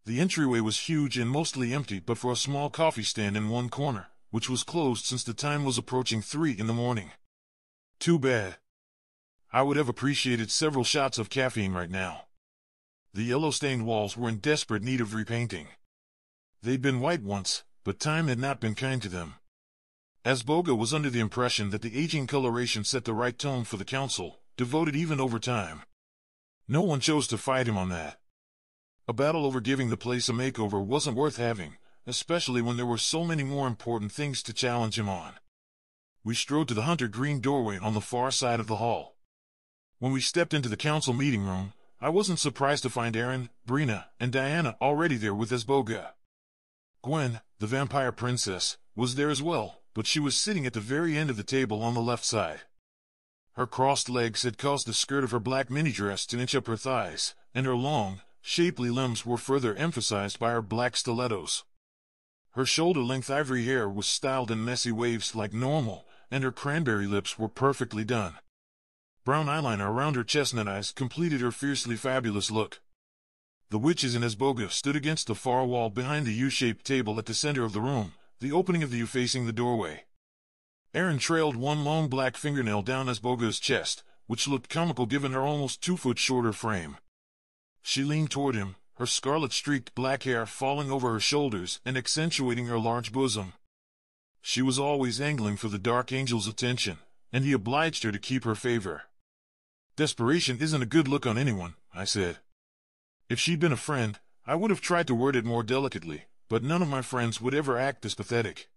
The entryway was huge and mostly empty but for a small coffee stand in one corner, which was closed since the time was approaching 3 in the morning. Too bad. I would have appreciated several shots of caffeine right now. The yellow-stained walls were in desperate need of repainting. They'd been white once, but time had not been kind to them. As Balogh was under the impression that the aging coloration set the right tone for the council, devoted even over time. No one chose to fight him on that. A battle over giving the place a makeover wasn't worth having, especially when there were so many more important things to challenge him on. We strode to the hunter green doorway on the far side of the hall. When we stepped into the council meeting room, I wasn't surprised to find Aaron, Brina, and Diana already there with Asboga. Gwen, the vampire princess, was there as well, but she was sitting at the very end of the table on the left side. Her crossed legs had caused the skirt of her black mini-dress to inch up her thighs, and her long, shapely limbs were further emphasized by her black stilettos. Her shoulder-length ivory hair was styled in messy waves like normal, and her cranberry lips were perfectly done. Brown eyeliner around her chestnut eyes completed her fiercely fabulous look. The witches and Asboga stood against the far wall behind the U-shaped table at the center of the room, the opening of the U facing the doorway. Aaron trailed one long black fingernail down Asboga's chest, which looked comical given her almost 2-foot shorter frame. She leaned toward him, her scarlet-streaked black hair falling over her shoulders and accentuating her large bosom. She was always angling for the Dark Angel's attention, and he obliged her to keep her favor. "Desperation isn't a good look on anyone," I said. If she'd been a friend, I would have tried to word it more delicately, but none of my friends would ever act as pathetic.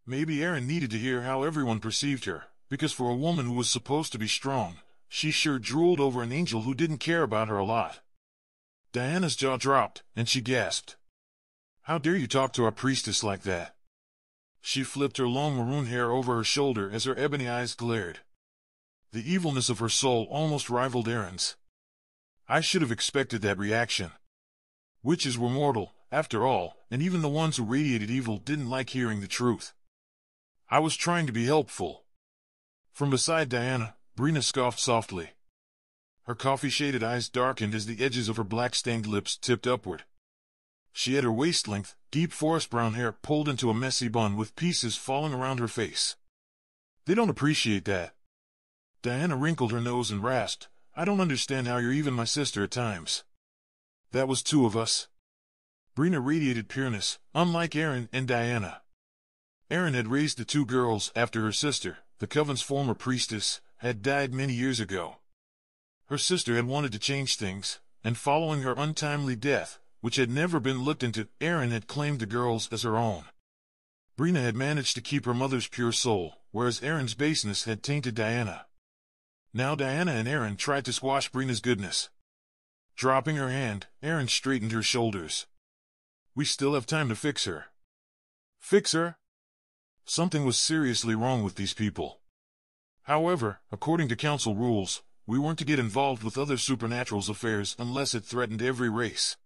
Maybe Aaron needed to hear how everyone perceived her, because for a woman who was supposed to be strong, she sure drooled over an angel who didn't care about her a lot. Diana's jaw dropped, and she gasped. "How dare you talk to our priestess like that?" She flipped her long maroon hair over her shoulder as her ebony eyes glared. The evilness of her soul almost rivaled Aaron's. I should have expected that reaction. Witches were mortal, after all, and even the ones who radiated evil didn't like hearing the truth. I was trying to be helpful. From beside Diana, Brina scoffed softly. Her coffee-shaded eyes darkened as the edges of her black-stained lips tipped upward. She had her waist-length, deep forest-brown hair pulled into a messy bun with pieces falling around her face. "They don't appreciate that." Diana wrinkled her nose and rasped, "I don't understand how you're even my sister at times." That was two of us. Brina radiated pureness, unlike Aaron and Diana. Aaron had raised the two girls after her sister, the coven's former priestess, had died many years ago. Her sister had wanted to change things, and following her untimely death, which had never been looked into, Aaron had claimed the girls as her own. Brina had managed to keep her mother's pure soul, whereas Aaron's baseness had tainted Diana. Now Diana and Aaron tried to squash Brina's goodness. Dropping her hand, Aaron straightened her shoulders. "We still have time to fix her." Fix her? Something was seriously wrong with these people. However, according to council rules, we weren't to get involved with other supernatural's affairs unless it threatened every race.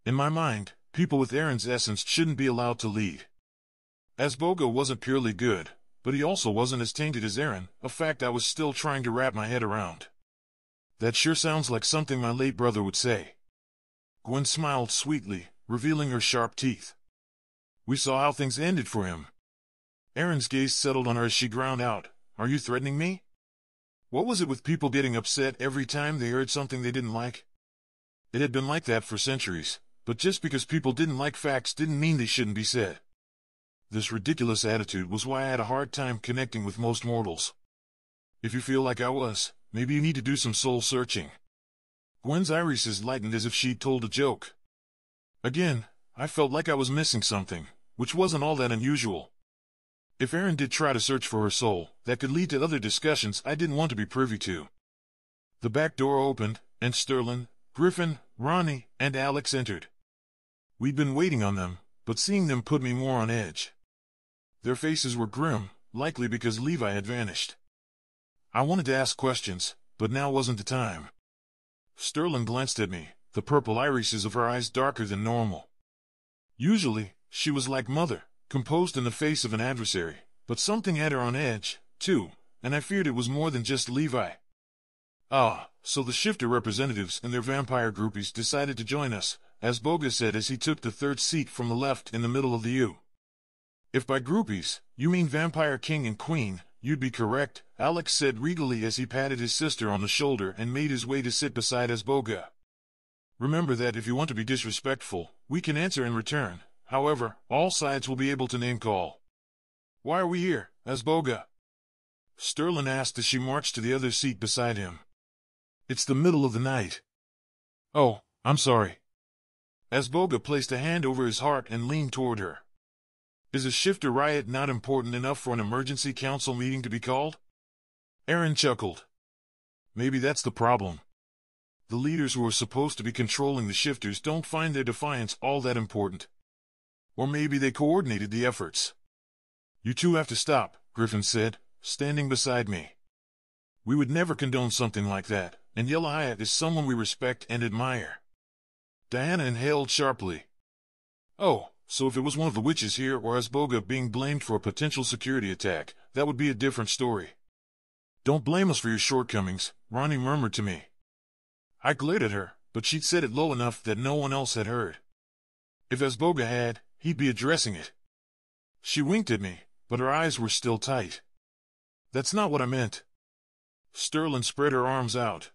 In my mind, people with Aaron's essence shouldn't be allowed to lead. Asboga wasn't purely good, but he also wasn't as tainted as Aaron, a fact I was still trying to wrap my head around. That sure sounds like something my late brother would say. Gwen smiled sweetly, revealing her sharp teeth. We saw how things ended for him. Aaron's gaze settled on her as she ground out, "Are you threatening me?" What was it with people getting upset every time they heard something they didn't like? It had been like that for centuries, but just because people didn't like facts didn't mean they shouldn't be said. This ridiculous attitude was why I had a hard time connecting with most mortals. If you feel like I was, maybe you need to do some soul-searching. Gwen's irises lightened as if she'd told a joke. Again, I felt like I was missing something, which wasn't all that unusual. If Aaron did try to search for her soul, that could lead to other discussions I didn't want to be privy to. The back door opened, and Sterling, Griffin, Ronnie, and Alex entered. We'd been waiting on them, but seeing them put me more on edge. Their faces were grim, likely because Levi had vanished. I wanted to ask questions, but now wasn't the time. Sterling glanced at me, the purple irises of her eyes darker than normal. Usually, she was like Mother, composed in the face of an adversary, but something had her on edge, too, and I feared it was more than just Levi. "Ah, so the shifter representatives and their vampire groupies decided to join us," Asboga said as he took the third seat from the left in the middle of the U. "If by groupies, you mean Vampire King and Queen, you'd be correct," Alex said regally as he patted his sister on the shoulder and made his way to sit beside Asboga. "Remember that if you want to be disrespectful, we can answer in return. However, all sides will be able to name-call." "Why are we here, Asboga?" Sterling asked as she marched to the other seat beside him. "It's the middle of the night." "Oh, I'm sorry." Asboga placed a hand over his heart and leaned toward her. Is a shifter riot not important enough for an emergency council meeting to be called? Aaron chuckled. Maybe that's the problem. The leaders who are supposed to be controlling the shifters don't find their defiance all that important. Or maybe they coordinated the efforts. You two have to stop, Griffin said, standing beside me. We would never condone something like that, and Yellowhyatt is someone we respect and admire. Diana inhaled sharply. Oh, so if it was one of the witches here or Asboga being blamed for a potential security attack, that would be a different story. Don't blame us for your shortcomings, Ronnie murmured to me. I glared at her, but she'd said it low enough that no one else had heard. If Asboga had, he'd be addressing it. She winked at me, but her eyes were still tight. That's not what I meant. Sterling spread her arms out.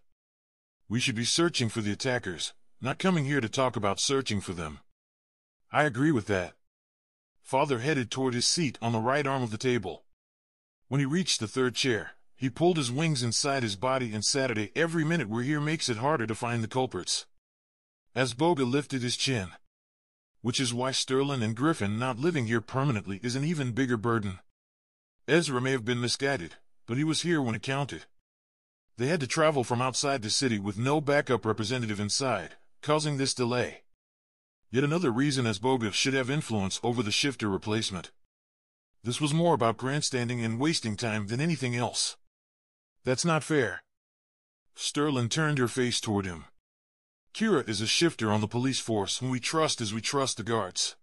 We should be searching for the attackers, not coming here to talk about searching for them. I agree with that. Father headed toward his seat on the right arm of the table. When he reached the third chair, he pulled his wings inside his body, and Saturday every minute we're here makes it harder to find the culprits. Asboga lifted his chin. Which is why Sterling and Griffin not living here permanently is an even bigger burden. Ezra may have been misguided, but he was here when it counted. They had to travel from outside the city with no backup representative inside, causing this delay. Yet another reason Asboga should have influence over the shifter replacement. This was more about grandstanding and wasting time than anything else. That's not fair. Sterling turned her face toward him. Kira is a shifter on the police force whom we trust as we trust the guards.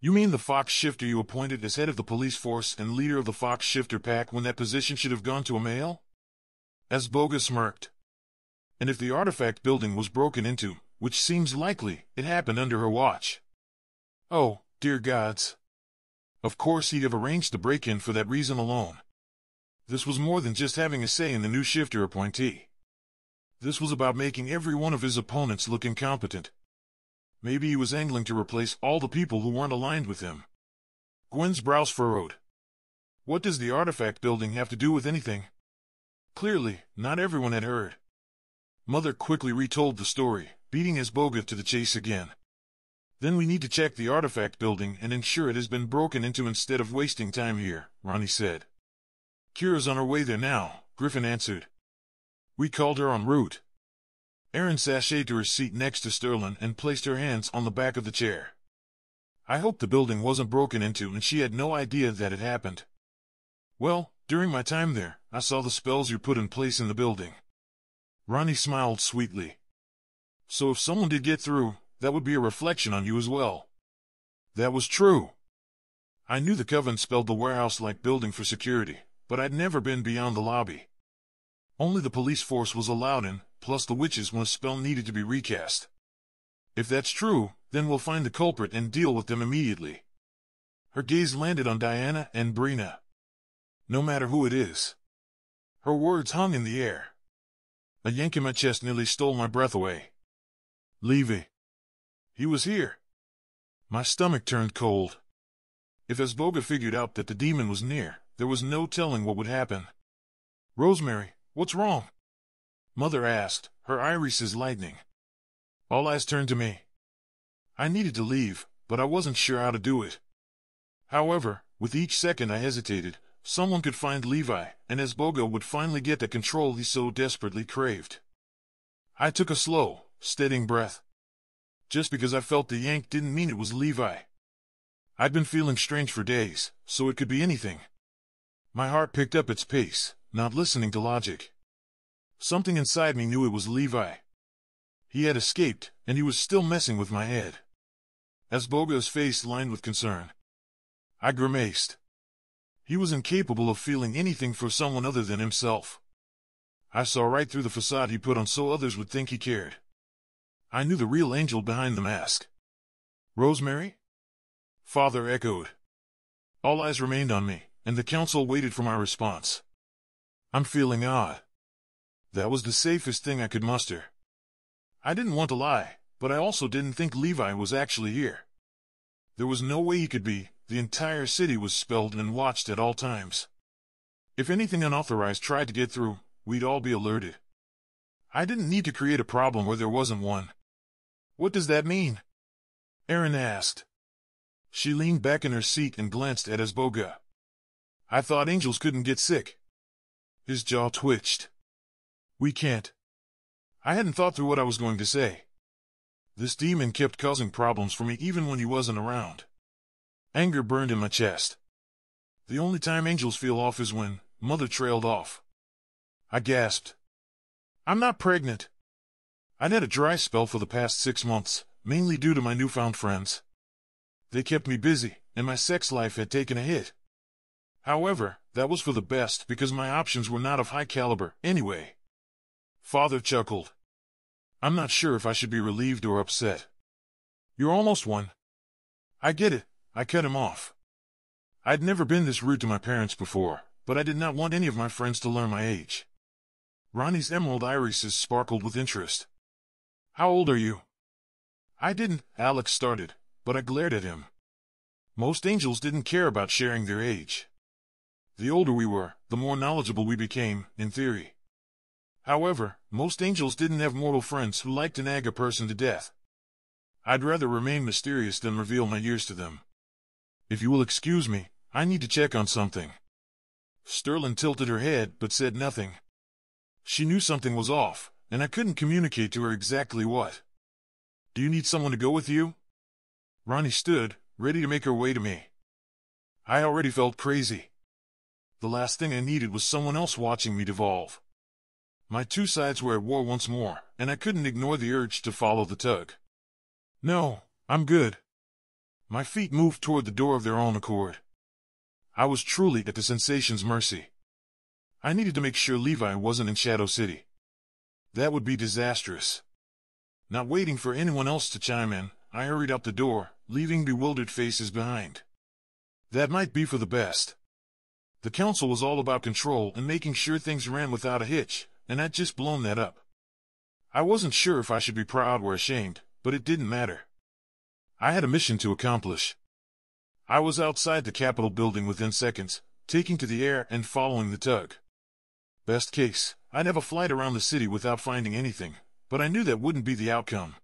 You mean the Fox shifter you appointed as head of the police force and leader of the Fox shifter pack when that position should have gone to a male? Asboga smirked. And if the artifact building was broken into, which seems likely, it happened under her watch. Oh, dear gods. Of course he'd have arranged the break-in for that reason alone. This was more than just having a say in the new shifter appointee. This was about making every one of his opponents look incompetent. Maybe he was angling to replace all the people who weren't aligned with him. Gwen's brows furrowed. What does the artifact building have to do with anything? Clearly, not everyone had heard. Mother quickly retold the story, beating Asboga to the chase again. Then we need to check the artifact building and ensure it has been broken into instead of wasting time here, Ronnie said. Kira's on her way there now, Griffin answered. We called her en route. Erin sashayed to her seat next to Sterling and placed her hands on the back of the chair. I hoped the building wasn't broken into and she had no idea that it happened. Well, during my time there, I saw the spells you put in place in the building. Ronnie smiled sweetly. So if someone did get through, that would be a reflection on you as well. That was true. I knew the Coven spelled the warehouse-like building for security, but I'd never been beyond the lobby. Only the police force was allowed in, plus the witches when a spell needed to be recast. If that's true, then we'll find the culprit and deal with them immediately. Her gaze landed on Diana and Brina. No matter who it is. Her words hung in the air. A yank in my chest nearly stole my breath away. Levy. He was here. My stomach turned cold. If Asboga figured out that the demon was near, there was no telling what would happen. Rosemary, what's wrong? Mother asked, her irises lightening. All eyes turned to me. I needed to leave, but I wasn't sure how to do it. However, with each second I hesitated, someone could find Levi, and Asboga would finally get the control he so desperately craved. I took a slow, steadying breath. Just because I felt the yank didn't mean it was Levi. I'd been feeling strange for days, so it could be anything. My heart picked up its pace, not listening to logic. Something inside me knew it was Levi. He had escaped, and he was still messing with my head. Asboga's face lined with concern. I grimaced. He was incapable of feeling anything for someone other than himself. I saw right through the facade he put on so others would think he cared. I knew the real angel behind the mask. Rosemary? Father echoed. All eyes remained on me, and the council waited for my response. I'm feeling odd. That was the safest thing I could muster. I didn't want to lie, but I also didn't think Levi was actually here. There was no way he could be. The entire city was spelled and watched at all times. If anything unauthorized tried to get through, we'd all be alerted. I didn't need to create a problem where there wasn't one. What does that mean? Aaron asked. She leaned back in her seat and glanced at Asboga. I thought angels couldn't get sick. His jaw twitched. We can't. I hadn't thought through what I was going to say. This demon kept causing problems for me even when he wasn't around. Anger burned in my chest. The only time angels feel off is when Mother trailed off. I gasped. I'm not pregnant. I'd had a dry spell for the past 6 months, mainly due to my newfound friends. They kept me busy, and my sex life had taken a hit. However, that was for the best because my options were not of high caliber anyway. Father chuckled. I'm not sure if I should be relieved or upset. You're almost one. I get it, I cut him off. I'd never been this rude to my parents before, but I did not want any of my friends to learn my age. Ronnie's emerald irises sparkled with interest. How old are you? I didn't, Alex started, but I glared at him. Most angels didn't care about sharing their age. The older we were, the more knowledgeable we became, in theory. However, most angels didn't have mortal friends who liked to nag a person to death. I'd rather remain mysterious than reveal my years to them. If you will excuse me, I need to check on something. Sterling tilted her head but said nothing. She knew something was off, and I couldn't communicate to her exactly what. Do you need someone to go with you? Ronnie stood, ready to make her way to me. I already felt crazy. The last thing I needed was someone else watching me devolve. My two sides were at war once more, and I couldn't ignore the urge to follow the tug. No, I'm good. My feet moved toward the door of their own accord. I was truly at the sensation's mercy. I needed to make sure Levi wasn't in Shadow City. That would be disastrous. Not waiting for anyone else to chime in, I hurried out the door, leaving bewildered faces behind. That might be for the best. The council was all about control and making sure things ran without a hitch, and I'd just blown that up. I wasn't sure if I should be proud or ashamed, but it didn't matter. I had a mission to accomplish. I was outside the Capitol building within seconds, taking to the air and following the tug. Best case, I'd have a flight around the city without finding anything, but I knew that wouldn't be the outcome.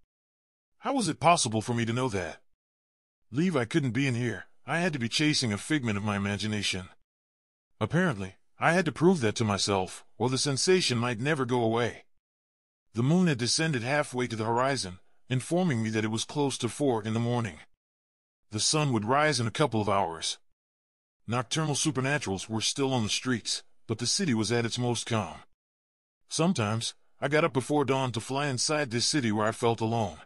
How was it possible for me to know that? Levi couldn't be in here. I had to be chasing a figment of my imagination. Apparently, I had to prove that to myself, or the sensation might never go away. The moon had descended halfway to the horizon, informing me that it was close to 4 in the morning. The sun would rise in a couple of hours. Nocturnal supernaturals were still on the streets, but the city was at its most calm. Sometimes, I got up before dawn to fly inside this city where I felt alone.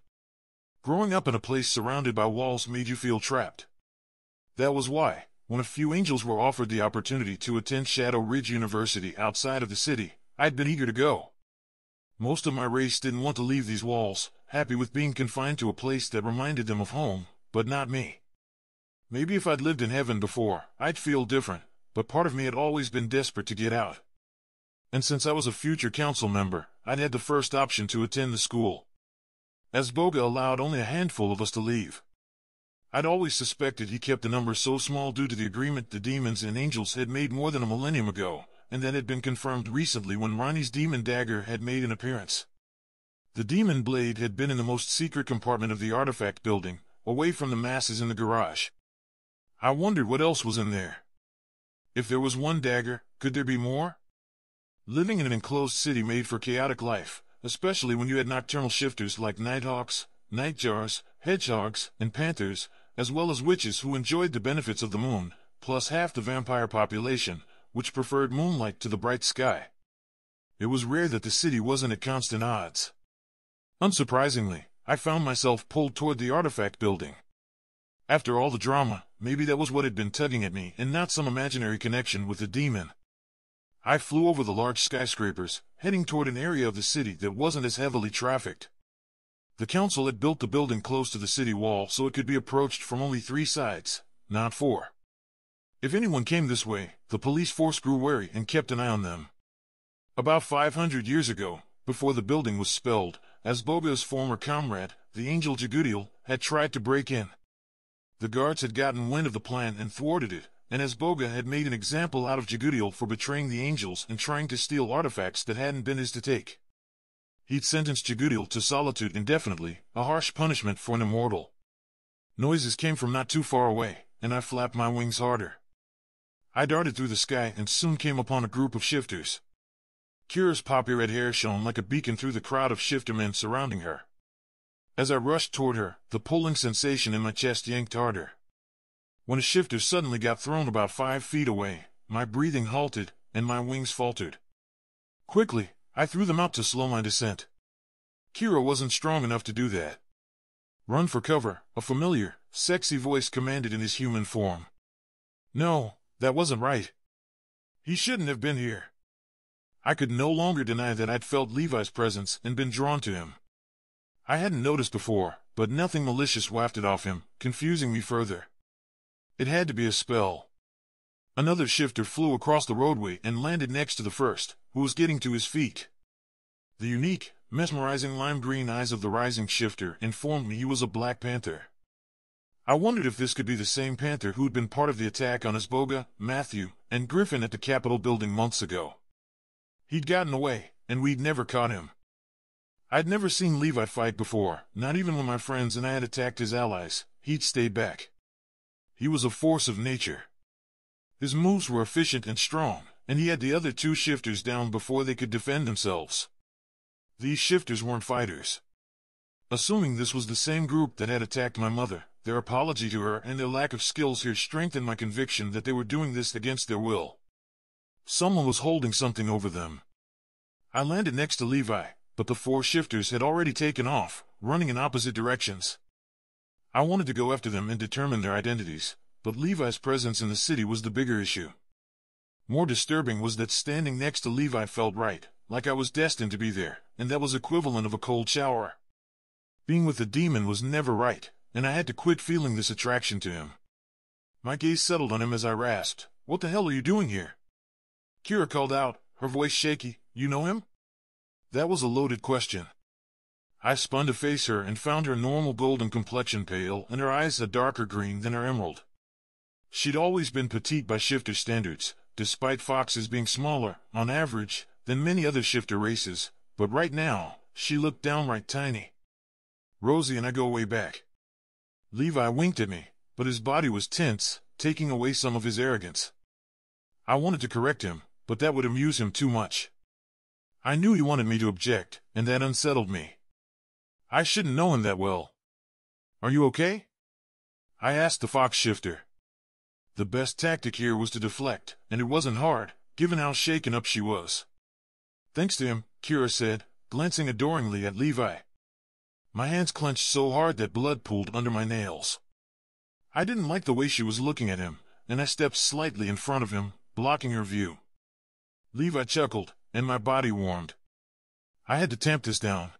Growing up in a place surrounded by walls made you feel trapped. That was why, when a few angels were offered the opportunity to attend Shadow Ridge University outside of the city, I'd been eager to go. Most of my race didn't want to leave these walls, happy with being confined to a place that reminded them of home, but not me. Maybe if I'd lived in heaven before, I'd feel different, but part of me had always been desperate to get out. And since I was a future council member, I'd had the first option to attend the school. Asboga allowed only a handful of us to leave. I'd always suspected he kept the number so small due to the agreement the demons and angels had made more than a millennium ago, and that had been confirmed recently when Ronnie's demon dagger had made an appearance. The demon blade had been in the most secret compartment of the artifact building, away from the masses in the garage. I wondered what else was in there. If there was one dagger, could there be more? Living in an enclosed city made for chaotic life, especially when you had nocturnal shifters like nighthawks, nightjars, hedgehogs, and panthers, as well as witches who enjoyed the benefits of the moon, plus half the vampire population, which preferred moonlight to the bright sky. It was rare that the city wasn't at constant odds. Unsurprisingly, I found myself pulled toward the artifact building. After all the drama, maybe that was what had been tugging at me and not some imaginary connection with the demon. I flew over the large skyscrapers, heading toward an area of the city that wasn't as heavily trafficked. The council had built the building close to the city wall so it could be approached from only 3 sides, not 4. If anyone came this way, the police force grew wary and kept an eye on them. About 500 years ago, before the building was spelled, Asboga's former comrade, the angel Jagudiel, had tried to break in. The guards had gotten wind of the plan and thwarted it, and Asboga had made an example out of Jagudiel for betraying the angels and trying to steal artifacts that hadn't been his to take. He'd sentenced Jagudiel to solitude indefinitely, a harsh punishment for an immortal. Noises came from not too far away, and I flapped my wings harder. I darted through the sky and soon came upon a group of shifters. Kira's poppy red hair shone like a beacon through the crowd of shifter men surrounding her. As I rushed toward her, the pulling sensation in my chest yanked harder. When a shifter suddenly got thrown about 5 feet away, my breathing halted, and my wings faltered. Quickly, I threw them out to slow my descent. Kira wasn't strong enough to do that. "Run for cover," a familiar, sexy voice commanded in his human form. No, that wasn't right. He shouldn't have been here. I could no longer deny that I'd felt Levi's presence and been drawn to him. I hadn't noticed before, but nothing malicious wafted off him, confusing me further. It had to be a spell. Another shifter flew across the roadway and landed next to the first, who was getting to his feet. The unique, mesmerizing lime-green eyes of the rising shifter informed me he was a Black Panther. I wondered if this could be the same Panther who'd been part of the attack on Balogh, Matthew, and Griffin at the Capitol building months ago. He'd gotten away, and we'd never caught him. I'd never seen Levi fight before, not even when my friends and I had attacked his allies. He'd stayed back. He was a force of nature. His moves were efficient and strong, and he had the other 2 shifters down before they could defend themselves. These shifters weren't fighters. Assuming this was the same group that had attacked my mother, their apology to her and their lack of skills here strengthened my conviction that they were doing this against their will. Someone was holding something over them. I landed next to Levi, but the 4 shifters had already taken off, running in opposite directions. I wanted to go after them and determine their identities, but Levi's presence in the city was the bigger issue. More disturbing was that standing next to Levi felt right, like I was destined to be there, and that was equivalent of a cold shower. Being with a demon was never right, and I had to quit feeling this attraction to him. My gaze settled on him as I rasped, "What the hell are you doing here?" Kira called out, her voice shaky, "You know him?" That was a loaded question. I spun to face her and found her normal golden complexion pale and her eyes a darker green than her emerald. She'd always been petite by shifter standards, despite foxes being smaller, on average, than many other shifter races, but right now, she looked downright tiny. "Rosie and I go way back." Levi winked at me, but his body was tense, taking away some of his arrogance. I wanted to correct him, but that would amuse him too much. I knew he wanted me to object, and that unsettled me. I shouldn't know him that well. "Are you okay?" I asked the fox shifter. The best tactic here was to deflect, and it wasn't hard, given how shaken up she was. "Thanks to him," Kira said, glancing adoringly at Levi. My hands clenched so hard that blood pooled under my nails. I didn't like the way she was looking at him, and I stepped slightly in front of him, blocking her view. Levi chuckled, and my body warmed. I had to tamp this down.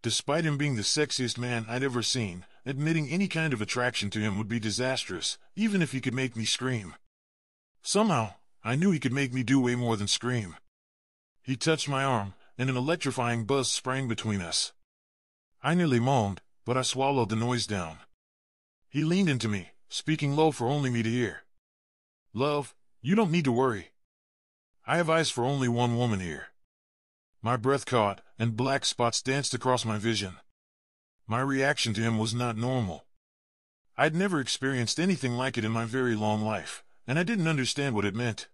Despite him being the sexiest man I'd ever seen, admitting any kind of attraction to him would be disastrous, even if he could make me scream. Somehow, I knew he could make me do way more than scream. He touched my arm, and an electrifying buzz sprang between us. I nearly moaned, but I swallowed the noise down. He leaned into me, speaking low for only me to hear. "Love, you don't need to worry. I have eyes for only one woman here." My breath caught, and black spots danced across my vision. My reaction to him was not normal. I'd never experienced anything like it in my very long life, and I didn't understand what it meant.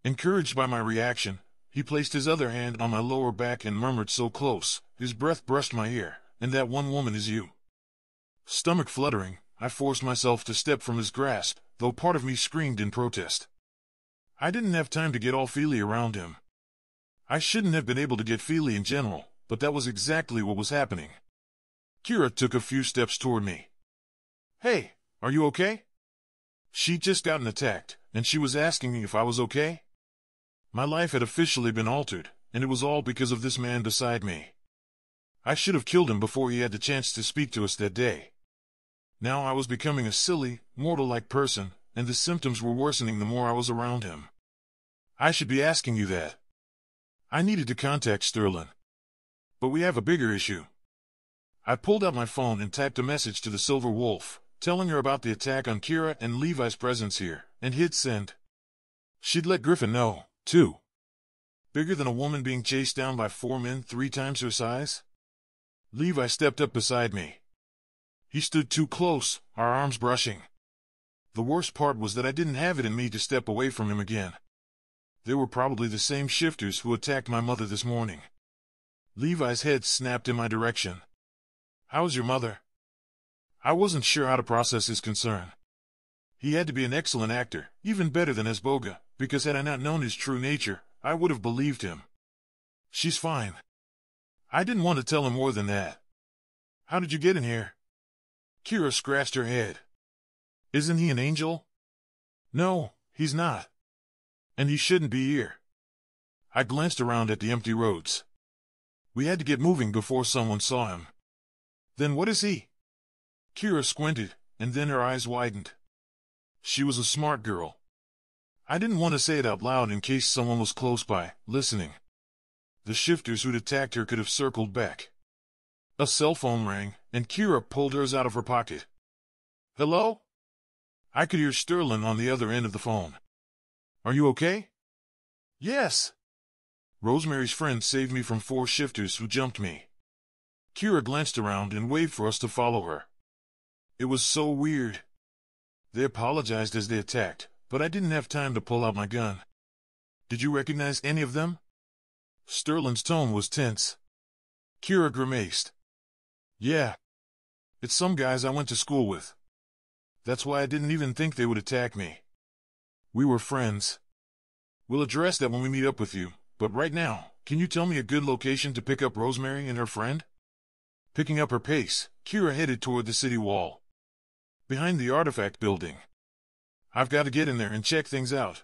Encouraged by my reaction, he placed his other hand on my lower back and murmured so close, his breath brushed my ear, "And that one woman is you." Stomach fluttering, I forced myself to step from his grasp, though part of me screamed in protest. I didn't have time to get all feely around him. I shouldn't have been able to get feely in general, but that was exactly what was happening. Kira took a few steps toward me. "Hey, are you okay?" She'd just gotten attacked, and she was asking me if I was okay? My life had officially been altered, and it was all because of this man beside me. I should have killed him before he had the chance to speak to us that day. Now I was becoming a silly, mortal-like person, and the symptoms were worsening the more I was around him. I should be asking you that. I needed to contact Sterling. But we have a bigger issue. I pulled out my phone and typed a message to the Silver Wolf, telling her about the attack on Kira and Levi's presence here, and hit send. She'd let Griffin know, too. Bigger than a woman being chased down by 4 men 3 times her size? Levi stepped up beside me. He stood too close, our arms brushing. The worst part was that I didn't have it in me to step away from him again. They were probably the same shifters who attacked my mother this morning. Levi's head snapped in my direction. "How's your mother?" I wasn't sure how to process his concern. He had to be an excellent actor, even better than Esboga, because had I not known his true nature, I would have believed him. "She's fine." I didn't want to tell him more than that. "How did you get in here?" Kira scratched her head. "Isn't he an angel?" "No, he's not. And he shouldn't be here." I glanced around at the empty roads. We had to get moving before someone saw him. "Then what is he?" Kira squinted, and then her eyes widened. She was a smart girl. I didn't want to say it out loud in case someone was close by, listening. The shifters who'd attacked her could have circled back. A cell phone rang, and Kira pulled hers out of her pocket. "Hello?" I could hear Sterling on the other end of the phone. "Are you okay?" "Yes." Rosemary's friend saved me from 4 shifters who jumped me. Kira glanced around and waved for us to follow her. It was so weird. They apologized as they attacked, but I didn't have time to pull out my gun. "Did you recognize any of them?" Sterling's tone was tense. Kira grimaced. "Yeah. It's some guys I went to school with. That's why I didn't even think they would attack me. We were friends. We'll address that when we meet up with you, but right now, can you tell me a good location to pick up Rosemary and her friend?" Picking up her pace, Kira headed toward the city wall. "Behind the artifact building. I've got to get in there and check things out."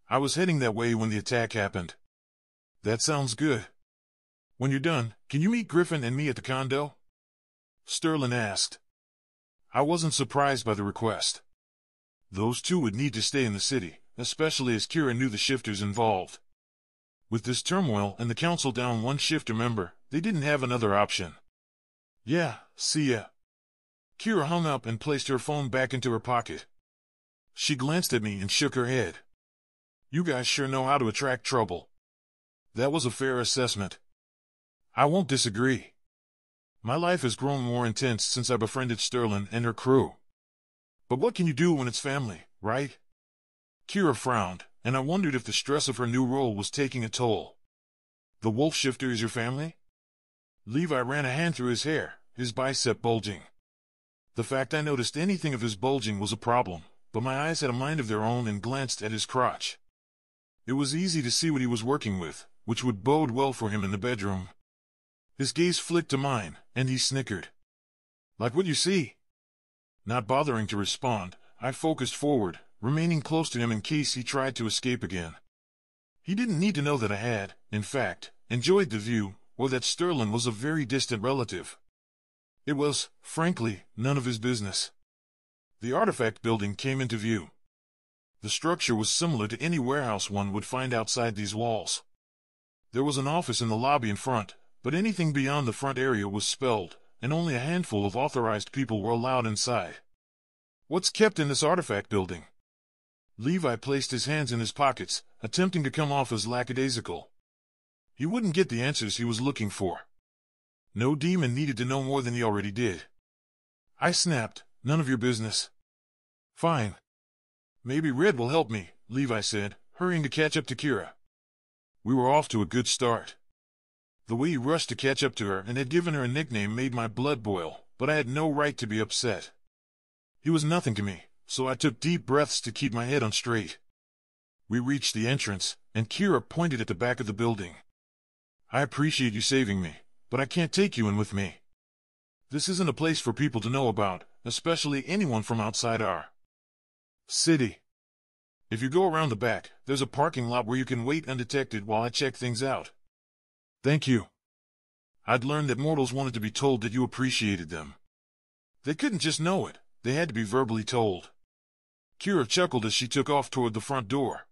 I was heading that way when the attack happened. "That sounds good. When you're done, can you meet Griffin and me at the condo?" Sterling asked. I wasn't surprised by the request. Those two would need to stay in the city, especially as Kira knew the shifters involved. With this turmoil and the council down 1 shifter member, they didn't have another option. "Yeah, see ya." Kira hung up and placed her phone back into her pocket. She glanced at me and shook her head. "You guys sure know how to attract trouble." That was a fair assessment. I won't disagree. My life has grown more intense since I befriended Sterling and her crew. But what can you do when it's family, right? Kira frowned, and I wondered if the stress of her new role was taking a toll. "The wolf shifter is your family?" Levi ran a hand through his hair, his bicep bulging. The fact I noticed anything of his bulging was a problem, but my eyes had a mind of their own and glanced at his crotch. It was easy to see what he was working with, which would bode well for him in the bedroom. His gaze flicked to mine, and he snickered. "Like what you see?" Not bothering to respond, I focused forward, remaining close to him in case he tried to escape again. He didn't need to know that I had, in fact, enjoyed the view, or that Sterling was a very distant relative. It was, frankly, none of his business. The artifact building came into view. The structure was similar to any warehouse one would find outside these walls. There was an office in the lobby in front, but anything beyond the front area was spelled, and only a handful of authorized people were allowed inside. "What's kept in this artifact building?" Levi placed his hands in his pockets, attempting to come off as lackadaisical. He wouldn't get the answers he was looking for. No demon needed to know more than he already did. I snapped, "None of your business." "Fine. Maybe Red will help me," Levi said, hurrying to catch up to Kira. We were off to a good start. The way he rushed to catch up to her and had given her a nickname made my blood boil, but I had no right to be upset. He was nothing to me, so I took deep breaths to keep my head on straight. We reached the entrance, and Kira pointed at the back of the building. "I appreciate you saving me, but I can't take you in with me. This isn't a place for people to know about, especially anyone from outside our city. If you go around the back, there's a parking lot where you can wait undetected while I check things out." "Thank you." I'd learned that mortals wanted to be told that you appreciated them. They couldn't just know it, they had to be verbally told. Kira chuckled as she took off toward the front door.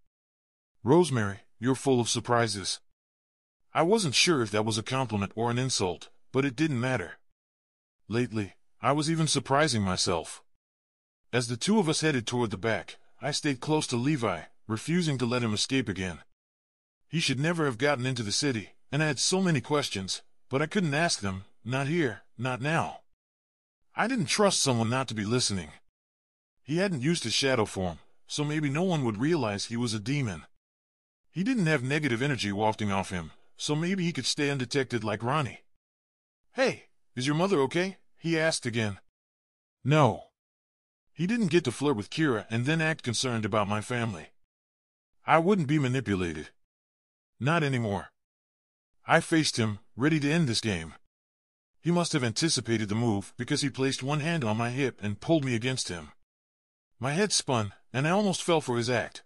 "Rosemary, you're full of surprises." I wasn't sure if that was a compliment or an insult, but it didn't matter. Lately, I was even surprising myself. As the two of us headed toward the back, I stayed close to Levi, refusing to let him escape again. He should never have gotten into the city, and I had so many questions, but I couldn't ask them, not here, not now. I didn't trust someone not to be listening. He hadn't used his shadow form, so maybe no one would realize he was a demon. He didn't have negative energy wafting off him, so maybe he could stay undetected like Ronnie. "Hey, is your mother okay?" he asked again. No. He didn't get to flirt with Kira and then act concerned about my family. I wouldn't be manipulated. Not anymore. I faced him, ready to end this game. He must have anticipated the move because he placed one hand on my hip and pulled me against him. My head spun, and I almost fell for his act.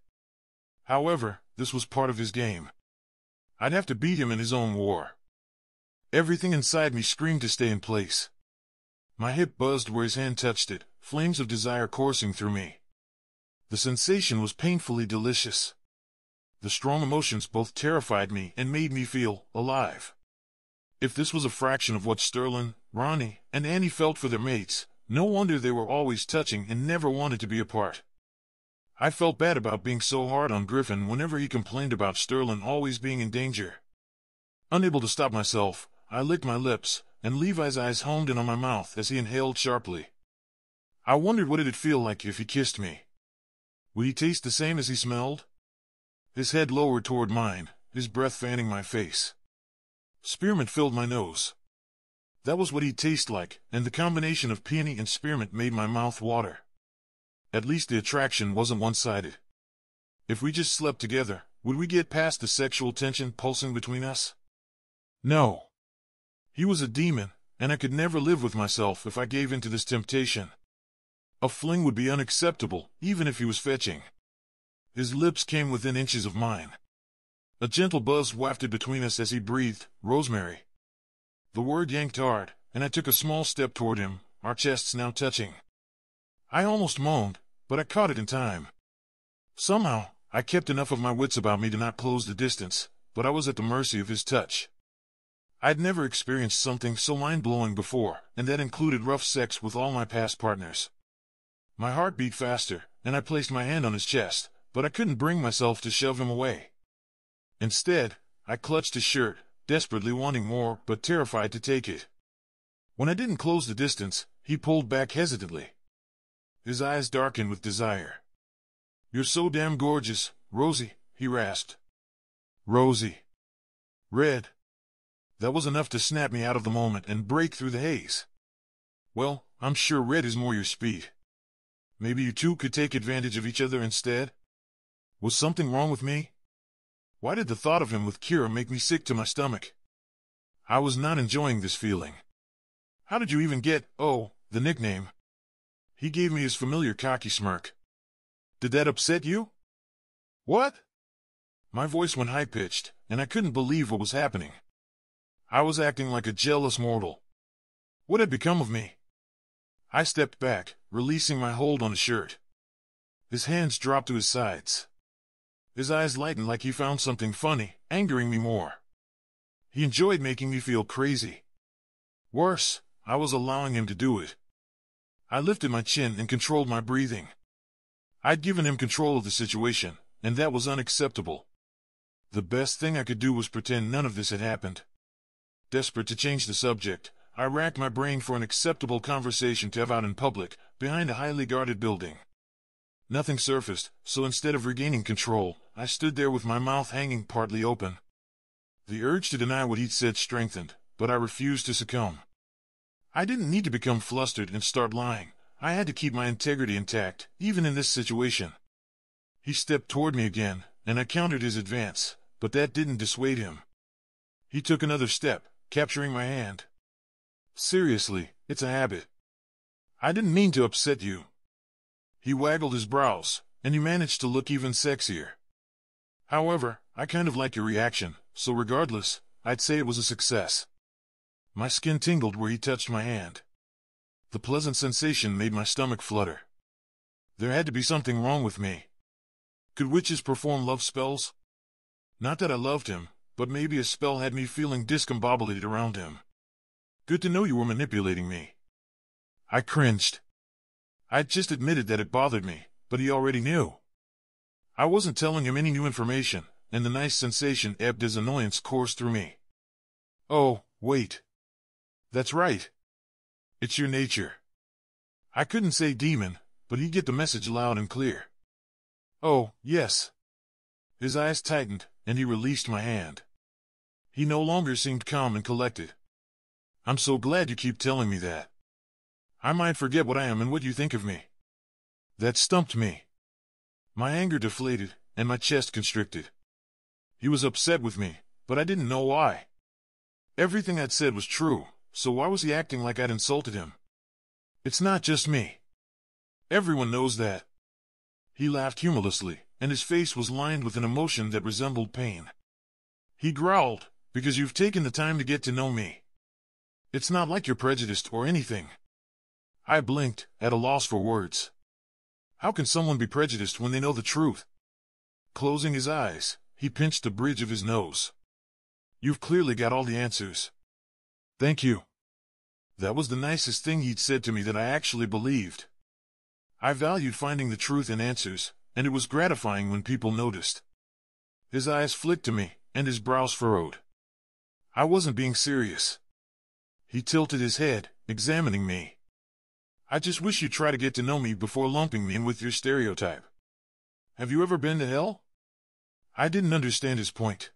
However, this was part of his game. I'd have to beat him in his own war. Everything inside me screamed to stay in place. My hip buzzed where his hand touched it, flames of desire coursing through me. The sensation was painfully delicious. The strong emotions both terrified me and made me feel alive. If this was a fraction of what Sterling, Ronnie, and Annie felt for their mates, no wonder they were always touching and never wanted to be apart. I felt bad about being so hard on Griffin whenever he complained about Sterling always being in danger. Unable to stop myself, I licked my lips, and Levi's eyes homed in on my mouth as he inhaled sharply. I wondered what it'd feel like if he kissed me. Would he taste the same as he smelled? His head lowered toward mine, his breath fanning my face. Spearmint filled my nose. That was what he'd taste like, and the combination of peony and spearmint made my mouth water. At least the attraction wasn't one-sided. If we just slept together, would we get past the sexual tension pulsing between us? No. He was a demon, and I could never live with myself if I gave in to this temptation. A fling would be unacceptable, even if he was fetching. His lips came within inches of mine. A gentle buzz wafted between us as he breathed, "Rosemary." The word yanked hard, and I took a small step toward him, our chests now touching. I almost moaned, but I caught it in time. Somehow, I kept enough of my wits about me to not close the distance, but I was at the mercy of his touch. I'd never experienced something so mind-blowing before, and that included rough sex with all my past partners. My heart beat faster, and I placed my hand on his chest, but I couldn't bring myself to shove him away. Instead, I clutched his shirt, desperately wanting more but terrified to take it. When I didn't close the distance, he pulled back hesitantly. His eyes darkened with desire. "You're so damn gorgeous, Rosie," he rasped. Rosie. Red. That was enough to snap me out of the moment and break through the haze. Well, I'm sure red is more your speed. Maybe you two could take advantage of each other instead? Was something wrong with me? Why did the thought of him with Kira make me sick to my stomach? I was not enjoying this feeling. How did you even get, the nickname? He gave me his familiar cocky smirk. Did that upset you? What? My voice went high-pitched, and I couldn't believe what was happening. I was acting like a jealous mortal. What had become of me? I stepped back, releasing my hold on his shirt. His hands dropped to his sides. His eyes lightened like he found something funny, angering me more. He enjoyed making me feel crazy. Worse, I was allowing him to do it. I lifted my chin and controlled my breathing. I'd given him control of the situation, and that was unacceptable. The best thing I could do was pretend none of this had happened. Desperate to change the subject, I racked my brain for an acceptable conversation to have out in public, behind a highly guarded building. Nothing surfaced, so instead of regaining control, I stood there with my mouth hanging partly open. The urge to deny what he'd said strengthened, but I refused to succumb. I didn't need to become flustered and start lying. I had to keep my integrity intact, even in this situation. He stepped toward me again, and I countered his advance, but that didn't dissuade him. He took another step, capturing my hand. Seriously, it's a habit. I didn't mean to upset you. He waggled his brows, and he managed to look even sexier. However, I kind of like your reaction, so regardless, I'd say it was a success. My skin tingled where he touched my hand. The pleasant sensation made my stomach flutter. There had to be something wrong with me. Could witches perform love spells? Not that I loved him, but maybe a spell had me feeling discombobulated around him. Good to know you were manipulating me. I cringed. I'd just admitted that it bothered me, but he already knew. I wasn't telling him any new information, and the nice sensation ebbed as annoyance coursed through me. Oh, wait. That's right. It's your nature. I couldn't say demon, but he'd get the message loud and clear. Oh, yes. His eyes tightened, and he released my hand. He no longer seemed calm and collected. I'm so glad you keep telling me that. I might forget what I am and what you think of me. That stumped me. My anger deflated, and my chest constricted. He was upset with me, but I didn't know why. Everything I'd said was true, so why was he acting like I'd insulted him? It's not just me. Everyone knows that. He laughed humorlessly, and his face was lined with an emotion that resembled pain. He growled, because you've taken the time to get to know me. It's not like you're prejudiced or anything. I blinked, at a loss for words. How can someone be prejudiced when they know the truth? Closing his eyes, he pinched the bridge of his nose. You've clearly got all the answers. Thank you. That was the nicest thing he'd said to me that I actually believed. I valued finding the truth in answers, and it was gratifying when people noticed. His eyes flicked to me, and his brows furrowed. I wasn't being serious. He tilted his head, examining me. I just wish you'd try to get to know me before lumping me in with your stereotype. Have you ever been to hell? I didn't understand his point.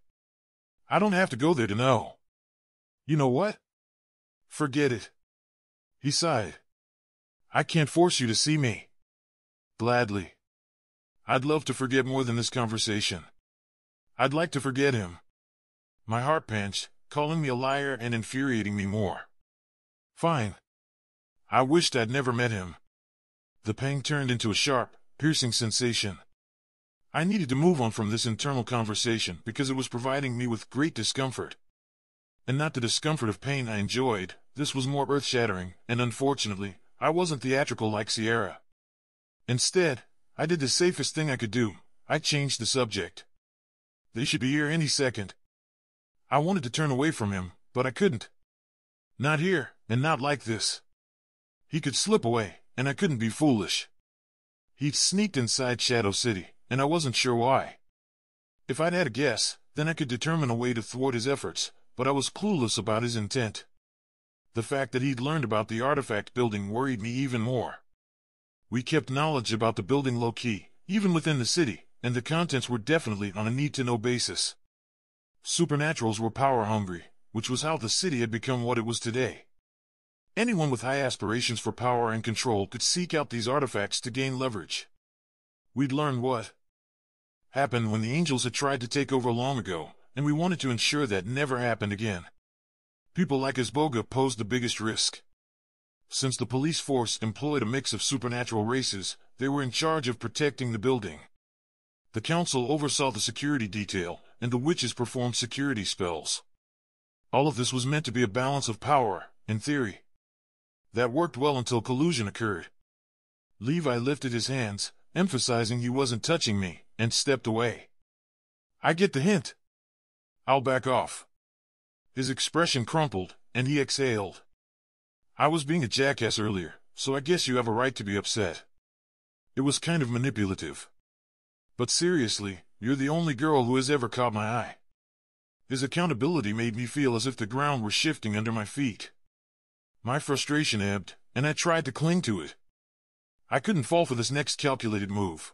I don't have to go there to know. You know what? Forget it. He sighed. I can't force you to see me. Gladly. I'd love to forget more than this conversation. I'd like to forget him. My heart pinched, calling me a liar and infuriating me more. Fine. I wished I'd never met him. The pang turned into a sharp, piercing sensation. I needed to move on from this internal conversation because it was providing me with great discomfort. And not the discomfort of pain I enjoyed, this was more earth-shattering, and unfortunately, I wasn't theatrical like Sierra. Instead, I did the safest thing I could do. I changed the subject. They should be here any second. I wanted to turn away from him, but I couldn't. Not here, and not like this. He could slip away, and I couldn't be foolish. He'd sneaked inside Shadow City, and I wasn't sure why. If I'd had a guess, then I could determine a way to thwart his efforts, but I was clueless about his intent. The fact that he'd learned about the artifact building worried me even more. We kept knowledge about the building low-key, even within the city, and the contents were definitely on a need-to-know basis. Supernaturals were power-hungry, which was how the city had become what it was today. Anyone with high aspirations for power and control could seek out these artifacts to gain leverage. We'd learned what happened when the angels had tried to take over long ago, and we wanted to ensure that never happened again. People like balogh posed the biggest risk. Since the police force employed a mix of supernatural races, they were in charge of protecting the building. The council oversaw the security detail, and the witches performed security spells. All of this was meant to be a balance of power, in theory. That worked well until collusion occurred. Levi lifted his hands, emphasizing he wasn't touching me, and stepped away. I get the hint. I'll back off. His expression crumpled, and he exhaled. I was being a jackass earlier, so I guess you have a right to be upset. It was kind of manipulative. But seriously, you're the only girl who has ever caught my eye. His accountability made me feel as if the ground were shifting under my feet. My frustration ebbed, and I tried to cling to it. I couldn't fall for this next calculated move.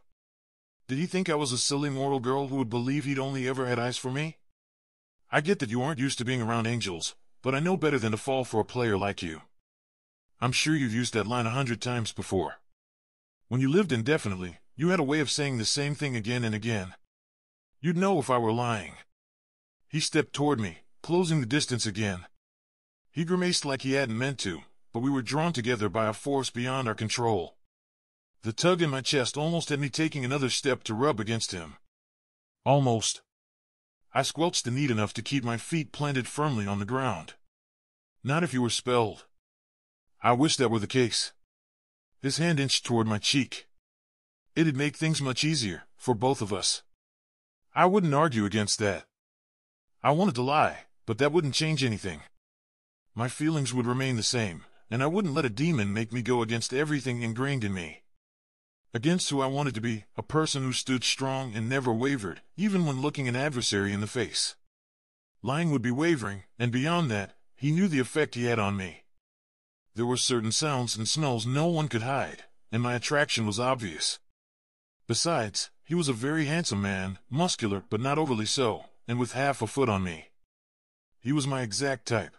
Did he think I was a silly mortal girl who would believe he'd only ever had eyes for me? I get that you aren't used to being around angels, but I know better than to fall for a player like you. I'm sure you've used that line 100 times before. When you lived indefinitely, you had a way of saying the same thing again and again. You'd know if I were lying. He stepped toward me, closing the distance again. He grimaced like he hadn't meant to, but we were drawn together by a force beyond our control. The tug in my chest almost had me taking another step to rub against him. Almost. I squelched the need enough to keep my feet planted firmly on the ground. Not if you were spelled. I wish that were the case. His hand inched toward my cheek. It'd make things much easier, for both of us. I wouldn't argue against that. I wanted to lie, but that wouldn't change anything. My feelings would remain the same, and I wouldn't let a demon make me go against everything ingrained in me. Against who I wanted to be, a person who stood strong and never wavered, even when looking an adversary in the face. Lying would be wavering, and beyond that, he knew the effect he had on me. There were certain sounds and smells no one could hide, and my attraction was obvious. Besides, he was a very handsome man, muscular but not overly so, and with half a foot on me. He was my exact type.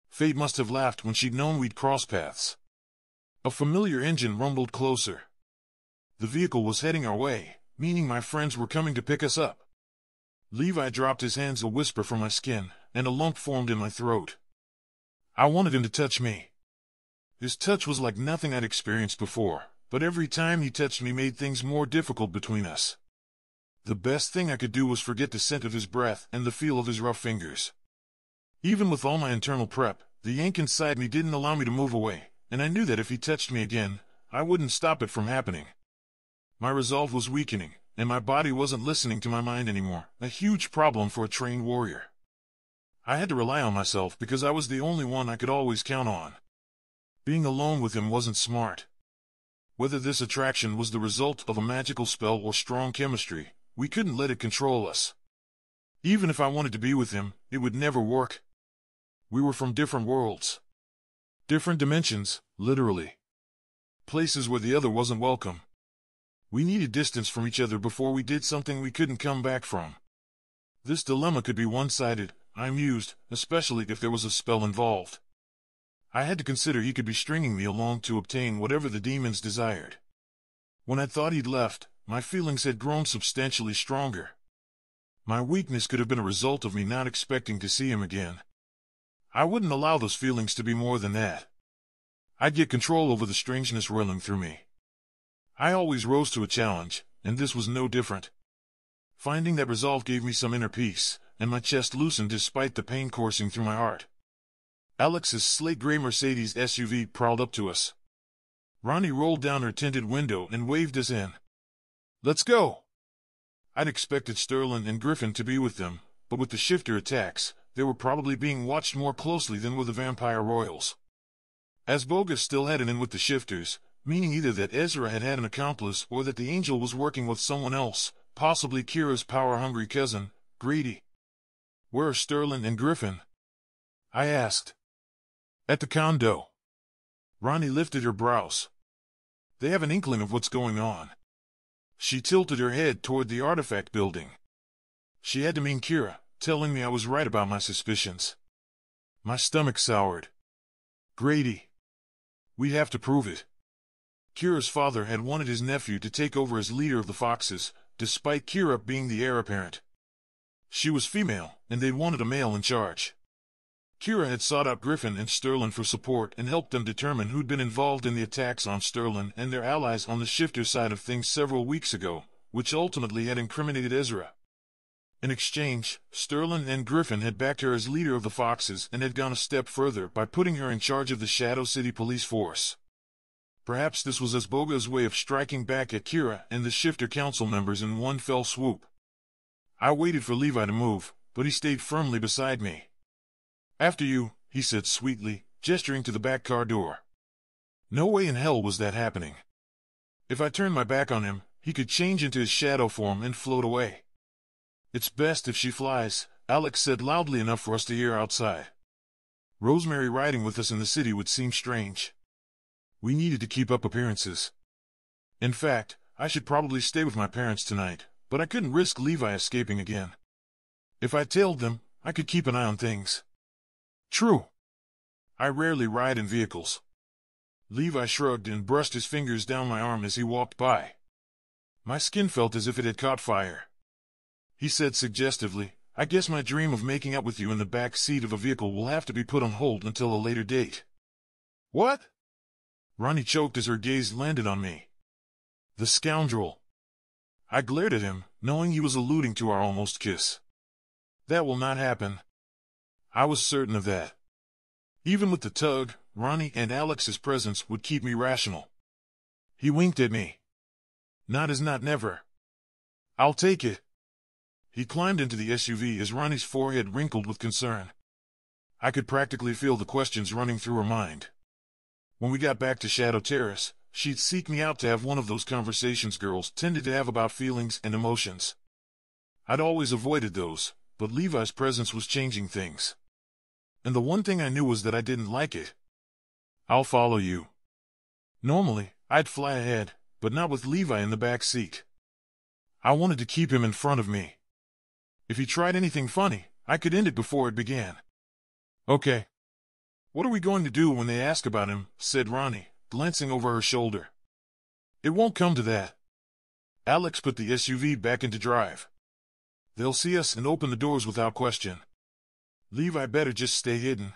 Fate must have laughed when she'd known we'd cross paths. A familiar engine rumbled closer. The vehicle was heading our way, meaning my friends were coming to pick us up. Levi dropped his hands, a whisper from my skin, and a lump formed in my throat. I wanted him to touch me. His touch was like nothing I'd experienced before, but every time he touched me made things more difficult between us. The best thing I could do was forget the scent of his breath and the feel of his rough fingers. Even with all my internal prep, the yank inside me didn't allow me to move away, and I knew that if he touched me again, I wouldn't stop it from happening. My resolve was weakening, and my body wasn't listening to my mind anymore, a huge problem for a trained warrior. I had to rely on myself because I was the only one I could always count on. Being alone with him wasn't smart. Whether this attraction was the result of a magical spell or strong chemistry, we couldn't let it control us. Even if I wanted to be with him, it would never work. We were from different worlds. Different dimensions, literally. Places where the other wasn't welcome. We needed distance from each other before we did something we couldn't come back from. This dilemma could be one-sided, I mused, especially if there was a spell involved. I had to consider he could be stringing me along to obtain whatever the demons desired. When I thought he'd left, my feelings had grown substantially stronger. My weakness could have been a result of me not expecting to see him again. I wouldn't allow those feelings to be more than that. I'd get control over the strangeness roiling through me. I always rose to a challenge, and this was no different. Finding that resolve gave me some inner peace, and my chest loosened despite the pain coursing through my heart. Alex's slate-gray Mercedes SUV prowled up to us. Ronnie rolled down her tinted window and waved us in. "Let's go!" I'd expected Sterling and Griffin to be with them, but with the shifter attacks, they were probably being watched more closely than were the vampire royals. As Boga still had it in with the shifters, meaning either that Ezra had an accomplice or that the angel was working with someone else, possibly Kira's power-hungry cousin, Grady. "Where are Sterling and Griffin?" I asked. "At the condo." Ronnie lifted her brows. "They have an inkling of what's going on." She tilted her head toward the artifact building. She had to mean Kira, telling me I was right about my suspicions. My stomach soured. Grady. We'd have to prove it. Kira's father had wanted his nephew to take over as leader of the Foxes, despite Kira being the heir apparent. She was female, and they'd wanted a male in charge. Kira had sought out Griffin and Sterling for support and helped them determine who'd been involved in the attacks on Sterling and their allies on the shifter side of things several weeks ago, which ultimately had incriminated Ezra. In exchange, Sterling and Griffin had backed her as leader of the Foxes and had gone a step further by putting her in charge of the Shadow City police force. Perhaps this was Boga's way of striking back at Kira and the shifter council members in one fell swoop. I waited for Levi to move, but he stayed firmly beside me. "After you," he said sweetly, gesturing to the back car door. No way in hell was that happening. If I turned my back on him, he could change into his shadow form and float away. "It's best if she flies," Alex said loudly enough for us to hear outside. Rosemary riding with us in the city would seem strange. We needed to keep up appearances. In fact, I should probably stay with my parents tonight, but I couldn't risk Levi escaping again. If I tailed them, I could keep an eye on things. True. I rarely ride in vehicles. Levi shrugged and brushed his fingers down my arm as he walked by. My skin felt as if it had caught fire. He said suggestively, "I guess my dream of making out with you in the back seat of a vehicle will have to be put on hold until a later date." "What?" Ronnie choked as her gaze landed on me. The scoundrel. I glared at him, knowing he was alluding to our almost kiss. That will not happen. I was certain of that. Even with the tug, Ronnie and Alex's presence would keep me rational. He winked at me. "Not is not never. I'll take it." He climbed into the SUV as Ronnie's forehead wrinkled with concern. I could practically feel the questions running through her mind. When we got back to Shadow Terrace, she'd seek me out to have one of those conversations girls tended to have about feelings and emotions. I'd always avoided those, but Levi's presence was changing things. And the one thing I knew was that I didn't like it. I'll follow you. Normally, I'd fly ahead, but not with Levi in the back seat. I wanted to keep him in front of me. If he tried anything funny, I could end it before it began. Okay. What are we going to do when they ask about him? Said Ronnie, glancing over her shoulder. It won't come to that. Alex put the SUV back into drive. They'll see us and open the doors without question. Levi better just stay hidden.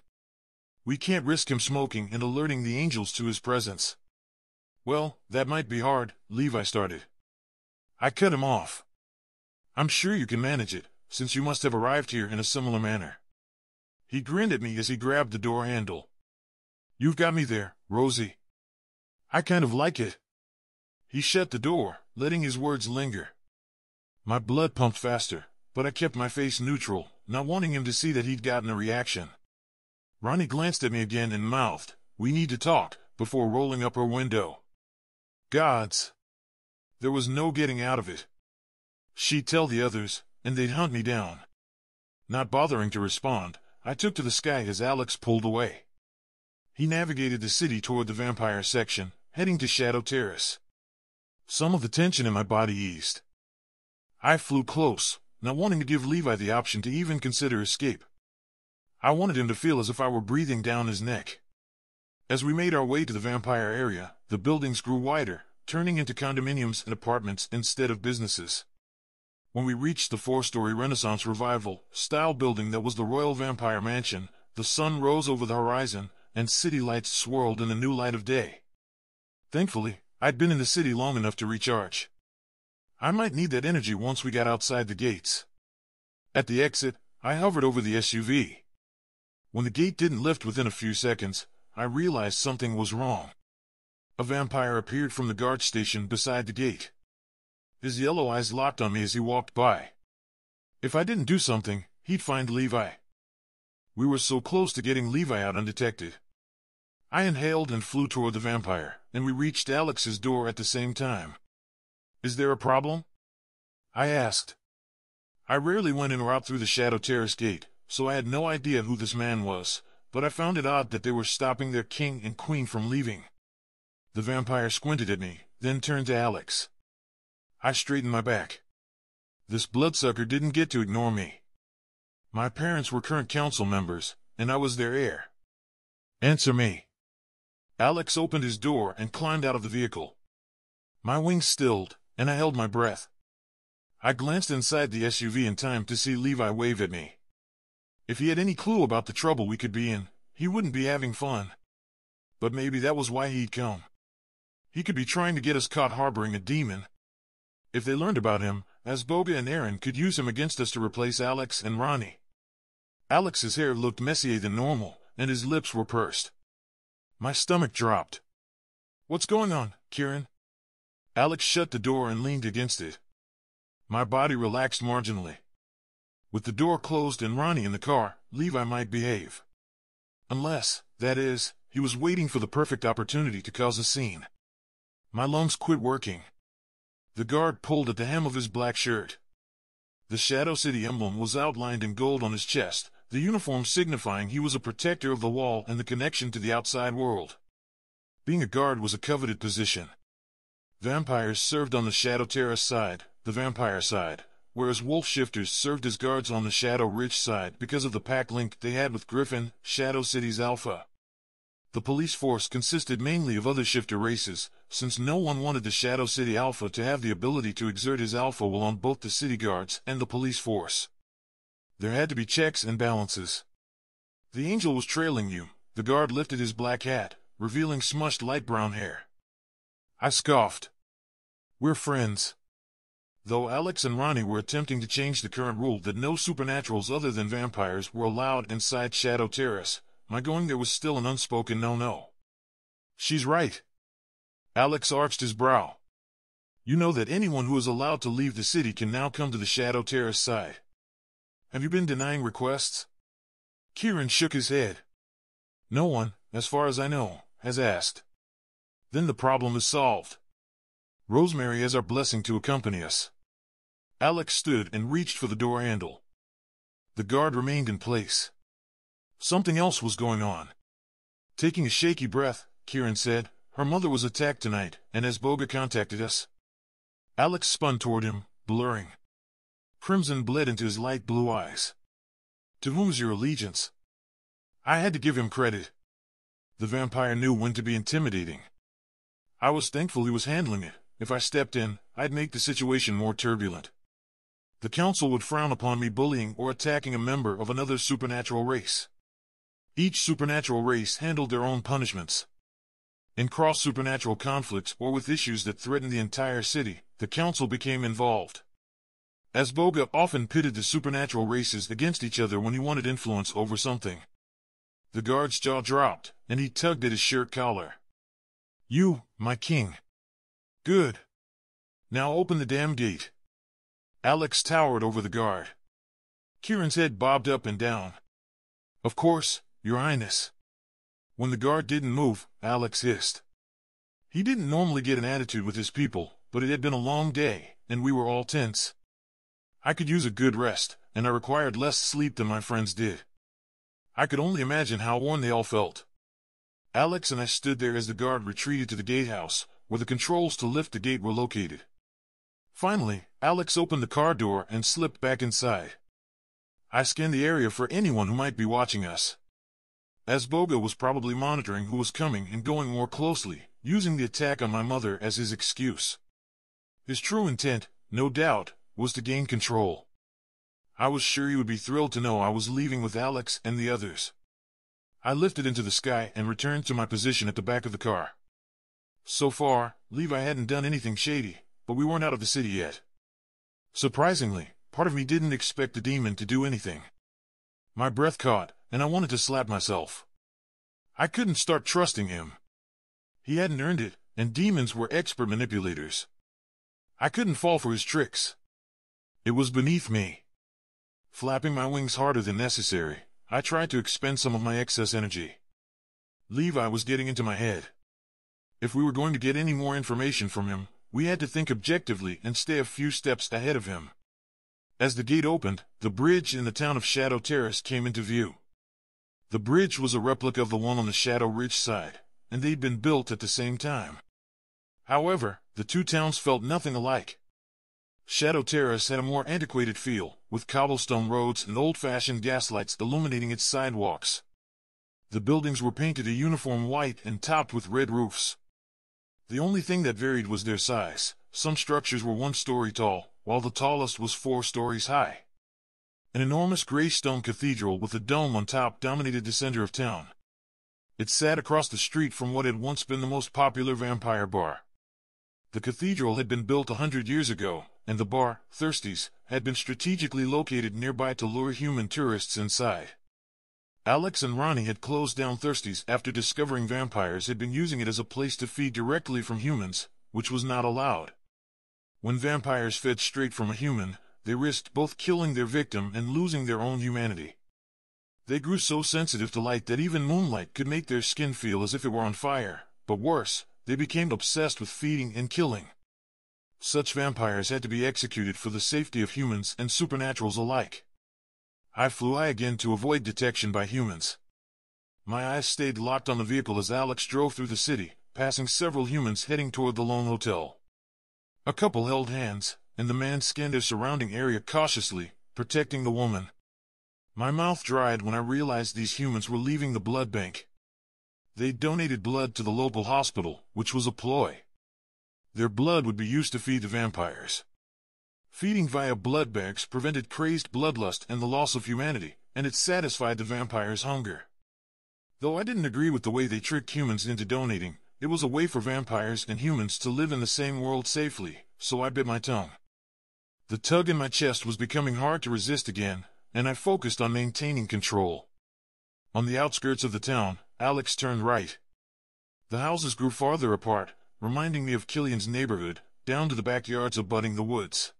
We can't risk him smoking and alerting the angels to his presence. Well, that might be hard, Levi started. I cut him off. I'm sure you can manage it, since you must have arrived here in a similar manner. He grinned at me as he grabbed the door handle. You've got me there, Rosie. I kind of like it. He shut the door, letting his words linger. My blood pumped faster, but I kept my face neutral, not wanting him to see that he'd gotten a reaction. Ronnie glanced at me again and mouthed, "We need to talk," before rolling up her window. Gods! There was no getting out of it. She'd tell the others, and they'd hunt me down. Not bothering to respond, I took to the sky as Alex pulled away. He navigated the city toward the vampire section, heading to Shadow Terrace. Some of the tension in my body eased. I flew close, not wanting to give Levi the option to even consider escape. I wanted him to feel as if I were breathing down his neck. As we made our way to the vampire area, the buildings grew wider, turning into condominiums and apartments instead of businesses. When we reached the 4-story Renaissance Revival-style building that was the Royal Vampire Mansion, the sun rose over the horizon, and city lights swirled in the new light of day. Thankfully, I'd been in the city long enough to recharge. I might need that energy once we got outside the gates. At the exit, I hovered over the SUV. When the gate didn't lift within a few seconds, I realized something was wrong. A vampire appeared from the guard station beside the gate. His yellow eyes locked on me as he walked by. If I didn't do something, he'd find Levi. We were so close to getting Levi out undetected. I inhaled and flew toward the vampire, and we reached Alex's door at the same time. "Is there a problem?" I asked. I rarely went in or out through the Shadow Terrace gate, so I had no idea who this man was, but I found it odd that they were stopping their king and queen from leaving. The vampire squinted at me, then turned to Alex. I straightened my back. This bloodsucker didn't get to ignore me. My parents were current council members, and I was their heir. "Answer me." Alex opened his door and climbed out of the vehicle. My wings stilled, and I held my breath. I glanced inside the SUV in time to see Levi wave at me. If he had any clue about the trouble we could be in, he wouldn't be having fun. But maybe that was why he'd come. He could be trying to get us caught harboring a demon. If they learned about him, Asboga and Aaron could use him against us to replace Alex and Ronnie. Alex's hair looked messier than normal, and his lips were pursed. My stomach dropped. "What's going on, Kieran?" Alex shut the door and leaned against it. My body relaxed marginally. With the door closed and Ronnie in the car, Levi might behave. Unless, that is, he was waiting for the perfect opportunity to cause a scene. My lungs quit working. The guard pulled at the hem of his black shirt. The Shadow City emblem was outlined in gold on his chest, the uniform signifying he was a protector of the wall and the connection to the outside world. Being a guard was a coveted position. Vampires served on the Shadow Terrace side, the vampire side, whereas wolf shifters served as guards on the Shadow Ridge side because of the pact link they had with Griffin, Shadow City's alpha. The police force consisted mainly of other shifter races, since no one wanted the Shadow City Alpha to have the ability to exert his alpha will on both the city guards and the police force. There had to be checks and balances. The angel was trailing you. The guard lifted his black hat, revealing smushed light brown hair. I scoffed. "We're friends." Though Alex and Ronnie were attempting to change the current rule that no supernaturals other than vampires were allowed inside Shadow Terrace, my going there was still an unspoken no-no. "She's right." Alex arched his brow. "You know that anyone who is allowed to leave the city can now come to the Shadow Terrace side. Have you been denying requests?" Kieran shook his head. "No one, as far as I know, has asked." "Then the problem is solved. Rosemary has our blessing to accompany us." Alex stood and reached for the door handle. The guard remained in place. Something else was going on. Taking a shaky breath, Kieran said, "Her mother was attacked tonight, and has Boga contacted us?" Alex spun toward him, blurring. Crimson bled into his light blue eyes. "To whom's your allegiance?" I had to give him credit. The vampire knew when to be intimidating. I was thankful he was handling it. If I stepped in, I'd make the situation more turbulent. The council would frown upon me bullying or attacking a member of another supernatural race. Each supernatural race handled their own punishments. In cross-supernatural conflicts or with issues that threatened the entire city, the council became involved. As Boga often pitted the supernatural races against each other when he wanted influence over something. The guard's jaw dropped, and he tugged at his shirt collar. "You, my king." "Good. Now open the damn gate." Alex towered over the guard. Kieran's head bobbed up and down. "Of course, Your Highness." When the guard didn't move, Alex hissed. He didn't normally get an attitude with his people, but it had been a long day, and we were all tense. I could use a good rest, and I required less sleep than my friends did. I could only imagine how worn they all felt. Alex and I stood there as the guard retreated to the gatehouse, where the controls to lift the gate were located. Finally, Alex opened the car door and slipped back inside. I scanned the area for anyone who might be watching us. As Boga was probably monitoring who was coming and going more closely, using the attack on my mother as his excuse. His true intent, no doubt, was to gain control. I was sure he would be thrilled to know I was leaving with Alex and the others. I lifted into the sky and returned to my position at the back of the car. So far, Levi hadn't done anything shady, but we weren't out of the city yet. Surprisingly, part of me didn't expect the demon to do anything. My breath caught, and I wanted to slap myself. I couldn't start trusting him. He hadn't earned it, and demons were expert manipulators. I couldn't fall for his tricks. It was beneath me. Flapping my wings harder than necessary, I tried to expend some of my excess energy. Levi was getting into my head. If we were going to get any more information from him, we had to think objectively and stay a few steps ahead of him. As the gate opened, the bridge in the town of Shadow Terrace came into view. The bridge was a replica of the one on the Shadow Ridge side, and they'd been built at the same time. However, the two towns felt nothing alike. Shadow Terrace had a more antiquated feel, with cobblestone roads and old-fashioned gaslights illuminating its sidewalks. The buildings were painted a uniform white and topped with red roofs. The only thing that varied was their size. Some structures were 1 story tall, while the tallest was 4 stories high. An enormous gray stone cathedral with a dome on top dominated the center of town. It sat across the street from what had once been the most popular vampire bar. The cathedral had been built 100 years ago, and the bar, Thirsty's, had been strategically located nearby to lure human tourists inside. Alex and Ronnie had closed down Thirsty's after discovering vampires had been using it as a place to feed directly from humans, which was not allowed. When vampires fed straight from a human, they risked both killing their victim and losing their own humanity. They grew so sensitive to light that even moonlight could make their skin feel as if it were on fire, but worse, they became obsessed with feeding and killing. Such vampires had to be executed for the safety of humans and supernaturals alike. I flew high again to avoid detection by humans. My eyes stayed locked on the vehicle as Alex drove through the city, passing several humans heading toward the lone hotel. A couple held hands, and the man scanned their surrounding area cautiously, protecting the woman. My mouth dried when I realized these humans were leaving the blood bank. They donated blood to the local hospital, which was a ploy. Their blood would be used to feed the vampires. Feeding via blood bags prevented crazed bloodlust and the loss of humanity, and it satisfied the vampires' hunger. Though I didn't agree with the way they tricked humans into donating, it was a way for vampires and humans to live in the same world safely, so I bit my tongue. The tug in my chest was becoming hard to resist again, and I focused on maintaining control. On the outskirts of the town, Alex turned right. The houses grew farther apart, reminding me of Killian's neighborhood, down to the backyards abutting the woods.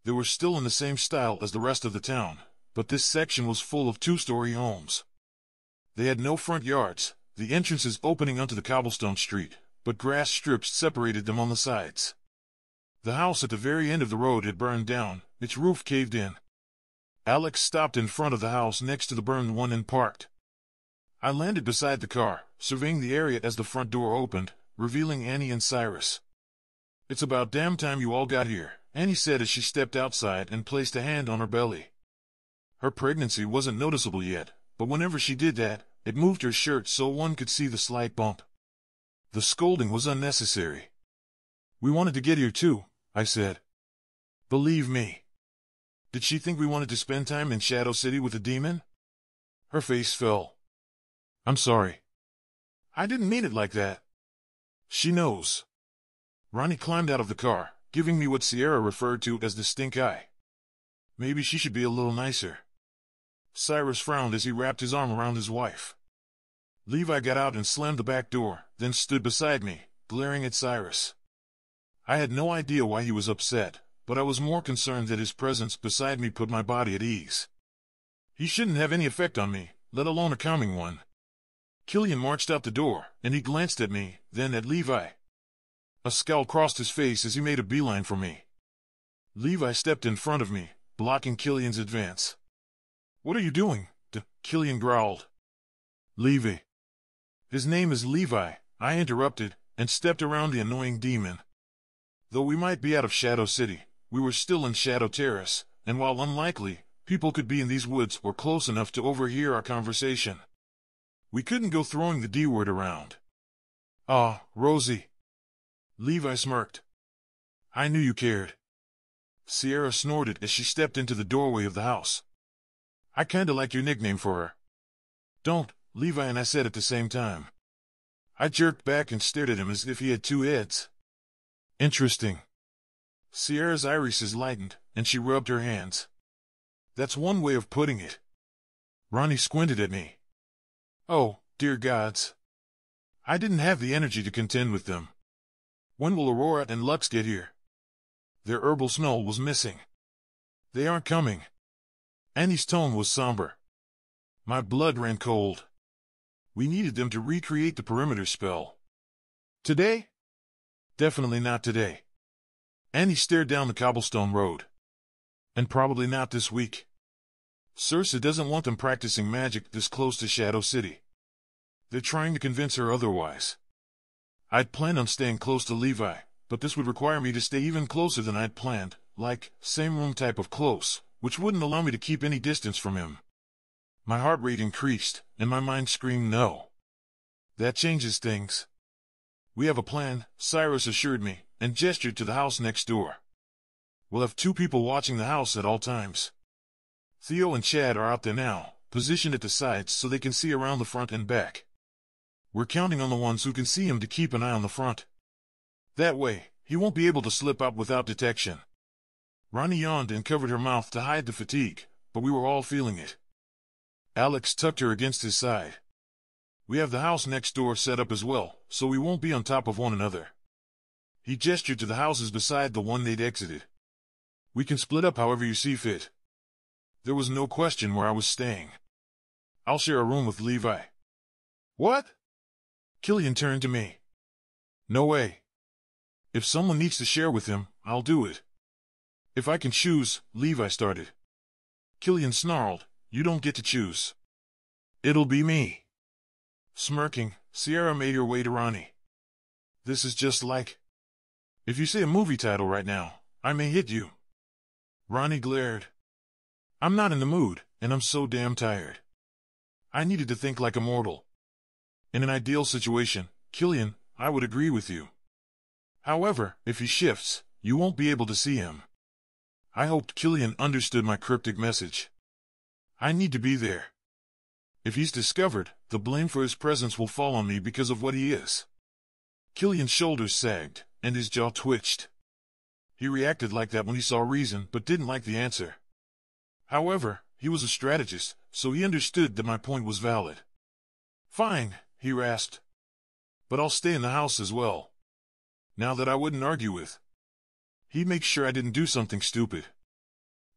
They were still in the same style as the rest of the town, but this section was full of 2-story homes. They had no front yards, the entrances opening onto the cobblestone street, but grass strips separated them on the sides. The house at the very end of the road had burned down, its roof caved in. Alex stopped in front of the house next to the burned one and parked. I landed beside the car, surveying the area as the front door opened, revealing Annie and Cyrus. "It's about damn time you all got here," Annie said as she stepped outside and placed a hand on her belly. Her pregnancy wasn't noticeable yet, but whenever she did that, it moved her shirt so one could see the slight bump. The scolding was unnecessary. "We wanted to get here too," I said. "Believe me." Did she think we wanted to spend time in Shadow City with a demon? Her face fell. "I'm sorry. I didn't mean it like that." "She knows." Ronnie climbed out of the car, giving me what Sierra referred to as the stink eye. Maybe she should be a little nicer. Cyrus frowned as he wrapped his arm around his wife. Levi got out and slammed the back door, then stood beside me, glaring at Cyrus. I had no idea why he was upset, but I was more concerned that his presence beside me put my body at ease. He shouldn't have any effect on me, let alone a calming one. Killian marched out the door, and he glanced at me, then at Levi. A scowl crossed his face as he made a beeline for me. Levi stepped in front of me, blocking Killian's advance. "What are you doing?" Killian growled. "Levi." "His name is Levi," I interrupted, and stepped around the annoying demon. Though we might be out of Shadow City, we were still in Shadow Terrace, and while unlikely, people could be in these woods or close enough to overhear our conversation. We couldn't go throwing the D-word around. "Ah, Rosie." Levi smirked. "I knew you cared." Sierra snorted as she stepped into the doorway of the house. "I kinda like your nickname for her." "Don't," Levi and I said at the same time. I jerked back and stared at him as if he had two heads. "Interesting." Sierra's irises lightened, and she rubbed her hands. "That's one way of putting it." Ronnie squinted at me. "Oh, dear gods. I didn't have the energy to contend with them. When will Aurora and Lux get here?" Their herbal snow was missing. "They aren't coming." Annie's tone was somber. My blood ran cold. We needed them to recreate the perimeter spell. "Today?" "Definitely not today." Annie stared down the cobblestone road. "And probably not this week. Circe doesn't want them practicing magic this close to Shadow City. They're trying to convince her otherwise. I'd planned on staying close to Levi, but this would require me to stay even closer than I'd planned, like, same room type of close, which wouldn't allow me to keep any distance from him. My heart rate increased, and my mind screamed no. "That changes things." "We have a plan," Cyrus assured me, and gestured to the house next door. "We'll have 2 people watching the house at all times. Theo and Chad are out there now, positioned at the sides so they can see around the front and back. We're counting on the ones who can see him to keep an eye on the front. That way, he won't be able to slip out without detection." Ronnie yawned and covered her mouth to hide the fatigue, but we were all feeling it. Alex tucked her against his side. "We have the house next door set up as well, so we won't be on top of one another." He gestured to the houses beside the one they'd exited. "We can split up however you see fit." There was no question where I was staying. "I'll share a room with Levi." "What?" Killian turned to me. "No way. If someone needs to share with him, I'll do it." "If I can choose," Levi started. Killian snarled, "You don't get to choose. It'll be me." Smirking, Sierra made her way to Ronnie. "This is just like... If you say a movie title right now, I may hit you." Ronnie glared. "I'm not in the mood, and I'm so damn tired. I needed to think like a mortal. In an ideal situation, Killian, I would agree with you. However, if he shifts, you won't be able to see him." I hoped Killian understood my cryptic message. I need to be there. If he's discovered, the blame for his presence will fall on me because of what he is. Killian's shoulders sagged, and his jaw twitched. He reacted like that when he saw reason but didn't like the answer. However, he was a strategist, so he understood that my point was valid. "Fine," he rasped. "But I'll stay in the house as well. Now that I wouldn't argue with." He'd make sure I didn't do something stupid.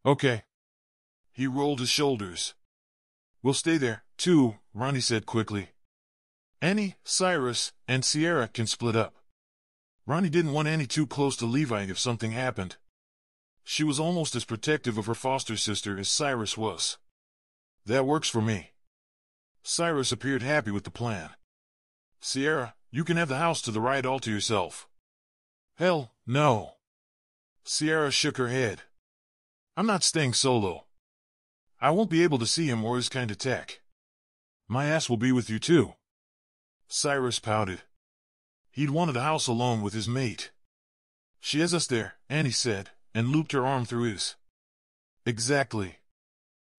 "Okay." He rolled his shoulders. "We'll stay there, too," Ronnie said quickly. "Annie, Cyrus, and Sierra can split up." Ronnie didn't want Annie too close to Levi if something happened. She was almost as protective of her foster sister as Cyrus was. "That works for me." Cyrus appeared happy with the plan. Sierra, you can have the house to the right all to yourself. Hell, no. Sierra shook her head. I'm not staying solo. I won't be able to see him or his kind of tech. My ass will be with you too. Cyrus pouted. He'd wanted a house alone with his mate. She has us there, Annie said, and looped her arm through his. Exactly.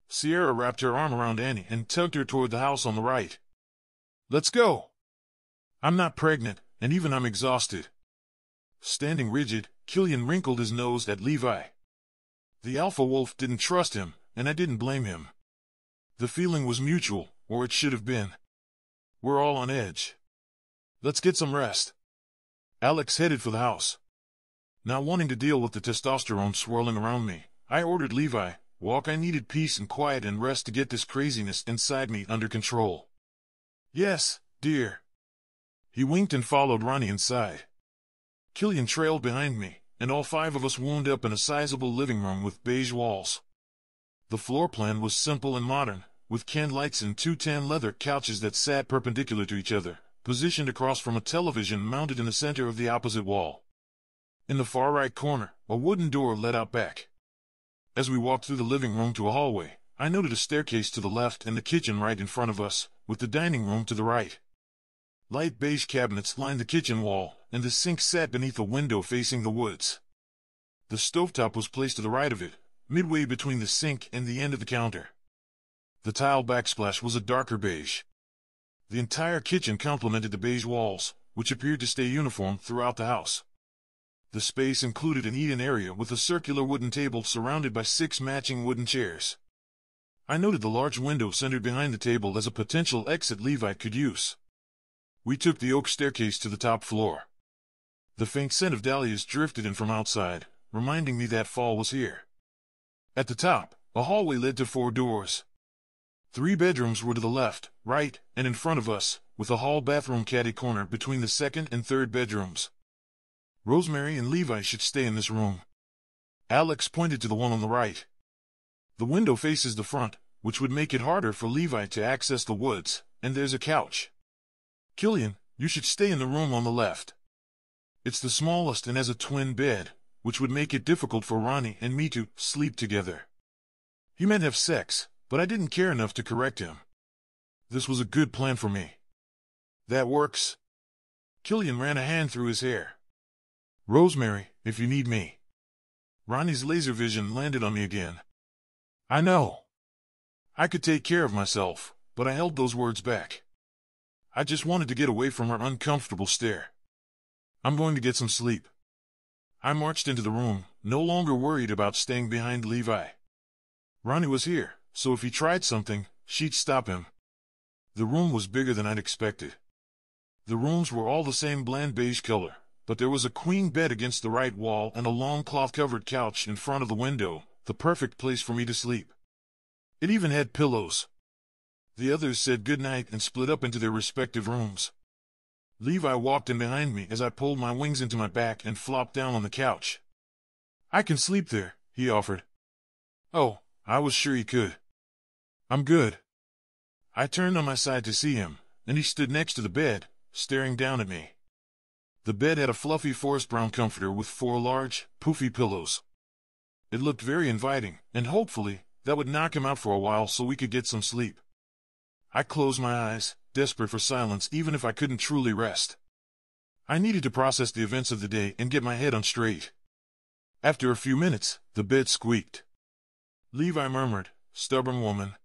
Sierra wrapped her arm around Annie and tugged her toward the house on the right. Let's go. I'm not pregnant, and even I'm exhausted. Standing rigid, Killian wrinkled his nose at Levi. The alpha wolf didn't trust him, and I didn't blame him. The feeling was mutual, or it should have been. We're all on edge. Let's get some rest. Alex headed for the house. Not wanting to deal with the testosterone swirling around me, I ordered Levi, walk. I needed peace and quiet and rest to get this craziness inside me under control. Yes, dear. He winked and followed Ronnie inside. Killian trailed behind me, and all five of us wound up in a sizable living room with beige walls. The floor plan was simple and modern, with canned lights and two tan leather couches that sat perpendicular to each other, positioned across from a television mounted in the center of the opposite wall. In the far right corner, a wooden door led out back. As we walked through the living room to a hallway, I noted a staircase to the left and the kitchen right in front of us, with the dining room to the right. Light beige cabinets lined the kitchen wall, and the sink sat beneath a window facing the woods. The stovetop was placed to the right of it, midway between the sink and the end of the counter. The tile backsplash was a darker beige. The entire kitchen complemented the beige walls, which appeared to stay uniform throughout the house. The space included an eat-in area with a circular wooden table surrounded by 6 matching wooden chairs. I noted the large window centered behind the table as a potential exit Levi could use. We took the oak staircase to the top floor. The faint scent of dahlias drifted in from outside, reminding me that fall was here. At the top, a hallway led to 4 doors. 3 bedrooms were to the left, right, and in front of us, with a hall bathroom caddy corner between the second and third bedrooms. Rosemary and Levi should stay in this room. Alex pointed to the one on the right. The window faces the front, which would make it harder for Levi to access the woods, and there's a couch. Killian, you should stay in the room on the left. It's the smallest and has a twin bed, which would make it difficult for Ronnie and me to sleep together. He meant have sex, but I didn't care enough to correct him. This was a good plan for me. That works. Killian ran a hand through his hair. Rosemary, if you need me. Ronnie's laser vision landed on me again. I know. I could take care of myself, but I held those words back. I just wanted to get away from her uncomfortable stare. I'm going to get some sleep. I marched into the room, no longer worried about staying behind Levi. Ronnie was here, so if he tried something, she'd stop him. The room was bigger than I'd expected. The rooms were all the same bland beige color, but there was a queen bed against the right wall and a long cloth-covered couch in front of the window, the perfect place for me to sleep. It even had pillows. The others said goodnight and split up into their respective rooms. Levi walked in behind me as I pulled my wings into my back and flopped down on the couch. I can sleep there, he offered. Oh, I was sure he could. I'm good. I turned on my side to see him, and he stood next to the bed, staring down at me. The bed had a fluffy forest brown comforter with 4 large, poofy pillows. It looked very inviting, and hopefully, that would knock him out for a while so we could get some sleep. I closed my eyes, desperate for silence even if I couldn't truly rest. I needed to process the events of the day and get my head on straight. After a few minutes, the bed squeaked. Levi murmured, "Stubborn woman."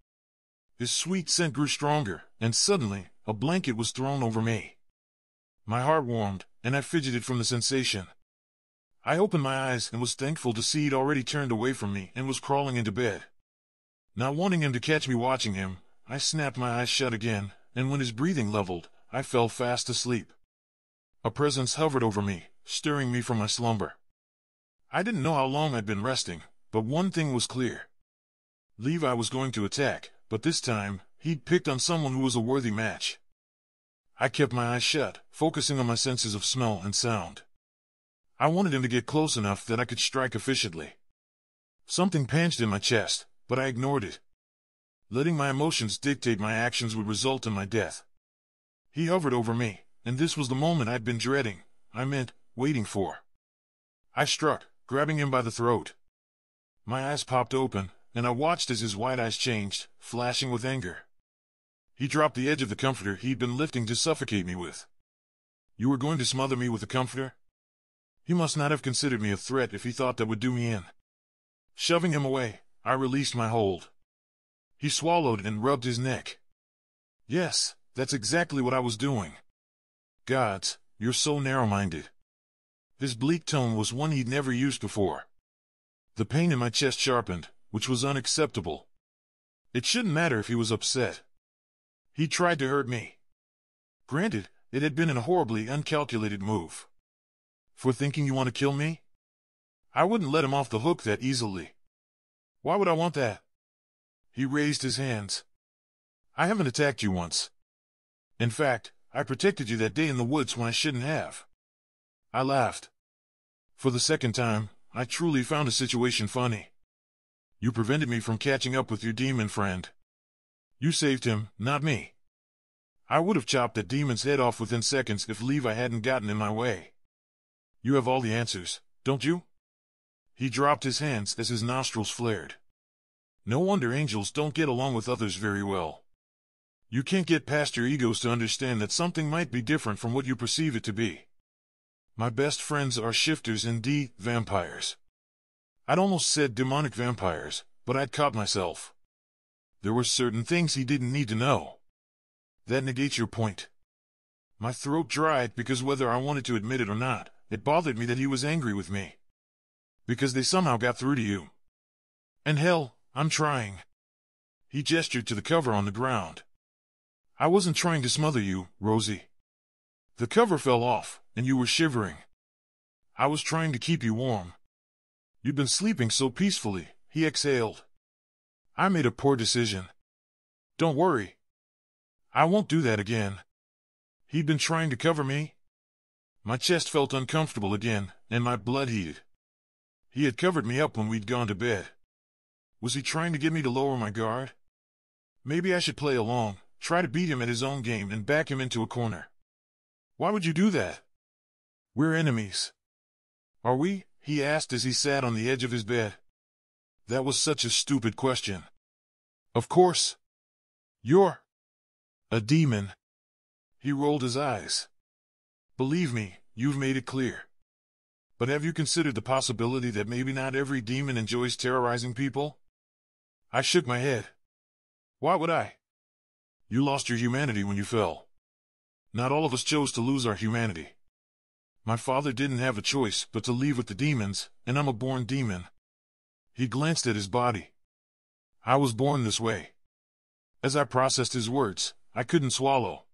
His sweet scent grew stronger, and suddenly, a blanket was thrown over me. My heart warmed, and I fidgeted from the sensation. I opened my eyes and was thankful to see he'd already turned away from me and was crawling into bed. Not wanting him to catch me watching him, I snapped my eyes shut again, and when his breathing leveled, I fell fast asleep. A presence hovered over me, stirring me from my slumber. I didn't know how long I'd been resting, but one thing was clear. Levi was going to attack, but this time, he'd picked on someone who was a worthy match. I kept my eyes shut, focusing on my senses of smell and sound. I wanted him to get close enough that I could strike efficiently. Something pinched in my chest, but I ignored it. Letting my emotions dictate my actions would result in my death. He hovered over me, and this was the moment I'd been dreading, waiting for. I struck, grabbing him by the throat. My eyes popped open, and I watched as his wide eyes changed, flashing with anger. He dropped the edge of the comforter he'd been lifting to suffocate me with. You were going to smother me with the comforter? He must not have considered me a threat if he thought that would do me in. Shoving him away, I released my hold. He swallowed and rubbed his neck. Yes, that's exactly what I was doing. Gods, you're so narrow-minded. His bleak tone was one he'd never used before. The pain in my chest sharpened, which was unacceptable. It shouldn't matter if he was upset. He tried to hurt me. Granted, it had been a horribly uncalculated move. For thinking you want to kill me? I wouldn't let him off the hook that easily. Why would I want that? He raised his hands. I haven't attacked you once. In fact, I protected you that day in the woods when I shouldn't have. I laughed. For the second time, I truly found a situation funny. You prevented me from catching up with your demon friend. You saved him, not me. I would have chopped that demon's head off within seconds if Levi hadn't gotten in my way. You have all the answers, don't you? He dropped his hands as his nostrils flared. No wonder angels don't get along with others very well. You can't get past your egos to understand that something might be different from what you perceive it to be. My best friends are shifters and vampires. I'd almost said demonic vampires, but I'd caught myself. There were certain things he didn't need to know. That negates your point. My throat dried because whether I wanted to admit it or not, it bothered me that he was angry with me. Because they somehow got through to you. And hell, I'm trying. He gestured to the cover on the ground. I wasn't trying to smother you, Rosie. The cover fell off, and you were shivering. I was trying to keep you warm. You'd been sleeping so peacefully, he exhaled. I made a poor decision. Don't worry. I won't do that again. He'd been trying to cover me. My chest felt uncomfortable again, and my blood heated. He had covered me up when we'd gone to bed. Was he trying to get me to lower my guard? Maybe I should play along, try to beat him at his own game and back him into a corner. Why would you do that? We're enemies. Are we? He asked as he sat on the edge of his bed. That was such a stupid question. Of course. You're a demon. He rolled his eyes. Believe me, you've made it clear. But have you considered the possibility that maybe not every demon enjoys terrorizing people? I shook my head. Why would I? You lost your humanity when you fell. Not all of us chose to lose our humanity. My father didn't have a choice but to leave with the demons, and I'm a born demon. He glanced at his body. I was born this way. As I processed his words, I couldn't swallow.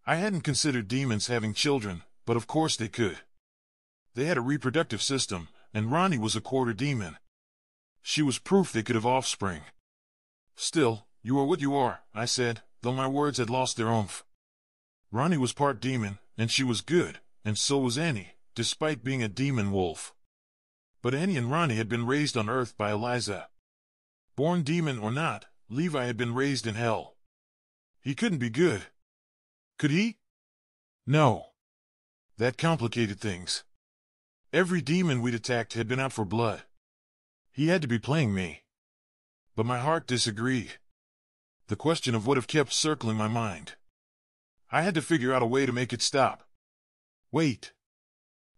I hadn't considered demons having children, but of course they could. They had a reproductive system, and Ronnie was a quarter demon. She was proof they could have offspring. Still, you are what you are, I said, though my words had lost their oomph. Ronnie was part demon, and she was good, and so was Annie, despite being a demon wolf. But Annie and Ronnie had been raised on Earth by Eliza. Born demon or not, Levi had been raised in hell. He couldn't be good. Could he? No. That complicated things. Every demon we'd attacked had been out for blood. He had to be playing me. But my heart disagreed. The question of what if kept circling my mind. I had to figure out a way to make it stop. Wait.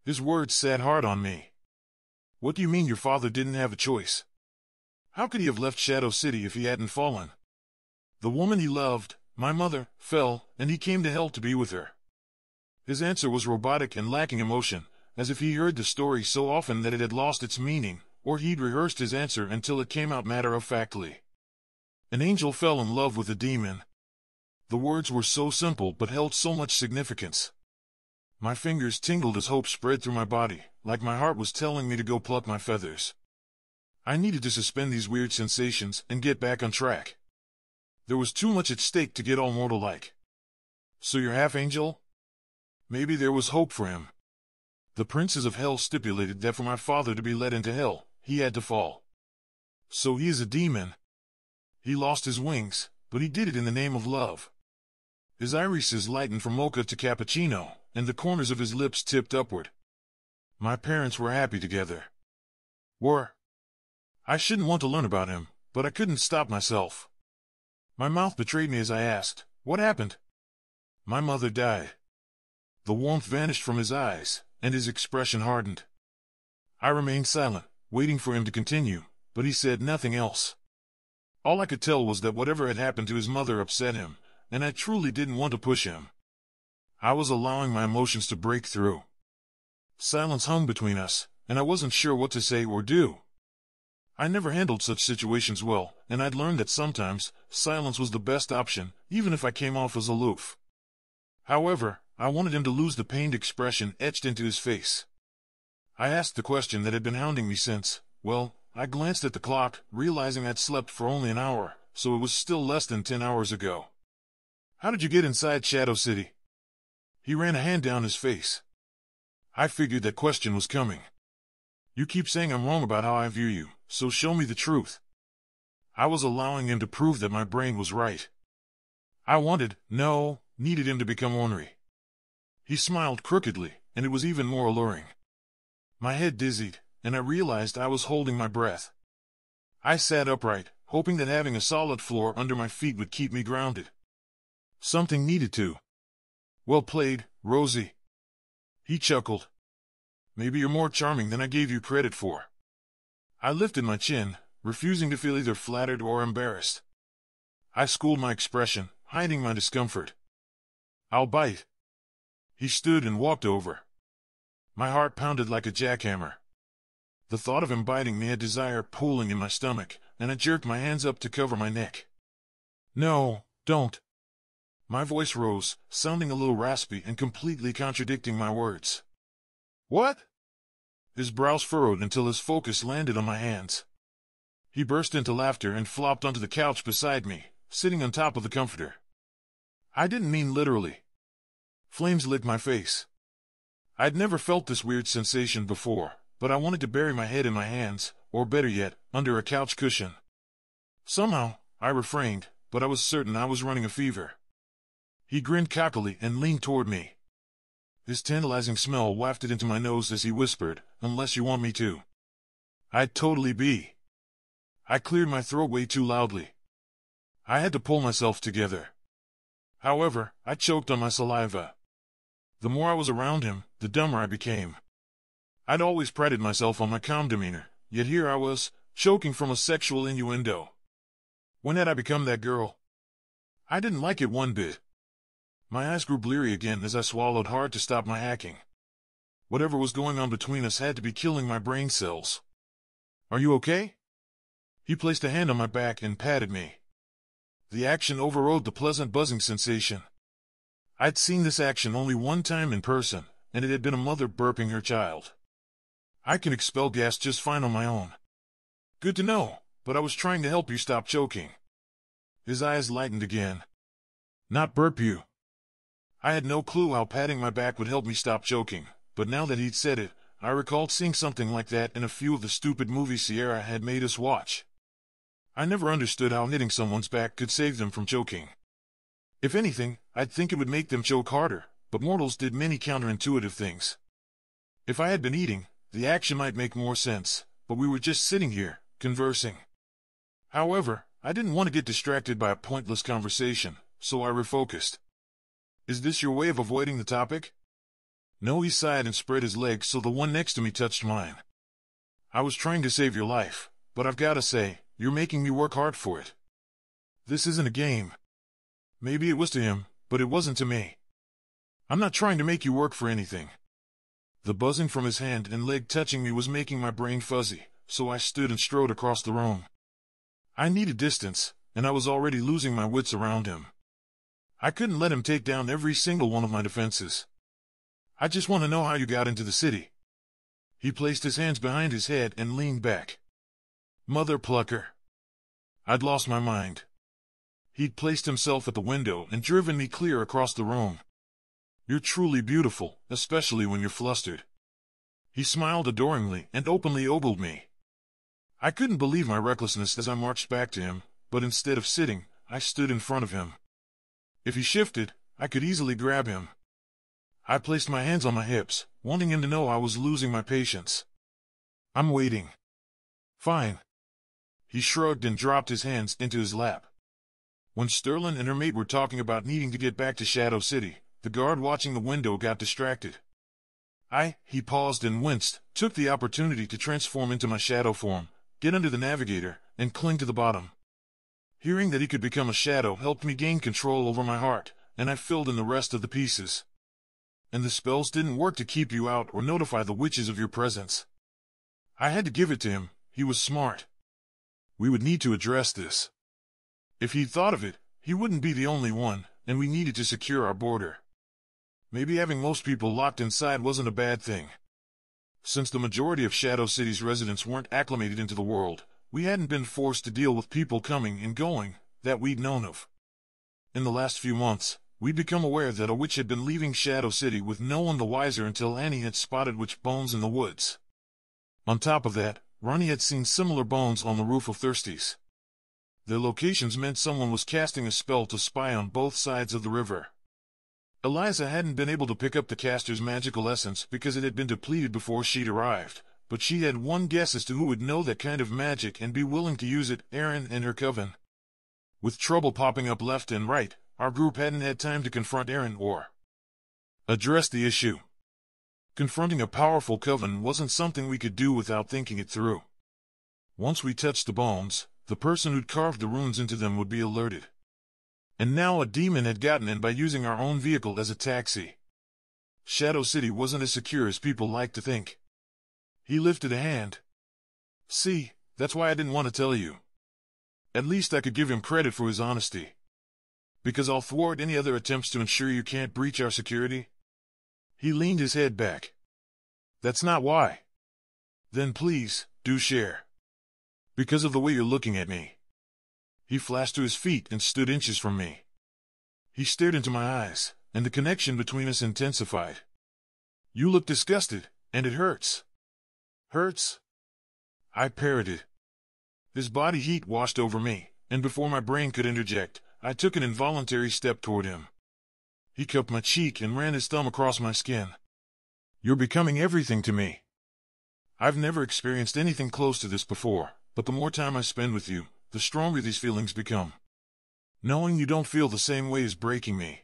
His words sat hard on me. What do you mean your father didn't have a choice? How could he have left Shadow City if he hadn't fallen? The woman he loved, my mother, fell, and he came to hell to be with her. His answer was robotic and lacking emotion, as if he heard the story so often that it had lost its meaning, or he'd rehearsed his answer until it came out matter-of-factly. An angel fell in love with a demon. The words were so simple but held so much significance. My fingers tingled as hope spread through my body, like my heart was telling me to go pluck my feathers. I needed to suspend these weird sensations and get back on track. There was too much at stake to get all mortal-like. So you're half-angel? Maybe there was hope for him. The princes of hell stipulated that for my father to be let into hell, he had to fall. So he is a demon. He lost his wings, but he did it in the name of love. His irises lightened from mocha to cappuccino, and the corners of his lips tipped upward. My parents were happy together. I shouldn't want to learn about him, but I couldn't stop myself. My mouth betrayed me as I asked, "What happened?" My mother died. The warmth vanished from his eyes, and his expression hardened. I remained silent, waiting for him to continue, but he said nothing else. All I could tell was that whatever had happened to his mother upset him, and I truly didn't want to push him. I was allowing my emotions to break through. Silence hung between us, and I wasn't sure what to say or do. I never handled such situations well, and I'd learned that sometimes silence was the best option, even if I came off as aloof. However, I wanted him to lose the pained expression etched into his face. I asked the question that had been hounding me since, I glanced at the clock, realizing I'd slept for only an hour, so it was still less than 10 hours ago. "How did you get inside Shadow City?" He ran a hand down his face. I figured that question was coming. "You keep saying I'm wrong about how I view you, so show me the truth." I was allowing him to prove that my brain was right. I needed him to become ornery. He smiled crookedly, and it was even more alluring. My head dizzied, and I realized I was holding my breath. I sat upright, hoping that having a solid floor under my feet would keep me grounded. Something needed to. "Well played, Rosie." He chuckled. "Maybe you're more charming than I gave you credit for." I lifted my chin, refusing to feel either flattered or embarrassed. I schooled my expression, hiding my discomfort. "I'll bite." He stood and walked over. My heart pounded like a jackhammer. The thought of him biting me had desire pooling in my stomach, and I jerked my hands up to cover my neck. "No, don't." My voice rose, sounding a little raspy and completely contradicting my words. "What?" His brows furrowed until his focus landed on my hands. He burst into laughter and flopped onto the couch beside me, sitting on top of the comforter. I didn't mean literally. Flames lit my face. I'd never felt this weird sensation before, but I wanted to bury my head in my hands, or better yet, under a couch cushion. Somehow, I refrained, but I was certain I was running a fever. He grinned cockily and leaned toward me. His tantalizing smell wafted into my nose as he whispered, "Unless you want me to." "I'd totally be." I cleared my throat way too loudly. I had to pull myself together. However, I choked on my saliva. The more I was around him, the dumber I became. I'd always prided myself on my calm demeanor, yet here I was, choking from a sexual innuendo. When had I become that girl? I didn't like it one bit. My eyes grew bleary again as I swallowed hard to stop my hacking. Whatever was going on between us had to be killing my brain cells. "Are you okay?" He placed a hand on my back and patted me. The action overrode the pleasant buzzing sensation. I'd seen this action only one time in person, and it had been a mother burping her child. I can expel gas just fine on my own. "Good to know, but I was trying to help you stop choking." His eyes lightened again. "Not burp you." I had no clue how patting my back would help me stop choking, but now that he'd said it, I recalled seeing something like that in a few of the stupid movies Sierra had made us watch. I never understood how hitting someone's back could save them from choking. If anything, I'd think it would make them choke harder, but mortals did many counterintuitive things. If I had been eating, the action might make more sense, but we were just sitting here, conversing. However, I didn't want to get distracted by a pointless conversation, so I refocused. "Is this your way of avoiding the topic?" No, he sighed and spread his legs so the one next to me touched mine. "I was trying to save your life, but I've got to say, you're making me work hard for it. This isn't a game." Maybe it was to him, but it wasn't to me. "I'm not trying to make you work for anything." The buzzing from his hand and leg touching me was making my brain fuzzy, so I stood and strode across the room. I needed distance, and I was already losing my wits around him. I couldn't let him take down every single one of my defenses. "I just want to know how you got into the city." He placed his hands behind his head and leaned back. Mother plucker. I'd lost my mind. He'd placed himself at the window and driven me clear across the room. "You're truly beautiful, especially when you're flustered." He smiled adoringly and openly ogled me. I couldn't believe my recklessness as I marched back to him, but instead of sitting, I stood in front of him. If he shifted, I could easily grab him. I placed my hands on my hips, wanting him to know I was losing my patience. I'm waiting. Fine. He shrugged and dropped his hands into his lap. When Sterling and her mate were talking about needing to get back to Shadow City, the guard watching the window got distracted. He paused and winced, took the opportunity to transform into my shadow form, get under the navigator, and cling to the bottom. Hearing that he could become a shadow helped me gain control over my heart, and I filled in the rest of the pieces. And the spells didn't work to keep you out or notify the witches of your presence. I had to give it to him, he was smart. We would need to address this. If he'd thought of it, he wouldn't be the only one, and we needed to secure our border. Maybe having most people locked inside wasn't a bad thing. Since the majority of Shadow City's residents weren't acclimated into the world, we hadn't been forced to deal with people coming and going that we'd known of. In the last few months, we'd become aware that a witch had been leaving Shadow City with no one the wiser until Annie had spotted witch bones in the woods. On top of that, Ronnie had seen similar bones on the roof of Thirsty's. Their locations meant someone was casting a spell to spy on both sides of the river. Eliza hadn't been able to pick up the caster's magical essence because it had been depleted before she'd arrived, but she had one guess as to who would know that kind of magic and be willing to use it: Aaron and her coven. With trouble popping up left and right, our group hadn't had time to confront Aaron or address the issue. Confronting a powerful coven wasn't something we could do without thinking it through. Once we touched the bones, the person who'd carved the runes into them would be alerted. And now a demon had gotten in by using our own vehicle as a taxi. Shadow City wasn't as secure as people like to think. He lifted a hand. See, that's why I didn't want to tell you. At least I could give him credit for his honesty. Because I'll thwart any other attempts to ensure you can't breach our security. He leaned his head back. That's not why. Then please, do share. Because of the way you're looking at me. He flashed to his feet and stood inches from me. He stared into my eyes, and the connection between us intensified. You look disgusted, and it hurts. Hurts? I parroted. His body heat washed over me, and before my brain could interject, I took an involuntary step toward him. He cupped my cheek and ran his thumb across my skin. You're becoming everything to me. I've never experienced anything close to this before, but the more time I spend with you, the stronger these feelings become. Knowing you don't feel the same way is breaking me.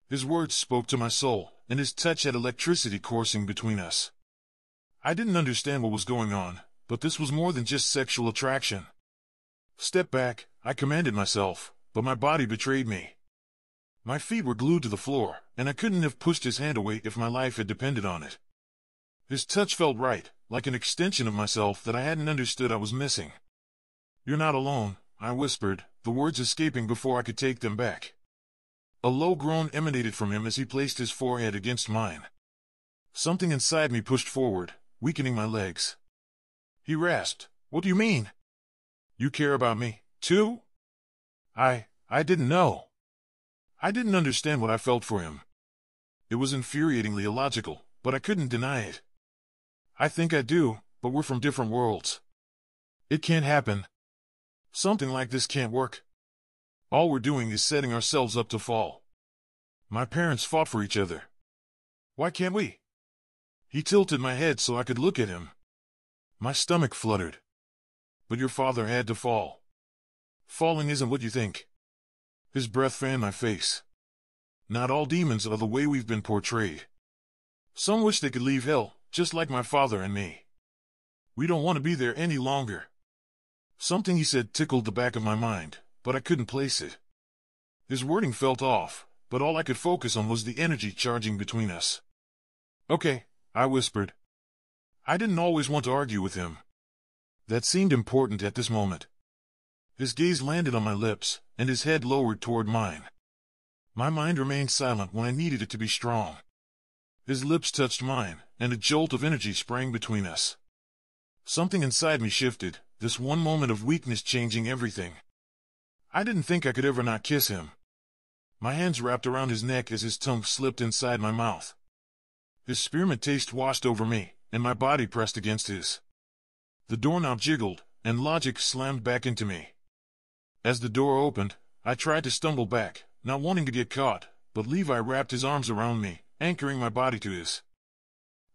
His words spoke to my soul, and his touch had electricity coursing between us. I didn't understand what was going on, but this was more than just sexual attraction. Step back, I commanded myself, but my body betrayed me. My feet were glued to the floor, and I couldn't have pushed his hand away if my life had depended on it. His touch felt right, like an extension of myself that I hadn't understood I was missing. You're not alone, I whispered, the words escaping before I could take them back. A low groan emanated from him as he placed his forehead against mine. Something inside me pushed forward, weakening my legs. He rasped, What do you mean? You care about me, too? I didn't know. I didn't understand what I felt for him. It was infuriatingly illogical, but I couldn't deny it. I think I do, but we're from different worlds. It can't happen. Something like this can't work. All we're doing is setting ourselves up to fall. My parents fought for each other. Why can't we? He tilted my head so I could look at him. My stomach fluttered. But your father had to fall. Falling isn't what you think. His breath fanned my face. Not all demons are the way we've been portrayed. Some wish they could leave hell, just like my father and me. We don't want to be there any longer. Something he said tickled the back of my mind, but I couldn't place it. His wording felt off, but all I could focus on was the energy charging between us. Okay, I whispered. I didn't always want to argue with him. That seemed important at this moment. His gaze landed on my lips, and his head lowered toward mine. My mind remained silent when I needed it to be strong. His lips touched mine, and a jolt of energy sprang between us. Something inside me shifted, this one moment of weakness changing everything. I didn't think I could ever not kiss him. My hands wrapped around his neck as his tongue slipped inside my mouth. His spearmint taste washed over me, and my body pressed against his. The doorknob jiggled, and logic slammed back into me. As the door opened, I tried to stumble back, not wanting to get caught, but Levi wrapped his arms around me, anchoring my body to his.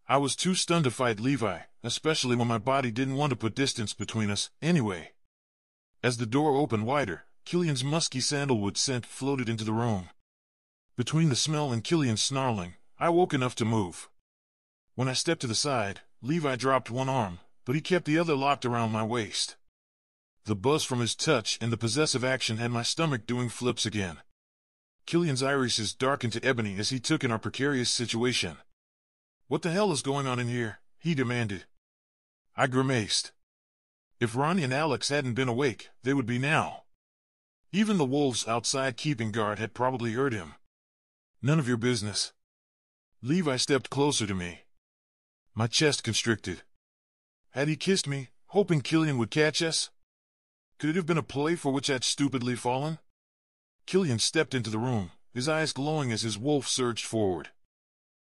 I was too stunned to fight Levi, especially when my body didn't want to put distance between us, anyway. As the door opened wider, Killian's musky sandalwood scent floated into the room. Between the smell and Killian's snarling, I woke enough to move. When I stepped to the side, Levi dropped one arm, but he kept the other locked around my waist. The buzz from his touch and the possessive action had my stomach doing flips again. Killian's irises darkened to ebony as he took in our precarious situation. "What the hell is going on in here?" he demanded. I grimaced. If Ronnie and Alex hadn't been awake, they would be now. Even the wolves outside keeping guard had probably heard him. "None of your business." Levi stepped closer to me. My chest constricted. Had he kissed me, hoping Killian would catch us? Could it have been a play for which I'd stupidly fallen? Killian stepped into the room, his eyes glowing as his wolf surged forward.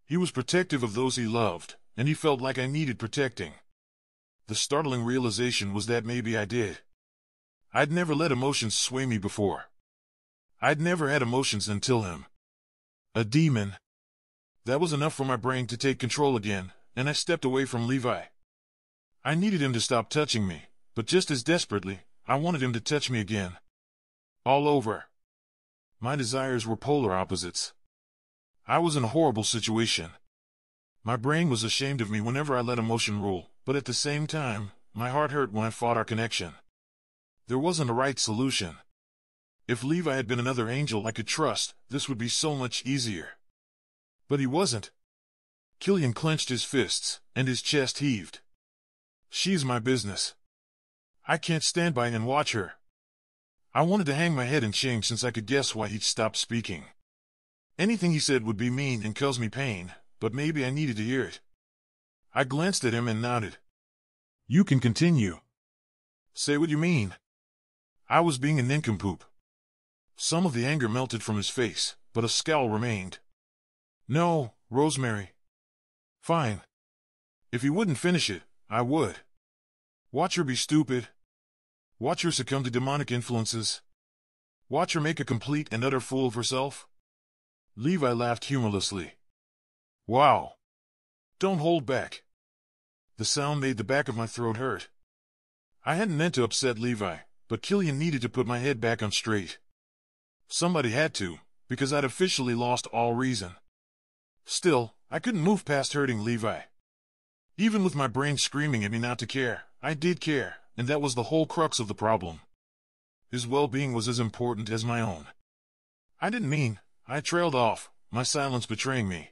He was protective of those he loved, and he felt like I needed protecting. The startling realization was that maybe I did. I'd never let emotions sway me before. I'd never had emotions until him. A demon. That was enough for my brain to take control again, and I stepped away from Levi. I needed him to stop touching me, but just as desperately, I wanted him to touch me again. All over. My desires were polar opposites. I was in a horrible situation. My brain was ashamed of me whenever I let emotion rule, but at the same time, my heart hurt when I fought our connection. There wasn't a right solution. If Levi had been another angel I could trust, this would be so much easier. But he wasn't. Killian clenched his fists, and his chest heaved. "She's my business. I can't stand by and watch her." I wanted to hang my head in shame since I could guess why he'd stopped speaking. Anything he said would be mean and cause me pain, but maybe I needed to hear it. I glanced at him and nodded. "You can continue." "Say what you mean." I was being a nincompoop. Some of the anger melted from his face, but a scowl remained. "No, Rosemary." "Fine. If he wouldn't finish it, I would. Watch her be stupid. Watch her succumb to demonic influences. Watch her make a complete and utter fool of herself." Levi laughed humorlessly. "Wow. Don't hold back." The sound made the back of my throat hurt. I hadn't meant to upset Levi, but Killian needed to put my head back on straight. Somebody had to, because I'd officially lost all reason. Still, I couldn't move past hurting Levi. Even with my brain screaming at me not to care, I did care, and that was the whole crux of the problem. His well-being was as important as my own. I didn't mean, I trailed off, my silence betraying me.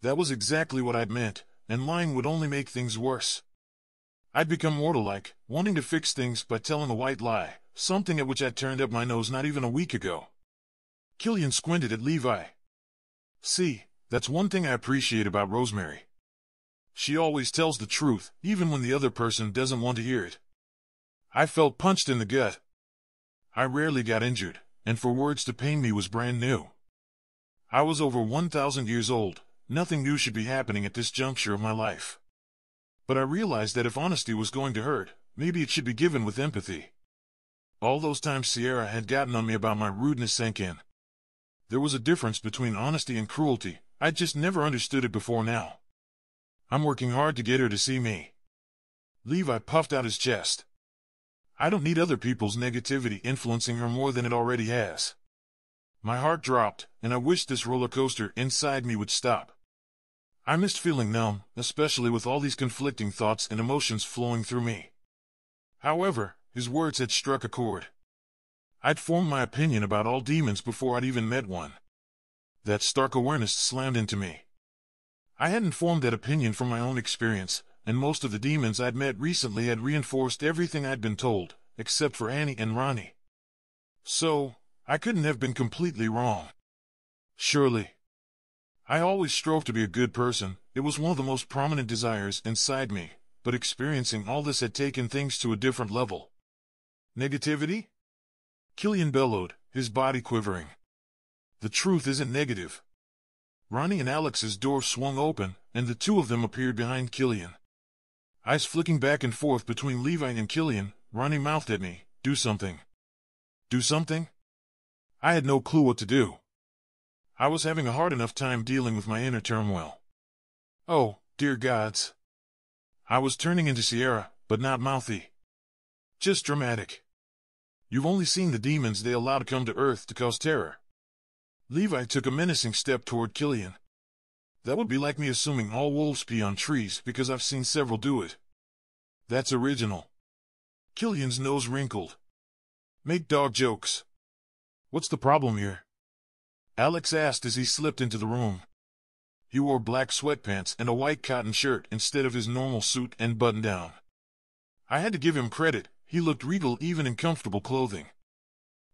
That was exactly what I'd meant, and lying would only make things worse. I'd become mortal-like, wanting to fix things by telling a white lie, something at which I'd turned up my nose not even a week ago. Killian squinted at Levi. "See, that's one thing I appreciate about Rosemary. She always tells the truth, even when the other person doesn't want to hear it." I felt punched in the gut. I rarely got injured, and for words to pain me was brand new. I was over 1,000 years old. Nothing new should be happening at this juncture of my life. But I realized that if honesty was going to hurt, maybe it should be given with empathy. All those times Sierra had gotten on me about my rudeness sank in. There was a difference between honesty and cruelty. I'd just never understood it before now. I'm working hard to get her to see me. Levi puffed out his chest. I don't need other people's negativity influencing her more than it already has. My heart dropped, and I wished this roller coaster inside me would stop. I missed feeling numb, especially with all these conflicting thoughts and emotions flowing through me. However, his words had struck a chord. I'd formed my opinion about all demons before I'd even met one. That stark awareness slammed into me. I hadn't formed that opinion from my own experience, and most of the demons I'd met recently had reinforced everything I'd been told, except for Annie and Ronnie. So, I couldn't have been completely wrong. Surely. I always strove to be a good person. It was one of the most prominent desires inside me, but experiencing all this had taken things to a different level. Negativity? Killian bellowed, his body quivering. The truth isn't negative. Ronnie and Alex's door swung open, and the two of them appeared behind Killian. Eyes flicking back and forth between Levi and Killian, Ronnie mouthed at me, "Do something." Do something? I had no clue what to do. I was having a hard enough time dealing with my inner turmoil. Oh, dear gods. I was turning into Sierra, but not mouthy. Just dramatic. You've only seen the demons they allow to come to Earth to cause terror. Levi took a menacing step toward Killian. That would be like me assuming all wolves pee on trees because I've seen several do it. That's original. Killian's nose wrinkled. Make dog jokes. What's the problem here? Alex asked as he slipped into the room. He wore black sweatpants and a white cotton shirt instead of his normal suit and button-down. I had to give him credit, he looked regal even in comfortable clothing.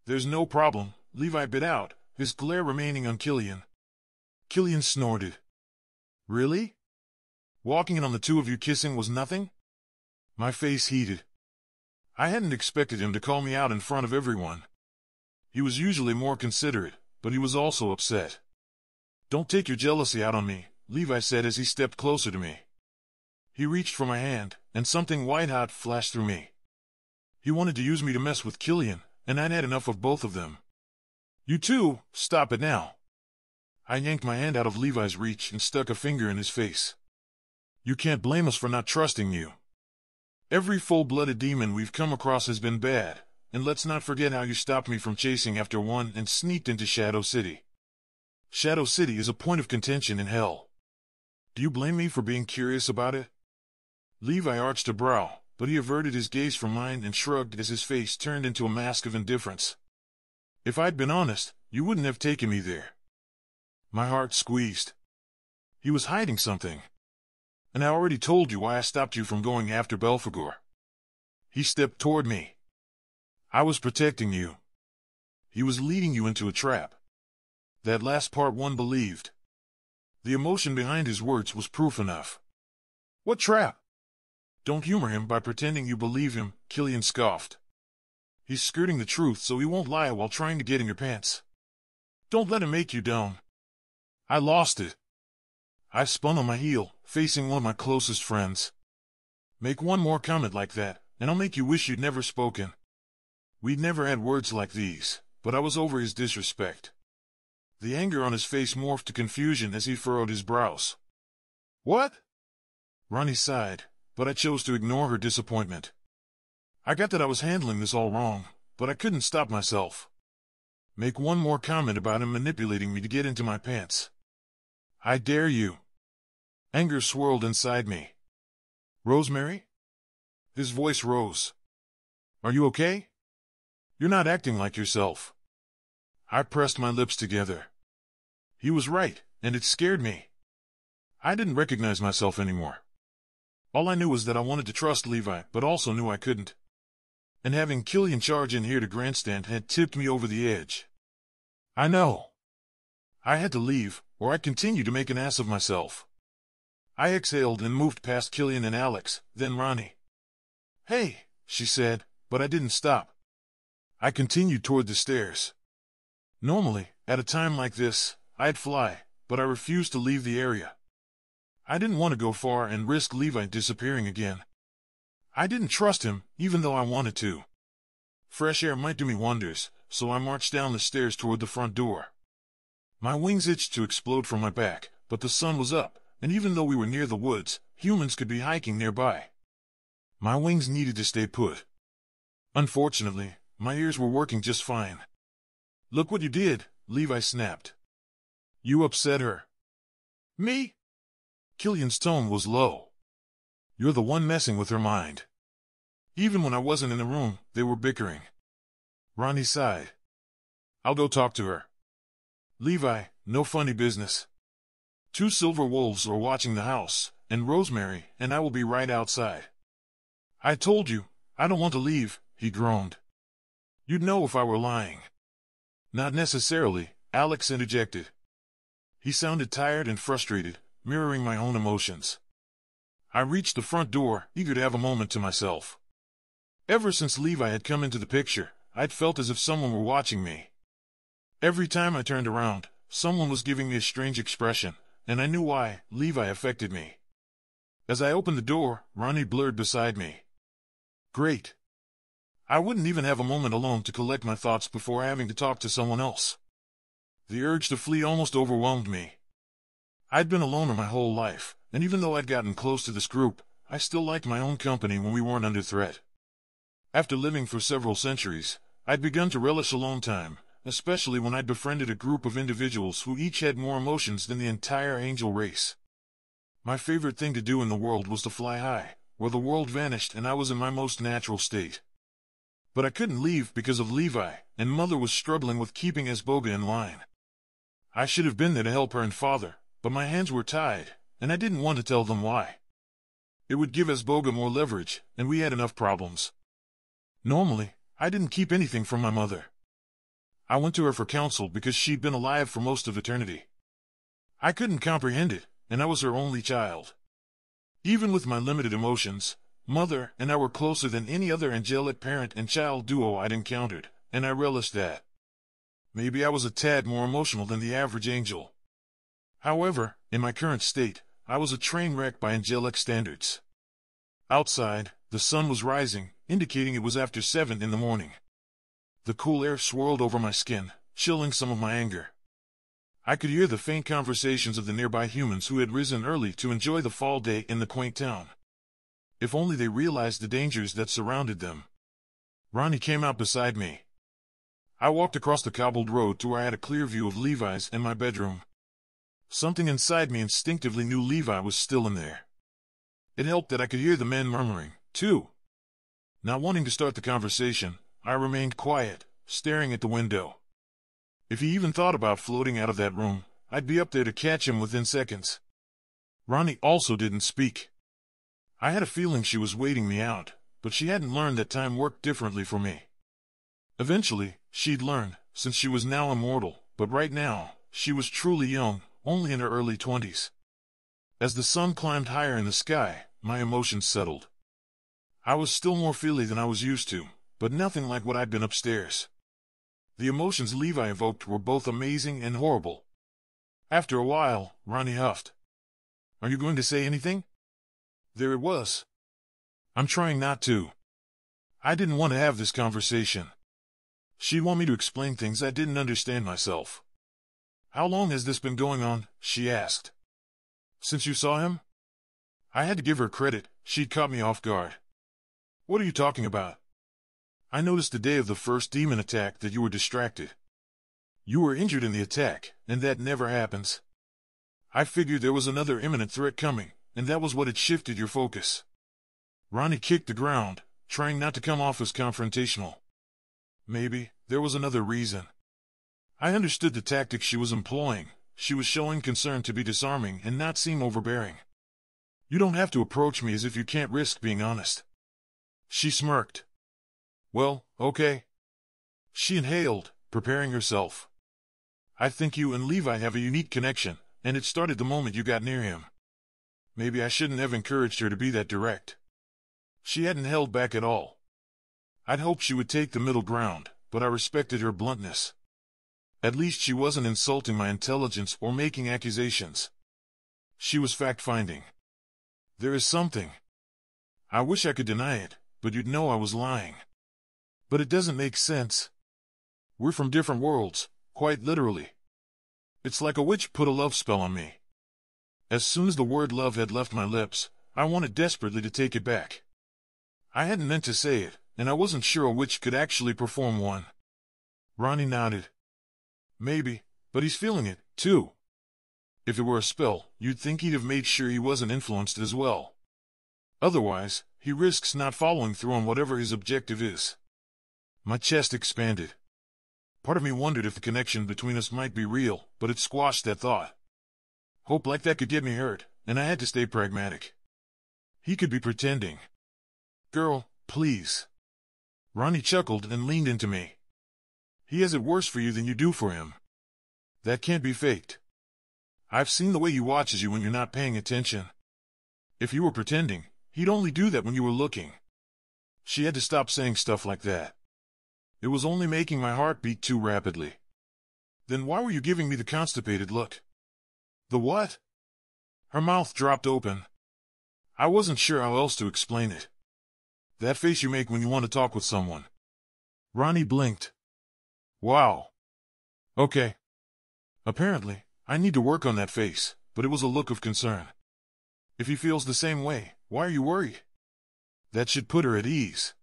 There's no problem, Levi bit out, his glare remaining on Killian. Killian snorted. Really? Walking in on the two of you kissing was nothing? My face heated. I hadn't expected him to call me out in front of everyone. He was usually more considerate, but he was also upset. Don't take your jealousy out on me, Levi said as he stepped closer to me. He reached for my hand, and something white-hot flashed through me. He wanted to use me to mess with Killian, and I'd had enough of both of them. You two, stop it now. I yanked my hand out of Levi's reach and stuck a finger in his face. You can't blame us for not trusting you. Every full-blooded demon we've come across has been bad, and let's not forget how you stopped me from chasing after one and sneaked into Shadow City. Shadow City is a point of contention in hell. Do you blame me for being curious about it? Levi arched a brow, but he averted his gaze from mine and shrugged as his face turned into a mask of indifference. If I'd been honest, you wouldn't have taken me there. My heart squeezed. He was hiding something. And I already told you why I stopped you from going after Belphegor. He stepped toward me. I was protecting you. He was leading you into a trap. That last part one believed. The emotion behind his words was proof enough. What trap? Don't humor him by pretending you believe him, Killian scoffed. He's skirting the truth so he won't lie while trying to get in your pants. Don't let him make you down. I lost it. I spun on my heel, facing one of my closest friends. Make one more comment like that, and I'll make you wish you'd never spoken. We'd never had words like these, but I was over his disrespect. The anger on his face morphed to confusion as he furrowed his brows. What? Ronnie sighed, but I chose to ignore her disappointment. I got that I was handling this all wrong, but I couldn't stop myself. Make one more comment about him manipulating me to get into my pants. I dare you. Anger swirled inside me. Rosemary? His voice rose. Are you okay? You're not acting like yourself. I pressed my lips together. He was right, and it scared me. I didn't recognize myself anymore. All I knew was that I wanted to trust Levi, but also knew I couldn't. And having Killian charge in here to grandstand had tipped me over the edge. I know. I had to leave, or I'd continue to make an ass of myself. I exhaled and moved past Killian and Alex, then Ronnie. Hey, she said, but I didn't stop. I continued toward the stairs. Normally, at a time like this, I'd fly, but I refused to leave the area. I didn't want to go far and risk Levi disappearing again. I didn't trust him, even though I wanted to. Fresh air might do me wonders, so I marched down the stairs toward the front door. My wings itched to explode from my back, but the sun was up, and even though we were near the woods, humans could be hiking nearby. My wings needed to stay put. Unfortunately, my ears were working just fine. Look what you did, Levi snapped. You upset her. Me? Killian's tone was low. You're the one messing with her mind. Even when I wasn't in the room, they were bickering. Ronnie sighed. I'll go talk to her. Levi, no funny business. 2 silver wolves are watching the house, and Rosemary and I will be right outside. I told you, I don't want to leave, he groaned. You'd know if I were lying. Not necessarily, Alex interjected. He sounded tired and frustrated, mirroring my own emotions. I reached the front door, eager to have a moment to myself. Ever since Levi had come into the picture, I'd felt as if someone were watching me. Every time I turned around, someone was giving me a strange expression, and I knew why. Levi affected me. As I opened the door, Ronnie blurred beside me. Great. I wouldn't even have a moment alone to collect my thoughts before having to talk to someone else. The urge to flee almost overwhelmed me. I'd been a loner my whole life, and even though I'd gotten close to this group, I still liked my own company when we weren't under threat. After living for several centuries, I'd begun to relish alone time, especially when I'd befriended a group of individuals who each had more emotions than the entire angel race. My favorite thing to do in the world was to fly high, where the world vanished and I was in my most natural state. But I couldn't leave because of Levi, and Mother was struggling with keeping Asboga in line. I should have been there to help her and Father, but my hands were tied, and I didn't want to tell them why. It would give Asboga more leverage, and we had enough problems. Normally, I didn't keep anything from my mother. I went to her for counsel because she'd been alive for most of eternity. I couldn't comprehend it, and I was her only child. Even with my limited emotions, Mother and I were closer than any other angelic parent and child duo I'd encountered, and I relished that. Maybe I was a tad more emotional than the average angel. However, in my current state, I was a train wreck by angelic standards. Outside, the sun was rising, indicating it was after 7 in the morning. The cool air swirled over my skin, chilling some of my anger. I could hear the faint conversations of the nearby humans who had risen early to enjoy the fall day in the quaint town. If only they realized the dangers that surrounded them. Ronnie came out beside me. I walked across the cobbled road to where I had a clear view of Levi's and my bedroom. Something inside me instinctively knew Levi was still in there. It helped that I could hear the men murmuring, too. Not wanting to start the conversation, I remained quiet, staring at the window. If he even thought about floating out of that room, I'd be up there to catch him within seconds. Ronnie also didn't speak. I had a feeling she was waiting me out, but she hadn't learned that time worked differently for me. Eventually, she'd learn, since she was now immortal, but right now, she was truly young, only in her early 20s. As the sun climbed higher in the sky, my emotions settled. I was still more feely than I was used to, but nothing like what I'd been upstairs. The emotions Levi evoked were both amazing and horrible. After a while, Ronnie huffed. "Are you going to say anything?" There it was. I'm trying not to. I didn't want to have this conversation. She'd want me to explain things I didn't understand myself. "How long has this been going on?" she asked. "Since you saw him?" I had to give her credit, she'd caught me off guard. "What are you talking about?" "I noticed the day of the first demon attack that you were distracted. You were injured in the attack, and that never happens. I figured there was another imminent threat coming, and that was what had shifted your focus." Ronnie kicked the ground, trying not to come off as confrontational. Maybe there was another reason. I understood the tactics she was employing. She was showing concern to be disarming and not seem overbearing. "You don't have to approach me as if you can't risk being honest." She smirked. "Well, okay." She inhaled, preparing herself. "I think you and Levi have a unique connection, and it started the moment you got near him." Maybe I shouldn't have encouraged her to be that direct. She hadn't held back at all. I'd hoped she would take the middle ground, but I respected her bluntness. At least she wasn't insulting my intelligence or making accusations. She was fact-finding. "There is something. I wish I could deny it, but you'd know I was lying. But it doesn't make sense. We're from different worlds, quite literally. It's like a witch put a love spell on me." As soon as the word love had left my lips, I wanted desperately to take it back. I hadn't meant to say it, and I wasn't sure a witch could actually perform one. Ronnie nodded. "Maybe, but he's feeling it, too. If it were a spell, you'd think he'd have made sure he wasn't influenced as well. Otherwise, he risks not following through on whatever his objective is." My chest expanded. Part of me wondered if the connection between us might be real, but it squashed that thought. Hope like that could get me hurt, and I had to stay pragmatic. He could be pretending. "Girl, please." Ronnie chuckled and leaned into me. "He has it worse for you than you do for him. That can't be faked. I've seen the way he watches you when you're not paying attention. If you were pretending, he'd only do that when you were looking." She had to stop saying stuff like that. It was only making my heart beat too rapidly. "Then why were you giving me the constipated look?" "The what?" Her mouth dropped open. I wasn't sure how else to explain it. "That face you make when you want to talk with someone," Ronnie blinked. Wow. Okay. Apparently, I need to work on that face, but it was a look of concern. If he feels the same way, why are you worried? That should put her at ease.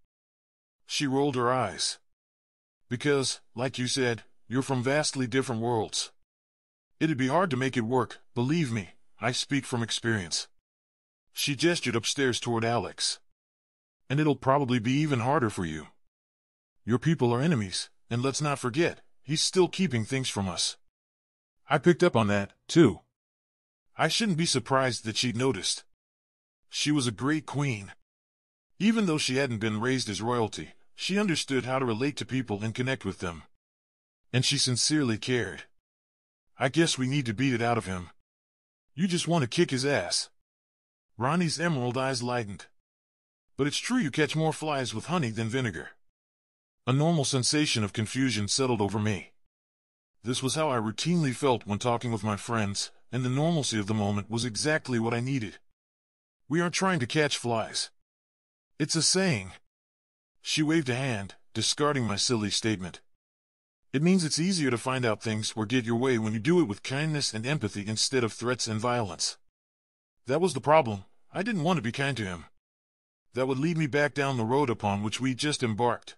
She rolled her eyes. Because, like you said, you're from vastly different worlds. It'd be hard to make it work, believe me, I speak from experience. She gestured upstairs toward Alex. And it'll probably be even harder for you. Your people are enemies, and let's not forget, he's still keeping things from us. I picked up on that, too. I shouldn't be surprised that she'd noticed. She was a great queen. Even though she hadn't been raised as royalty, she understood how to relate to people and connect with them. And she sincerely cared. I guess we need to beat it out of him. You just want to kick his ass. Ronnie's emerald eyes lightened. But it's true you catch more flies with honey than vinegar. A normal sensation of confusion settled over me. This was how I routinely felt when talking with my friends, and the normalcy of the moment was exactly what I needed. We aren't trying to catch flies. It's a saying. She waved a hand, discarding my silly statement. It means it's easier to find out things or get your way when you do it with kindness and empathy instead of threats and violence. That was the problem. I didn't want to be kind to him. That would lead me back down the road upon which we just embarked.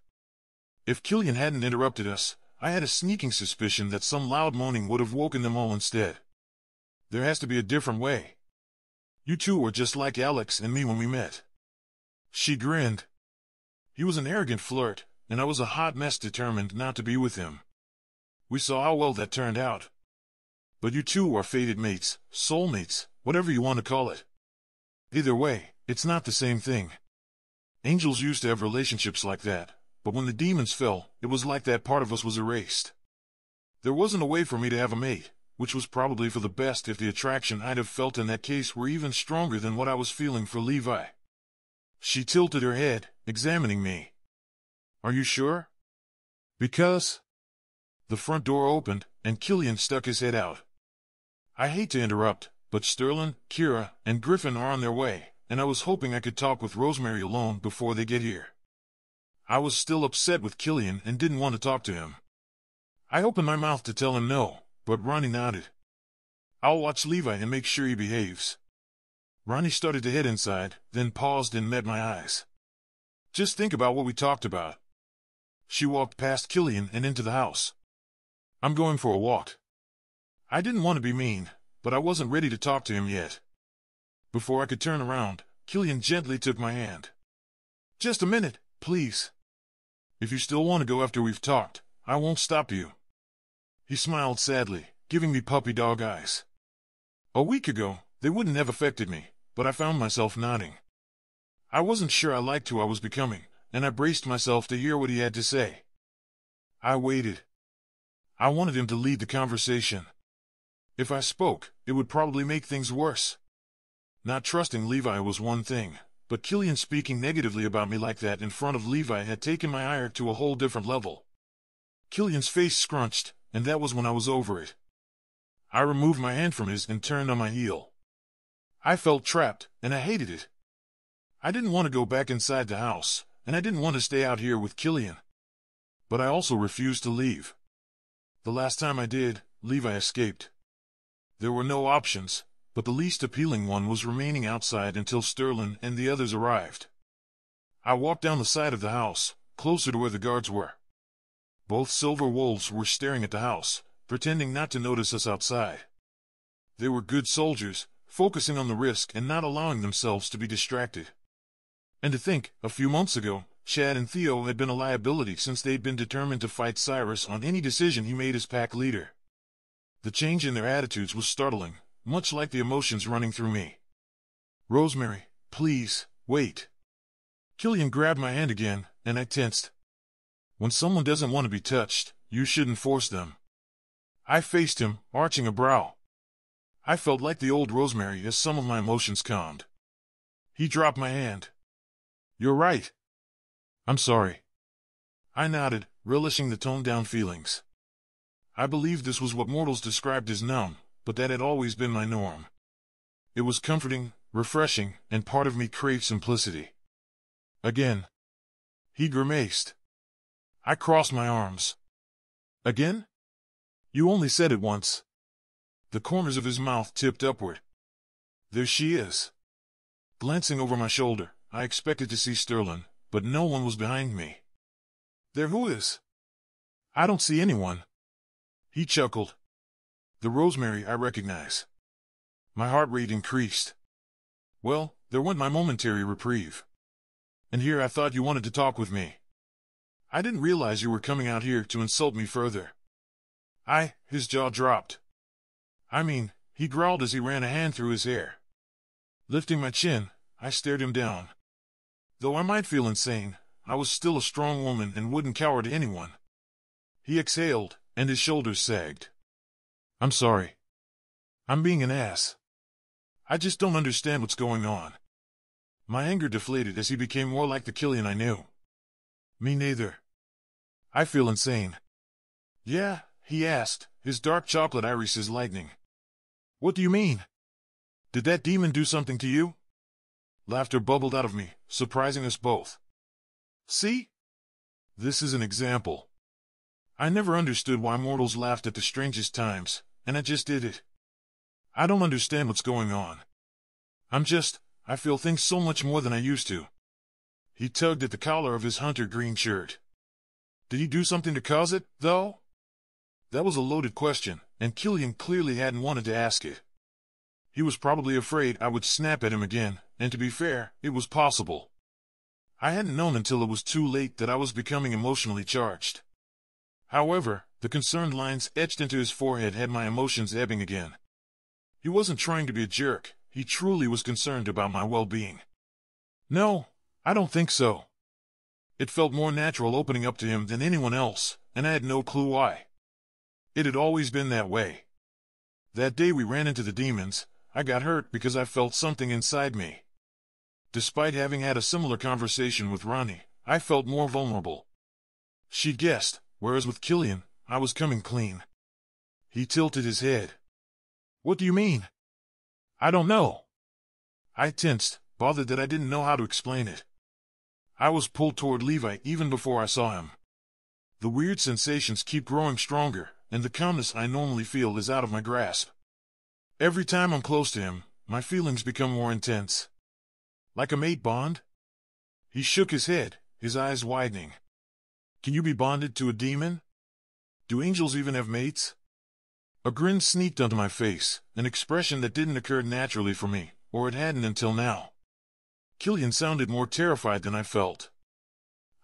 If Killian hadn't interrupted us, I had a sneaking suspicion that some loud moaning would have woken them all instead. There has to be a different way. You two were just like Alex and me when we met. She grinned. He was an arrogant flirt, and I was a hot mess determined not to be with him. We saw how well that turned out. But you two are fated mates, soulmates, whatever you want to call it. Either way, it's not the same thing. Angels used to have relationships like that, but when the demons fell, it was like that part of us was erased. There wasn't a way for me to have a mate, which was probably for the best if the attraction I'd have felt in that case were even stronger than what I was feeling for Levi. She tilted her head, examining me. Are you sure? Because... The front door opened, and Killian stuck his head out. I hate to interrupt, but Sterling, Kira, and Griffin are on their way, and I was hoping I could talk with Rosemary alone before they get here. I was still upset with Killian and didn't want to talk to him. I opened my mouth to tell him no, but Ronnie nodded. I'll watch Levi and make sure he behaves. Ronnie started to head inside, then paused and met my eyes. Just think about what we talked about. She walked past Killian and into the house. I'm going for a walk. I didn't want to be mean, but I wasn't ready to talk to him yet. Before I could turn around, Killian gently took my hand. Just a minute, please. If you still want to go after we've talked, I won't stop you. He smiled sadly, giving me puppy dog eyes. A week ago, they wouldn't have affected me, but I found myself nodding. I wasn't sure I liked who I was becoming, and I braced myself to hear what he had to say. I waited. I wanted him to lead the conversation. If I spoke, it would probably make things worse. Not trusting Levi was one thing, but Killian speaking negatively about me like that in front of Levi had taken my ire to a whole different level. Killian's face scrunched, and that was when I was over it. I removed my hand from his and turned on my heel. I felt trapped, and I hated it. I didn't want to go back inside the house, and I didn't want to stay out here with Killian. But I also refused to leave. The last time I did, Levi escaped. There were no options, but the least appealing one was remaining outside until Sterling and the others arrived. I walked down the side of the house, closer to where the guards were. Both silver wolves were staring at the house, pretending not to notice us outside. They were good soldiers, focusing on the risk and not allowing themselves to be distracted. And to think, a few months ago, Chad and Theo had been a liability since they'd been determined to fight Cyrus on any decision he made as pack leader. The change in their attitudes was startling, much like the emotions running through me. Rosemary, please, wait. Killian grabbed my hand again, and I tensed. When someone doesn't want to be touched, you shouldn't force them. I faced him, arching a brow. I felt like the old Rosemary as some of my emotions calmed. He dropped my hand. You're right. I'm sorry. I nodded, relishing the toned-down feelings. I believed this was what mortals described as numb, but that had always been my norm. It was comforting, refreshing, and part of me craved simplicity. Again. He grimaced. I crossed my arms. Again? You only said it once. The corners of his mouth tipped upward. There she is. Glancing over my shoulder, I expected to see Sterling, but no one was behind me. There who is? I don't see anyone. He chuckled. The Rosemary I recognize. My heart rate increased. Well, there went my momentary reprieve. And here I thought you wanted to talk with me. I didn't realize you were coming out here to insult me further. His jaw dropped. He growled as he ran a hand through his hair. Lifting my chin, I stared him down. Though I might feel insane, I was still a strong woman and wouldn't cower to anyone. He exhaled, and his shoulders sagged. I'm sorry. I'm being an ass. I just don't understand what's going on. My anger deflated as he became more like the Killian I knew. Me neither. I feel insane. Yeah, he asked, his dark chocolate irises lightening. What do you mean? Did that demon do something to you? Laughter bubbled out of me, surprising us both. See? This is an example. I never understood why mortals laughed at the strangest times, and I just did it. I don't understand what's going on. I feel things so much more than I used to. He tugged at the collar of his hunter green shirt. Did he do something to cause it, though? That was a loaded question, and Killian clearly hadn't wanted to ask it. He was probably afraid I would snap at him again, and to be fair, it was possible. I hadn't known until it was too late that I was becoming emotionally charged. However, the concerned lines etched into his forehead had my emotions ebbing again. He wasn't trying to be a jerk, he truly was concerned about my well-being. No, I don't think so. It felt more natural opening up to him than anyone else, and I had no clue why. It had always been that way. That day we ran into the demons, I got hurt because I felt something inside me. Despite having had a similar conversation with Ronnie, I felt more vulnerable. She'd guessed, whereas with Killian, I was coming clean. He tilted his head. What do you mean? I don't know. I tensed, bothered that I didn't know how to explain it. I was pulled toward Levi even before I saw him. The weird sensations keep growing stronger, and the calmness I normally feel is out of my grasp. Every time I'm close to him, my feelings become more intense. Like a mate bond? He shook his head, his eyes widening. Can you be bonded to a demon? Do angels even have mates? A grin sneaked onto my face, an expression that didn't occur naturally for me, or it hadn't until now. Killian sounded more terrified than I felt.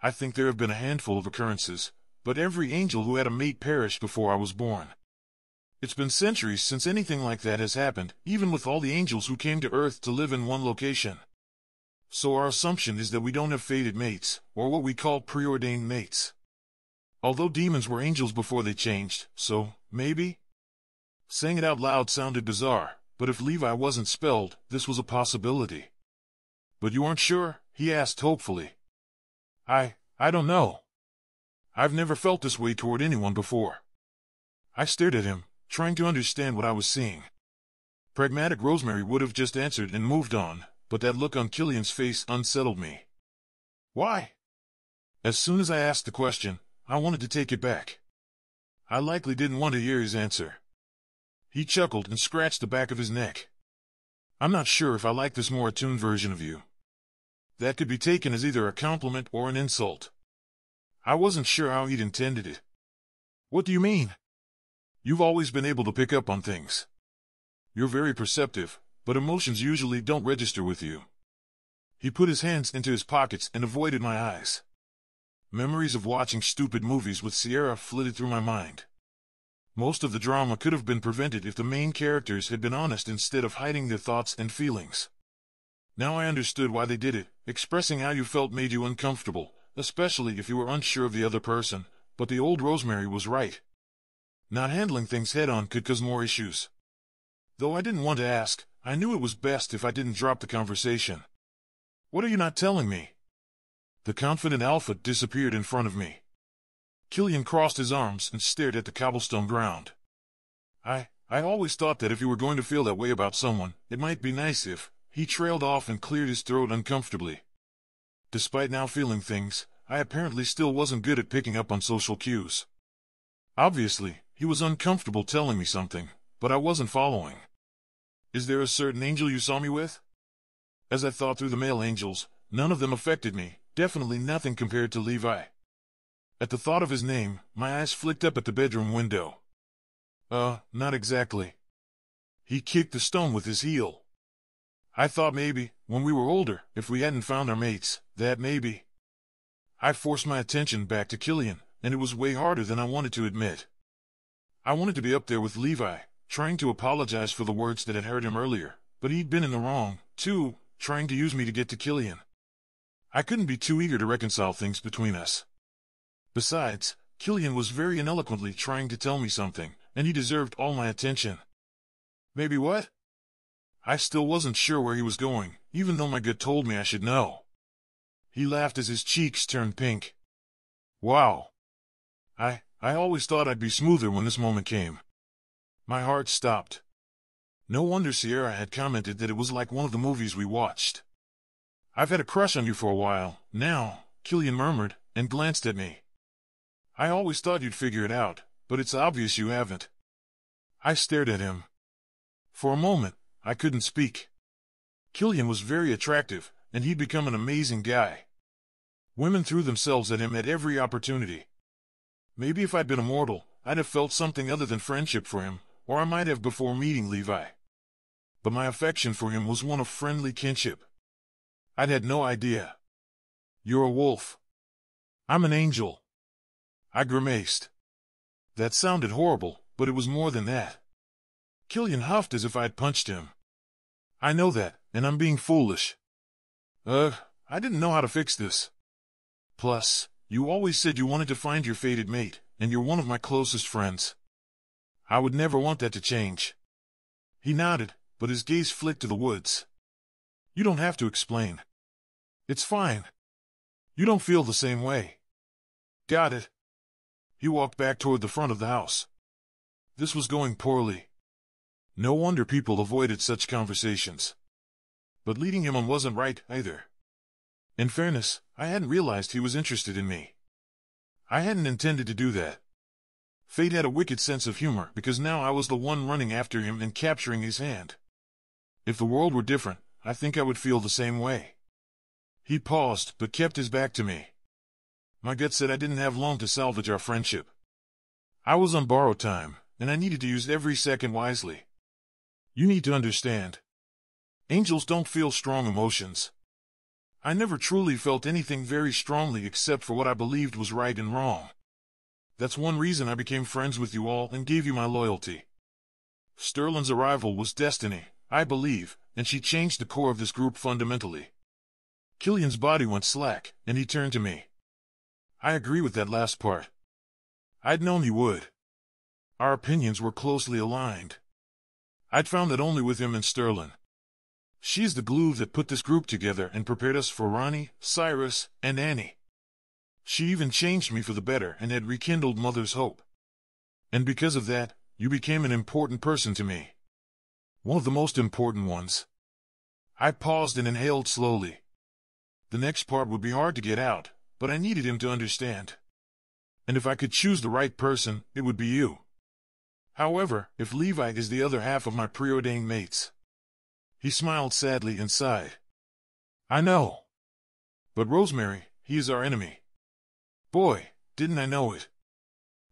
I think there have been a handful of occurrences, but every angel who had a mate perished before I was born. It's been centuries since anything like that has happened, even with all the angels who came to Earth to live in one location. So our assumption is that we don't have fated mates, or what we call preordained mates. Although demons were angels before they changed, so, maybe? Saying it out loud sounded bizarre, but if Levi wasn't spelled, this was a possibility. But you aren't sure? He asked hopefully. I don't know. I've never felt this way toward anyone before. I stared at him, trying to understand what I was seeing. Pragmatic Rosemary would have just answered and moved on, but that look on Killian's face unsettled me. Why? As soon as I asked the question, I wanted to take it back. I likely didn't want to hear his answer. He chuckled and scratched the back of his neck. I'm not sure if I like this more attuned version of you. That could be taken as either a compliment or an insult. I wasn't sure how he'd intended it. What do you mean? You've always been able to pick up on things. You're very perceptive, but emotions usually don't register with you. He put his hands into his pockets and avoided my eyes. Memories of watching stupid movies with Sierra flitted through my mind. Most of the drama could have been prevented if the main characters had been honest instead of hiding their thoughts and feelings. Now I understood why they did it. Expressing how you felt made you uncomfortable, especially if you were unsure of the other person, but the old Rosemary was right. Not handling things head-on could cause more issues. Though I didn't want to ask, I knew it was best if I didn't drop the conversation. What are you not telling me? The confident Alpha disappeared in front of me. Killian crossed his arms and stared at the cobblestone ground. I always thought that if you were going to feel that way about someone, it might be nice if... He trailed off and cleared his throat uncomfortably. Despite now feeling things, I apparently still wasn't good at picking up on social cues. Obviously, he was uncomfortable telling me something, but I wasn't following. Is there a certain angel you saw me with? As I thought through the male angels, none of them affected me, definitely nothing compared to Levi. At the thought of his name, my eyes flicked up at the bedroom window. Not exactly. He kicked the stone with his heel. I thought maybe, when we were older, if we hadn't found our mates, that maybe. I forced my attention back to Killian, and it was way harder than I wanted to admit. I wanted to be up there with Levi, trying to apologize for the words that had hurt him earlier, but he'd been in the wrong, too, trying to use me to get to Killian. I couldn't be too eager to reconcile things between us. Besides, Killian was very ineloquently trying to tell me something, and he deserved all my attention. Maybe what? I still wasn't sure where he was going, even though my gut told me I should know. He laughed as his cheeks turned pink. Wow. I always thought I'd be smoother when this moment came. My heart stopped. No wonder Sierra had commented that it was like one of the movies we watched. I've had a crush on you for a while, now, Killian murmured, and glanced at me. I always thought you'd figure it out, but it's obvious you haven't. I stared at him. For a moment, I couldn't speak. Killian was very attractive, and he'd become an amazing guy. Women threw themselves at him at every opportunity. Maybe if I'd been immortal, I'd have felt something other than friendship for him, or I might have before meeting Levi. But my affection for him was one of friendly kinship. I'd had no idea. You're a wolf. I'm an angel. I grimaced. That sounded horrible, but it was more than that. Killian huffed as if I'd punched him. I know that, and I'm being foolish. I didn't know how to fix this. Plus, you always said you wanted to find your fated mate, and you're one of my closest friends. I would never want that to change. He nodded, but his gaze flicked to the woods. You don't have to explain. It's fine. You don't feel the same way. Got it. He walked back toward the front of the house. This was going poorly. No wonder people avoided such conversations. But leading him on wasn't right, either. In fairness, I hadn't realized he was interested in me. I hadn't intended to do that. Fate had a wicked sense of humor because now I was the one running after him and capturing his hand. If the world were different, I think I would feel the same way. He paused, but kept his back to me. My gut said I didn't have long to salvage our friendship. I was on borrowed time, and I needed to use every second wisely. You need to understand. Angels don't feel strong emotions. I never truly felt anything very strongly except for what I believed was right and wrong. That's one reason I became friends with you all and gave you my loyalty. Sterling's arrival was destiny, I believe, and she changed the core of this group fundamentally. Killian's body went slack, and he turned to me. I agree with that last part. I'd known he would. Our opinions were closely aligned. I'd found that only with him and Sterling. She's the glue that put this group together and prepared us for Ronnie, Cyrus, and Annie. She even changed me for the better and had rekindled Mother's hope. And because of that, you became an important person to me. One of the most important ones. I paused and inhaled slowly. The next part would be hard to get out, but I needed him to understand. And if I could choose the right person, it would be you. However, if Levi is the other half of my preordained mates. He smiled sadly and sighed. I know. But Rosemary, he is our enemy. Boy, didn't I know it.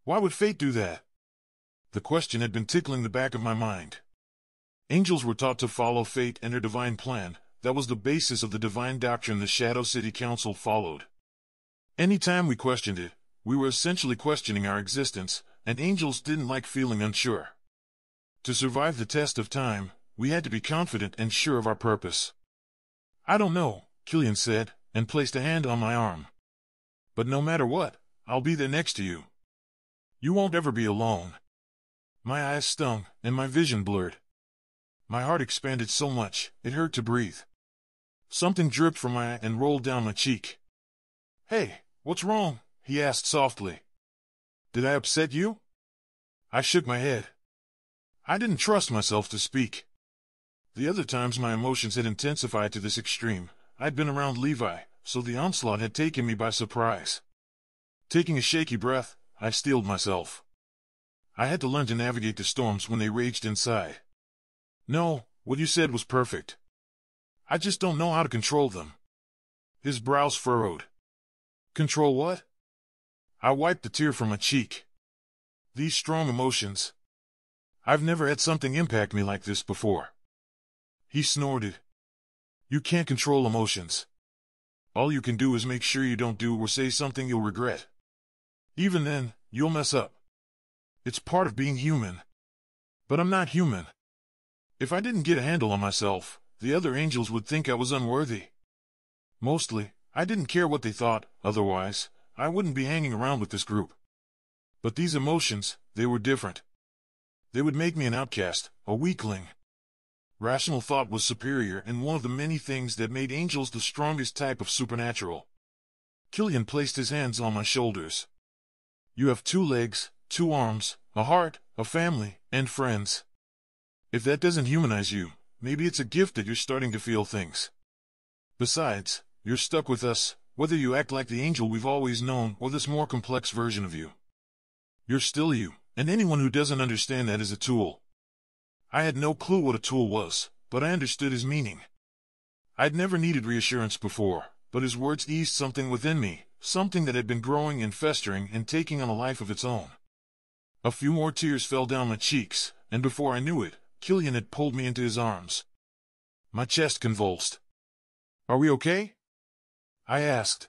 Why would fate do that? The question had been tickling the back of my mind. Angels were taught to follow fate and her divine plan. That was the basis of the divine doctrine the Shadow City Council followed. Any time we questioned it, we were essentially questioning our existence, and angels didn't like feeling unsure. To survive the test of time, we had to be confident and sure of our purpose. I don't know, Killian said, and placed a hand on my arm. But no matter what, I'll be there next to you. You won't ever be alone. My eyes stung, and my vision blurred. My heart expanded so much, it hurt to breathe. Something dripped from my eye and rolled down my cheek. Hey, what's wrong? He asked softly. Did I upset you? I shook my head. I didn't trust myself to speak. The other times my emotions had intensified to this extreme, I'd been around Levi, so the onslaught had taken me by surprise. Taking a shaky breath, I steeled myself. I had to learn to navigate the storms when they raged inside. No, what you said was perfect. I just don't know how to control them. His brows furrowed. Control what? I wiped a tear from my cheek. These strong emotions. I've never had something impact me like this before. He snorted. You can't control emotions. All you can do is make sure you don't do or say something you'll regret. Even then, you'll mess up. It's part of being human. But I'm not human. If I didn't get a handle on myself, the other angels would think I was unworthy. Mostly, I didn't care what they thought, otherwise, I wouldn't be hanging around with this group. But these emotions, they were different. They would make me an outcast, a weakling. Rational thought was superior and one of the many things that made angels the strongest type of supernatural. Killian placed his hands on my shoulders. You have 2 legs, 2 arms, a heart, a family, and friends. If that doesn't humanize you, maybe it's a gift that you're starting to feel things. Besides, you're stuck with us, whether you act like the angel we've always known or this more complex version of you. You're still you, and anyone who doesn't understand that is a tool. I had no clue what a tool was, but I understood his meaning. I'd never needed reassurance before, but his words eased something within me, something that had been growing and festering and taking on a life of its own. A few more tears fell down my cheeks, and before I knew it, Killian had pulled me into his arms. My chest convulsed. Are we okay? I asked.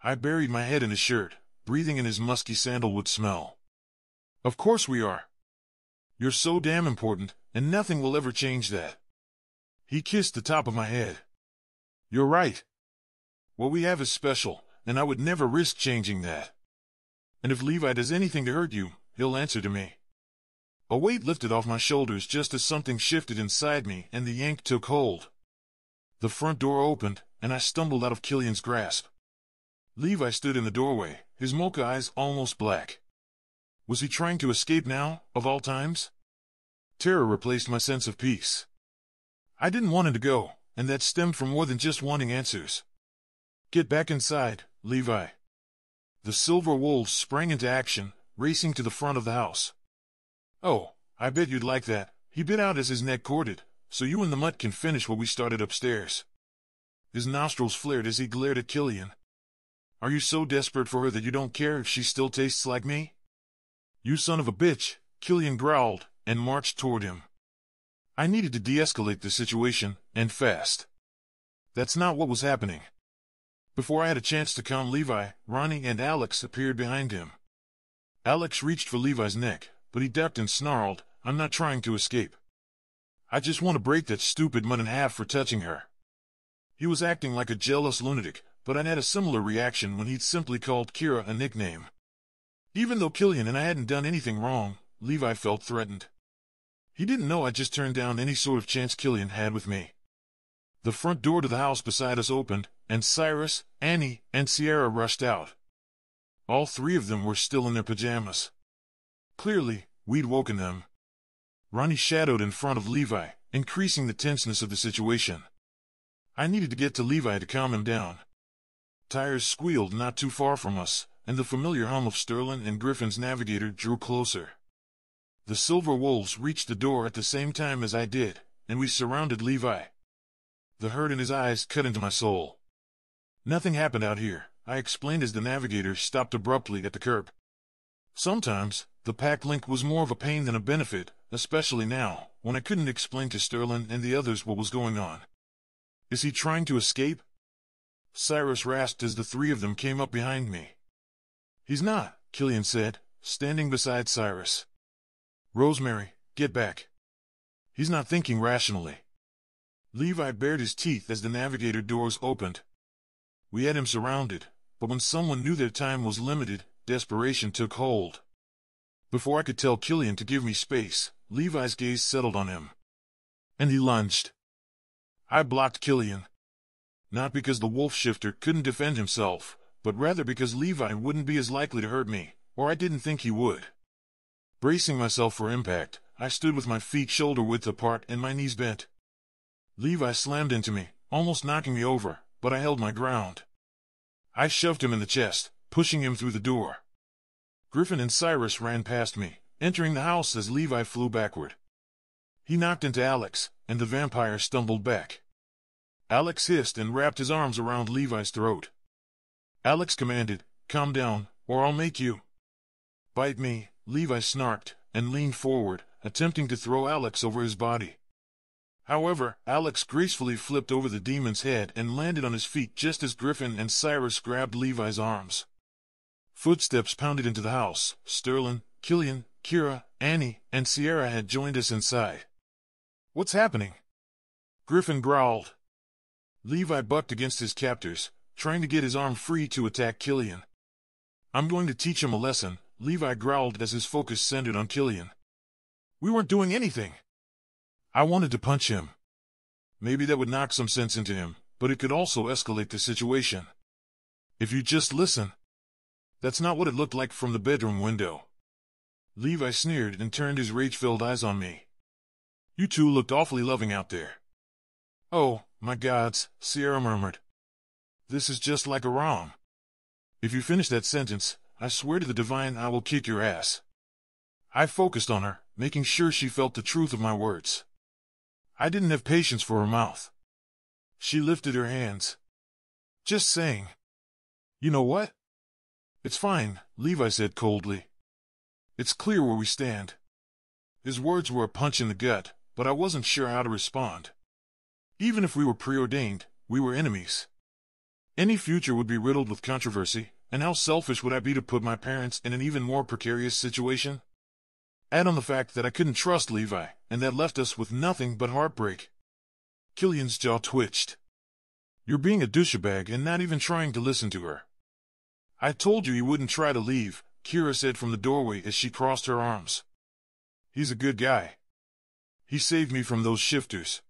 I buried my head in his shirt, breathing in his musky sandalwood smell. Of course we are. You're so damn important, and nothing will ever change that. He kissed the top of my head. You're right. What we have is special, and I would never risk changing that. And if Levi does anything to hurt you, he'll answer to me. A weight lifted off my shoulders just as something shifted inside me and the yank took hold. The front door opened, and I stumbled out of Killian's grasp. Levi stood in the doorway, his mocha eyes almost black. Was he trying to escape now, of all times? Terror replaced my sense of peace. I didn't want him to go, and that stemmed from more than just wanting answers. Get back inside, Levi. The silver wolves sprang into action, racing to the front of the house. Oh, I bet you'd like that, he bit out as his neck corded, so you and the mutt can finish what we started upstairs. His nostrils flared as he glared at Killian. Are you so desperate for her that you don't care if she still tastes like me? You son of a bitch, Killian growled, and marched toward him. I needed to de-escalate the situation, and fast. That's not what was happening. Before I had a chance to calm Levi, Ronnie and Alex appeared behind him. Alex reached for Levi's neck, but he ducked and snarled, I'm not trying to escape. I just want to break that stupid mutt in half for touching her. He was acting like a jealous lunatic, but I'd had a similar reaction when he'd simply called Kira a nickname. Even though Killian and I hadn't done anything wrong, Levi felt threatened. He didn't know I'd just turned down any sort of chance Killian had with me. The front door to the house beside us opened, and Cyrus, Annie, and Sierra rushed out. All 3 of them were still in their pajamas. Clearly, we'd woken them. Ronnie shadowed in front of Levi, increasing the tenseness of the situation. I needed to get to Levi to calm him down. Tires squealed not too far from us, and the familiar hum of Sterling and Griffin's navigator drew closer. The silver wolves reached the door at the same time as I did, and we surrounded Levi. The hurt in his eyes cut into my soul. Nothing happened out here, I explained as the navigator stopped abruptly at the curb. Sometimes, the pack link was more of a pain than a benefit, especially now, when I couldn't explain to Sterling and the others what was going on. Is he trying to escape? Cyrus rasped as the 3 of them came up behind me. He's not, Killian said, standing beside Cyrus. Rosemary, get back. He's not thinking rationally. Levi bared his teeth as the navigator doors opened. We had him surrounded, but when someone knew their time was limited, desperation took hold. Before I could tell Killian to give me space, Levi's gaze settled on him. And he lunged. I blocked Killian. Not because the wolf shifter couldn't defend himself, but rather because Levi wouldn't be as likely to hurt me, or I didn't think he would. Bracing myself for impact, I stood with my feet shoulder-width apart and my knees bent. Levi slammed into me, almost knocking me over, but I held my ground. I shoved him in the chest, pushing him through the door. Griffin and Cyrus ran past me, entering the house as Levi flew backward. He knocked into Alex, and the vampire stumbled back. Alex hissed and wrapped his arms around Levi's throat. Alex commanded, "Calm down, or I'll make you." "Bite me," Levi snarked, and leaned forward, attempting to throw Alex over his body. However, Alex gracefully flipped over the demon's head and landed on his feet just as Griffin and Cyrus grabbed Levi's arms. Footsteps pounded into the house. Sterling, Killian, Kira, Annie, and Sierra had joined us inside. "What's happening?" Griffin growled. Levi bucked against his captors, trying to get his arm free to attack Killian. "I'm going to teach him a lesson," Levi growled as his focus centered on Killian. "We weren't doing anything." I wanted to punch him. Maybe that would knock some sense into him, but it could also escalate the situation. "If you just listen." That's not what it looked like from the bedroom window. Levi sneered and turned his rage-filled eyes on me. "You two looked awfully loving out there." "Oh, my gods," Sierra murmured. "This is just like a rom." "If you finish that sentence, I swear to the divine I will kick your ass." I focused on her, making sure she felt the truth of my words. I didn't have patience for her mouth. She lifted her hands. "Just saying." "You know what?" "It's fine," Levi said coldly. "It's clear where we stand." His words were a punch in the gut, but I wasn't sure how to respond. Even if we were preordained, we were enemies. Any future would be riddled with controversy, and how selfish would I be to put my parents in an even more precarious situation? Add on the fact that I couldn't trust Levi, and that left us with nothing but heartbreak. Killian's jaw twitched. "You're being a douchebag and not even trying to listen to her." "I told you he wouldn't try to leave," Kira said from the doorway as she crossed her arms. "He's a good guy. He saved me from those shifters."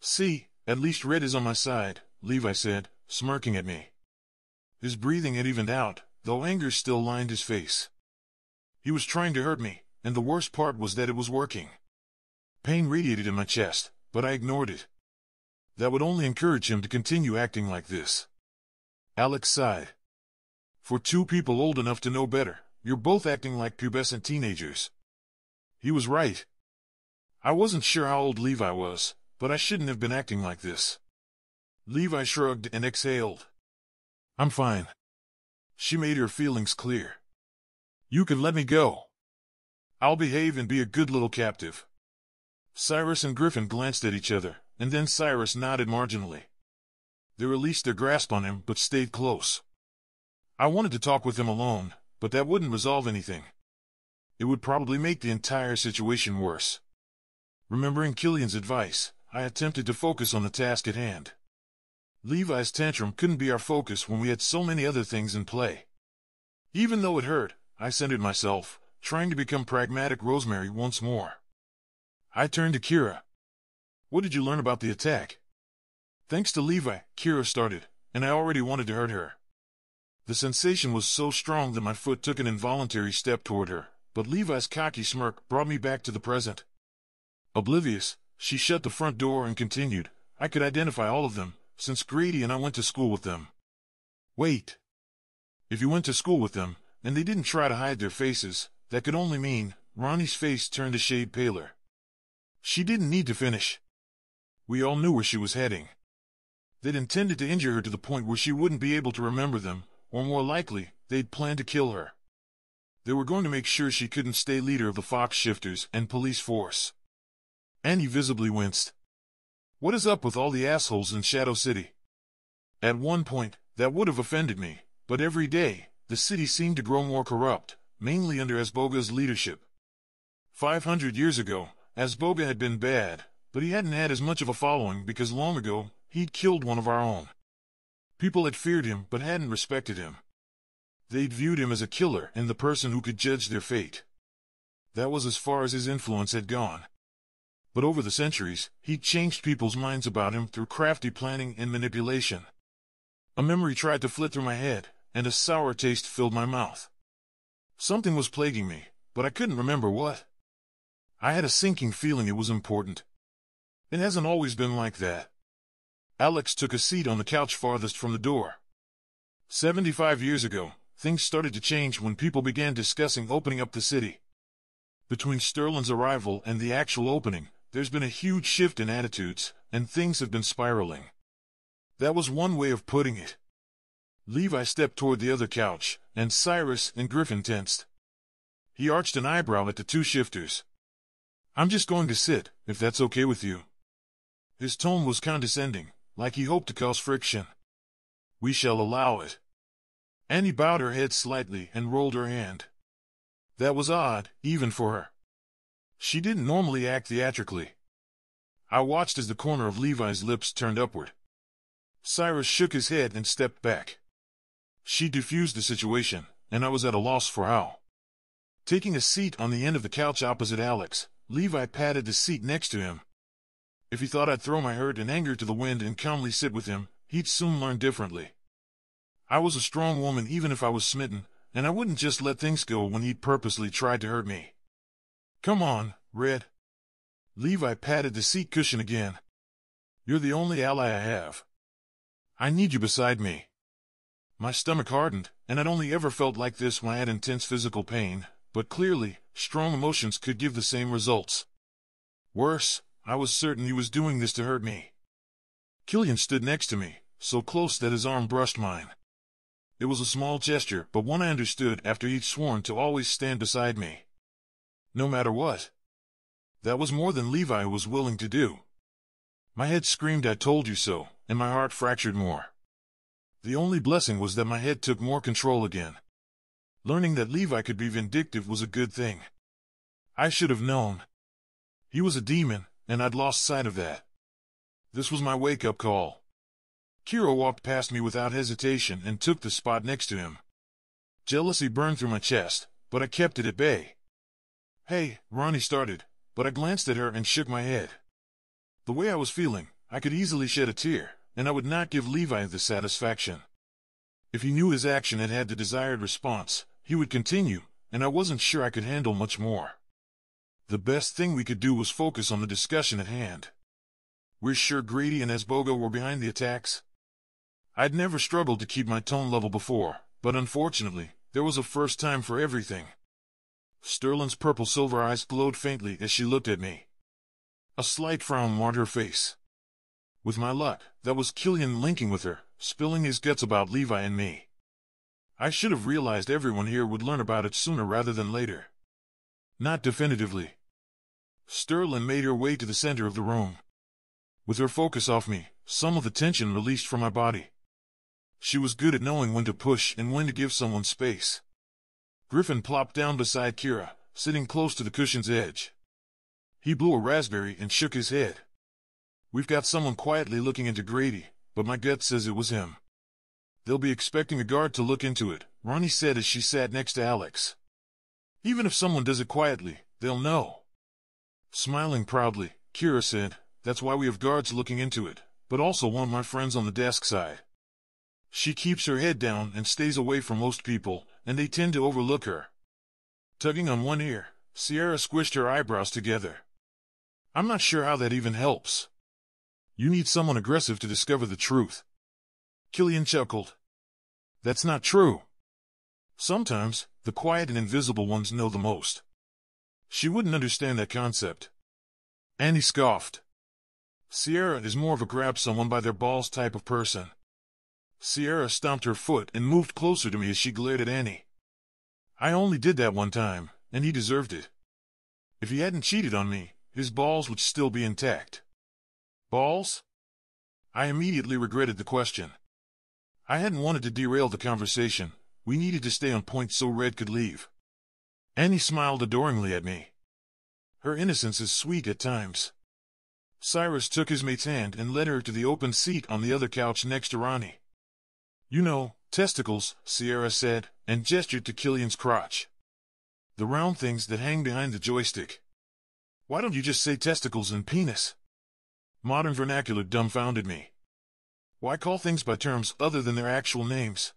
"See, at least Red is on my side," Levi said, smirking at me. His breathing had evened out, though anger still lined his face. He was trying to hurt me, and the worst part was that it was working. Pain radiated in my chest, but I ignored it. That would only encourage him to continue acting like this. Alex sighed. "For two people old enough to know better, you're both acting like pubescent teenagers." He was right. I wasn't sure how old Levi was, but I shouldn't have been acting like this. Levi shrugged and exhaled. "I'm fine." She made her feelings clear. "You can let me go. I'll behave and be a good little captive." Cyrus and Griffin glanced at each other, and then Cyrus nodded marginally. They released their grasp on him but stayed close. I wanted to talk with him alone, but that wouldn't resolve anything. It would probably make the entire situation worse. Remembering Killian's advice, I attempted to focus on the task at hand. Levi's tantrum couldn't be our focus when we had so many other things in play. Even though it hurt, I centered myself, trying to become pragmatic Rosemary once more. I turned to Kira. "What did you learn about the attack?" "Thanks to Levi," Kira started, and I already wanted to hurt her. The sensation was so strong that my foot took an involuntary step toward her, but Levi's cocky smirk brought me back to the present. Oblivious, she shut the front door and continued, "I could identify all of them, since Grady and I went to school with them." "Wait. If you went to school with them, and they didn't try to hide their faces, that could only mean..." Ronnie's face turned a shade paler. She didn't need to finish. We all knew where she was heading. They'd intended to injure her to the point where she wouldn't be able to remember them, or more likely, they'd planned to kill her. They were going to make sure she couldn't stay leader of the Fox Shifters and police force. Annie visibly winced. "What is up with all the assholes in Shadow City?" At one point, that would have offended me, but every day, the city seemed to grow more corrupt, mainly under Asboga's leadership. 500 years ago, Asboga had been bad, but he hadn't had as much of a following because long ago, he'd killed one of our own. People had feared him but hadn't respected him. They'd viewed him as a killer and the person who could judge their fate. That was as far as his influence had gone. But over the centuries, he'd changed people's minds about him through crafty planning and manipulation. A memory tried to flit through my head, and a sour taste filled my mouth. Something was plaguing me, but I couldn't remember what. I had a sinking feeling it was important. It hasn't always been like that. Alex took a seat on the couch farthest from the door. 75 years ago, things started to change when people began discussing opening up the city. Between Sterling's arrival and the actual opening, there's been a huge shift in attitudes, and things have been spiraling. That was one way of putting it. Levi stepped toward the other couch, and Cyrus and Griffin tensed. He arched an eyebrow at the two shifters. "I'm just going to sit, if that's okay with you." His tone was condescending, like he hoped to cause friction. "We shall allow it." Annie bowed her head slightly and rolled her hand. That was odd, even for her. She didn't normally act theatrically. I watched as the corner of Levi's lips turned upward. Cyrus shook his head and stepped back. She diffused the situation, and I was at a loss for how. Taking a seat on the end of the couch opposite Alex, Levi patted the seat next to him. If he thought I'd throw my hurt and anger to the wind and calmly sit with him, he'd soon learn differently. I was a strong woman even if I was smitten, and I wouldn't just let things go when he'd purposely tried to hurt me. "Come on, Red." Levi patted the seat cushion again. "You're the only ally I have. I need you beside me." My stomach hardened, and I'd only ever felt like this when I had intense physical pain, but clearly, strong emotions could give the same results. Worse, I was certain he was doing this to hurt me. Killian stood next to me, so close that his arm brushed mine. It was a small gesture, but one I understood after he'd sworn to always stand beside me. No matter what. That was more than Levi was willing to do. My head screamed "I told you so," and my heart fractured more. The only blessing was that my head took more control again. Learning that Levi could be vindictive was a good thing. I should have known. He was a demon, and I'd lost sight of that. This was my wake-up call. Carew walked past me without hesitation and took the spot next to him. Jealousy burned through my chest, but I kept it at bay. "Hey," Ronnie started, but I glanced at her and shook my head. The way I was feeling, I could easily shed a tear, and I would not give Levi the satisfaction. If he knew his action had had the desired response, he would continue, and I wasn't sure I could handle much more. The best thing we could do was focus on the discussion at hand. We're sure Grady and balogh were behind the attacks? I'd never struggled to keep my tone level before, but unfortunately, there was a first time for everything. Sterling's purple-silver eyes glowed faintly as she looked at me. A slight frown marred her face. With my luck, that was Killian linking with her, spilling his guts about Levi and me. I should have realized everyone here would learn about it sooner rather than later. Not definitively. Sterling made her way to the center of the room. With her focus off me, some of the tension released from my body. She was good at knowing when to push and when to give someone space. Griffin plopped down beside Kira, sitting close to the cushion's edge. He blew a raspberry and shook his head. "We've got someone quietly looking into Grady, but my gut says it was him." "They'll be expecting a guard to look into it," Ronnie said as she sat next to Alex. "Even if someone does it quietly, they'll know." Smiling proudly, Kira said, "That's why we have guards looking into it, but also want my friends on the desk side." She keeps her head down and stays away from most people, and they tend to overlook her. Tugging on one ear, Sierra squished her eyebrows together. "I'm not sure how that even helps." "You need someone aggressive to discover the truth." Killian chuckled. "That's not true. Sometimes, the quiet and invisible ones know the most." She wouldn't understand that concept. Annie scoffed. "Sierra is more of a grab someone by their balls type of person." Sierra stomped her foot and moved closer to me as she glared at Annie. "I only did that one time, and he deserved it. If he hadn't cheated on me, his balls would still be intact." "Balls?" I immediately regretted the question. I hadn't wanted to derail the conversation. We needed to stay on point so Red could leave. Annie smiled adoringly at me. Her innocence is sweet at times. Cyrus took his mate's hand and led her to the open seat on the other couch next to Ronnie. "You know, testicles," Sierra said, and gestured to Killian's crotch. "The round things that hang behind the joystick. Why don't you just say testicles and penis?" Modern vernacular dumbfounded me. Why call things by terms other than their actual names?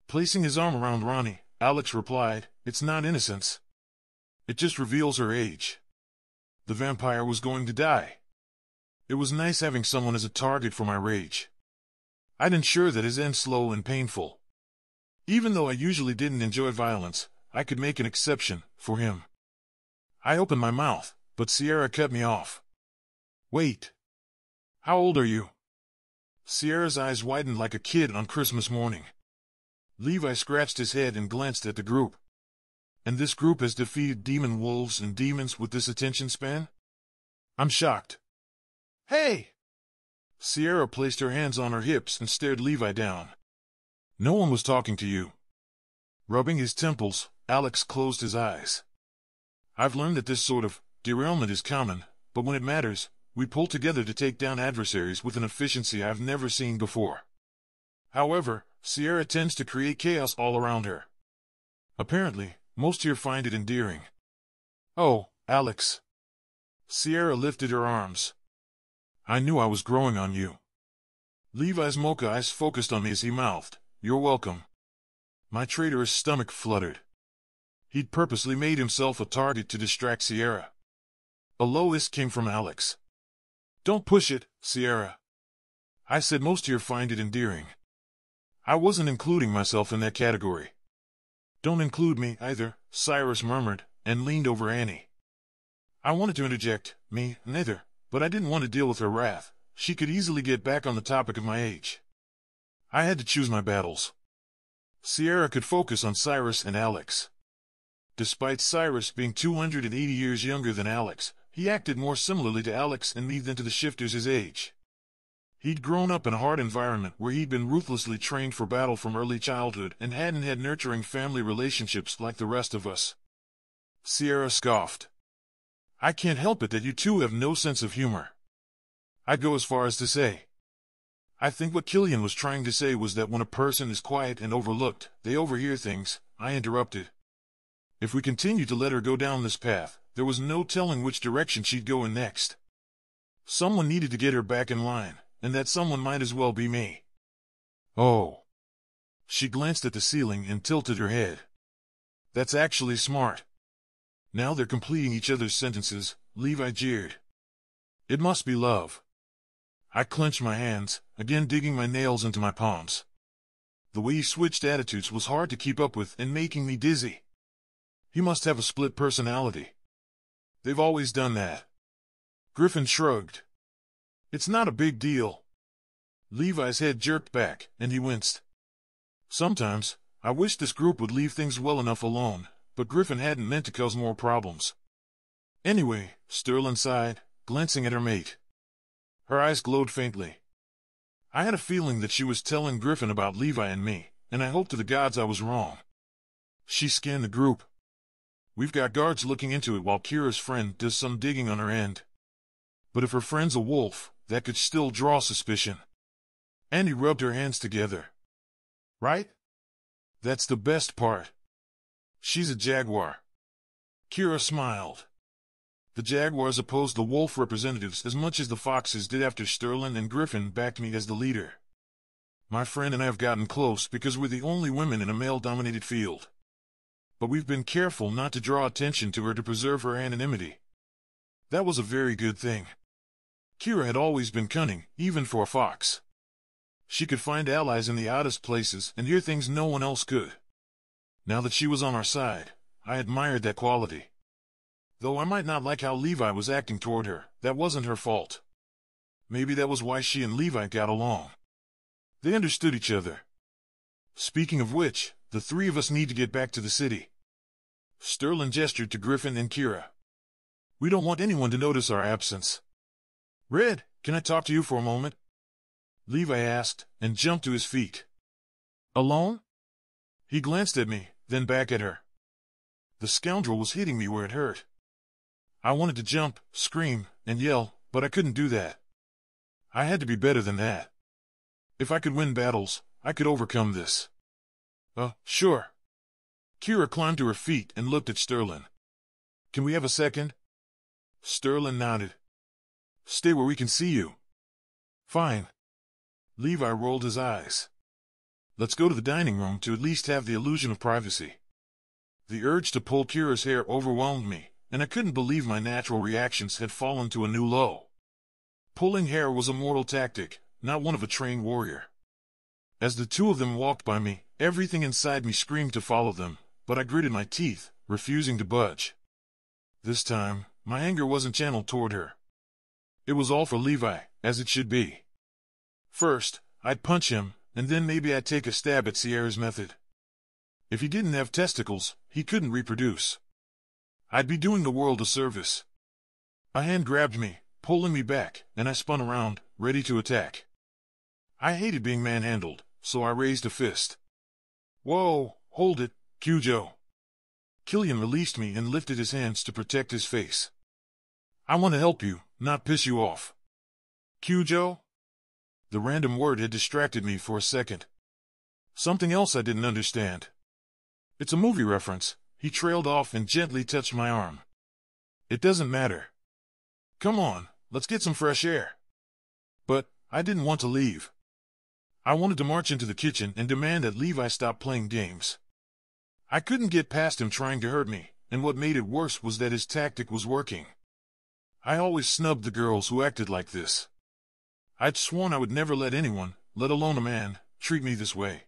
Placing his arm around Ronnie, Alex replied, "It's not innocence. It just reveals her age. The vampire was going to die." It was nice having someone as a target for my rage. I'd ensure that his end slow and painful. Even though I usually didn't enjoy violence, I could make an exception for him. I opened my mouth, but Sierra cut me off. Wait. How old are you? Sierra's eyes widened like a kid on Christmas morning. Levi scratched his head and glanced at the group. And this group has defeated demon wolves and demons with this attention span? I'm shocked. Hey! Sierra placed her hands on her hips and stared Levi down. No one was talking to you. Rubbing his temples, Alex closed his eyes. I've learned that this sort of derailment is common, but when it matters, we pull together to take down adversaries with an efficiency I've never seen before. However, Sierra tends to create chaos all around her. Apparently, most here find it endearing. Oh, Alex. Sierra lifted her arms. I knew I was growing on you. Levi's mocha eyes focused on me as he mouthed, You're welcome. My traitorous stomach fluttered. He'd purposely made himself a target to distract Sierra. A low hiss came from Alex. Don't push it, Sierra. I said most here find it endearing. I wasn't including myself in that category. Don't include me either, Cyrus murmured, and leaned over Annie. I wanted to interject, me neither, but I didn't want to deal with her wrath. She could easily get back on the topic of my age. I had to choose my battles. Sierra could focus on Cyrus and Alex. Despite Cyrus being 280 years younger than Alex, he acted more similarly to Alex and me than to the shifters his age. He'd grown up in a hard environment where he'd been ruthlessly trained for battle from early childhood and hadn't had nurturing family relationships like the rest of us. Sierra scoffed. I can't help it that you two have no sense of humor. I'd go as far as to say. I think what Killian was trying to say was that when a person is quiet and overlooked, they overhear things, I interrupted. If we continued to let her go down this path, there was no telling which direction she'd go in next. Someone needed to get her back in line, and that someone might as well be me. Oh. She glanced at the ceiling and tilted her head. That's actually smart. Now they're completing each other's sentences, Levi jeered. It must be love. I clenched my hands, again digging my nails into my palms. The way he switched attitudes was hard to keep up with and making me dizzy. He must have a split personality. They've always done that. Griffin shrugged. It's not a big deal. Levi's head jerked back, and he winced. Sometimes, I wish this group would leave things well enough alone, but Griffin hadn't meant to cause more problems. Anyway, Sterling sighed, glancing at her mate. Her eyes glowed faintly. I had a feeling that she was telling Griffin about Levi and me, and I hoped to the gods I was wrong. She scanned the group. We've got guards looking into it while Kira's friend does some digging on her end. But if her friend's a wolf, that could still draw suspicion. Annie rubbed her hands together. Right? That's the best part. She's a jaguar. Kira smiled. The jaguars opposed the wolf representatives as much as the foxes did after Sterling and Griffin backed me as the leader. My friend and I have gotten close because we're the only women in a male-dominated field. But we've been careful not to draw attention to her to preserve her anonymity. That was a very good thing. Kira had always been cunning, even for a fox. She could find allies in the oddest places and hear things no one else could. Now that she was on our side, I admired that quality. Though I might not like how Levi was acting toward her, that wasn't her fault. Maybe that was why she and Levi got along. They understood each other. Speaking of which, the three of us need to get back to the city. Sterling gestured to Griffin and Kira. We don't want anyone to notice our absence. Red, can I talk to you for a moment? Levi asked, and jumped to his feet. Alone? He glanced at me, then back at her. The scoundrel was hitting me where it hurt. I wanted to jump, scream, and yell, but I couldn't do that. I had to be better than that. If I could win battles, I could overcome this. Sure. Kira climbed to her feet and looked at Sterling. Can we have a second? Sterling nodded. Stay where we can see you. Fine. Levi rolled his eyes. Let's go to the dining room to at least have the illusion of privacy. The urge to pull Kira's hair overwhelmed me, and I couldn't believe my natural reactions had fallen to a new low. Pulling hair was a mortal tactic, not one of a trained warrior. As the two of them walked by me, everything inside me screamed to follow them, but I gritted my teeth, refusing to budge. This time, my anger wasn't channeled toward her. It was all for Levi, as it should be. First, I'd punch him, and then maybe I'd take a stab at Sierra's method. If he didn't have testicles, he couldn't reproduce. I'd be doing the world a service. A hand grabbed me, pulling me back, and I spun around, ready to attack. I hated being manhandled, so I raised a fist. Whoa, hold it, Cujo. Killian released me and lifted his hands to protect his face. I want to help you, not piss you off. Cujo? The random word had distracted me for a second. Something else I didn't understand. It's a movie reference. He trailed off and gently touched my arm. It doesn't matter. Come on, let's get some fresh air. But I didn't want to leave. I wanted to march into the kitchen and demand that Levi stop playing games. I couldn't get past him trying to hurt me, and what made it worse was that his tactic was working. I always snubbed the girls who acted like this. I'd sworn I would never let anyone, let alone a man, treat me this way.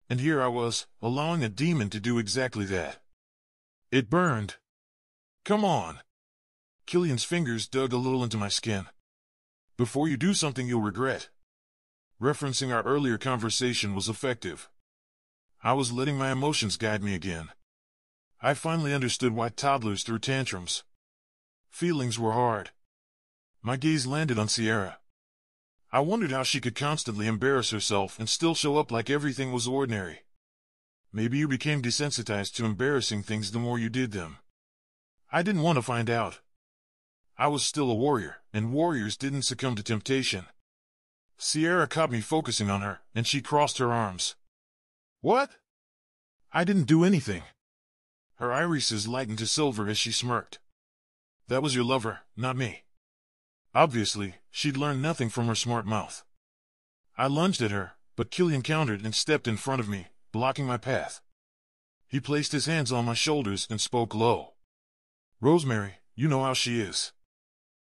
And here I was, allowing a demon to do exactly that. It burned. Come on. Killian's fingers dug a little into my skin. Before you do something you'll regret. Referencing our earlier conversation was effective. I was letting my emotions guide me again. I finally understood why toddlers threw tantrums. Feelings were hard. My gaze landed on Sierra. I wondered how she could constantly embarrass herself and still show up like everything was ordinary. Maybe you became desensitized to embarrassing things the more you did them. I didn't want to find out. I was still a warrior, and warriors didn't succumb to temptation. Sierra caught me focusing on her, and she crossed her arms. What? I didn't do anything. Her irises lightened to silver as she smirked. That was your lover, not me. Obviously, she'd learned nothing from her smart mouth. I lunged at her, but Killian countered and stepped in front of me, blocking my path. He placed his hands on my shoulders and spoke low. Rosemary, you know how she is.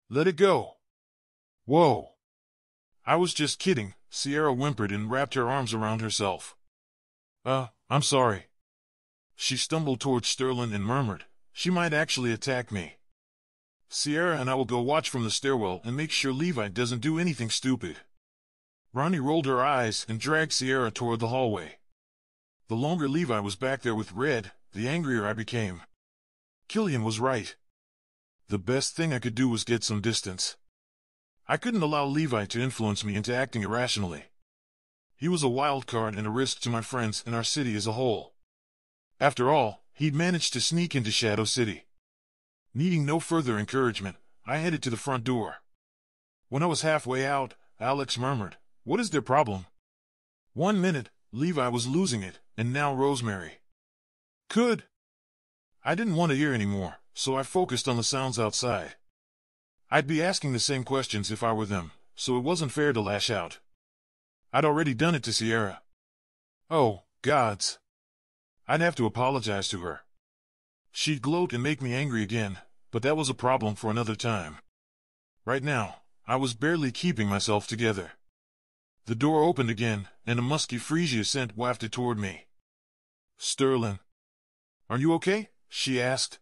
Let it go. Whoa. I was just kidding, Sierra whimpered and wrapped her arms around herself. I'm sorry. She stumbled towards Sterling and murmured, she might actually attack me. Sierra and I will go watch from the stairwell and make sure Levi doesn't do anything stupid. Ronnie rolled her eyes and dragged Sierra toward the hallway. The longer Levi was back there with Red, the angrier I became. Killian was right. The best thing I could do was get some distance. I couldn't allow Levi to influence me into acting irrationally. He was a wild card and a risk to my friends and our city as a whole. After all, he'd managed to sneak into Shadow City. Needing no further encouragement, I headed to the front door. When I was halfway out, Alex murmured, "What is their problem?" 1 minute, Levi was losing it, and now Rosemary. I didn't want to hear anymore, so I focused on the sounds outside. I'd be asking the same questions if I were them, so it wasn't fair to lash out. I'd already done it to Sierra. Oh, gods. I'd have to apologize to her. She'd gloat and make me angry again, but that was a problem for another time. Right now, I was barely keeping myself together. The door opened again, and a musky freesia scent wafted toward me. Sterling. Are you okay? She asked.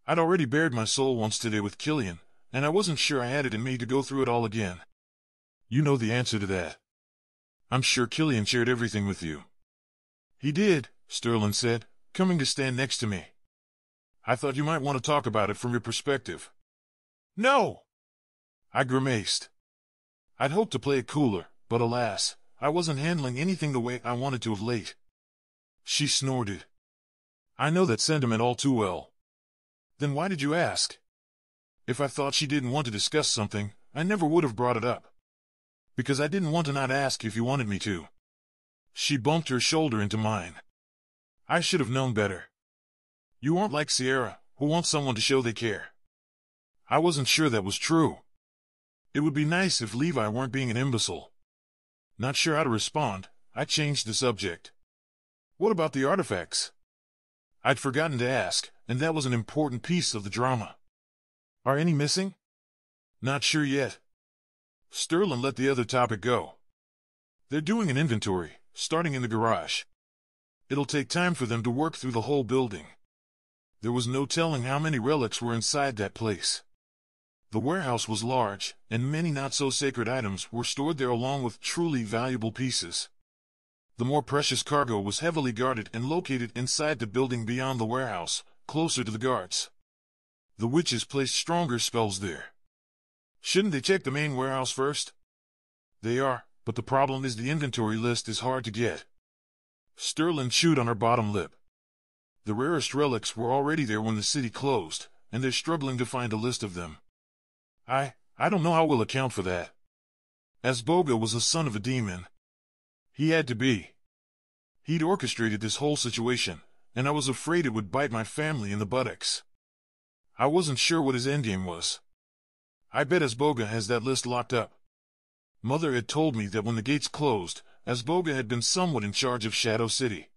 I'd already bared my soul once today with Killian, and I wasn't sure I had it in me to go through it all again. You know the answer to that. I'm sure Killian shared everything with you. He did, Sterling said, coming to stand next to me. I thought you might want to talk about it from your perspective. No! I grimaced. I'd hoped to play it cooler, but alas, I wasn't handling anything the way I wanted to of late. She snorted. I know that sentiment all too well. Then why did you ask? If I thought she didn't want to discuss something, I never would have brought it up. Because I didn't want to not ask if you wanted me to. She bumped her shoulder into mine. I should have known better. You aren't like Sierra, who wants someone to show they care. I wasn't sure that was true. It would be nice if Levi weren't being an imbecile. Not sure how to respond, I changed the subject. What about the artifacts? I'd forgotten to ask, and that was an important piece of the drama. Are any missing? Not sure yet. Sterling let the other topic go. They're doing an inventory, starting in the garage. It'll take time for them to work through the whole building. There was no telling how many relics were inside that place. The warehouse was large, and many not-so-sacred items were stored there along with truly valuable pieces. The more precious cargo was heavily guarded and located inside the building beyond the warehouse, closer to the guards. The witches placed stronger spells there. Shouldn't they check the main warehouse first? They are, but the problem is the inventory list is hard to get. Sterling chewed on her bottom lip. The rarest relics were already there when the city closed, and they're struggling to find a list of them. I don't know how we'll account for that. Asboga was the son of a demon. He had to be. He'd orchestrated this whole situation, and I was afraid it would bite my family in the buttocks. I wasn't sure what his endgame was. I bet Asboga has that list locked up. Mother had told me that when the gates closed, Asboga had been somewhat in charge of Shadow City.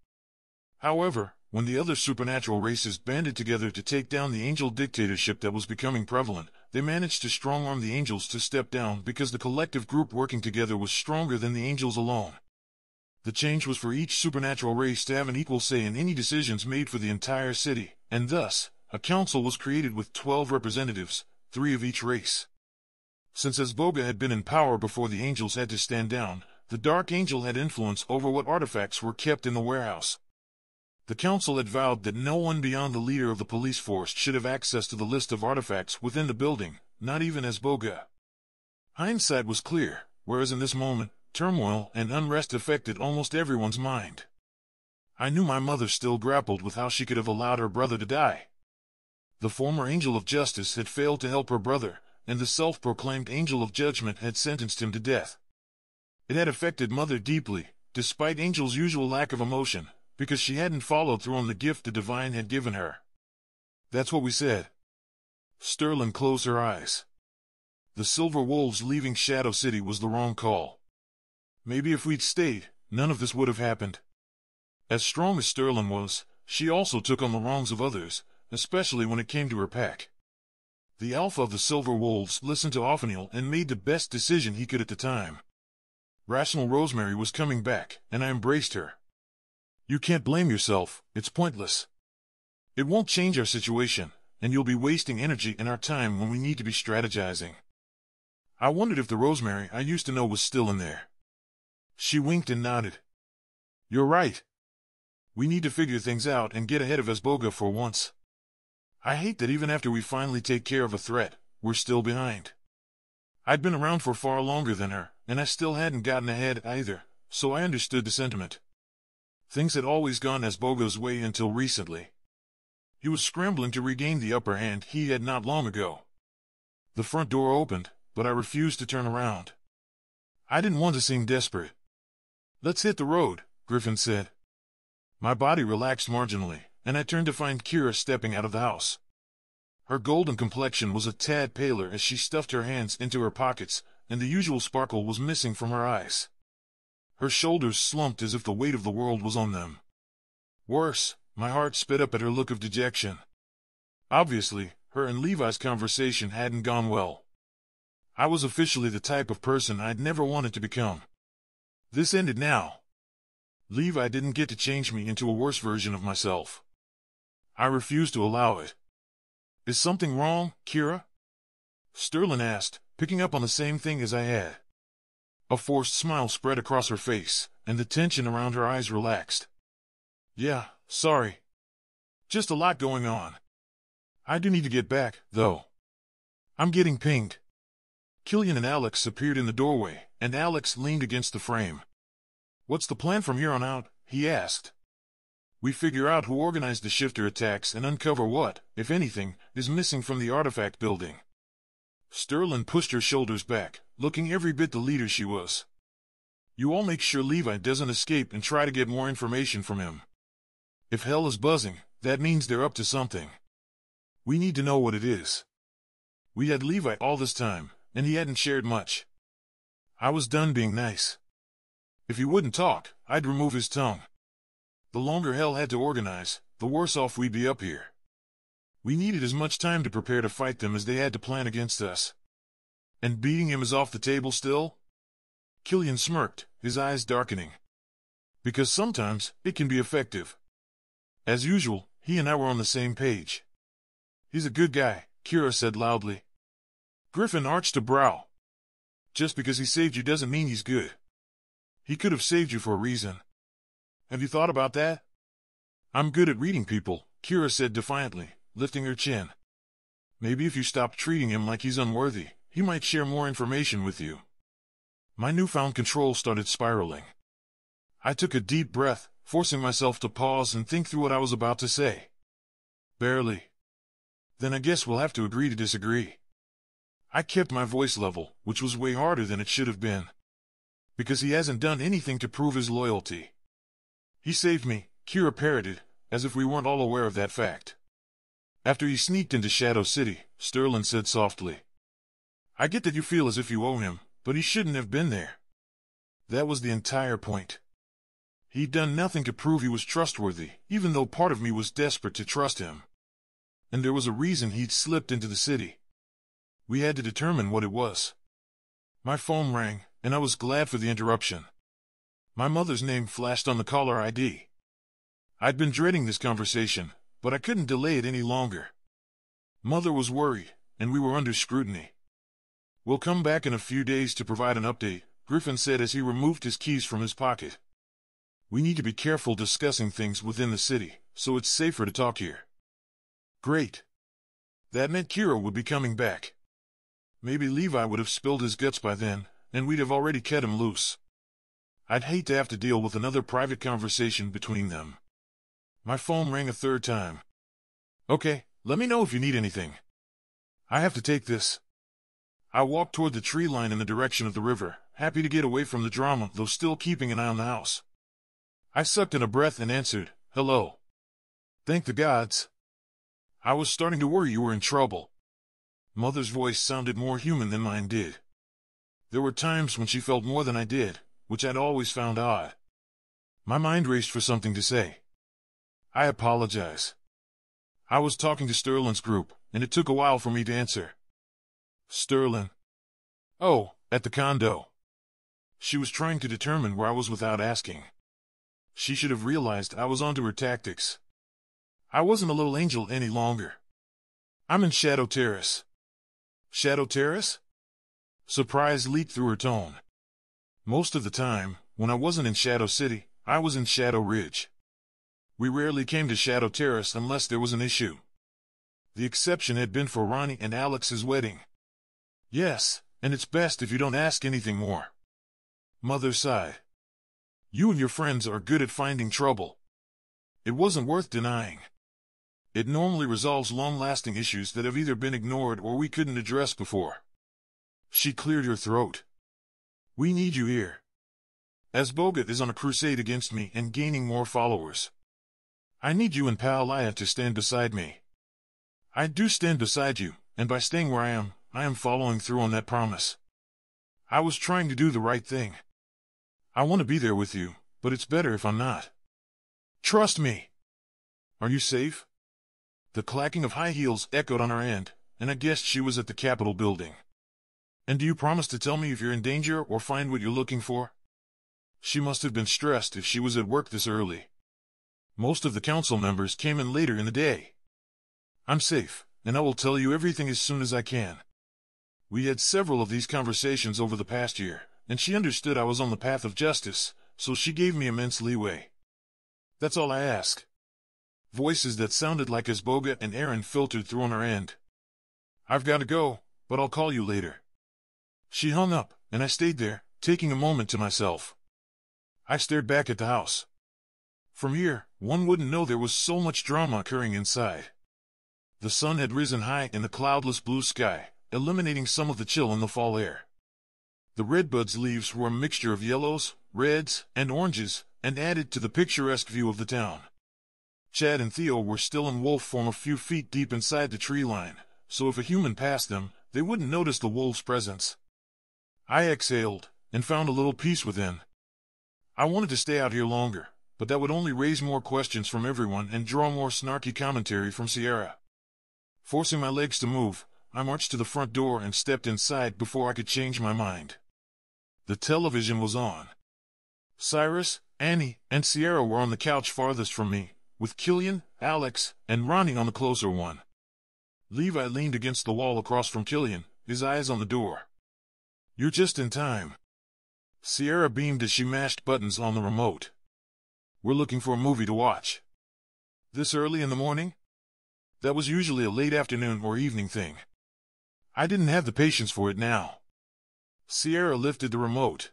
However, when the other supernatural races banded together to take down the angel dictatorship that was becoming prevalent, they managed to strong-arm the angels to step down because the collective group working together was stronger than the angels alone. The change was for each supernatural race to have an equal say in any decisions made for the entire city, and thus, a council was created with 12 representatives, 3 of each race. Since Asboga had been in power before the angels had to stand down, the Dark Angel had influence over what artifacts were kept in the warehouse. The council had vowed that no one beyond the leader of the police force should have access to the list of artifacts within the building, not even Asboga. Hindsight was clear, whereas in this moment, turmoil and unrest affected almost everyone's mind. I knew my mother still grappled with how she could have allowed her brother to die. The former angel of justice had failed to help her brother, and the self-proclaimed angel of judgment had sentenced him to death. It had affected Mother deeply, despite Angel's usual lack of emotion, because she hadn't followed through on the gift the divine had given her. That's what we said. Sterling closed her eyes. The Silver Wolves leaving Shadow City was the wrong call. Maybe if we'd stayed, none of this would have happened. As strong as Sterling was, she also took on the wrongs of others, especially when it came to her pack. The Alpha of the Silver Wolves listened to Othniel and made the best decision he could at the time. Rational Rosemary was coming back, and I embraced her. You can't blame yourself, it's pointless. It won't change our situation, and you'll be wasting energy and our time when we need to be strategizing. I wondered if the Rosemary I used to know was still in there. She winked and nodded. You're right. We need to figure things out and get ahead of Asboga for once. I hate that even after we finally take care of a threat, we're still behind. I'd been around for far longer than her, and I still hadn't gotten ahead either, so I understood the sentiment. Things had always gone Asboga's way until recently. He was scrambling to regain the upper hand he had not long ago. The front door opened, but I refused to turn around. I didn't want to seem desperate. Let's hit the road, Griffin said. My body relaxed marginally, and I turned to find Kira stepping out of the house. Her golden complexion was a tad paler as she stuffed her hands into her pockets, and the usual sparkle was missing from her eyes. Her shoulders slumped as if the weight of the world was on them. Worse, my heart sped up at her look of dejection. Obviously, her and Levi's conversation hadn't gone well. I was officially the type of person I'd never wanted to become. This ended now. Levi didn't get to change me into a worse version of myself. I refused to allow it. Is something wrong, Kira? Sterling asked, picking up on the same thing as I had. A forced smile spread across her face, and the tension around her eyes relaxed. Yeah, sorry. Just a lot going on. I do need to get back, though. I'm getting pinged. Killian and Alex appeared in the doorway, and Alex leaned against the frame. What's the plan from here on out? He asked. We figure out who organized the shifter attacks and uncover what, if anything, is missing from the artifact building. Sterling pushed her shoulders back, looking every bit the leader she was. You all make sure Levi doesn't escape and try to get more information from him. If hell is buzzing, that means they're up to something. We need to know what it is. We had Levi all this time, and he hadn't shared much. I was done being nice. If he wouldn't talk, I'd remove his tongue. The longer hell had to organize, the worse off we'd be up here. We needed as much time to prepare to fight them as they had to plan against us. And beating him is off the table still? Killian smirked, his eyes darkening. Because sometimes it can be effective. As usual, he and I were on the same page. He's a good guy, Kira said loudly. Griffin arched a brow. Just because he saved you doesn't mean he's good. He could have saved you for a reason. Have you thought about that? I'm good at reading people, Kira said defiantly, lifting her chin. Maybe if you stopped treating him like he's unworthy, he might share more information with you. My newfound control started spiraling. I took a deep breath, forcing myself to pause and think through what I was about to say. Barely. Then I guess we'll have to agree to disagree. I kept my voice level, which was way harder than it should have been. Because he hasn't done anything to prove his loyalty. He saved me, Kira parroted, as if we weren't all aware of that fact. After he sneaked into Shadow City, Sterling said softly. I get that you feel as if you owe him, but he shouldn't have been there. That was the entire point. He'd done nothing to prove he was trustworthy, even though part of me was desperate to trust him. And there was a reason he'd slipped into the city. We had to determine what it was. My phone rang, and I was glad for the interruption. My mother's name flashed on the caller ID. I'd been dreading this conversation, but I couldn't delay it any longer. Mother was worried, and we were under scrutiny. We'll come back in a few days to provide an update, Griffin said as he removed his keys from his pocket. We need to be careful discussing things within the city, so it's safer to talk here. Great. That meant Kira would be coming back. Maybe Levi would have spilled his guts by then, and we'd have already cut him loose. I'd hate to have to deal with another private conversation between them. My phone rang a third time. Okay, let me know if you need anything. I have to take this. I walked toward the tree line in the direction of the river, happy to get away from the drama, though still keeping an eye on the house. I sucked in a breath and answered, hello. Thank the gods. I was starting to worry you were in trouble. Mother's voice sounded more human than mine did. There were times when she felt more than I did, which I'd always found odd. My mind raced for something to say. I apologize. I was talking to Sterling's group, and it took a while for me to answer. Sterling. Oh, at the condo. She was trying to determine where I was without asking. She should have realized I was onto her tactics. I wasn't a little angel any longer. I'm in Shadow Terrace. Shadow Terrace? Surprise leaked through her tone. Most of the time, when I wasn't in Shadow City, I was in Shadow Ridge. We rarely came to Shadow Terrace unless there was an issue. The exception had been for Ronnie and Alex's wedding. Yes, and it's best if you don't ask anything more. Mother sighed. You and your friends are good at finding trouble. It wasn't worth denying. It normally resolves long-lasting issues that have either been ignored or we couldn't address before. She cleared her throat. We need you here. As Bogut is on a crusade against me and gaining more followers. I need you and Paolaya to stand beside me. I do stand beside you, and by staying where I am following through on that promise. I was trying to do the right thing. I want to be there with you, but it's better if I'm not. Trust me. Are you safe? The clacking of high heels echoed on our end, and I guessed she was at the Capitol building. And do you promise to tell me if you're in danger or find what you're looking for? She must have been stressed if she was at work this early. Most of the council members came in later in the day. I'm safe, and I will tell you everything as soon as I can. We had several of these conversations over the past year, and she understood I was on the path of justice, so she gave me immense leeway. That's all I ask. Voices that sounded like Bogut and Aaron filtered through on our end. I've got to go, but I'll call you later. She hung up, and I stayed there, taking a moment to myself. I stared back at the house. From here, one wouldn't know there was so much drama occurring inside. The sun had risen high in the cloudless blue sky, eliminating some of the chill in the fall air. The redbud's leaves were a mixture of yellows, reds, and oranges, and added to the picturesque view of the town. Chad and Theo were still in wolf form a few feet deep inside the tree line, so if a human passed them, they wouldn't notice the wolf's presence. I exhaled, and found a little peace within. I wanted to stay out here longer, but that would only raise more questions from everyone and draw more snarky commentary from Sierra. Forcing my legs to move, I marched to the front door and stepped inside before I could change my mind. The television was on. Cyrus, Annie, and Sierra were on the couch farthest from me, with Killian, Alex, and Ronnie on the closer one. Levi leaned against the wall across from Killian, his eyes on the door. "You're just in time." Sierra beamed as she mashed buttons on the remote. "We're looking for a movie to watch." "This early in the morning?" That was usually a late afternoon or evening thing. I didn't have the patience for it now. Sierra lifted the remote.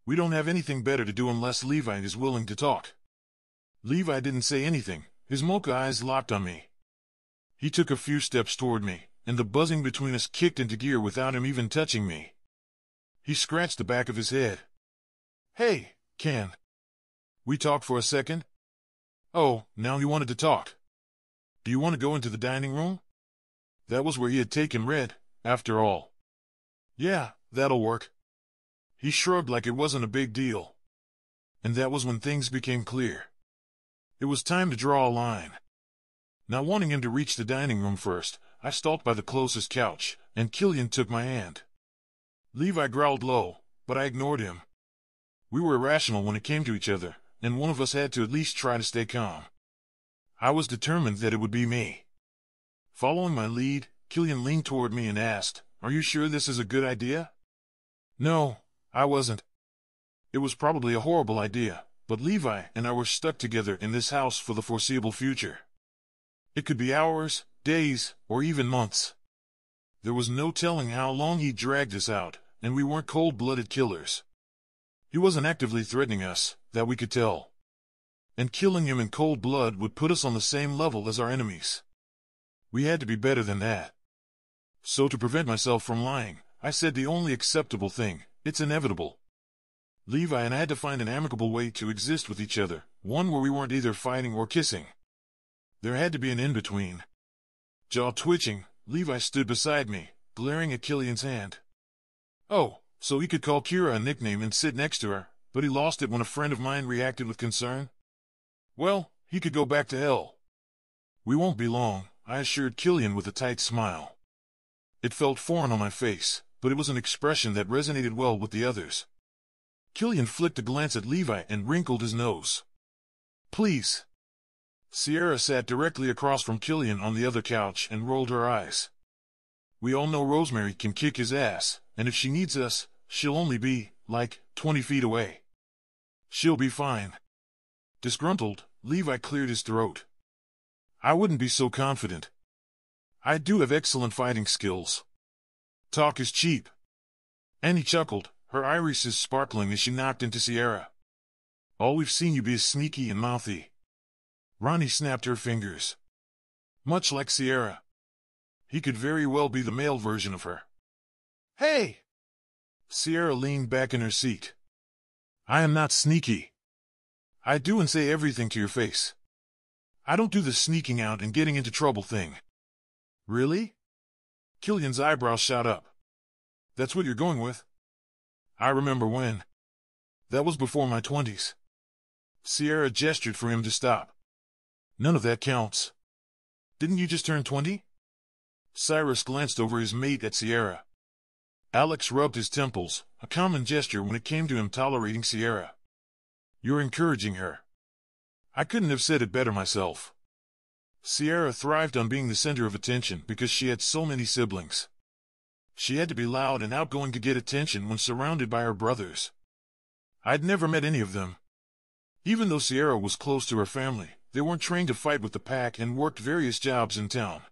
"We don't have anything better to do unless Levi is willing to talk." Levi didn't say anything, his mocha eyes locked on me. He took a few steps toward me, and the buzzing between us kicked into gear without him even touching me. He scratched the back of his head. "Hey, can we talk for a second?" "Oh, now you wanted to talk. Do you want to go into the dining room?" That was where he had taken Red, after all. "Yeah, that'll work." He shrugged like it wasn't a big deal. And that was when things became clear. It was time to draw a line. Not wanting him to reach the dining room first, I stalked by the closest couch, and Killian took my hand. Levi growled low, but I ignored him. We were irrational when it came to each other, and one of us had to at least try to stay calm. I was determined that it would be me. Following my lead, Killian leaned toward me and asked, "Are you sure this is a good idea?" No, I wasn't. It was probably a horrible idea, but Levi and I were stuck together in this house for the foreseeable future. It could be hours, days, or even months. There was no telling how long he'd dragged us out, and we weren't cold-blooded killers. He wasn't actively threatening us, that we could tell. And killing him in cold blood would put us on the same level as our enemies. We had to be better than that. So to prevent myself from lying, I said the only acceptable thing: it's inevitable. Levi and I had to find an amicable way to exist with each other, one where we weren't either fighting or kissing. There had to be an in-between. Jaw twitching, Levi stood beside me, glaring at Killian's hand. Oh, so he could call Kira a nickname and sit next to her, but he lost it when a friend of mine reacted with concern? Well, he could go back to hell. "We won't be long," I assured Killian with a tight smile. It felt foreign on my face, but it was an expression that resonated well with the others. Killian flicked a glance at Levi and wrinkled his nose. "Please." Sierra sat directly across from Killian on the other couch and rolled her eyes. "We all know Rosemary can kick his ass, and if she needs us, she'll only be, 20 feet away. She'll be fine." Disgruntled, Levi cleared his throat. "I wouldn't be so confident. I do have excellent fighting skills. Talk is cheap." Annie chuckled, her irises sparkling as she knocked into Sierra. "All we've seen you be is sneaky and mouthy." Ronnie snapped her fingers. Much like Sierra. He could very well be the male version of her. "Hey!" Sierra leaned back in her seat. "I am not sneaky. I do and say everything to your face. I don't do the sneaking out and getting into trouble thing." "Really?" Killian's eyebrows shot up. "That's what you're going with?" "I remember when. That was before my 20s. Sierra gestured for him to stop. "None of that counts. Didn't you just turn 20? Cyrus glanced over his mate at Sierra. Alex rubbed his temples, a common gesture when it came to him tolerating Sierra. "You're encouraging her." I couldn't have said it better myself. Sierra thrived on being the center of attention because she had so many siblings. She had to be loud and outgoing to get attention when surrounded by her brothers. I'd never met any of them. Even though Sierra was close to her family, they weren't trained to fight with the pack and worked various jobs in town.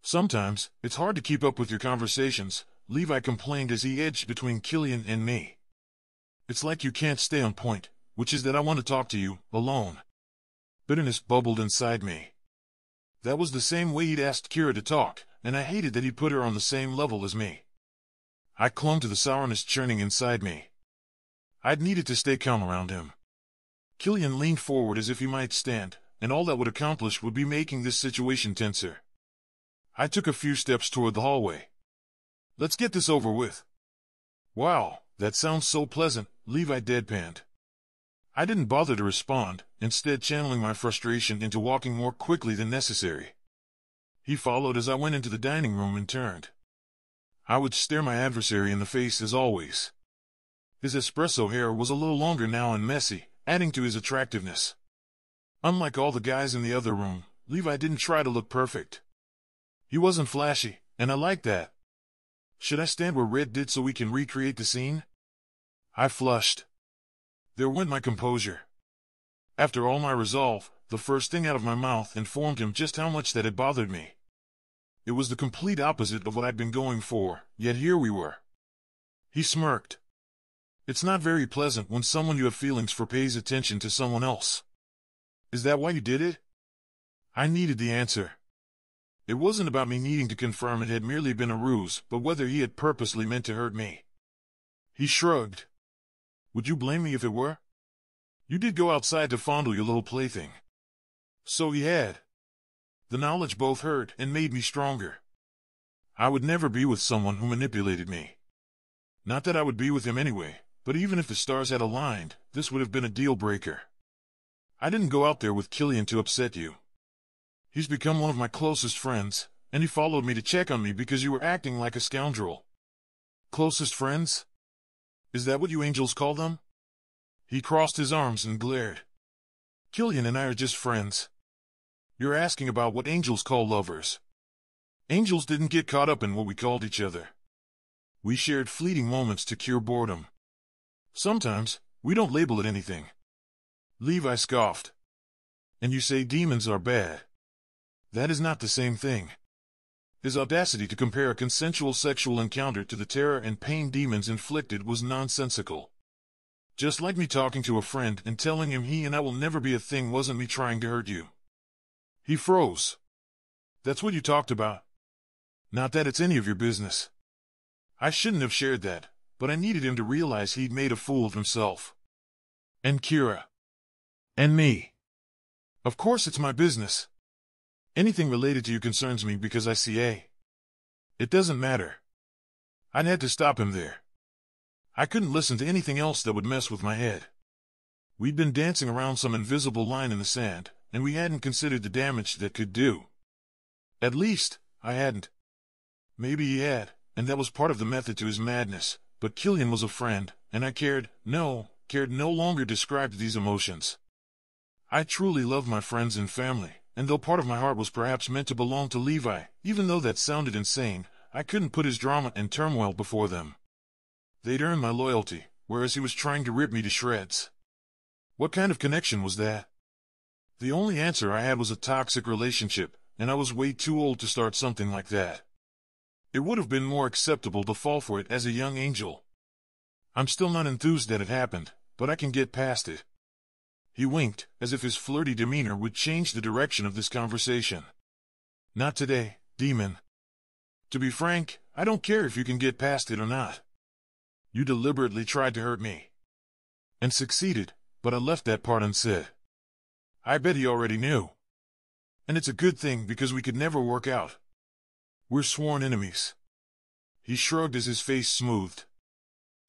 "Sometimes, it's hard to keep up with your conversations," Levi complained as he edged between Killian and me. "It's like you can't stay on point, which is that I want to talk to you, alone." Bitterness bubbled inside me. That was the same way he'd asked Kira to talk, and I hated that he'd put her on the same level as me. I clung to the sourness churning inside me. I'd needed to stay calm around him. Killian leaned forward as if he might stand, and all that would accomplish would be making this situation tenser. I took a few steps toward the hallway. "Let's get this over with." "Wow, that sounds so pleasant," Levi deadpanned. I didn't bother to respond, instead channeling my frustration into walking more quickly than necessary. He followed as I went into the dining room and turned. I would stare my adversary in the face as always. His espresso hair was a little longer now and messy, adding to his attractiveness. Unlike all the guys in the other room, Levi didn't try to look perfect. He wasn't flashy, and I liked that. Should I stand where Red did so we can recreate the scene? I flushed. There went my composure. After all my resolve, the first thing out of my mouth informed him just how much that had bothered me. It was the complete opposite of what I'd been going for, yet here we were. He smirked. It's not very pleasant when someone you have feelings for pays attention to someone else. Is that why you did it? I needed the answer. It wasn't about me needing to confirm it had merely been a ruse, but whether he had purposely meant to hurt me. He shrugged. Would you blame me if it were? You did go outside to fondle your little plaything. So he had. The knowledge both hurt and made me stronger. I would never be with someone who manipulated me. Not that I would be with him anyway, but even if the stars had aligned, this would have been a deal-breaker. I didn't go out there with Killian to upset you. He's become one of my closest friends, and he followed me to check on me because you were acting like a scoundrel. Closest friends? Is that what you angels call them? He crossed his arms and glared. Killian and I are just friends. You're asking about what angels call lovers. Angels didn't get caught up in what we called each other. We shared fleeting moments to cure boredom. Sometimes, we don't label it anything. Levi scoffed. And you say demons are bad. That is not the same thing. His audacity to compare a consensual sexual encounter to the terror and pain demons inflicted was nonsensical. Just like me talking to a friend and telling him he and I will never be a thing wasn't me trying to hurt you. He froze. That's what you talked about. Not that it's any of your business. I shouldn't have shared that, but I needed him to realize he'd made a fool of himself. And Kira. And me. Of course it's my business. Anything related to you concerns me because I see A. It doesn't matter. I'd had to stop him there. I couldn't listen to anything else that would mess with my head. We'd been dancing around some invisible line in the sand, and we hadn't considered the damage that could do. At least, I hadn't. Maybe he had, and that was part of the method to his madness, but Killian was a friend, and I cared no longer described these emotions. I truly loved my friends and family, and though part of my heart was perhaps meant to belong to Levi, even though that sounded insane, I couldn't put his drama and turmoil before them. They'd earned my loyalty, whereas he was trying to rip me to shreds. What kind of connection was that? The only answer I had was a toxic relationship, and I was way too old to start something like that. It would have been more acceptable to fall for it as a young angel. I'm still not enthused that it happened, but I can get past it. He winked, as if his flirty demeanor would change the direction of this conversation. Not today, demon. To be frank, I don't care if you can get past it or not. You deliberately tried to hurt me. And succeeded, but I left that part unsaid. I bet he already knew. And it's a good thing because we could never work out. We're sworn enemies. He shrugged as his face smoothed.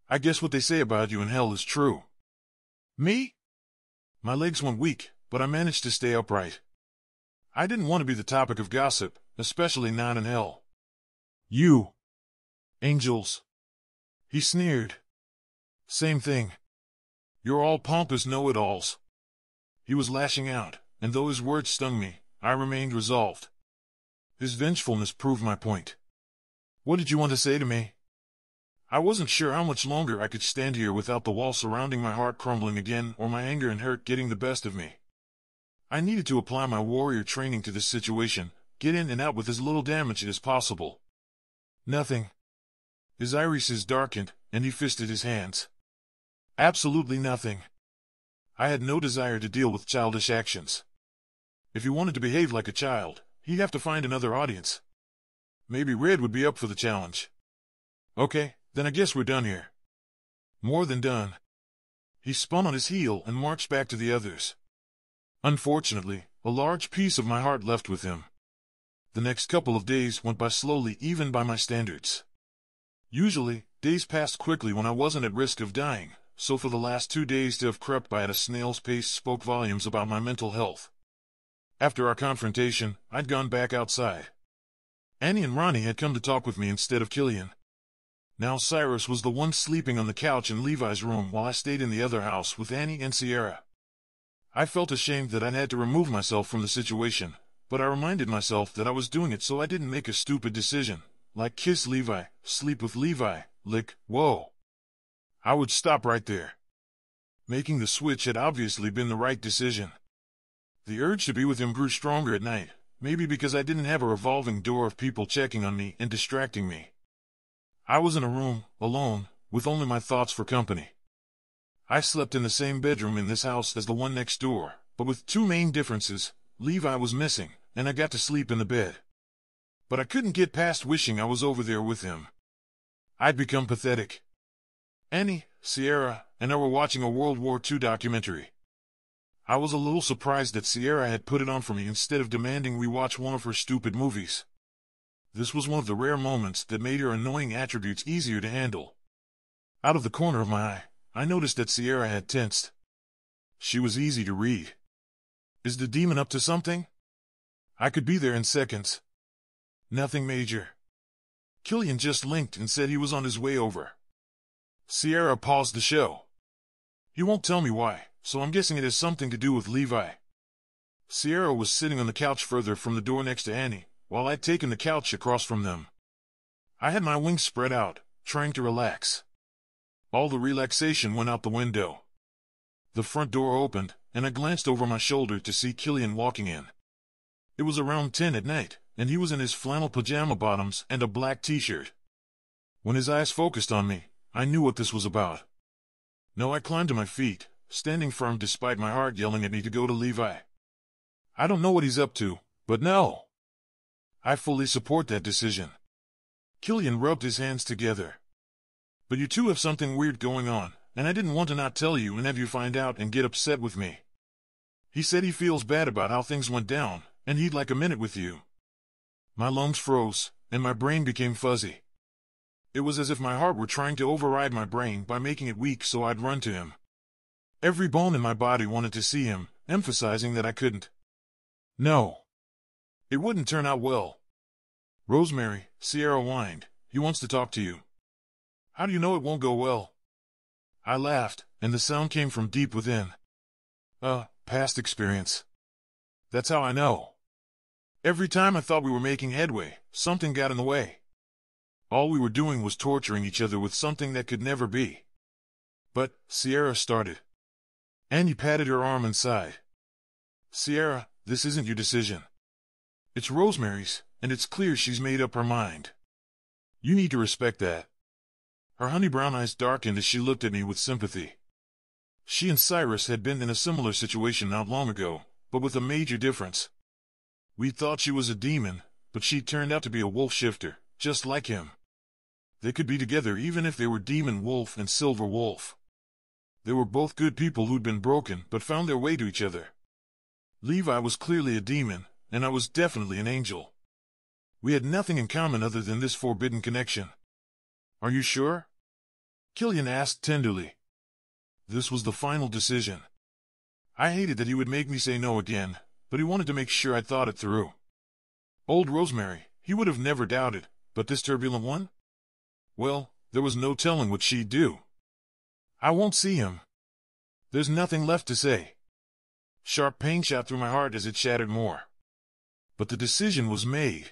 I guess what they say about you in hell is true. Me? My legs went weak, but I managed to stay upright. I didn't want to be the topic of gossip, especially not in hell. You. Angels. He sneered. Same thing. You're all pompous know-it-alls. He was lashing out, and though his words stung me, I remained resolved. His vengefulness proved my point. What did you want to say to me? I wasn't sure how much longer I could stand here without the wall surrounding my heart crumbling again or my anger and hurt getting the best of me. I needed to apply my warrior training to this situation, get in and out with as little damage as possible. Nothing. His irises darkened, and he fisted his hands. Absolutely nothing. I had no desire to deal with childish actions. If he wanted to behave like a child, he'd have to find another audience. Maybe Red would be up for the challenge. Okay, then I guess we're done here. More than done. He spun on his heel and marched back to the others. Unfortunately, a large piece of my heart left with him. The next couple of days went by slowly even by my standards. Usually, days passed quickly when I wasn't at risk of dying, so for the last 2 days to have crept by at a snail's pace spoke volumes about my mental health. After our confrontation, I'd gone back outside. Annie and Ronnie had come to talk with me instead of Killian. Now Cyrus was the one sleeping on the couch in Levi's room while I stayed in the other house with Annie and Sierra. I felt ashamed that I had to remove myself from the situation, but I reminded myself that I was doing it so I didn't make a stupid decision, like kiss Levi, sleep with Levi, lick, whoa. I would stop right there. Making the switch had obviously been the right decision. The urge to be with him grew stronger at night, maybe because I didn't have a revolving door of people checking on me and distracting me. I was in a room, alone, with only my thoughts for company. I slept in the same bedroom in this house as the one next door, but with two main differences. Levi was missing, and I got to sleep in the bed. But I couldn't get past wishing I was over there with him. I'd become pathetic. Annie, Sierra, and I were watching a World War II documentary. I was a little surprised that Sierra had put it on for me instead of demanding we watch one of her stupid movies. This was one of the rare moments that made her annoying attributes easier to handle. Out of the corner of my eye, I noticed that Sierra had tensed. She was easy to read. Is the demon up to something? I could be there in seconds. Nothing major. Killian just linked and said he was on his way over. Sierra paused the show. He won't tell me why, so I'm guessing it has something to do with Levi. Sierra was sitting on the couch further from the door next to Annie, while I'd taken the couch across from them. I had my wings spread out, trying to relax. All the relaxation went out the window. The front door opened, and I glanced over my shoulder to see Killian walking in. It was around 10 at night, and he was in his flannel pajama bottoms and a black t-shirt. When his eyes focused on me, I knew what this was about. No, I climbed to my feet, standing firm despite my heart yelling at me to go to Levi. I don't know what he's up to, but no. I fully support that decision. Killian rubbed his hands together. But you two have something weird going on, and I didn't want to not tell you and have you find out and get upset with me. He said he feels bad about how things went down, and he'd like a minute with you. My lungs froze, and my brain became fuzzy. It was as if my heart were trying to override my brain by making it weak so I'd run to him. Every bone in my body wanted to see him, emphasizing that I couldn't. No. It wouldn't turn out well. Rosemary, Sierra whined, he wants to talk to you. How do you know it won't go well? I laughed, and the sound came from deep within. Past experience. That's how I know. Every time I thought we were making headway, something got in the way. All we were doing was torturing each other with something that could never be. But, Sierra started. Annie patted her arm and sighed. Sierra, this isn't your decision. It's Rosemary's, and it's clear she's made up her mind. You need to respect that. Her honey brown eyes darkened as she looked at me with sympathy. She and Cyrus had been in a similar situation not long ago, but with a major difference. We thought she was a demon, but she turned out to be a wolf shifter, just like him. They could be together even if they were Demon Wolf and Silver Wolf. They were both good people who'd been broken but found their way to each other. Levi was clearly a demon, and I was definitely an angel. We had nothing in common other than this forbidden connection. Are you sure? Killian asked tenderly. This was the final decision. I hated that he would make me say no again, but he wanted to make sure I'd thought it through. Old Rosemary, he would have never doubted, but this turbulent one? Well, there was no telling what she'd do. I won't see him. There's nothing left to say. Sharp pain shot through my heart as it shattered more. But the decision was made.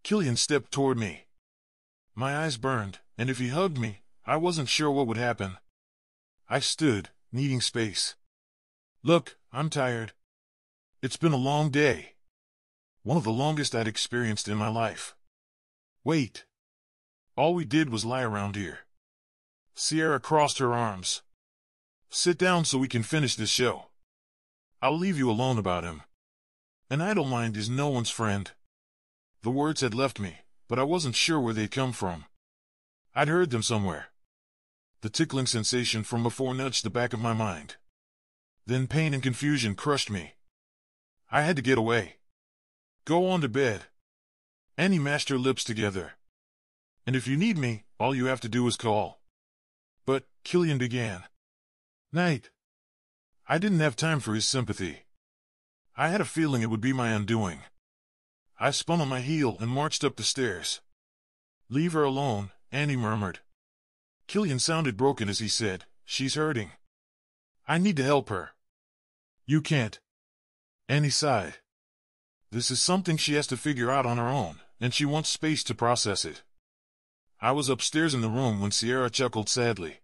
Killian stepped toward me. My eyes burned, and if he hugged me, I wasn't sure what would happen. I stood, needing space. Look, I'm tired. It's been a long day. One of the longest I'd experienced in my life. Wait. All we did was lie around here. Sierra crossed her arms. Sit down so we can finish this show. I'll leave you alone about him. An idle mind is no one's friend. The words had left me, but I wasn't sure where they'd come from. I'd heard them somewhere. The tickling sensation from before nudged the back of my mind. Then pain and confusion crushed me. I had to get away. Go on to bed. Annie mashed her lips together. And if you need me, all you have to do is call. But, Killian began. Night. I didn't have time for his sympathy. I had a feeling it would be my undoing. I spun on my heel and marched up the stairs. "Leave her alone," Annie murmured. Killian sounded broken as he said, "She's hurting. I need to help her." "You can't." Annie sighed. "This is something she has to figure out on her own, and she wants space to process it." I was upstairs in the room when Sierra chuckled sadly.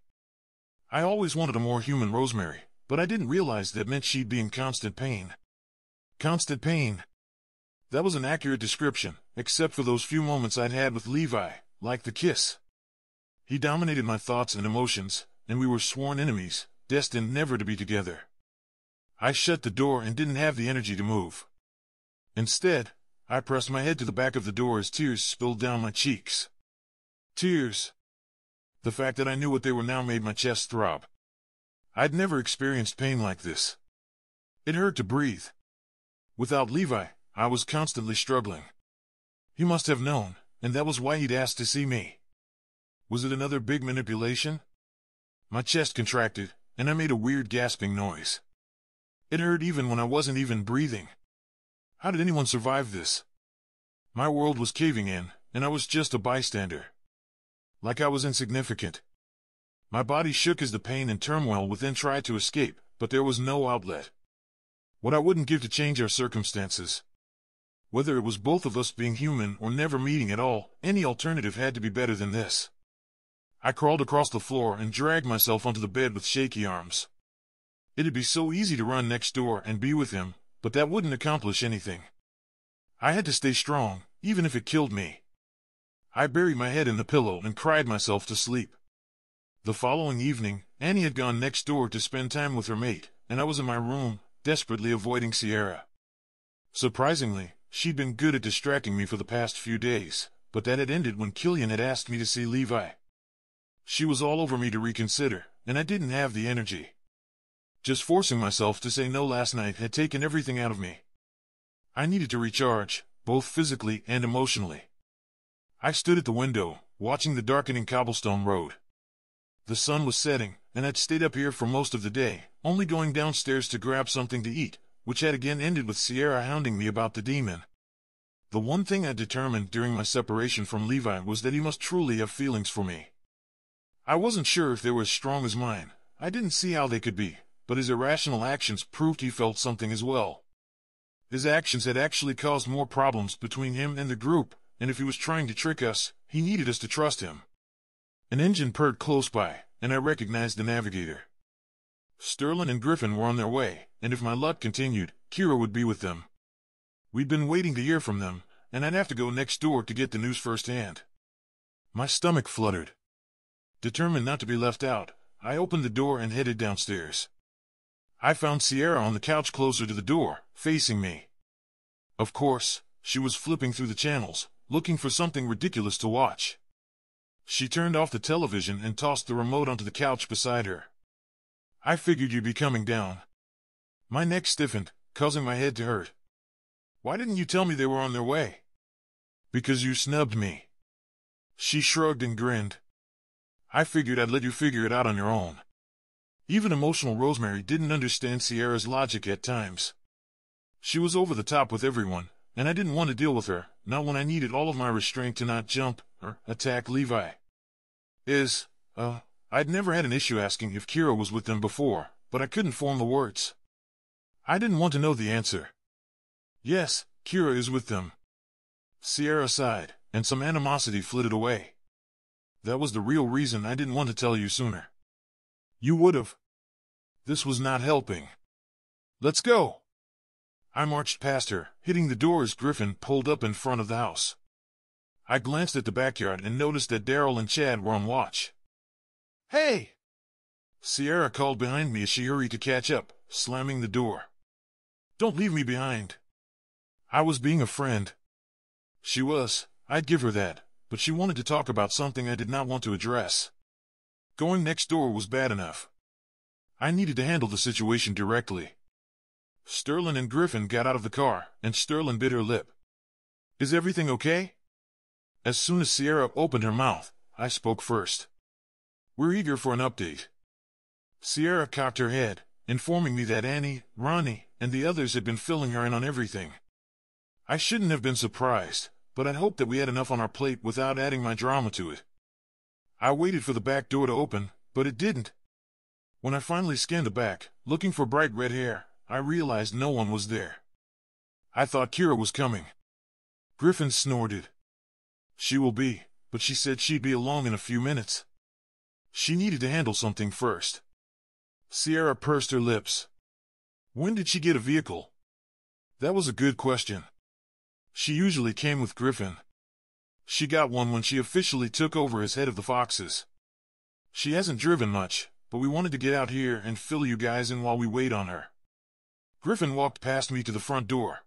"I always wanted a more human Rosemary, but I didn't realize that meant she'd be in constant pain." Constant pain. That was an accurate description, except for those few moments I'd had with Levi, like the kiss. He dominated my thoughts and emotions, and we were sworn enemies, destined never to be together. I shut the door and didn't have the energy to move. Instead, I pressed my head to the back of the door as tears spilled down my cheeks. Tears. The fact that I knew what they were now made my chest throb. I'd never experienced pain like this. It hurt to breathe. Without Levi, I was constantly struggling. He must have known, and that was why he'd asked to see me. Was it another big manipulation? My chest contracted, and I made a weird gasping noise. It hurt even when I wasn't even breathing. How did anyone survive this? My world was caving in, and I was just a bystander. Like I was insignificant. My body shook as the pain and turmoil within tried to escape, but there was no outlet. What I wouldn't give to change our circumstances. Whether it was both of us being human or never meeting at all, any alternative had to be better than this. I crawled across the floor and dragged myself onto the bed with shaky arms. It'd be so easy to run next door and be with him, but that wouldn't accomplish anything. I had to stay strong, even if it killed me. I buried my head in the pillow and cried myself to sleep. The following evening, Annie had gone next door to spend time with her mate, and I was in my room, desperately avoiding Sierra. Surprisingly, she'd been good at distracting me for the past few days, but that had ended when Killian had asked me to see Levi. She was all over me to reconsider, and I didn't have the energy. Just forcing myself to say no last night had taken everything out of me. I needed to recharge, both physically and emotionally. I stood at the window, watching the darkening cobblestone road. The sun was setting, and I'd stayed up here for most of the day, only going downstairs to grab something to eat, which had again ended with Sierra hounding me about the demon. The one thing I determined during my separation from Levi was that he must truly have feelings for me. I wasn't sure if they were as strong as mine. I didn't see how they could be, but his irrational actions proved he felt something as well. His actions had actually caused more problems between him and the group, and if he was trying to trick us, he needed us to trust him. An engine purred close by, and I recognized the navigator. Sterling and Griffin were on their way, and if my luck continued, Kira would be with them. We'd been waiting to hear from them, and I'd have to go next door to get the news firsthand. My stomach fluttered. Determined not to be left out, I opened the door and headed downstairs. I found Sierra on the couch closer to the door, facing me. Of course, she was flipping through the channels, looking for something ridiculous to watch. She turned off the television and tossed the remote onto the couch beside her. "I figured you'd be coming down." My neck stiffened, causing my head to hurt. "Why didn't you tell me they were on their way?" "Because you snubbed me." She shrugged and grinned. "I figured I'd let you figure it out on your own." Even emotional Rosemary didn't understand Sierra's logic at times. She was over the top with everyone, and I didn't want to deal with her, not when I needed all of my restraint to not jump or attack Levi. I'd never had an issue asking if Kira was with them before, but I couldn't form the words. I didn't want to know the answer. "Yes, Kira is with them." Sierra sighed, and some animosity flitted away. "That was the real reason I didn't want to tell you sooner." "You would've." This was not helping. "Let's go." I marched past her, hitting the door as Griffin pulled up in front of the house. I glanced at the backyard and noticed that Daryl and Chad were on watch. "Hey!" Sierra called behind me as she hurried to catch up, slamming the door. "Don't leave me behind." I was being a friend. She was, I'd give her that, but she wanted to talk about something I did not want to address. Going next door was bad enough. I needed to handle the situation directly. Sterling and Griffin got out of the car, and Sterling bit her lip. "Is everything okay?" As soon as Sierra opened her mouth, I spoke first. "We're eager for an update." Sierra cocked her head, informing me that Annie, Ronnie, and the others had been filling her in on everything. I shouldn't have been surprised, but I'd hoped that we had enough on our plate without adding my drama to it. I waited for the back door to open, but it didn't. When I finally scanned the back, looking for bright red hair, I realized no one was there. I thought Kira was coming. Griffin snorted. She will be, but she said she'd be along in a few minutes. She needed to handle something first. Sierra pursed her lips. When did she get a vehicle? That was a good question. She usually came with Griffin. She got one when she officially took over as head of the Foxes. She hasn't driven much, but we wanted to get out here and fill you guys in while we wait on her. Griffin walked past me to the front door.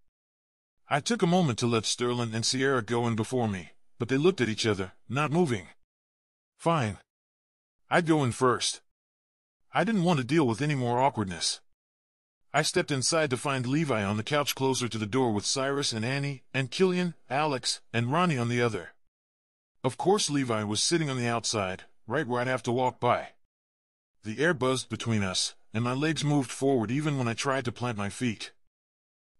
I took a moment to let Sterling and Sierra go in before me, but they looked at each other, not moving. Fine. I'd go in first. I didn't want to deal with any more awkwardness. I stepped inside to find Levi on the couch closer to the door with Cyrus and Annie, and Killian, Alex, and Ronnie on the other. Of course Levi was sitting on the outside, right where I'd have to walk by. The air buzzed between us, and my legs moved forward even when I tried to plant my feet.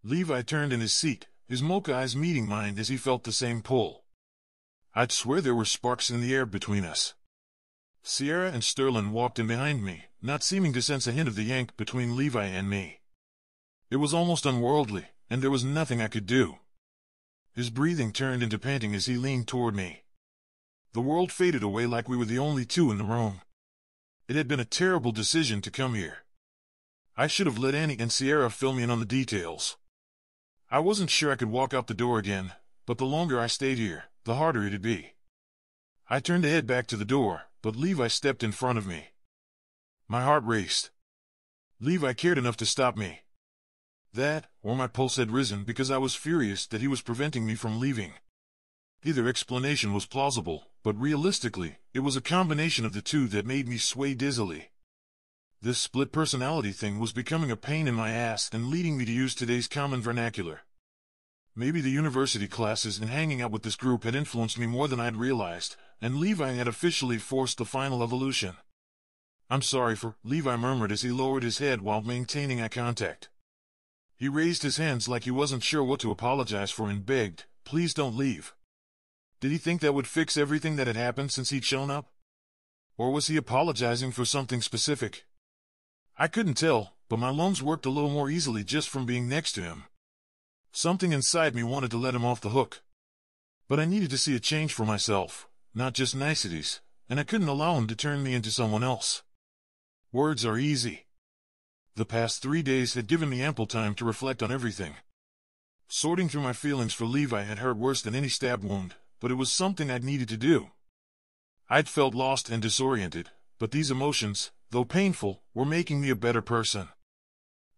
Levi turned in his seat, his mocha eyes meeting mine as he felt the same pull. I'd swear there were sparks in the air between us. Sierra and Sterling walked in behind me, not seeming to sense a hint of the yank between Levi and me. It was almost unworldly, and there was nothing I could do. His breathing turned into panting as he leaned toward me. The world faded away like we were the only two in the room. It had been a terrible decision to come here. I should have let Annie and Sierra fill me in on the details. I wasn't sure I could walk out the door again, but the longer I stayed here, the harder it'd be. I turned to head back to the door, but Levi stepped in front of me. My heart raced. Levi cared enough to stop me. That, or my pulse had risen because I was furious that he was preventing me from leaving. Either explanation was plausible, but realistically, it was a combination of the two that made me sway dizzily. This split personality thing was becoming a pain in my ass and leading me to use today's common vernacular. Maybe the university classes and hanging out with this group had influenced me more than I'd realized, and Levi had officially forced the final evolution. I'm sorry for, Levi murmured as he lowered his head while maintaining eye contact. He raised his hands like he wasn't sure what to apologize for and begged, please don't leave. Did he think that would fix everything that had happened since he'd shown up? Or was he apologizing for something specific? I couldn't tell, but my lungs worked a little more easily just from being next to him. Something inside me wanted to let him off the hook. But I needed to see a change for myself, not just niceties, and I couldn't allow him to turn me into someone else. Words are easy. The past 3 days had given me ample time to reflect on everything. Sorting through my feelings for Levi had hurt worse than any stab wound, but it was something I'd needed to do. I'd felt lost and disoriented, but these emotions, though painful, were making me a better person.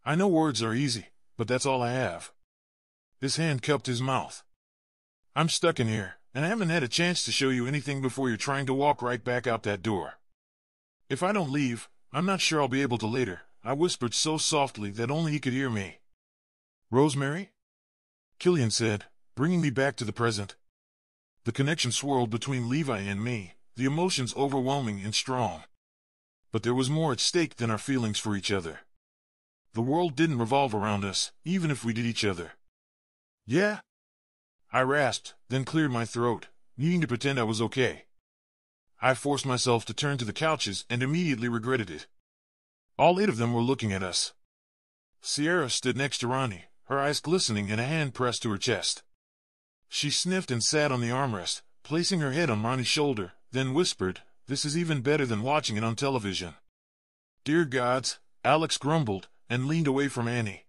I know words are easy, but that's all I have. His hand cupped his mouth. I'm stuck in here, and I haven't had a chance to show you anything before you're trying to walk right back out that door. If I don't leave, I'm not sure I'll be able to later, I whispered so softly that only he could hear me. Rosemary? Killian said, bringing me back to the present. The connection swirled between Levi and me, the emotions overwhelming and strong. But there was more at stake than our feelings for each other. The world didn't revolve around us, even if we did each other. Yeah? I rasped, then cleared my throat, needing to pretend I was okay. I forced myself to turn to the couches and immediately regretted it. All 8 of them were looking at us. Sierra stood next to Ronnie, her eyes glistening and a hand pressed to her chest. She sniffed and sat on the armrest, placing her head on Ronnie's shoulder, then whispered, "This is even better than watching it on television." "Dear gods," Alex grumbled, and leaned away from Annie.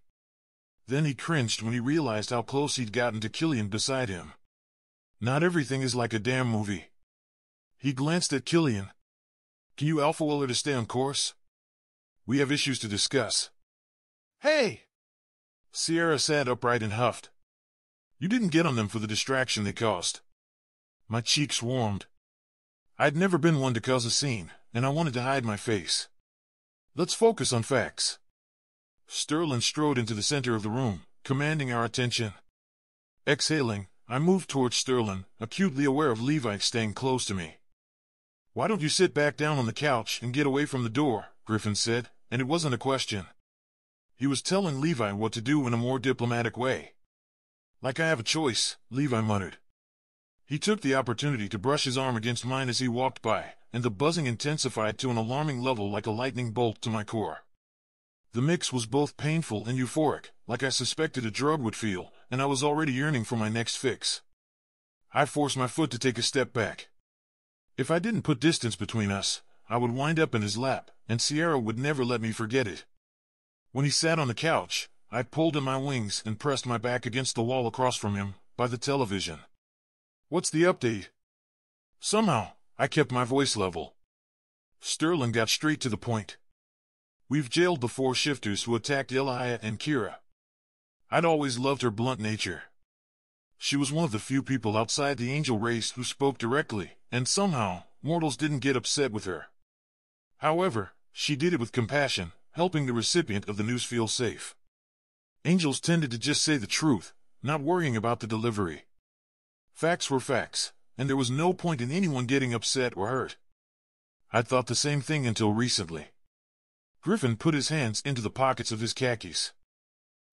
Then he cringed when he realized how close he'd gotten to Killian beside him. Not everything is like a damn movie. He glanced at Killian. "Can you alpha will her to stay on course? We have issues to discuss." "Hey!" Sierra sat upright and huffed. "You didn't get on them for the distraction they caused." My cheeks warmed. I'd never been one to cause a scene, and I wanted to hide my face. "Let's focus on facts." Sterling strode into the center of the room, commanding our attention. Exhaling, I moved towards Sterling, acutely aware of Levi staying close to me. "Why don't you sit back down on the couch and get away from the door?" Griffin said, and it wasn't a question. He was telling Levi what to do in a more diplomatic way. Like I have a choice, Levi muttered. He took the opportunity to brush his arm against mine as he walked by, and the buzzing intensified to an alarming level like a lightning bolt to my core. The mix was both painful and euphoric, like I suspected a drug would feel, and I was already yearning for my next fix. I forced my foot to take a step back. If I didn't put distance between us, I would wind up in his lap, and Sierra would never let me forget it. When he sat on the couch, I pulled in my wings and pressed my back against the wall across from him, by the television. "What's the update?" Somehow, I kept my voice level. Sterling got straight to the point. "We've jailed the 4 shifters who attacked Elia and Kira." I'd always loved her blunt nature. She was one of the few people outside the angel race who spoke directly, and somehow, mortals didn't get upset with her. However, she did it with compassion, helping the recipient of the news feel safe. Angels tended to just say the truth, not worrying about the delivery. Facts were facts, and there was no point in anyone getting upset or hurt. I'd thought the same thing until recently. Griffin put his hands into the pockets of his khakis.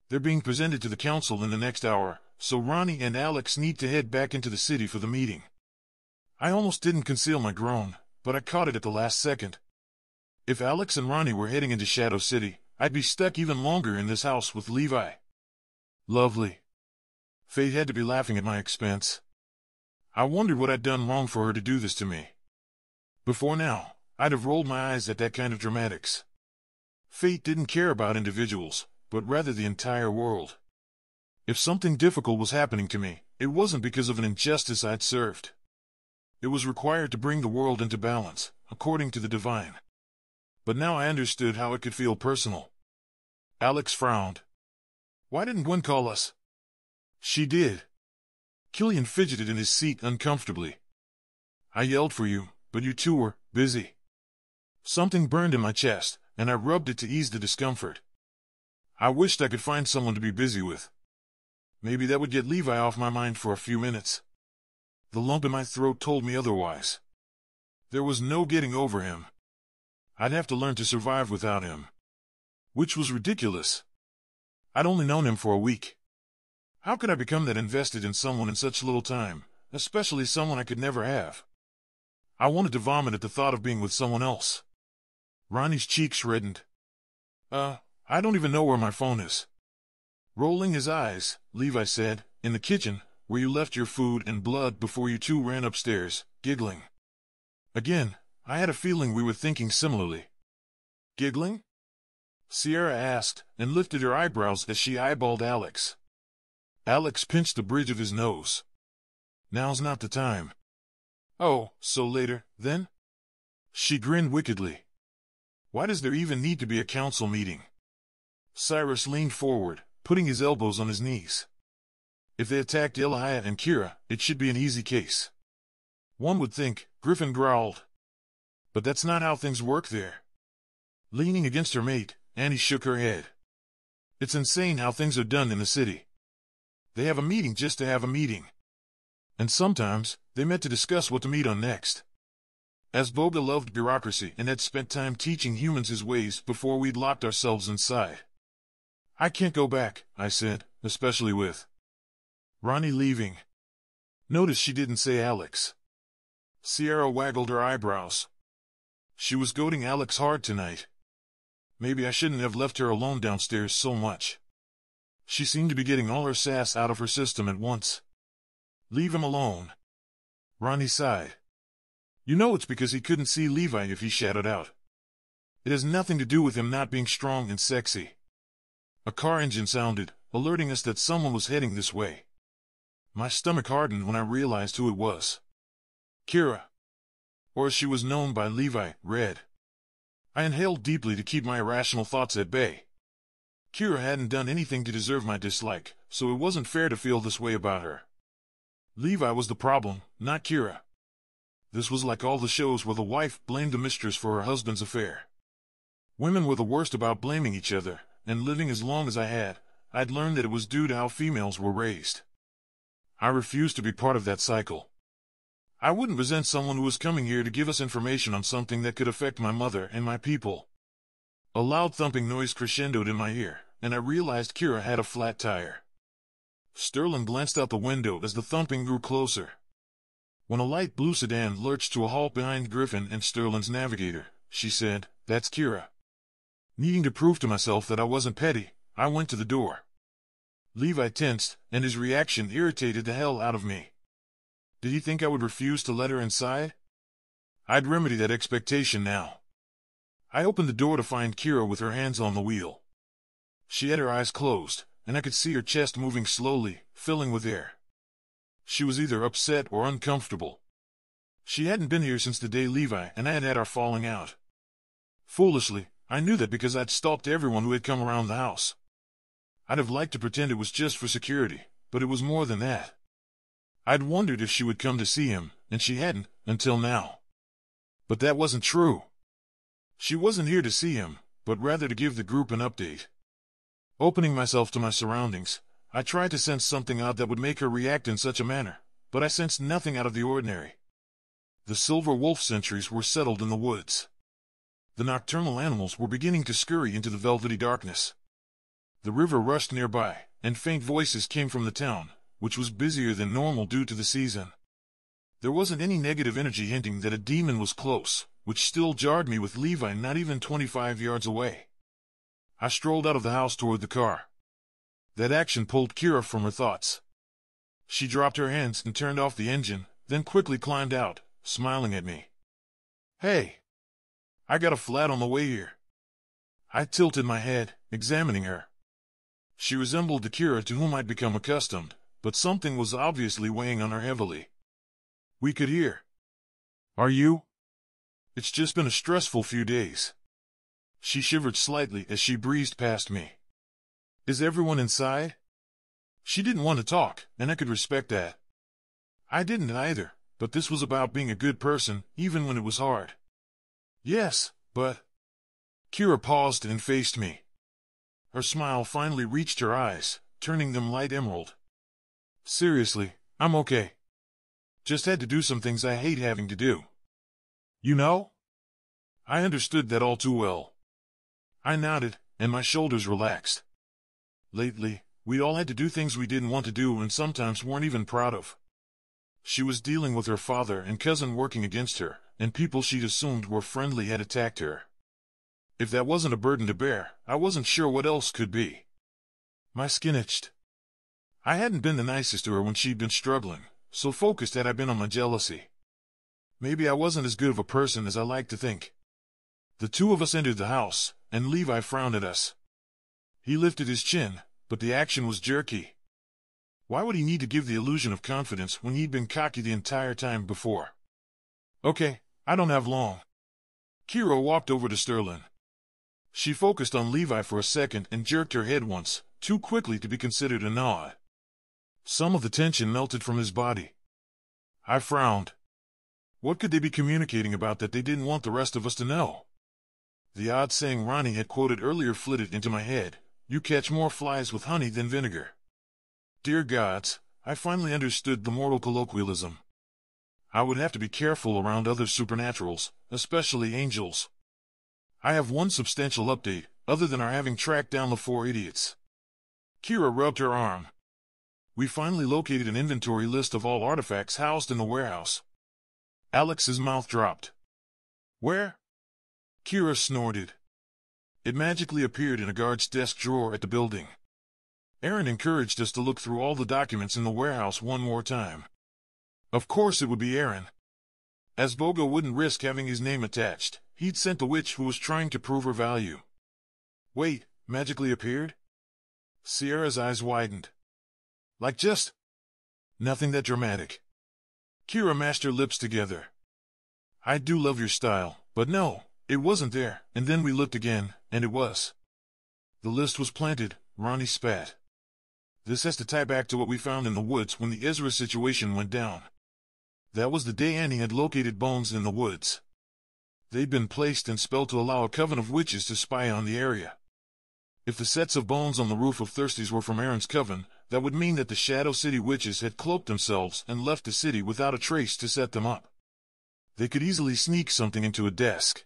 "They're being presented to the council in the next hour, so Ronnie and Alex need to head back into the city for the meeting." I almost didn't conceal my groan, but I caught it at the last second. If Alex and Ronnie were heading into Shadow City, I'd be stuck even longer in this house with Levi. Lovely. Fate had to be laughing at my expense. I wondered what I'd done wrong for her to do this to me. Before now, I'd have rolled my eyes at that kind of dramatics. Fate didn't care about individuals, but rather the entire world. If something difficult was happening to me, it wasn't because of an injustice I'd served. It was required to bring the world into balance, according to the divine. But now I understood how it could feel personal. Alex frowned. "Why didn't Gwen call us?" "She did." Killian fidgeted in his seat uncomfortably. "I yelled for you, but you two were busy." Something burned in my chest, and I rubbed it to ease the discomfort. I wished I could find someone to be busy with. Maybe that would get Levi off my mind for a few minutes. The lump in my throat told me otherwise. There was no getting over him. I'd have to learn to survive without him. Which was ridiculous. I'd only known him for a week. How could I become that invested in someone in such little time, especially someone I could never have? I wanted to vomit at the thought of being with someone else. Ronnie's cheeks reddened. I don't even know where my phone is." Rolling his eyes, Levi said, "In the kitchen, where you left your food and blood before you two ran upstairs, giggling." Again, I had a feeling we were thinking similarly. "Giggling?" Sierra asked, and lifted her eyebrows as she eyeballed Alex. Alex pinched the bridge of his nose. "Now's not the time." "Oh, so later, then?" She grinned wickedly. "Why does there even need to be a council meeting?" Cyrus leaned forward, putting his elbows on his knees. "If they attacked Elia and Kira, it should be an easy case." "One would think," Griffin growled. "But that's not how things work there." Leaning against her mate, Annie shook her head. "It's insane how things are done in the city. They have a meeting just to have a meeting. And sometimes, they met to discuss what to meet on next." As Boga loved bureaucracy and had spent time teaching humans his ways before we'd locked ourselves inside. "I can't go back," I said, "especially with Ronnie leaving." Notice she didn't say Alex. Sierra waggled her eyebrows. She was goading Alex hard tonight. Maybe I shouldn't have left her alone downstairs so much. She seemed to be getting all her sass out of her system at once. "Leave him alone." Ronnie sighed. "You know it's because he couldn't see Levi if he shouted out. It has nothing to do with him not being strong and sexy." A car engine sounded, alerting us that someone was heading this way. My stomach hardened when I realized who it was. Kira. Or as she was known by Levi, Red. I inhaled deeply to keep my irrational thoughts at bay. Kira hadn't done anything to deserve my dislike, so it wasn't fair to feel this way about her. Levi was the problem, not Kira. This was like all the shows where the wife blamed the mistress for her husband's affair. Women were the worst about blaming each other, and living as long as I had, I'd learned that it was due to how females were raised. I refused to be part of that cycle. I wouldn't resent someone who was coming here to give us information on something that could affect my mother and my people. A loud thumping noise crescendoed in my ear, and I realized Kira had a flat tire. Sterling glanced out the window as the thumping grew closer. When a light blue sedan lurched to a halt behind Griffin and Sterling's navigator, she said, "That's Kira." Needing to prove to myself that I wasn't petty, I went to the door. Levi tensed, and his reaction irritated the hell out of me. Did he think I would refuse to let her inside? I'd remedy that expectation now. I opened the door to find Kira with her hands on the wheel. She had her eyes closed, and I could see her chest moving slowly, filling with air. She was either upset or uncomfortable. She hadn't been here since the day Levi and I had had our falling out. Foolishly, I knew that because I'd stalked everyone who had come around the house. I'd have liked to pretend it was just for security, but it was more than that. I'd wondered if she would come to see him, and she hadn't, until now. But that wasn't true. She wasn't here to see him, but rather to give the group an update. Opening myself to my surroundings, I tried to sense something odd that would make her react in such a manner, but I sensed nothing out of the ordinary. The silver wolf sentries were settled in the woods. The nocturnal animals were beginning to scurry into the velvety darkness. The river rushed nearby, and faint voices came from the town, which was busier than normal due to the season. There wasn't any negative energy hinting that a demon was close, which still jarred me with Levi not even 25 yards away. I strolled out of the house toward the car. That action pulled Kira from her thoughts. She dropped her hands and turned off the engine, then quickly climbed out, smiling at me. "Hey! I got a flat on the way here." I tilted my head, examining her. She resembled the Kira to whom I'd become accustomed, but something was obviously weighing on her heavily. "We could hear." "Are you?" "It's just been a stressful few days." She shivered slightly as she breezed past me. "Is everyone inside?" She didn't want to talk, and I could respect that. I didn't either, but this was about being a good person, even when it was hard. "Yes, but—" Kira paused and faced me. Her smile finally reached her eyes, turning them light emerald. "Seriously, I'm okay. Just had to do some things I hate having to do." "You know?" I understood that all too well. I nodded, and my shoulders relaxed. Lately, we all had to do things we didn't want to do and sometimes weren't even proud of. She was dealing with her father and cousin working against her, and people she'd assumed were friendly had attacked her. If that wasn't a burden to bear, I wasn't sure what else could be. My skin itched. I hadn't been the nicest to her when she'd been struggling, so focused had I been on my jealousy. Maybe I wasn't as good of a person as I liked to think. The two of us entered the house, and Levi frowned at us. He lifted his chin, but the action was jerky. Why would he need to give the illusion of confidence when he'd been cocky the entire time before? "Okay, I don't have long." Kira walked over to Sterling. She focused on Levi for a second and jerked her head once, too quickly to be considered a nod. Some of the tension melted from his body. I frowned. What could they be communicating about that they didn't want the rest of us to know? The odd saying Ronnie had quoted earlier flitted into my head: "You catch more flies with honey than vinegar." Dear gods, I finally understood the mortal colloquialism. I would have to be careful around other supernaturals, especially angels. I have one substantial update, other than our having tracked down the 4 idiots. Kira rubbed her arm. We finally located an inventory list of all artifacts housed in the warehouse. Alex's mouth dropped. "Where?" Kira snorted. It magically appeared in a guard's desk drawer at the building. Aaron encouraged us to look through all the documents in the warehouse one more time. Of course it would be Aaron. As Balogh wouldn't risk having his name attached, he'd sent the witch who was trying to prove her value. Wait, magically appeared? Sierra's eyes widened. Like just nothing that dramatic. Kira mashed her lips together. I do love your style, but no, it wasn't there, and then we looked again, and it was. The list was planted, Ronnie spat. This has to tie back to what we found in the woods when the Ezra situation went down. That was the day Annie had located bones in the woods. They'd been placed and spelled to allow a coven of witches to spy on the area. If the sets of bones on the roof of Thirsties were from Aaron's coven, that would mean that the Shadow City witches had cloaked themselves and left the city without a trace to set them up. They could easily sneak something into a desk.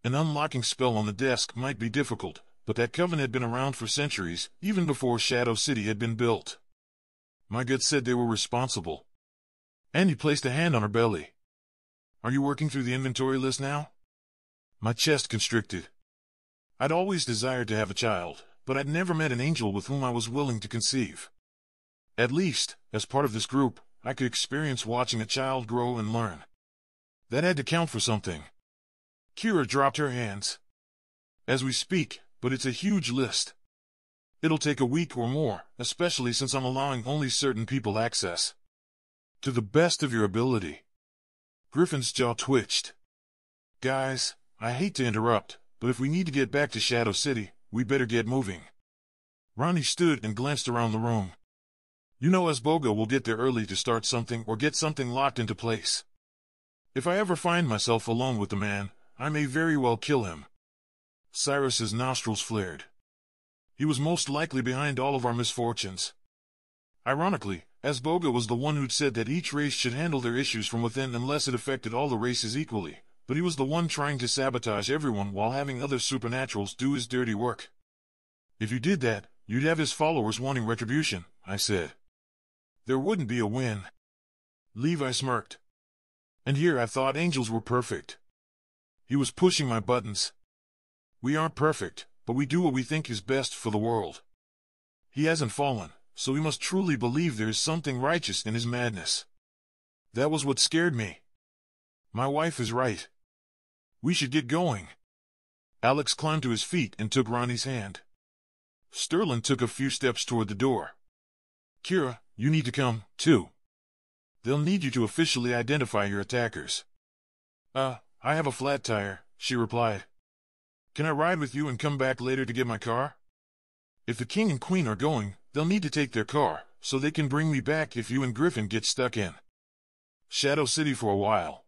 An unlocking spell on the desk might be difficult, but that coven had been around for centuries, even before Shadow City had been built. My gut said they were responsible. Annie placed a hand on her belly. Are you working through the inventory list now? My chest constricted. I'd always desired to have a child, but I'd never met an angel with whom I was willing to conceive. At least, as part of this group, I could experience watching a child grow and learn. That had to count for something. Kira dropped her hands. As we speak, but it's a huge list. It'll take a week or more, especially since I'm allowing only certain people access. To the best of your ability. Griffin's jaw twitched. Guys, I hate to interrupt, but if we need to get back to Shadow City, we better get moving. Ronnie stood and glanced around the room. You know Balogh will get there early to start something or get something locked into place. If I ever find myself alone with the man, I may very well kill him. Cyrus's nostrils flared. He was most likely behind all of our misfortunes. Ironically, Balogh was the one who'd said that each race should handle their issues from within unless it affected all the races equally, but he was the one trying to sabotage everyone while having other supernaturals do his dirty work. If you did that, you'd have his followers wanting retribution, I said. There wouldn't be a win. Levi smirked. And here I thought angels were perfect. He was pushing my buttons. We aren't perfect, but we do what we think is best for the world. He hasn't fallen, so we must truly believe there is something righteous in his madness. That was what scared me. My wife is right. We should get going. Alex climbed to his feet and took Ronnie's hand. Sterling took a few steps toward the door. Kira, you need to come, too. They'll need you to officially identify your attackers. I have a flat tire, she replied. Can I ride with you and come back later to get my car? If the king and queen are going, they'll need to take their car, so they can bring me back if you and Griffin get stuck in Shadow City for a while.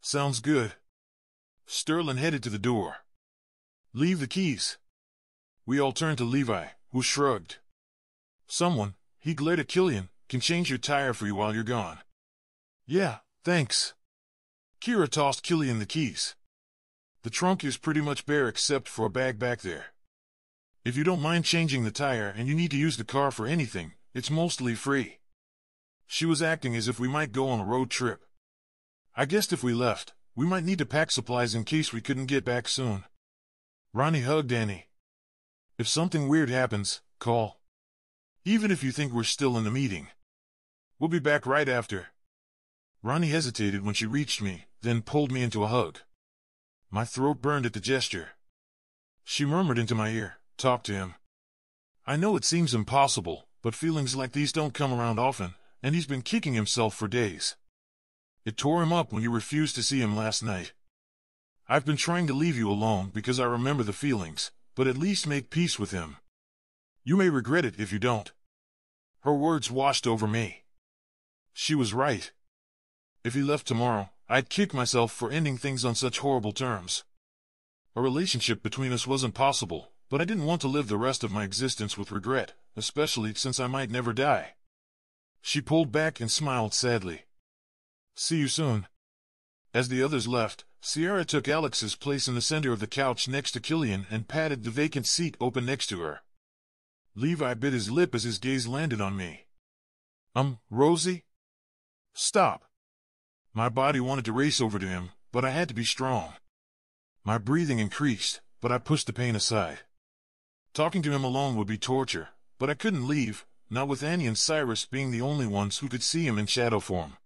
Sounds good. Sterling headed to the door. Leave the keys. We all turned to Levi, who shrugged. Someone, he glared at Killian, can change your tire for you while you're gone. Yeah, thanks. Kira tossed Killian the keys. The trunk is pretty much bare except for a bag back there. If you don't mind changing the tire and you need to use the car for anything, it's mostly free. She was acting as if we might go on a road trip. I guessed if we left, we might need to pack supplies in case we couldn't get back soon. Ronnie hugged Annie. If something weird happens, call. Even if you think we're still in the meeting. We'll be back right after. Ronnie hesitated when she reached me, then pulled me into a hug. My throat burned at the gesture. She murmured into my ear, talk to him. I know it seems impossible, but feelings like these don't come around often, and he's been kicking himself for days. It tore him up when you refused to see him last night. I've been trying to leave you alone because I remember the feelings, but at least make peace with him. You may regret it if you don't. Her words washed over me. She was right. If he left tomorrow, I'd kick myself for ending things on such horrible terms. A relationship between us wasn't possible, but I didn't want to live the rest of my existence with regret, especially since I might never die. She pulled back and smiled sadly. See you soon. As the others left, Sierra took Alex's place in the center of the couch next to Killian and patted the vacant seat open next to her. Levi bit his lip as his gaze landed on me. Rosie? Stop. My body wanted to race over to him, but I had to be strong. My breathing increased, but I pushed the pain aside. Talking to him alone would be torture, but I couldn't leave, not with Annie and Cyrus being the only ones who could see him in shadow form.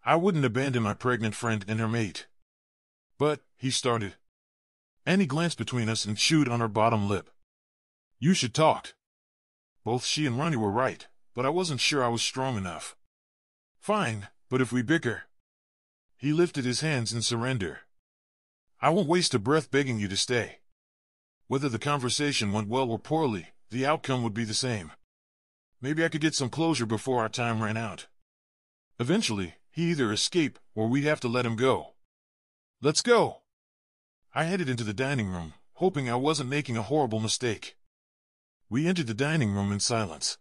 I wouldn't abandon my pregnant friend and her mate. But, he started. Annie glanced between us and chewed on her bottom lip. You should talk. Both she and Ronnie were right, but I wasn't sure I was strong enough. Fine, but if we bicker... He lifted his hands in surrender. I won't waste a breath begging you to stay. Whether the conversation went well or poorly, the outcome would be the same. Maybe I could get some closure before our time ran out. Eventually, he'd either escape, or we'd have to let him go. Let's go! I headed into the dining room, hoping I wasn't making a horrible mistake. We entered the dining room in silence.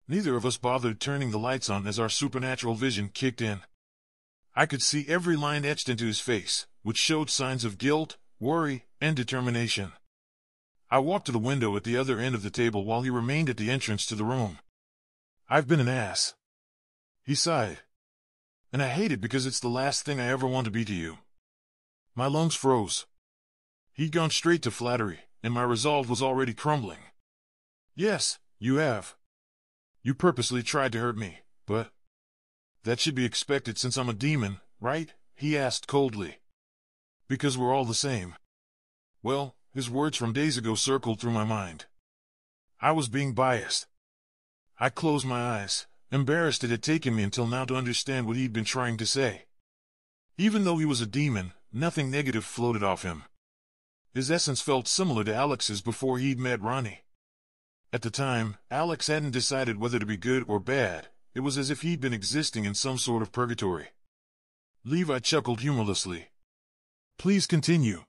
Neither of us bothered turning the lights on as our supernatural vision kicked in. I could see every line etched into his face, which showed signs of guilt, worry, and determination. I walked to the window at the other end of the table while he remained at the entrance to the room. I've been an ass. He sighed. And I hate it because it's the last thing I ever want to be to you. My lungs froze. He'd gone straight to flattery, and my resolve was already crumbling. Yes, you have. You purposely tried to hurt me, but that should be expected since I'm a demon, right? He asked coldly. Because we're all the same. Well, his words from days ago circled through my mind. I was being biased. I closed my eyes, embarrassed it had taken me until now to understand what he'd been trying to say. Even though he was a demon, nothing negative floated off him. His essence felt similar to Alex's before he'd met Ronnie. At the time, Alex hadn't decided whether to be good or bad. It was as if he'd been existing in some sort of purgatory. Levi chuckled humorlessly. Please continue.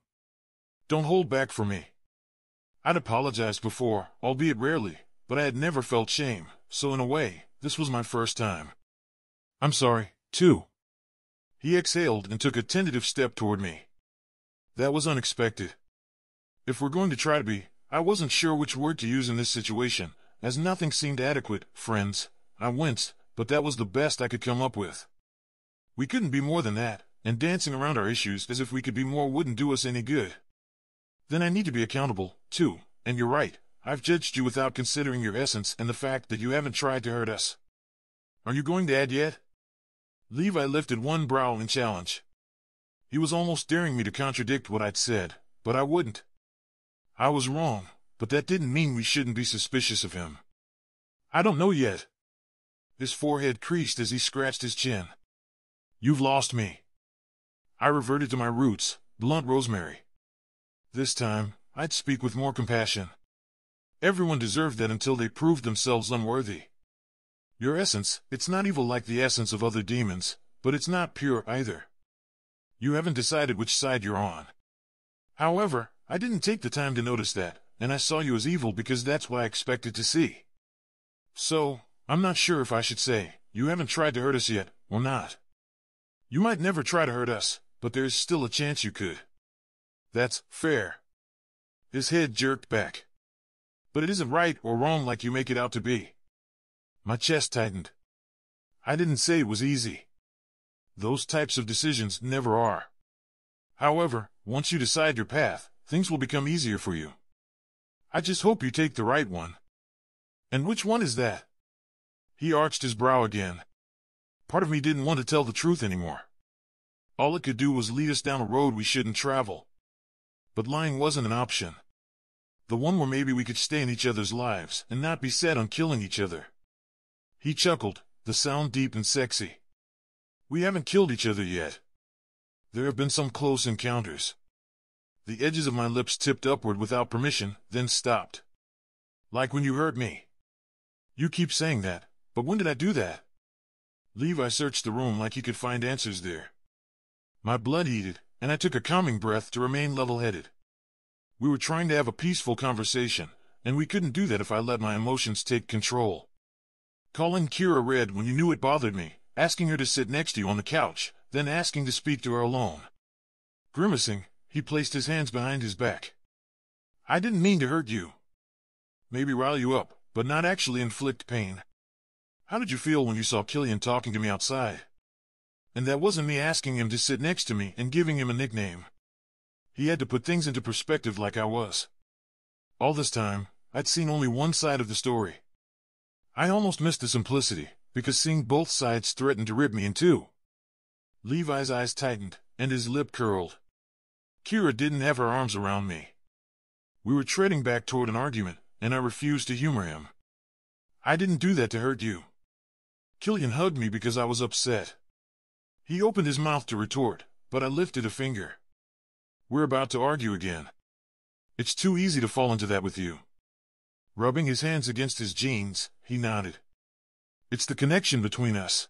Don't hold back for me. I'd apologized before, albeit rarely, but I had never felt shame, so in a way, this was my first time. I'm sorry, too. He exhaled and took a tentative step toward me. That was unexpected. If we're going to try to be, I wasn't sure which word to use in this situation, as nothing seemed adequate, friends. I winced, but that was the best I could come up with. We couldn't be more than that, and dancing around our issues as if we could be more wouldn't do us any good. Then I need to be accountable, too, and you're right, I've judged you without considering your essence and the fact that you haven't tried to hurt us. Are you going to add yet? Levi lifted one brow in challenge. He was almost daring me to contradict what I'd said, but I wouldn't. I was wrong, but that didn't mean we shouldn't be suspicious of him. I don't know yet. His forehead creased as he scratched his chin. You've lost me. I reverted to my roots, blunt rosemary. This time, I'd speak with more compassion. Everyone deserved that until they proved themselves unworthy. Your essence, it's not evil like the essence of other demons, but it's not pure either. You haven't decided which side you're on. However, I didn't take the time to notice that, and I saw you as evil because that's what I expected to see. So, I'm not sure if I should say, you haven't tried to hurt us yet, or not. You might never try to hurt us, but there's still a chance you could. That's fair. His head jerked back. But it isn't right or wrong like you make it out to be. My chest tightened. I didn't say it was easy. Those types of decisions never are. However, once you decide your path, things will become easier for you. I just hope you take the right one. And which one is that? He arched his brow again. Part of me didn't want to tell the truth anymore. All it could do was lead us down a road we shouldn't travel. But lying wasn't an option. The one where maybe we could stay in each other's lives and not be set on killing each other. He chuckled, the sound deep and sexy. We haven't killed each other yet. There have been some close encounters. The edges of my lips tipped upward without permission, then stopped. Like when you hurt me. You keep saying that, but when did I do that? Levi searched the room like he could find answers there. My blood heated, and I took a calming breath to remain level-headed. We were trying to have a peaceful conversation, and we couldn't do that if I let my emotions take control. Calling Kira red when you knew it bothered me, asking her to sit next to you on the couch, then asking to speak to her alone. Grimacing, he placed his hands behind his back. I didn't mean to hurt you. Maybe rile you up, but not actually inflict pain. How did you feel when you saw Killian talking to me outside? And that wasn't me asking him to sit next to me and giving him a nickname. He had to put things into perspective like I was. All this time, I'd seen only one side of the story. I almost missed the simplicity, because seeing both sides threatened to rip me in two. Levi's eyes tightened, and his lip curled. Kira didn't have her arms around me. We were treading back toward an argument, and I refused to humor him. I didn't do that to hurt you. Killian hugged me because I was upset. He opened his mouth to retort, but I lifted a finger. We're about to argue again. It's too easy to fall into that with you. Rubbing his hands against his jeans, he nodded. It's the connection between us.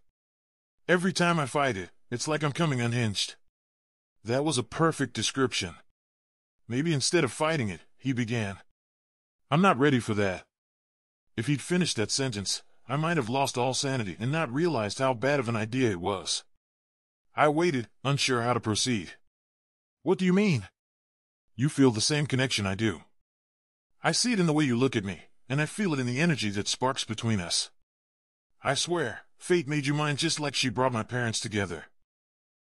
Every time I fight it, it's like I'm coming unhinged. That was a perfect description. Maybe instead of fighting it, he began. I'm not ready for that. If he'd finished that sentence, I might have lost all sanity and not realized how bad of an idea it was. I waited, unsure how to proceed. What do you mean? You feel the same connection I do. I see it in the way you look at me, and I feel it in the energy that sparks between us. I swear, fate made you mine just like she brought my parents together.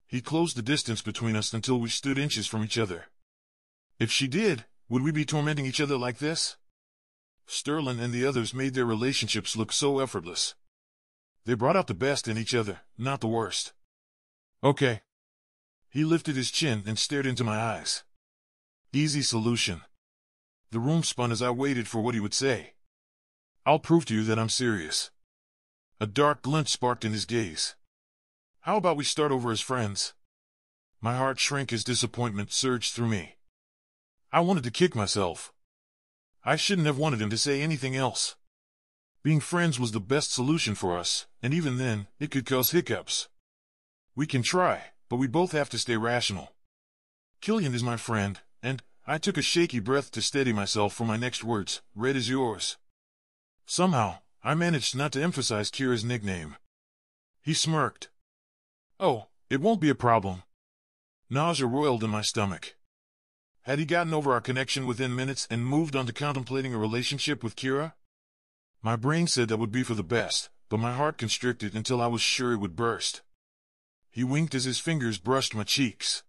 He closed the distance between us until we stood inches from each other. If she did, would we be tormenting each other like this? Sterling and the others made their relationships look so effortless. They brought out the best in each other, not the worst. Okay. He lifted his chin and stared into my eyes. Easy solution. The room spun as I waited for what he would say. I'll prove to you that I'm serious. A dark glint sparked in his gaze. How about we start over as friends? My heart shrank as disappointment surged through me. I wanted to kick myself. I shouldn't have wanted him to say anything else. Being friends was the best solution for us, and even then, it could cause hiccups. We can try, but we both have to stay rational. Killian is my friend, and I took a shaky breath to steady myself for my next words. Red is yours. Somehow, I managed not to emphasize Kira's nickname. He smirked. Oh, it won't be a problem. Nausea roiled in my stomach. Had he gotten over our connection within minutes and moved on to contemplating a relationship with Kira? My brain said that would be for the best, but my heart constricted until I was sure it would burst. He winked as his fingers brushed my cheeks.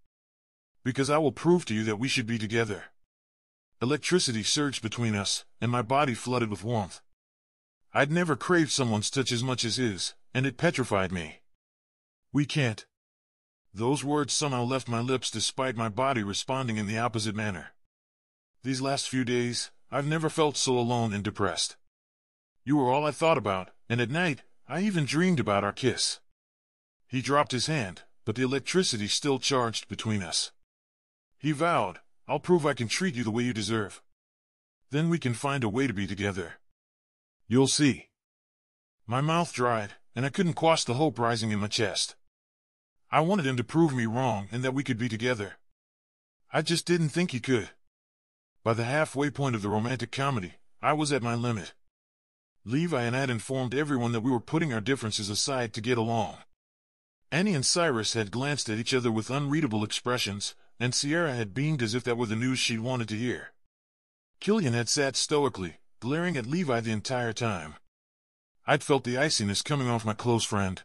Because I will prove to you that we should be together. Electricity surged between us, and my body flooded with warmth. I'd never craved someone's touch as much as his, and it petrified me. We can't. Those words somehow left my lips despite my body responding in the opposite manner. These last few days, I've never felt so alone and depressed. You were all I thought about, and at night, I even dreamed about our kiss. He dropped his hand, but the electricity still charged between us. He vowed, I'll prove I can treat you the way you deserve. Then we can find a way to be together. You'll see. My mouth dried, and I couldn't quash the hope rising in my chest. I wanted him to prove me wrong and that we could be together. I just didn't think he could. By the halfway point of the romantic comedy, I was at my limit. Levi and I had informed everyone that we were putting our differences aside to get along. Annie and Cyrus had glanced at each other with unreadable expressions, and Sierra had beamed as if that were the news she'd wanted to hear. Killian had sat stoically, glaring at Levi the entire time. I'd felt the iciness coming off my close friend.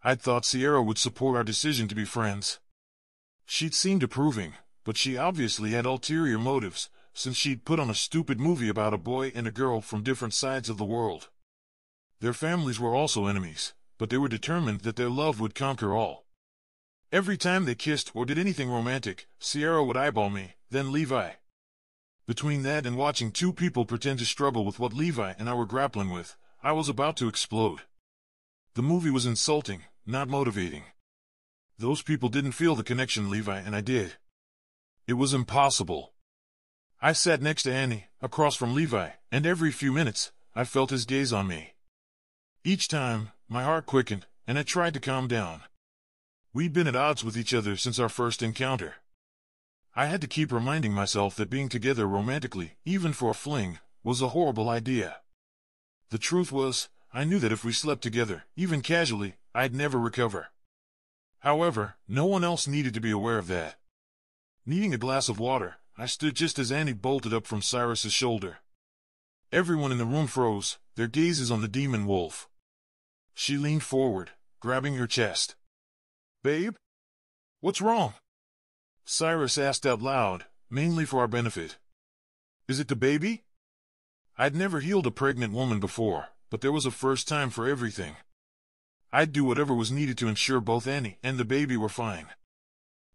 I'd thought Sierra would support our decision to be friends. She'd seemed approving, but she obviously had ulterior motives, since she'd put on a stupid movie about a boy and a girl from different sides of the world. Their families were also enemies, but they were determined that their love would conquer all. Every time they kissed or did anything romantic, Sierra would eyeball me, then Levi. Between that and watching two people pretend to struggle with what Levi and I were grappling with, I was about to explode. The movie was insulting, not motivating. Those people didn't feel the connection Levi and I did. It was impossible. I sat next to Annie, across from Levi, and every few minutes, I felt his gaze on me. Each time, my heart quickened, and I tried to calm down. We'd been at odds with each other since our first encounter. I had to keep reminding myself that being together romantically, even for a fling, was a horrible idea. The truth was, I knew that if we slept together, even casually, I'd never recover. However, no one else needed to be aware of that. Needing a glass of water, I stood just as Annie bolted up from Cyrus's shoulder. Everyone in the room froze, their gazes on the demon wolf. She leaned forward, grabbing her chest. "Babe? What's wrong?" Cyrus asked out loud, mainly for our benefit. "Is it the baby?" I'd never healed a pregnant woman before, but there was a first time for everything. I'd do whatever was needed to ensure both Annie and the baby were fine.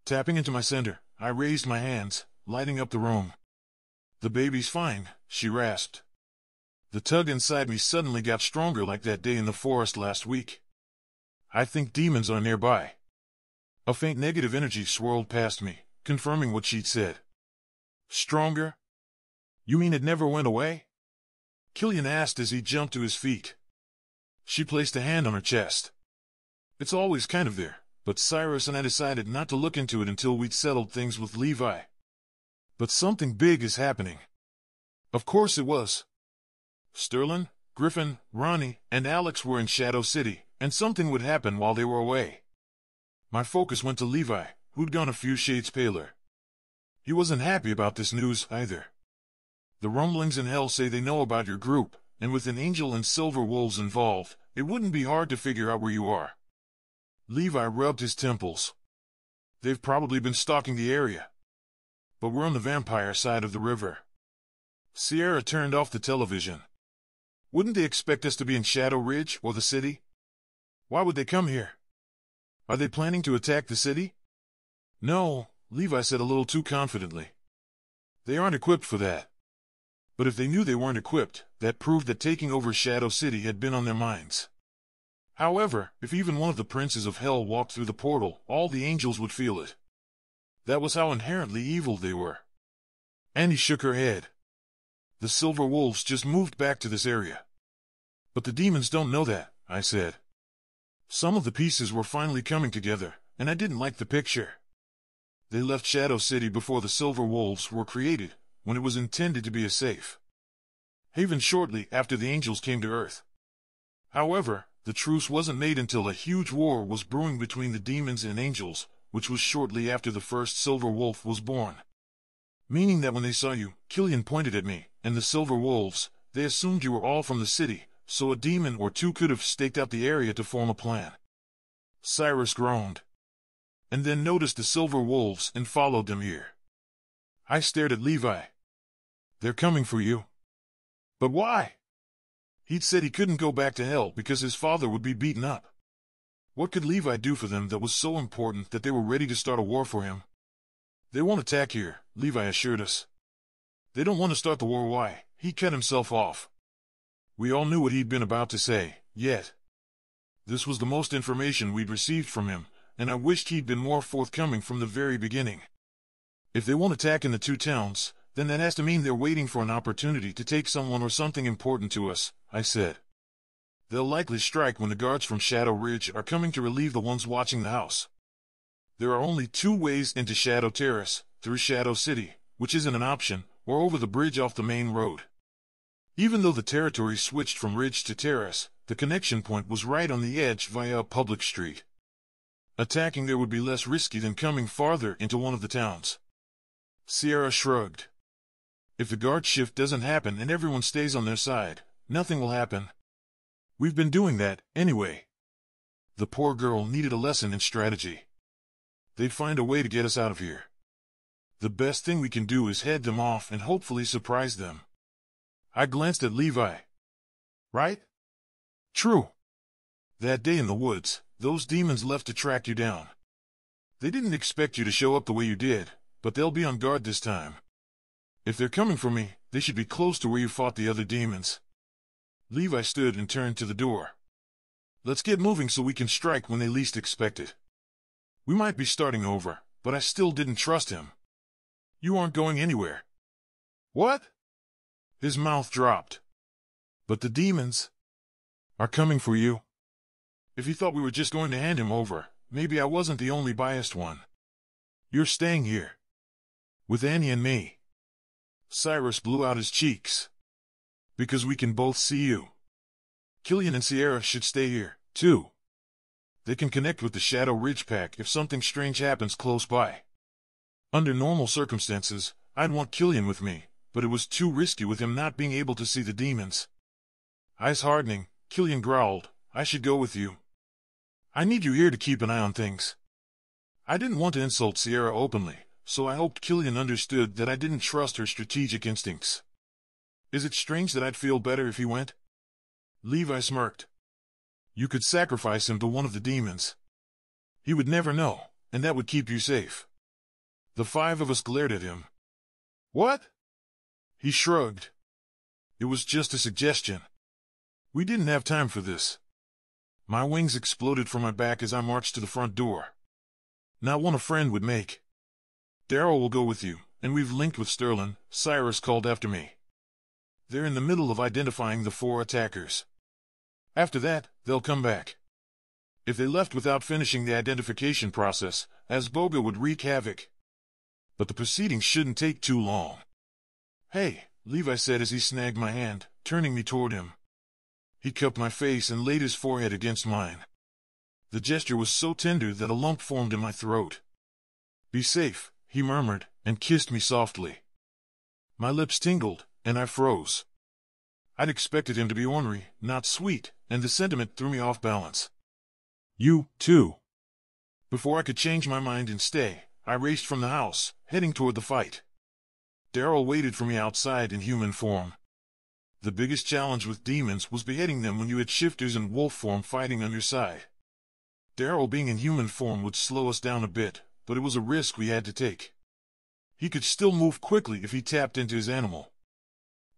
Tapping into my center, I raised my hands, lighting up the room. "The baby's fine," she rasped. The tug inside me suddenly got stronger like that day in the forest last week. "I think demons are nearby." A faint negative energy swirled past me, confirming what she'd said. "Stronger? You mean it never went away?" Killian asked as he jumped to his feet. She placed a hand on her chest. "It's always kind of there, but Cyrus and I decided not to look into it until we'd settled things with Levi. But something big is happening." Of course it was. Sterling, Griffin, Ronnie, and Alex were in Shadow City, and something would happen while they were away. My focus went to Levi, who'd gone a few shades paler. He wasn't happy about this news, either. "The rumblings in hell say they know about your group, and with an angel and silver wolves involved, It wouldn't be hard to figure out where you are. Levi rubbed his temples. They've probably been stalking the area. But we're on the vampire side of the river. Sierra turned off the television. Wouldn't they expect us to be in Shadow Ridge or the city? Why would they come here? Are they planning to attack the city? No, Levi said a little too confidently. They aren't equipped for that. But if they knew they weren't equipped, that proved that taking over Shadow City had been on their minds. However, if even one of the princes of hell walked through the portal, all the angels would feel it. That was how inherently evil they were. Annie shook her head. The silver wolves just moved back to this area. But the demons don't know that, I said. Some of the pieces were finally coming together, and I didn't like the picture. They left Shadow City before the silver wolves were created, when it was intended to be a safe haven shortly after the angels came to Earth. However, the truce wasn't made until a huge war was brewing between the demons and angels, which was shortly after the first silver wolf was born. Meaning that when they saw you, Killian pointed at me, and the silver wolves, they assumed you were all from the city, so a demon or two could have staked out the area to form a plan. Cyrus groaned. And then noticed the silver wolves and followed them here. I stared at Levi. They're coming for you. But why? He'd said he couldn't go back to hell because his father would be beaten up. What could Levi do for them that was so important that they were ready to start a war for him? They won't attack here, Levi assured us. They don't want to start the war. Why? He cut himself off. We all knew what he'd been about to say, yet this was the most information we'd received from him, and I wished he'd been more forthcoming from the very beginning. If they won't attack in the two towns, then that has to mean they're waiting for an opportunity to take someone or something important to us, I said. They'll likely strike when the guards from Shadow Ridge are coming to relieve the ones watching the house. There are only two ways into Shadow Terrace, through Shadow City, which isn't an option, or over the bridge off the main road. Even though the territory switched from ridge to terrace, the connection point was right on the edge via a public street. Attacking there would be less risky than coming farther into one of the towns. Sierra shrugged. If the guard shift doesn't happen and everyone stays on their side, nothing will happen. We've been doing that, anyway. The poor girl needed a lesson in strategy. They'd find a way to get us out of here. The best thing we can do is head them off and hopefully surprise them. I glanced at Levi. Right? True. That day in the woods, those demons left to track you down. They didn't expect you to show up the way you did, but they'll be on guard this time. If they're coming for me, they should be close to where you fought the other demons. Levi stood and turned to the door. Let's get moving so we can strike when they least expect it. We might be starting over, but I still didn't trust him. You aren't going anywhere. What? His mouth dropped. But the demons are coming for you. If he thought we were just going to hand him over, maybe I wasn't the only biased one. You're staying here. With Annie and me. Cyrus blew out his cheeks. Because we can both see you. Killian and Sierra should stay here, too. They can connect with the Shadow Ridge pack if something strange happens close by. Under normal circumstances, I'd want Killian with me, but it was too risky with him not being able to see the demons. Eyes hardening, Killian growled, I should go with you. I need you here to keep an eye on things. I didn't want to insult Sierra openly, so I hoped Killian understood that I didn't trust her strategic instincts. Is it strange that I'd feel better if he went? Levi smirked. You could sacrifice him to one of the demons. He would never know, and that would keep you safe. The five of us glared at him. What? He shrugged. It was just a suggestion. We didn't have time for this. My wings exploded from my back as I marched to the front door. Not one a friend would make. Daryl will go with you, and we've linked with Sterling, Cyrus called after me. They're in the middle of identifying the 4 attackers. After that, they'll come back. If they left without finishing the identification process, Asboga would wreak havoc. But the proceedings shouldn't take too long. Hey, Levi said as he snagged my hand, turning me toward him. He cupped my face and laid his forehead against mine. The gesture was so tender that a lump formed in my throat. Be safe, he murmured, and kissed me softly. My lips tingled, and I froze. I'd expected him to be ornery, not sweet, and the sentiment threw me off balance. You, too. Before I could change my mind and stay, I raced from the house, heading toward the fight. Daryl waited for me outside in human form. The biggest challenge with demons was beheading them when you had shifters in wolf form fighting on your side. Daryl being in human form would slow us down a bit, but it was a risk we had to take. He could still move quickly if he tapped into his animal.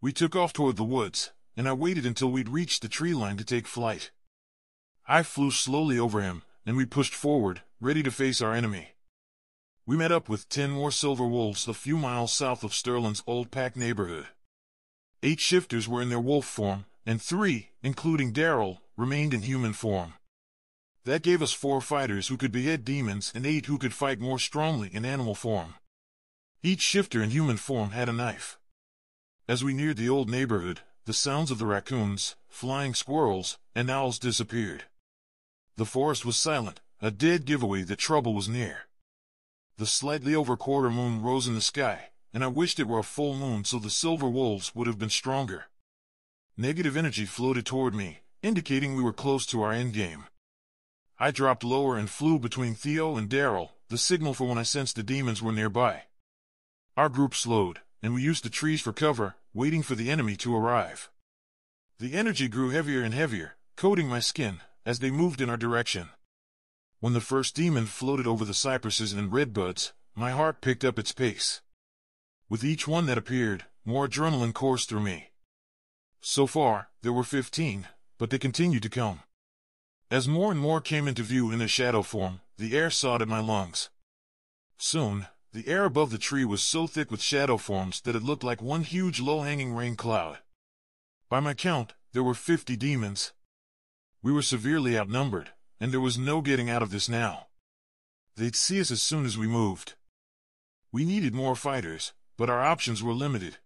We took off toward the woods, and I waited until we'd reached the tree line to take flight. I flew slowly over him, and we pushed forward, ready to face our enemy. We met up with 10 more silver wolves a few miles south of Sterling's old pack neighborhood. 8 shifters were in their wolf form, and 3, including Daryl, remained in human form. That gave us 4 fighters who could behead demons and 8 who could fight more strongly in animal form. Each shifter in human form had a knife. As we neared the old neighborhood, the sounds of the raccoons, flying squirrels, and owls disappeared. The forest was silent, a dead giveaway that trouble was near. The slightly over quarter moon rose in the sky, and I wished it were a full moon so the silver wolves would have been stronger. Negative energy floated toward me, indicating we were close to our endgame. I dropped lower and flew between Theo and Daryl, the signal for when I sensed the demons were nearby. Our group slowed, and we used the trees for cover, waiting for the enemy to arrive. The energy grew heavier and heavier, coating my skin, as they moved in our direction. When the first demon floated over the cypresses and redbuds, my heart picked up its pace. With each one that appeared, more adrenaline coursed through me. So far, there were 15, but they continued to come. As more and more came into view in their shadow form, the air sawed at my lungs. Soon, the air above the tree was so thick with shadow forms that it looked like one huge low-hanging rain cloud. By my count, there were 50 demons. We were severely outnumbered, and there was no getting out of this now. They'd see us as soon as we moved. We needed more fighters, but our options were limited.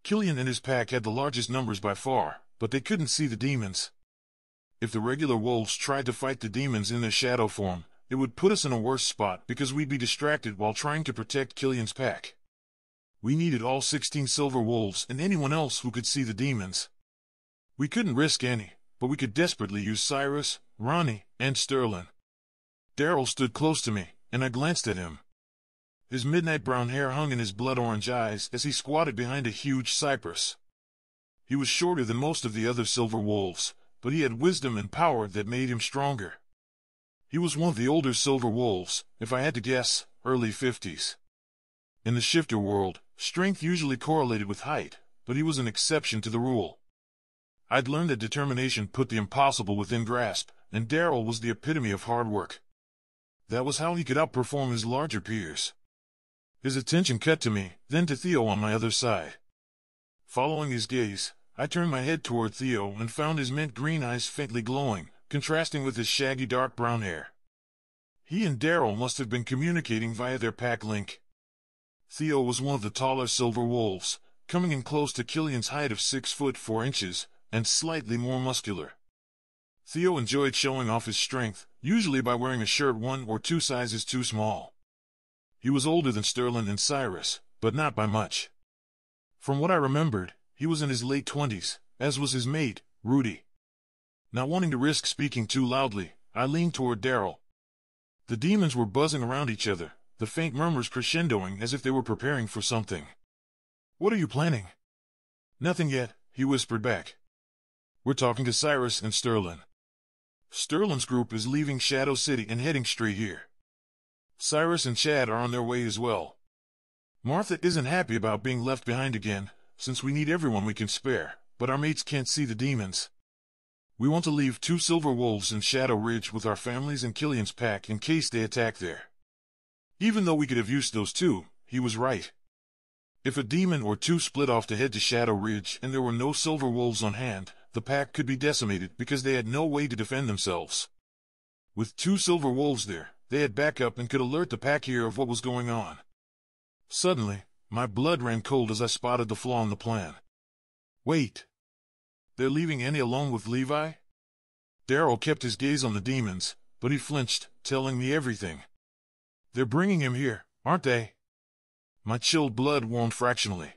Killian and his pack had the largest numbers by far, but they couldn't see the demons. If the regular wolves tried to fight the demons in their shadow form, it would put us in a worse spot because we'd be distracted while trying to protect Killian's pack. We needed all 16 silver wolves and anyone else who could see the demons. We couldn't risk any, but we could desperately use Cyrus, Ronnie, and Sterling. Daryl stood close to me, and I glanced at him. His midnight brown hair hung in his blood-orange eyes as he squatted behind a huge cypress. He was shorter than most of the other silver wolves, but he had wisdom and power that made him stronger. He was one of the older silver wolves, if I had to guess, early 50s. In the shifter world, strength usually correlated with height, but he was an exception to the rule. I'd learned that determination put the impossible within grasp, and Daryl was the epitome of hard work. That was how he could outperform his larger peers. His attention cut to me, then to Theo on my other side. Following his gaze, I turned my head toward Theo and found his mint green eyes faintly glowing, contrasting with his shaggy dark brown hair. He and Daryl must have been communicating via their pack link. Theo was one of the taller silver wolves, coming in close to Killian's height of 6 foot 4 inches, and slightly more muscular. Theo enjoyed showing off his strength, usually by wearing a shirt 1 or 2 sizes too small. He was older than Sterling and Cyrus, but not by much. From what I remembered, he was in his late 20s, as was his mate, Rudy. Not wanting to risk speaking too loudly, I leaned toward Daryl. The demons were buzzing around each other, the faint murmurs crescendoing as if they were preparing for something. "What are you planning?" "Nothing yet," he whispered back. "We're talking to Cyrus and Sterling. Sterling's group is leaving Shadow City and heading straight here. Cyrus and Chad are on their way as well. Martha isn't happy about being left behind again, since we need everyone we can spare, but our mates can't see the demons. We want to leave 2 silver wolves in Shadow Ridge with our families and Killian's pack in case they attack there." Even though we could have used those 2, he was right. If a demon or 2 split off to head to Shadow Ridge and there were no silver wolves on hand, the pack could be decimated because they had no way to defend themselves. With 2 silver wolves there, they had backup and could alert the pack here of what was going on. Suddenly, my blood ran cold as I spotted the flaw in the plan. "Wait. They're leaving Annie alone with Levi?" Daryl kept his gaze on the demons, but he flinched, telling me everything. "They're bringing him here, aren't they?" My chilled blood warmed fractionally.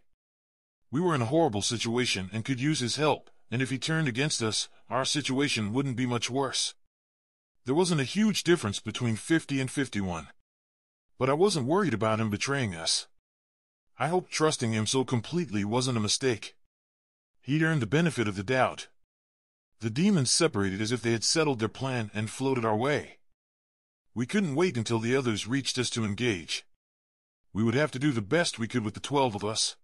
We were in a horrible situation and could use his help, and if he turned against us, our situation wouldn't be much worse. There wasn't a huge difference between 50 and 51. But I wasn't worried about him betraying us. I hoped trusting him so completely wasn't a mistake. He'd earned the benefit of the doubt. The demons separated as if they had settled their plan and floated our way. We couldn't wait until the others reached us to engage. We would have to do the best we could with the 12 of us.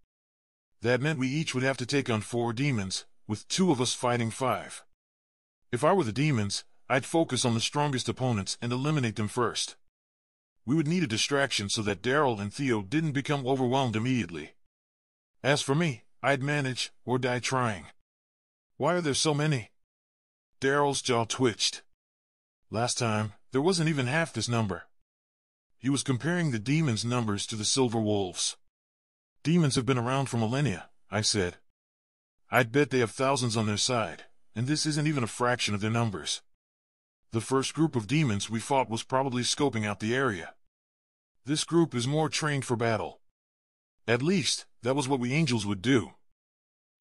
That meant we each would have to take on 4 demons, with 2 of us fighting 5. If I were the demons, I'd focus on the strongest opponents and eliminate them first. We would need a distraction so that Daryl and Theo didn't become overwhelmed immediately. As for me, I'd manage, or die trying. Why are there so many? Daryl's jaw twitched. Last time, there wasn't even half this number. He was comparing the demons' numbers to the silver wolves. Demons have been around for millennia, I said. I'd bet they have thousands on their side, and this isn't even a fraction of their numbers. The first group of demons we fought was probably scoping out the area. This group is more trained for battle. At least, that was what we angels would do.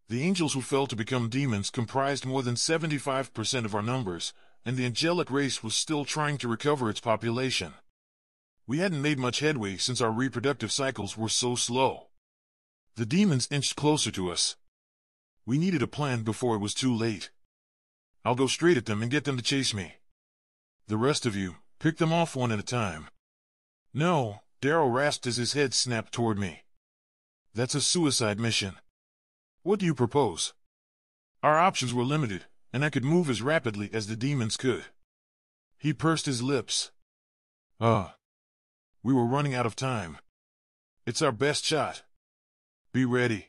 The angels who fell to become demons comprised more than 75% of our numbers, and the angelic race was still trying to recover its population. We hadn't made much headway since our reproductive cycles were so slow. The demons inched closer to us. We needed a plan before it was too late. I'll go straight at them and get them to chase me. The rest of you, pick them off one at a time. No, Daryl rasped as his head snapped toward me. That's a suicide mission. What do you propose? Our options were limited, and I could move as rapidly as the demons could. He pursed his lips. We were running out of time. It's our best shot. Be ready.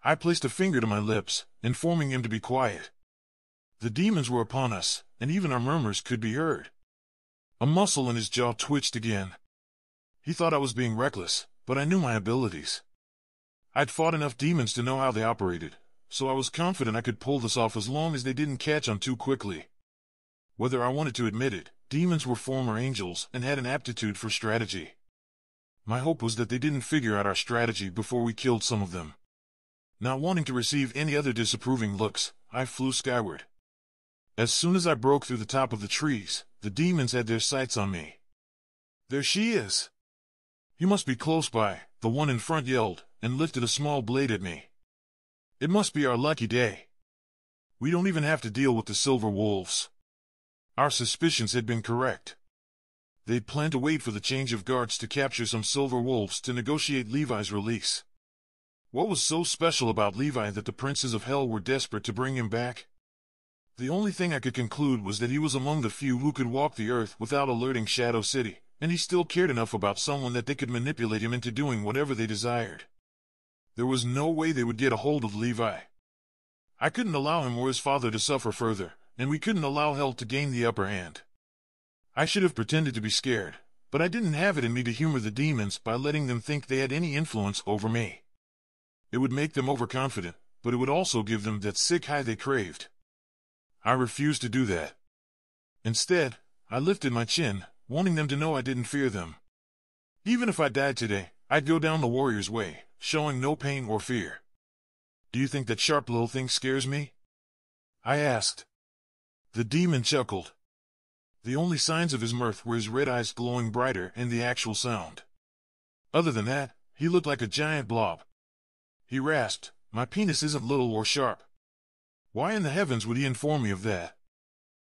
I placed a finger to my lips, informing him to be quiet. The demons were upon us, and even our murmurs could be heard. A muscle in his jaw twitched again. He thought I was being reckless, but I knew my abilities. I'd fought enough demons to know how they operated, so I was confident I could pull this off as long as they didn't catch on too quickly. Whether I wanted to admit it, demons were former angels and had an aptitude for strategy. My hope was that they didn't figure out our strategy before we killed some of them. Not wanting to receive any other disapproving looks, I flew skyward. As soon as I broke through the top of the trees, the demons had their sights on me. There she is! You must be close by, the one in front yelled, and lifted a small blade at me. It must be our lucky day. We don't even have to deal with the silver wolves. Our suspicions had been correct. They'd planned to wait for the change of guards to capture some silver wolves to negotiate Levi's release. What was so special about Levi that the princes of hell were desperate to bring him back? The only thing I could conclude was that he was among the few who could walk the earth without alerting Shadow City, and he still cared enough about someone that they could manipulate him into doing whatever they desired. There was no way they would get a hold of Levi. I couldn't allow him or his father to suffer further, and we couldn't allow hell to gain the upper hand. I should have pretended to be scared, but I didn't have it in me to humor the demons by letting them think they had any influence over me. It would make them overconfident, but it would also give them that sick high they craved. I refused to do that. Instead, I lifted my chin, wanting them to know I didn't fear them. Even if I died today, I'd go down the warrior's way, showing no pain or fear. Do you think that sharp little thing scares me? I asked. The demon chuckled. The only signs of his mirth were his red eyes glowing brighter and the actual sound. Other than that, he looked like a giant blob. He rasped, "My penis isn't little or sharp." Why in the heavens would he inform me of that?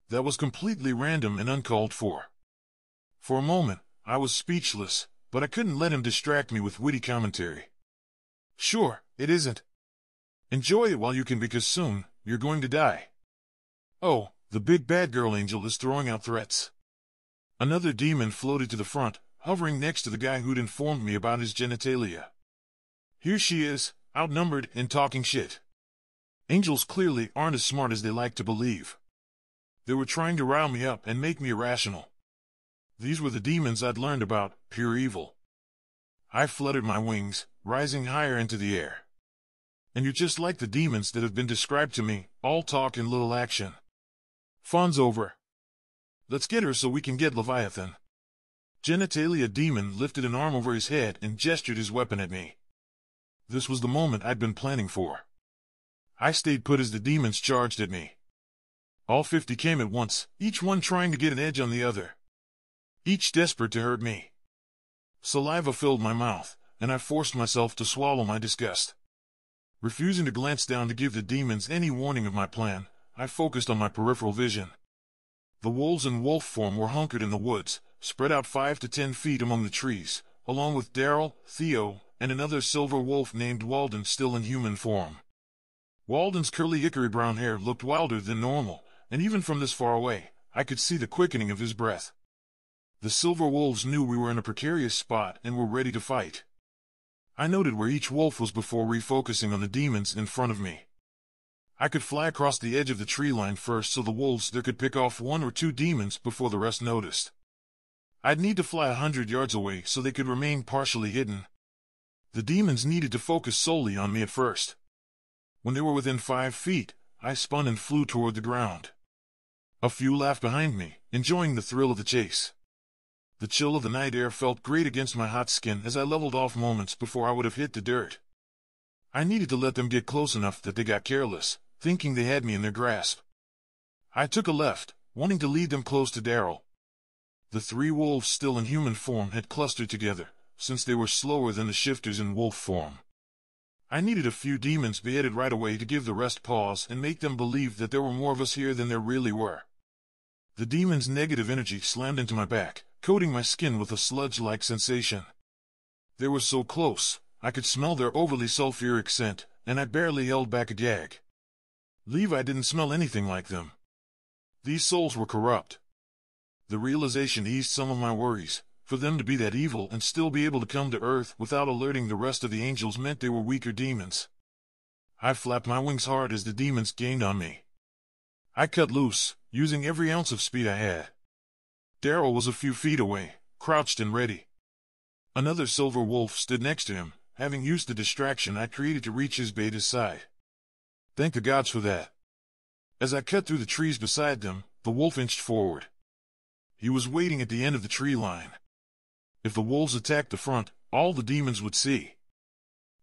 That was completely random and uncalled for. For a moment, I was speechless, but I couldn't let him distract me with witty commentary. Sure, it isn't. Enjoy it while you can because soon, you're going to die. Oh, the big bad girl angel is throwing out threats. Another demon floated to the front, hovering next to the guy who'd informed me about his genitalia. Here she is, outnumbered and talking shit. Angels clearly aren't as smart as they like to believe. They were trying to rile me up and make me irrational. These were the demons I'd learned about, pure evil. I fluttered my wings, rising higher into the air. And you're just like the demons that have been described to me, all talk and little action. Fun's over. Let's get her so we can get Leviathan. Genitalia demon lifted an arm over his head and gestured his weapon at me. This was the moment I'd been planning for. I stayed put as the demons charged at me. All 50 came at once, each one trying to get an edge on the other. Each desperate to hurt me. Saliva filled my mouth, and I forced myself to swallow my disgust. Refusing to glance down to give the demons any warning of my plan, I focused on my peripheral vision. The wolves in wolf form were hunkered in the woods, spread out 5 to 10 feet among the trees, along with Daryl, Theo, and another silver wolf named Walden still in human form. Walden's curly hickory brown hair looked wilder than normal, and even from this far away, I could see the quickening of his breath. The silver wolves knew we were in a precarious spot and were ready to fight. I noted where each wolf was before refocusing on the demons in front of me. I could fly across the edge of the tree line first so the wolves there could pick off 1 or 2 demons before the rest noticed. I'd need to fly 100 yards away so they could remain partially hidden. The demons needed to focus solely on me at first. When they were within 5 feet, I spun and flew toward the ground. A few laughed behind me, enjoying the thrill of the chase. The chill of the night air felt great against my hot skin as I leveled off moments before I would have hit the dirt. I needed to let them get close enough that they got careless, thinking they had me in their grasp. I took a left, wanting to lead them close to Daryl. The 3 wolves still in human form had clustered together, since they were slower than the shifters in wolf form. I needed a few demons beheaded right away to give the rest pause and make them believe that there were more of us here than there really were. The demons' negative energy slammed into my back, coating my skin with a sludge-like sensation. They were so close, I could smell their overly sulfuric scent, and I barely held back a gag. Levi didn't smell anything like them. These souls were corrupt. The realization eased some of my worries. For them to be that evil and still be able to come to Earth without alerting the rest of the angels meant they were weaker demons. I flapped my wings hard as the demons gained on me. I cut loose, using every ounce of speed I had. Daryl was a few feet away, crouched and ready. Another silver wolf stood next to him, having used the distraction I created to reach his bait side. Thank the gods for that. As I cut through the trees beside them, the wolf inched forward. He was waiting at the end of the tree line. If the wolves attacked the front, all the demons would see.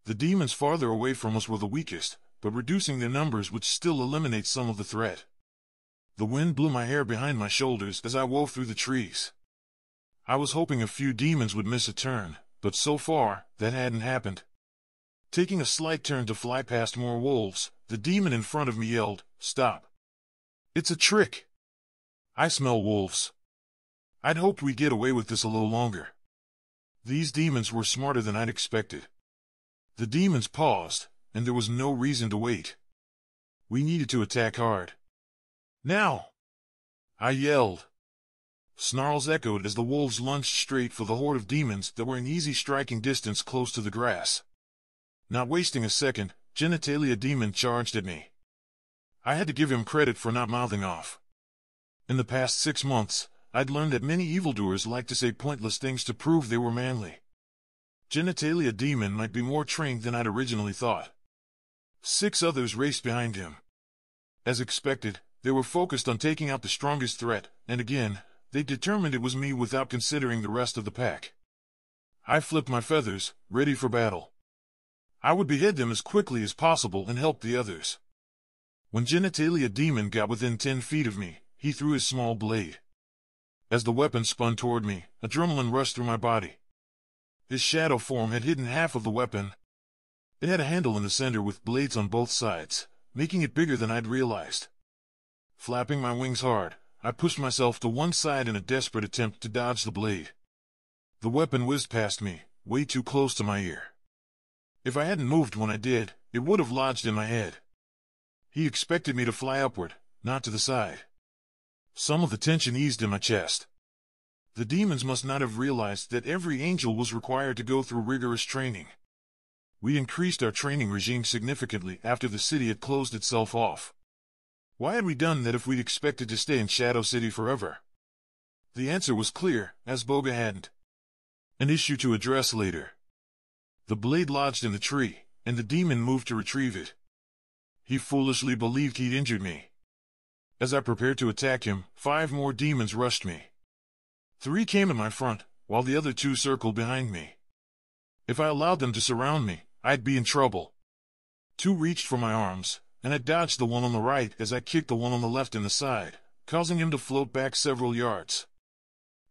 The demons farther away from us were the weakest, but reducing their numbers would still eliminate some of the threat. The wind blew my hair behind my shoulders as I wove through the trees. I was hoping a few demons would miss a turn, but so far, that hadn't happened. Taking a slight turn to fly past more wolves, the demon in front of me yelled, "Stop! It's a trick! I smell wolves. I'd hoped we'd get away with this a little longer." These demons were smarter than I'd expected. The demons paused, and there was no reason to wait. We needed to attack hard. "Now!" I yelled. Snarls echoed as the wolves lunged straight for the horde of demons that were in easy striking distance close to the grass. Not wasting a second, Genitalia Demon charged at me. I had to give him credit for not mouthing off. In the past 6 months, I'd learned that many evildoers like to say pointless things to prove they were manly. Genitalia Demon might be more trained than I'd originally thought. 6 others raced behind him. As expected, they were focused on taking out the strongest threat, and again, they determined it was me without considering the rest of the pack. I flipped my feathers, ready for battle. I would behead them as quickly as possible and help the others. When Genitalia Demon got within 10 feet of me, he threw his small blade. As the weapon spun toward me, adrenaline rushed through my body. His shadow form had hidden half of the weapon. It had a handle in the center with blades on both sides, making it bigger than I'd realized. Flapping my wings hard, I pushed myself to one side in a desperate attempt to dodge the blade. The weapon whizzed past me, way too close to my ear. If I hadn't moved when I did, it would have lodged in my head. He expected me to fly upward, not to the side. Some of the tension eased in my chest. The demons must not have realized that every angel was required to go through rigorous training. We increased our training regime significantly after the city had closed itself off. Why had we done that if we'd expected to stay in Shadow City forever? The answer was clear, as Boga hadn't. An issue to address later. The blade lodged in the tree, and the demon moved to retrieve it. He foolishly believed he'd injured me. As I prepared to attack him, 5 more demons rushed me. 3 came in my front, while the other 2 circled behind me. If I allowed them to surround me, I'd be in trouble. 2 reached for my arms, and I dodged the one on the right as I kicked the one on the left in the side, causing him to float back several yards.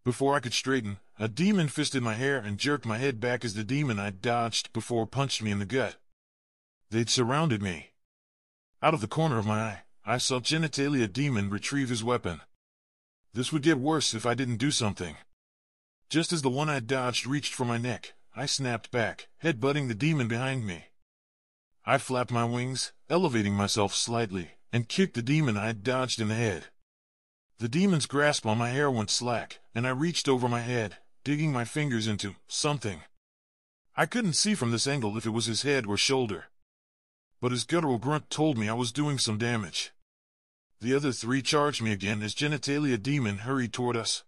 Before I could straighten, a demon fisted my hair and jerked my head back as the demon I'd dodged before punched me in the gut. They'd surrounded me. Out of the corner of my eye, I saw Genitalia Demon retrieve his weapon. This would get worse if I didn't do something. Just as the one I'd dodged reached for my neck, I snapped back, headbutting the demon behind me. I flapped my wings, elevating myself slightly, and kicked the demon I'd dodged in the head. The demon's grasp on my hair went slack, and I reached over my head, digging my fingers into something. I couldn't see from this angle if it was his head or shoulder, but his guttural grunt told me I was doing some damage. The other three charged me again as Genitalia Demon hurried toward us.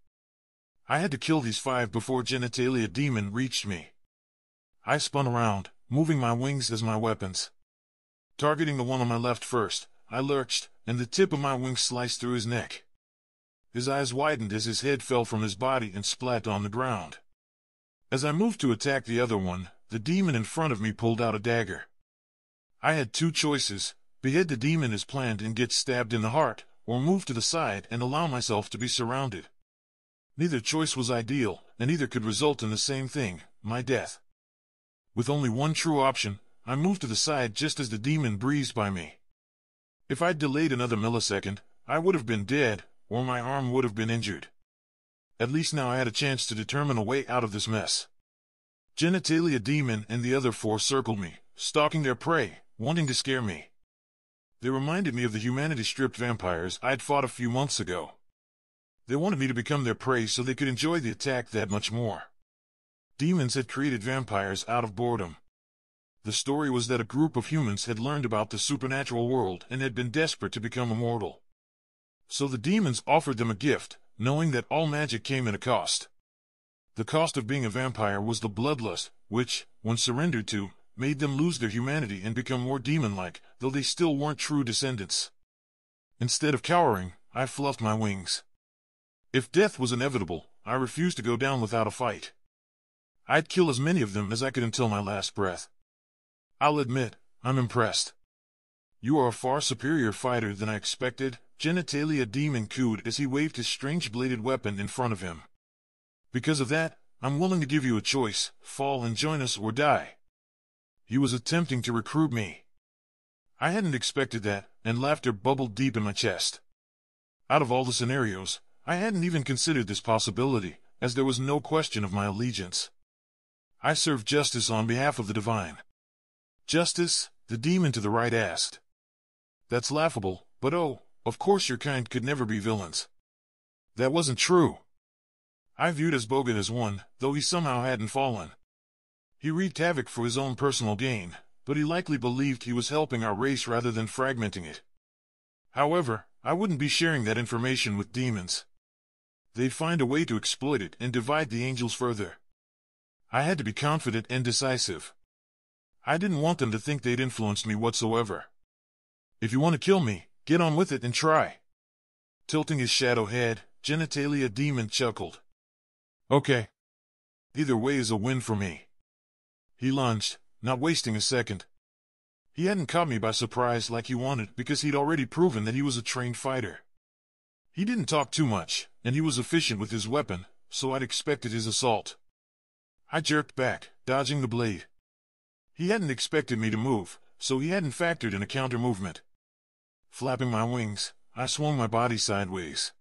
I had to kill these 5 before Genitalia Demon reached me. I spun around, moving my wings as my weapons. Targeting the one on my left first, I lurched, and the tip of my wing sliced through his neck. His eyes widened as his head fell from his body and splat on the ground. As I moved to attack the other one, the demon in front of me pulled out a dagger. I had 2 choices: behead the demon as planned and get stabbed in the heart, or move to the side and allow myself to be surrounded. Neither choice was ideal, and either could result in the same thing, my death. With only one true option, I moved to the side just as the demon breezed by me. If I'd delayed another millisecond, I would have been dead, or my arm would have been injured. At least now I had a chance to determine a way out of this mess. Genitalia Demon and the other 4 circled me, stalking their prey, wanting to scare me. They reminded me of the humanity-stripped vampires I'd fought a few months ago. They wanted me to become their prey so they could enjoy the attack that much more. Demons had created vampires out of boredom. The story was that a group of humans had learned about the supernatural world and had been desperate to become immortal. So the demons offered them a gift, knowing that all magic came at a cost. The cost of being a vampire was the bloodlust, which, when surrendered to, made them lose their humanity and become more demon-like, though they still weren't true descendants. Instead of cowering, I fluffed my wings. If death was inevitable, I refused to go down without a fight. I'd kill as many of them as I could until my last breath. I'll admit, I'm impressed. You are a far superior fighter than I expected, Genitalia Demon cooed as he waved his strange bladed weapon in front of him. Because of that, I'm willing to give you a choice: fall and join us or die. He was attempting to recruit me. I hadn't expected that, and laughter bubbled deep in my chest. Out of all the scenarios, I hadn't even considered this possibility, as there was no question of my allegiance. I served justice on behalf of the divine. Justice? The demon to the right asked. That's laughable, but oh, of course your kind could never be villains. That wasn't true. I viewed Asbogan as one, though he somehow hadn't fallen. He wreaked havoc for his own personal gain, but he likely believed he was helping our race rather than fragmenting it. However, I wouldn't be sharing that information with demons. They'd find a way to exploit it and divide the angels further. I had to be confident and decisive. I didn't want them to think they'd influenced me whatsoever. If you want to kill me, get on with it and try. Tilting his shadow head, Genitalia Demon chuckled. Okay. Either way is a win for me. He lunged, not wasting a second. He hadn't caught me by surprise like he wanted because he'd already proven that he was a trained fighter. He didn't talk too much, and he was efficient with his weapon, so I'd expected his assault. I jerked back, dodging the blade. He hadn't expected me to move, so he hadn't factored in a counter-movement. Flapping my wings, I swung my body sideways.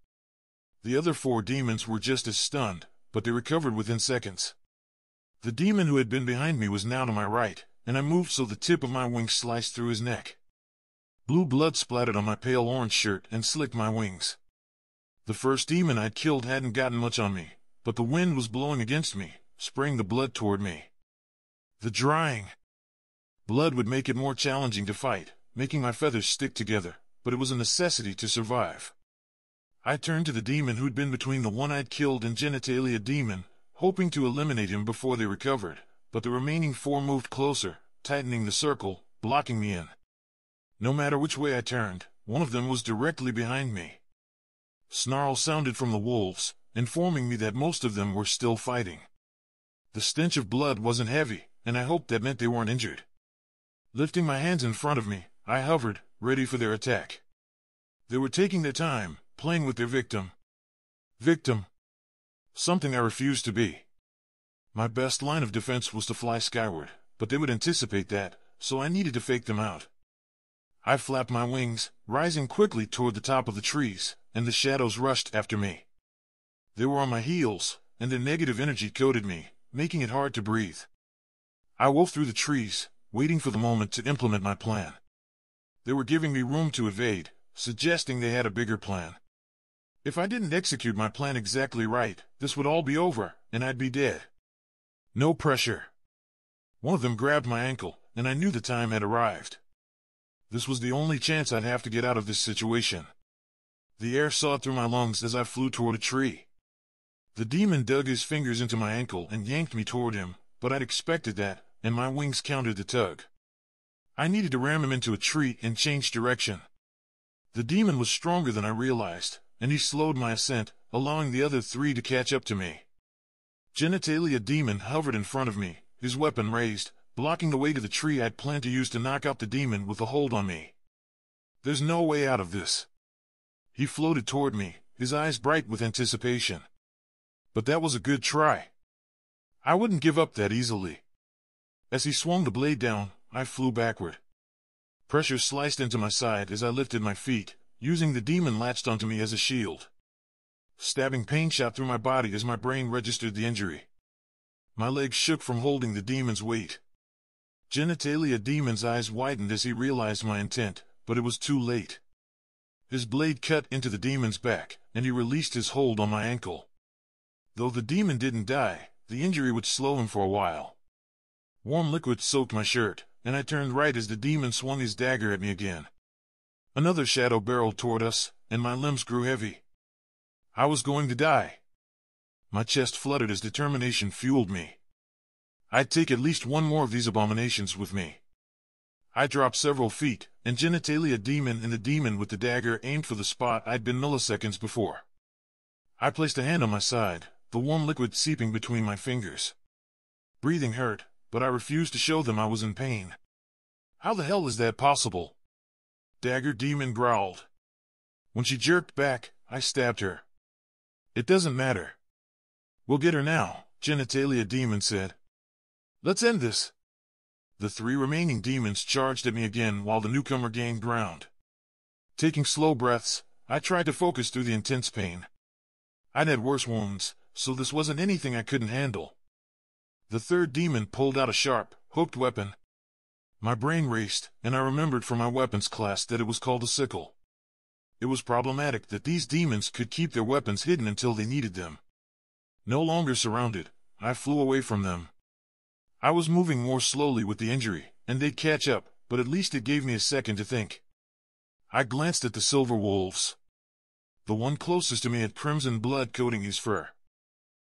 The other 4 demons were just as stunned, but they recovered within seconds. The demon who had been behind me was now to my right, and I moved so the tip of my wing sliced through his neck. Blue blood splattered on my pale orange shirt and slicked my wings. The first demon I'd killed hadn't gotten much on me, but the wind was blowing against me, spraying the blood toward me. The drying blood would make it more challenging to fight, making my feathers stick together, but it was a necessity to survive. I turned to the demon who'd been between the one I'd killed and Genitalia Demon, hoping to eliminate him before they recovered, but the remaining 4 moved closer, tightening the circle, blocking me in. No matter which way I turned, one of them was directly behind me. Snarls sounded from the wolves, informing me that most of them were still fighting. The stench of blood wasn't heavy, and I hoped that meant they weren't injured. Lifting my hands in front of me, I hovered, ready for their attack. They were taking their time, playing with their victim. Victim. Something I refused to be. My best line of defense was to fly skyward, but they would anticipate that, so I needed to fake them out. I flapped my wings, rising quickly toward the top of the trees, and the shadows rushed after me. They were on my heels, and their negative energy coated me, making it hard to breathe. I wove through the trees, waiting for the moment to implement my plan. They were giving me room to evade, suggesting they had a bigger plan. If I didn't execute my plan exactly right, this would all be over, and I'd be dead. No pressure. One of them grabbed my ankle, and I knew the time had arrived. This was the only chance I'd have to get out of this situation. The air sawed through my lungs as I flew toward a tree. The demon dug his fingers into my ankle and yanked me toward him, but I'd expected that, and my wings countered the tug. I needed to ram him into a tree and change direction. The demon was stronger than I realized, and he slowed my ascent, allowing the other three to catch up to me. Genitalia demon hovered in front of me, his weapon raised, blocking the way to the tree I'd planned to use to knock out the demon with a hold on me. There's no way out of this. He floated toward me, his eyes bright with anticipation. But that was a good try. I wouldn't give up that easily. As he swung the blade down, I flew backward. Pressure sliced into my side as I lifted my feet, using the demon latched onto me as a shield. Stabbing pain shot through my body as my brain registered the injury. My legs shook from holding the demon's weight. Genitalia demon's eyes widened as he realized my intent, but it was too late. His blade cut into the demon's back, and he released his hold on my ankle. Though the demon didn't die, the injury would slow him for a while. Warm liquid soaked my shirt, and I turned right as the demon swung his dagger at me again. Another shadow barreled toward us, and my limbs grew heavy. I was going to die. My chest fluttered as determination fueled me. I'd take at least one more of these abominations with me. I dropped several feet, and Genitalia demon and the demon with the dagger aimed for the spot I'd been milliseconds before. I placed a hand on my side, the warm liquid seeping between my fingers. Breathing hurt, but I refused to show them I was in pain. How the hell is that possible? Dagger demon growled. When she jerked back, I stabbed her. It doesn't matter. We'll get her now, Genitalia demon said. Let's end this. The three remaining demons charged at me again while the newcomer gained ground. Taking slow breaths, I tried to focus through the intense pain. I'd had worse wounds, so this wasn't anything I couldn't handle. The third demon pulled out a sharp, hooked weapon. My brain raced, and I remembered from my weapons class that it was called a sickle. It was problematic that these demons could keep their weapons hidden until they needed them. No longer surrounded, I flew away from them. I was moving more slowly with the injury, and they'd catch up, but at least it gave me a second to think. I glanced at the silver wolves. The one closest to me had crimson blood coating his fur.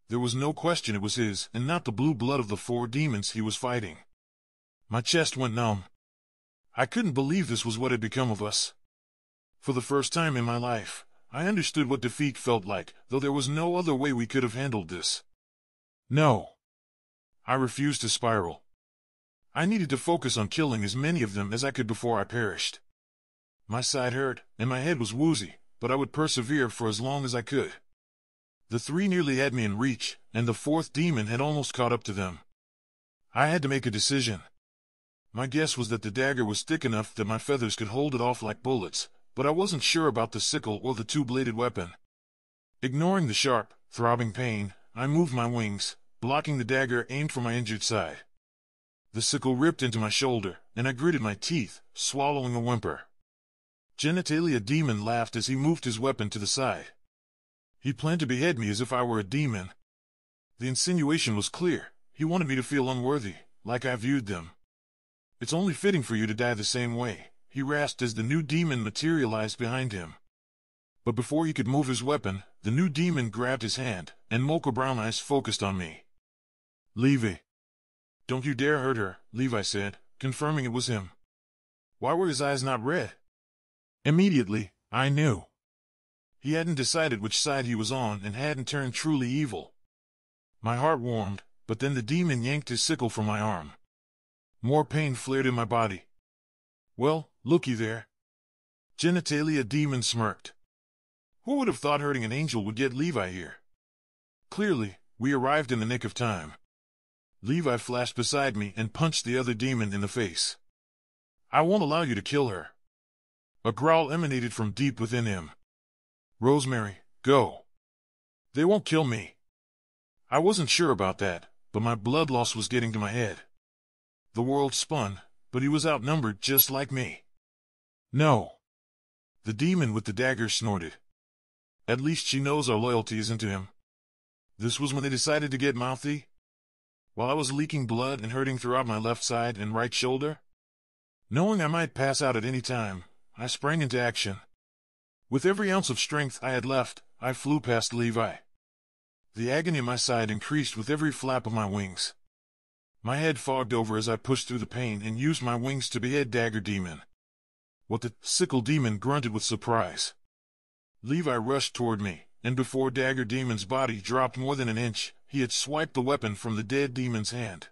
There was no question it was his, and not the blue blood of the 4 demons he was fighting. My chest went numb. I couldn't believe this was what had become of us. For the first time in my life, I understood what defeat felt like, though there was no other way we could have handled this. No. I refused to spiral. I needed to focus on killing as many of them as I could before I perished. My side hurt, and my head was woozy, but I would persevere for as long as I could. The 3 nearly had me in reach, and the 4th demon had almost caught up to them. I had to make a decision. My guess was that the dagger was thick enough that my feathers could hold it off like bullets, but I wasn't sure about the sickle or the 2-bladed weapon. Ignoring the sharp, throbbing pain, I moved my wings, blocking the dagger aimed for my injured side. The sickle ripped into my shoulder, and I gritted my teeth, swallowing a whimper. Genitalia demon laughed as he moved his weapon to the side. He planned to behead me as if I were a demon. The insinuation was clear. He wanted me to feel unworthy, like I viewed them. It's only fitting for you to die the same way, he rasped as the new demon materialized behind him. But before he could move his weapon, the new demon grabbed his hand, and mocha brown eyes focused on me. Levi. Don't you dare hurt her, Levi said, confirming it was him. Why were his eyes not red? Immediately, I knew. He hadn't decided which side he was on and hadn't turned truly evil. My heart warmed, but then the demon yanked his sickle from my arm. More pain flared in my body. Well, looky there. Genitalia demon smirked. Who would have thought hurting an angel would get Levi here? Clearly, we arrived in the nick of time. Levi flashed beside me and punched the other demon in the face. I won't allow you to kill her. A growl emanated from deep within him. Rosemary, go. They won't kill me. I wasn't sure about that, but my blood loss was getting to my head. The world spun, but he was outnumbered just like me. No. The demon with the dagger snorted. At least she knows our loyalty isn't to him. This was when they decided to get mouthy? While I was leaking blood and hurting throughout my left side and right shoulder? Knowing I might pass out at any time, I sprang into action. With every ounce of strength I had left, I flew past Levi. The agony in my side increased with every flap of my wings. My head fogged over as I pushed through the pain and used my wings to behead Dagger Demon. What the sickle demon grunted with surprise. Levi rushed toward me, and before Dagger Demon's body dropped more than an inch, he had swiped the weapon from the dead demon's hand.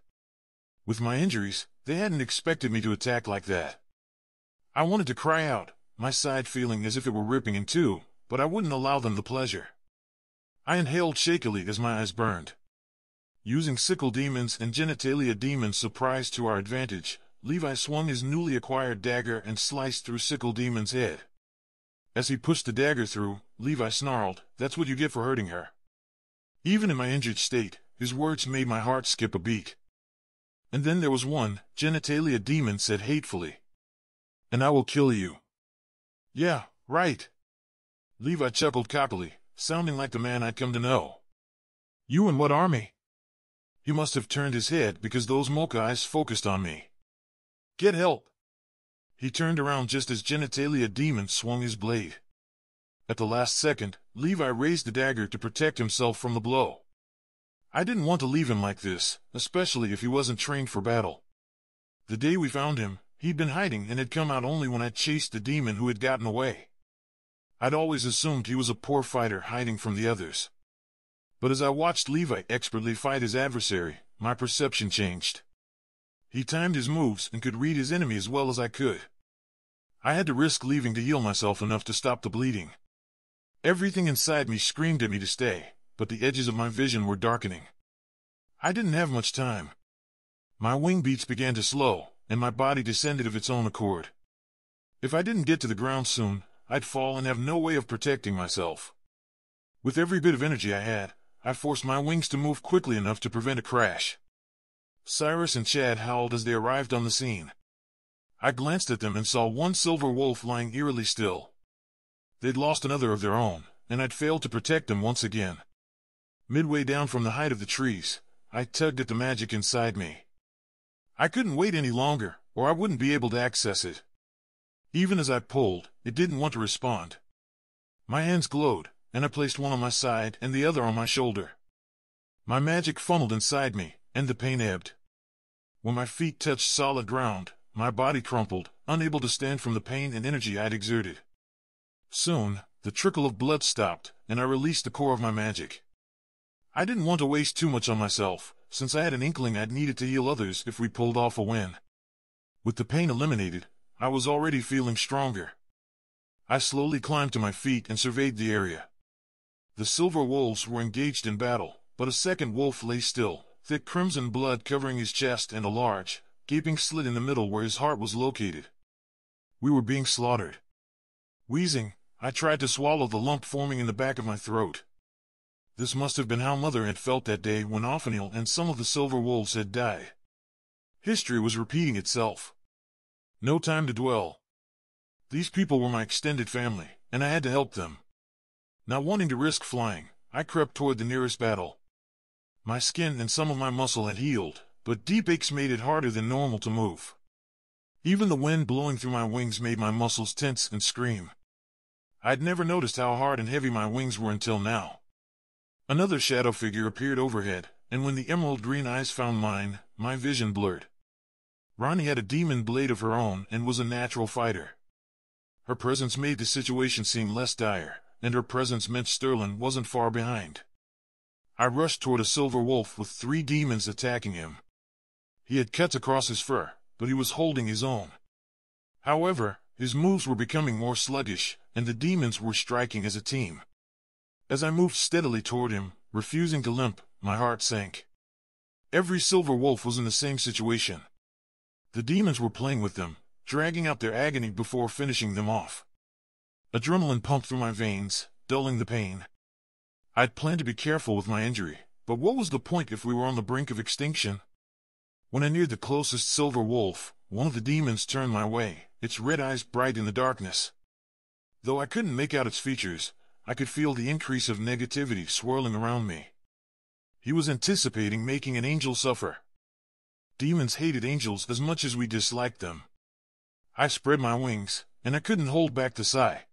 With my injuries, they hadn't expected me to attack like that. I wanted to cry out, my side feeling as if it were ripping in two, but I wouldn't allow them the pleasure. I inhaled shakily as my eyes burned. Using sickle demons and genitalia demons surprised to our advantage, Levi swung his newly acquired dagger and sliced through sickle demon's head. As he pushed the dagger through, Levi snarled, "That's what you get for hurting her." Even in my injured state, his words made my heart skip a beat. And then there was one, genitalia demon said hatefully, "And I will kill you." Yeah, right. Levi chuckled cockily, sounding like the man I'd come to know. You in what army? He must have turned his head because those mocha eyes focused on me. Get help. He turned around just as genitalia demon swung his blade. At the last second, Levi raised the dagger to protect himself from the blow. I didn't want to leave him like this, especially if he wasn't trained for battle. The day we found him, he'd been hiding and had come out only when I chased the demon who had gotten away. I'd always assumed he was a poor fighter hiding from the others. But as I watched Levi expertly fight his adversary, my perception changed. He timed his moves and could read his enemy as well as I could. I had to risk leaving to heal myself enough to stop the bleeding. Everything inside me screamed at me to stay, but the edges of my vision were darkening. I didn't have much time. My wing beats began to slow, and my body descended of its own accord. If I didn't get to the ground soon, I'd fall and have no way of protecting myself. With every bit of energy I had, I forced my wings to move quickly enough to prevent a crash. Cyrus and Chad howled as they arrived on the scene. I glanced at them and saw one silver wolf lying eerily still. They'd lost another of their own, and I'd failed to protect them once again. Midway down from the height of the trees, I tugged at the magic inside me. I couldn't wait any longer, or I wouldn't be able to access it. Even as I pulled, it didn't want to respond. My hands glowed, and I placed one on my side and the other on my shoulder. My magic funneled inside me, and the pain ebbed. When my feet touched solid ground, my body crumpled, unable to stand from the pain and energy I'd exerted. Soon, the trickle of blood stopped, and I released the core of my magic. I didn't want to waste too much on myself, since I had an inkling I'd needed to heal others if we pulled off a win. With the pain eliminated, I was already feeling stronger. I slowly climbed to my feet and surveyed the area. The silver wolves were engaged in battle, but a second wolf lay still, thick crimson blood covering his chest and a large, gaping slit in the middle where his heart was located. We were being slaughtered. Wheezing, I tried to swallow the lump forming in the back of my throat. This must have been how Mother had felt that day when Othniel and some of the silver wolves had died. History was repeating itself. No time to dwell. These people were my extended family, and I had to help them. Not wanting to risk flying, I crept toward the nearest battle. My skin and some of my muscle had healed, but deep aches made it harder than normal to move. Even the wind blowing through my wings made my muscles tense and scream. I'd never noticed how hard and heavy my wings were until now. Another shadow figure appeared overhead, and when the emerald green eyes found mine, my vision blurred. Ronnie had a demon blade of her own and was a natural fighter. Her presence made the situation seem less dire, and her presence meant Sterling wasn't far behind. I rushed toward a silver wolf with 3 demons attacking him. He had cuts across his fur, but he was holding his own. However, His moves were becoming more sluggish, and the demons were striking as a team. As I moved steadily toward him, refusing to limp, my heart sank. Every silver wolf was in the same situation. The demons were playing with them, dragging out their agony before finishing them off. Adrenaline pumped through my veins, dulling the pain. I'd planned to be careful with my injury, but what was the point if we were on the brink of extinction? When I neared the closest silver wolf, one of the demons turned my way, its red eyes bright in the darkness. Though I couldn't make out its features, I could feel the increase of negativity swirling around me. He was anticipating making an angel suffer. Demons hated angels as much as we disliked them. I spread my wings, and I couldn't hold back the sigh.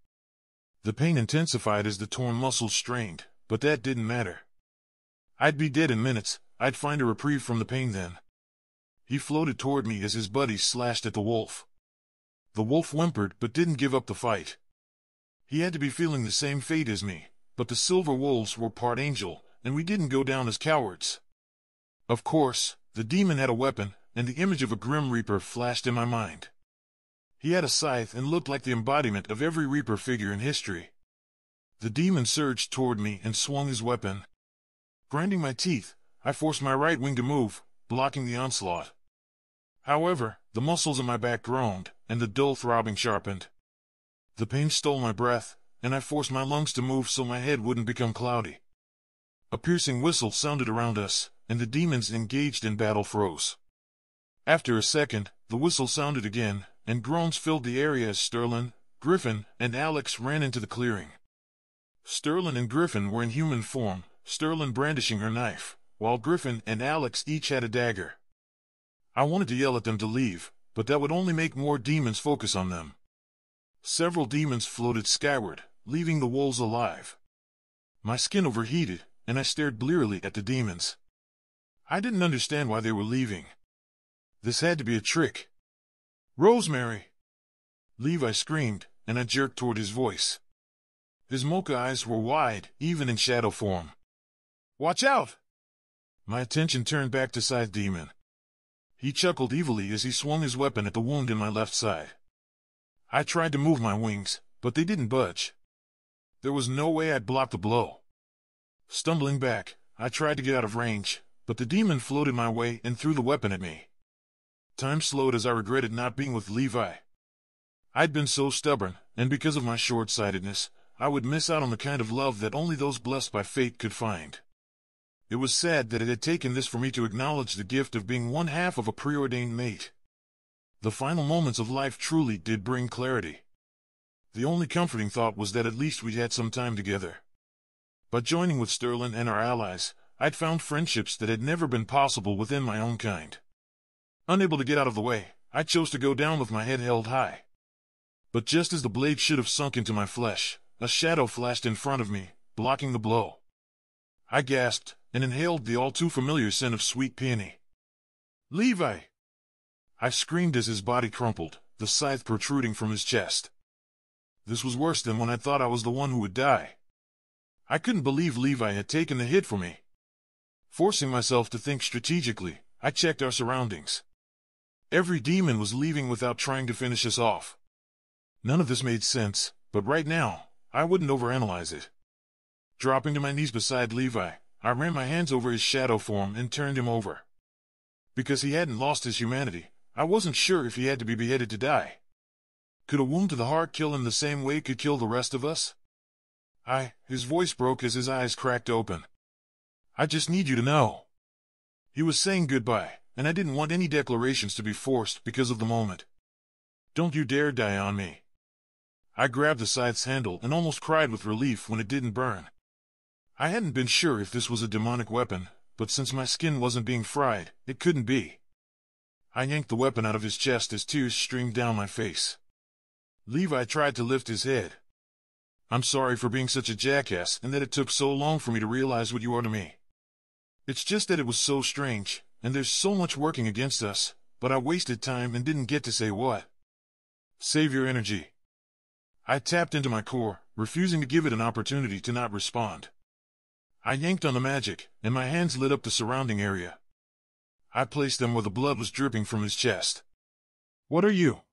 The pain intensified as the torn muscles strained, but that didn't matter. I'd be dead in minutes. I'd find a reprieve from the pain then. He floated toward me as his buddies slashed at the wolf. The wolf whimpered but didn't give up the fight. He had to be feeling the same fate as me, but the silver wolves were part angel, and we didn't go down as cowards. Of course, the demon had a weapon, and the image of a grim reaper flashed in my mind. He had a scythe and looked like the embodiment of every reaper figure in history. The demon surged toward me and swung his weapon. Grinding my teeth, I forced my right wing to move, blocking the onslaught. However, the muscles in my back groaned, and the dull throbbing sharpened. The pain stole my breath, and I forced my lungs to move so my head wouldn't become cloudy. A piercing whistle sounded around us, and the demons engaged in battle froze. After a second, the whistle sounded again, and groans filled the area as Sterling, Griffin, and Alex ran into the clearing. Sterling and Griffin were in human form, Sterling brandishing her knife, while Griffin and Alex each had a dagger. I wanted to yell at them to leave, but that would only make more demons focus on them. Several demons floated skyward, leaving the wolves alive. My skin overheated, and I stared blearily at the demons. I didn't understand why they were leaving. This had to be a trick. "Rosemary!" Levi screamed, and I jerked toward his voice. His mocha eyes were wide, even in shadow form. "Watch out!" My attention turned back to Scythe Demon. He chuckled evilly as he swung his weapon at the wound in my left side. I tried to move my wings, but they didn't budge. There was no way I'd block the blow. Stumbling back, I tried to get out of range, but the demon floated my way and threw the weapon at me. Time slowed as I regretted not being with Levi. I'd been so stubborn, and because of my short-sightedness, I would miss out on the kind of love that only those blessed by fate could find. It was sad that it had taken this for me to acknowledge the gift of being one half of a preordained mate. The final moments of life truly did bring clarity. The only comforting thought was that at least we'd had some time together. By joining with Sterling and our allies, I'd found friendships that had never been possible within my own kind. Unable to get out of the way, I chose to go down with my head held high. But just as the blade should have sunk into my flesh, a shadow flashed in front of me, blocking the blow. I gasped, and inhaled the all-too-familiar scent of sweet peony. "Levi!" I screamed as his body crumpled, the scythe protruding from his chest. This was worse than when I thought I was the one who would die. I couldn't believe Levi had taken the hit for me. Forcing myself to think strategically, I checked our surroundings. Every demon was leaving without trying to finish us off. None of this made sense, but right now, I wouldn't overanalyze it. Dropping to my knees beside Levi, I ran my hands over his shadow form and turned him over. Because he hadn't lost his humanity, I wasn't sure if he had to be beheaded to die. Could a wound to the heart kill him the same way it could kill the rest of us? His voice broke as his eyes cracked open. "I just need you to know." He was saying goodbye, and I didn't want any declarations to be forced because of the moment. "Don't you dare die on me." I grabbed the scythe's handle and almost cried with relief when it didn't burn. I hadn't been sure if this was a demonic weapon, but since my skin wasn't being fried, it couldn't be. I yanked the weapon out of his chest as tears streamed down my face. Levi tried to lift his head. "I'm sorry for being such a jackass and that it took so long for me to realize what you are to me. It's just that it was so strange, and there's so much working against us, but I wasted time and didn't get to say what." "Save your energy." I tapped into my core, refusing to give it an opportunity to not respond. I yanked on the magic, and my hands lit up the surrounding area. I placed them where the blood was dripping from his chest. "What are you?"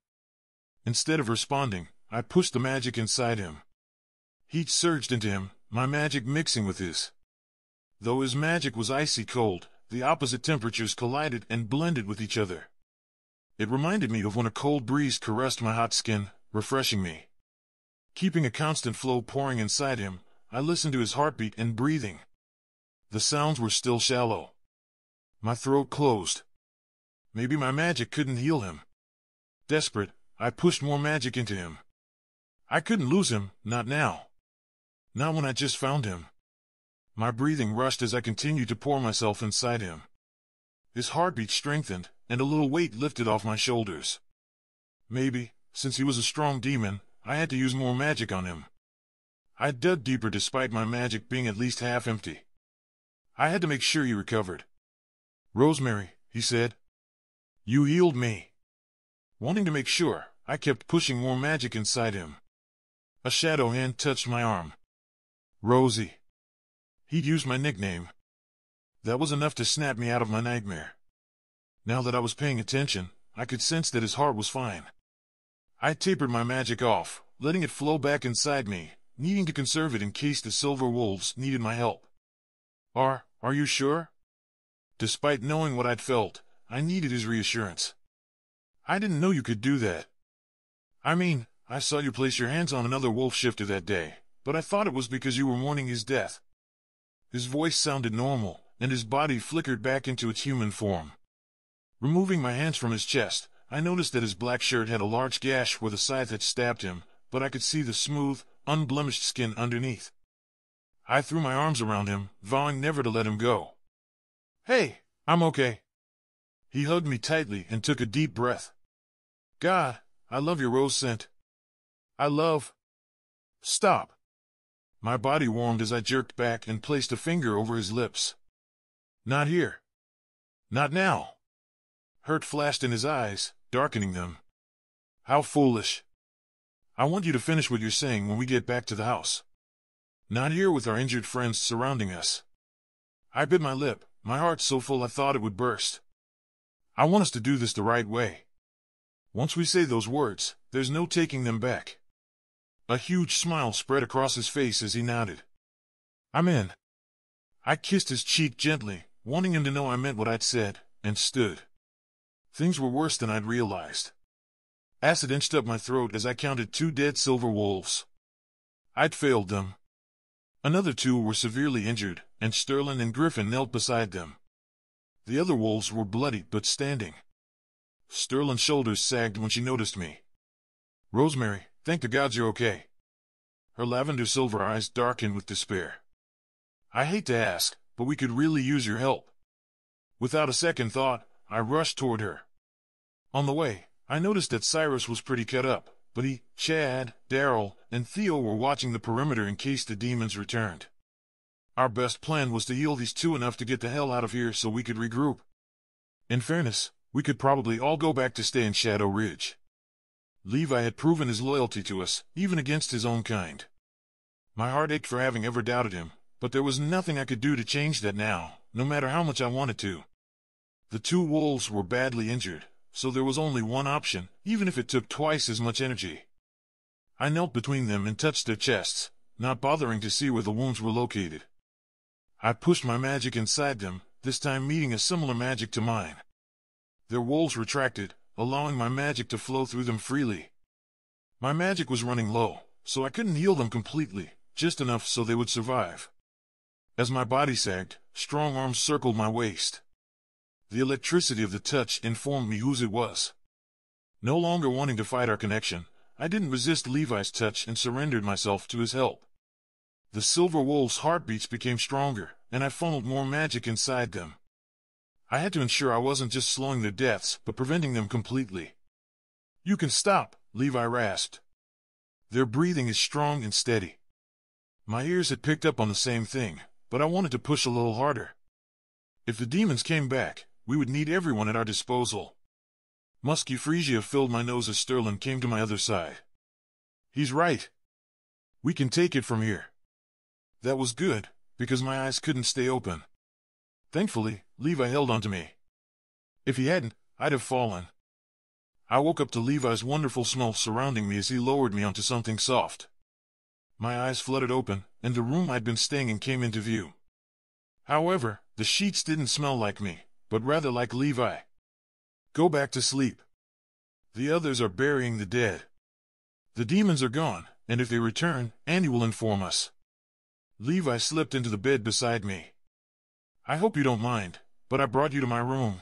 Instead of responding, I pushed the magic inside him. Heat surged into him, my magic mixing with his. Though his magic was icy cold, the opposite temperatures collided and blended with each other. It reminded me of when a cold breeze caressed my hot skin, refreshing me. Keeping a constant flow pouring inside him, I listened to his heartbeat and breathing. The sounds were still shallow. My throat closed. Maybe my magic couldn't heal him. Desperate, I pushed more magic into him. I couldn't lose him, not now. Not when I just found him. My breathing rushed as I continued to pour myself inside him. His heartbeat strengthened, and a little weight lifted off my shoulders. Maybe, since he was a strong demon, I had to use more magic on him. I dug deeper despite my magic being at least half empty. I had to make sure he recovered. "Rosemary," he said. "You healed me." Wanting to make sure, I kept pushing more magic inside him. A shadow hand touched my arm. Rosie. He'd used my nickname. That was enough to snap me out of my nightmare. Now that I was paying attention, I could sense that his heart was fine. I tapered my magic off, letting it flow back inside me, needing to conserve it in case the silver wolves needed my help. Are you sure?" Despite knowing what I'd felt, I needed his reassurance. "I didn't know you could do that. I mean, I saw you place your hands on another wolf shifter that day, but I thought it was because you were mourning his death." His voice sounded normal, and his body flickered back into its human form. Removing my hands from his chest, I noticed that his black shirt had a large gash where the scythe had stabbed him, but I could see the smooth, unblemished skin underneath. I threw my arms around him, vowing never to let him go. "Hey, I'm okay." He hugged me tightly and took a deep breath. "God, I love your rose scent. I love—" "Stop." My body warmed as I jerked back and placed a finger over his lips. "Not here. Not now." Hurt flashed in his eyes, darkening them. "How foolish. I want you to finish what you're saying when we get back to the house. Not here with our injured friends surrounding us." I bit my lip, my heart so full I thought it would burst. "I want us to do this the right way. Once we say those words, there's no taking them back." A huge smile spread across his face as he nodded. "I'm in." I kissed his cheek gently, wanting him to know I meant what I'd said, and stood. Things were worse than I'd realized. Acid inched up my throat as I counted 2 dead silver wolves. I'd failed them. Another 2 were severely injured, and Sterling and Griffin knelt beside them. The other wolves were bloody but standing. Sterling's shoulders sagged when she noticed me. "Rosemary, thank the gods you're okay." Her lavender-silver eyes darkened with despair. "I hate to ask, but we could really use your help." Without a second thought, I rushed toward her. On the way, I noticed that Cyrus was pretty cut up, but he, Chad, Daryl, and Theo were watching the perimeter in case the demons returned. Our best plan was to heal these 2 enough to get the hell out of here so we could regroup. In fairness, we could probably all go back to stay in Shadow Ridge. Levi had proven his loyalty to us, even against his own kind. My heart ached for having ever doubted him, but there was nothing I could do to change that now, no matter how much I wanted to. The 2 wolves were badly injured, so there was only one option, even if it took twice as much energy. I knelt between them and touched their chests, not bothering to see where the wounds were located. I pushed my magic inside them, this time meeting a similar magic to mine. Their wolves retracted, allowing my magic to flow through them freely. My magic was running low, so I couldn't heal them completely, just enough so they would survive. As my body sagged, strong arms circled my waist. The electricity of the touch informed me whose it was. No longer wanting to fight our connection, I didn't resist Levi's touch and surrendered myself to his help. The silver wolves' heartbeats became stronger, and I funneled more magic inside them. I had to ensure I wasn't just slowing their deaths, but preventing them completely. "You can stop," Levi rasped. "Their breathing is strong and steady." My ears had picked up on the same thing, but I wanted to push a little harder. If the demons came back, we would need everyone at our disposal. Musky freesia filled my nose as Sterling came to my other side. "He's right. We can take it from here." That was good, because my eyes couldn't stay open. Thankfully, Levi held onto me. If he hadn't, I'd have fallen. I woke up to Levi's wonderful smell surrounding me as he lowered me onto something soft. My eyes fluttered open, and the room I'd been staying in came into view. However, the sheets didn't smell like me, but rather like Levi. Go back to sleep. The others are burying the dead. The demons are gone, and if they return, Andy will inform us. Levi slipped into the bed beside me. I hope you don't mind, but I brought you to my room.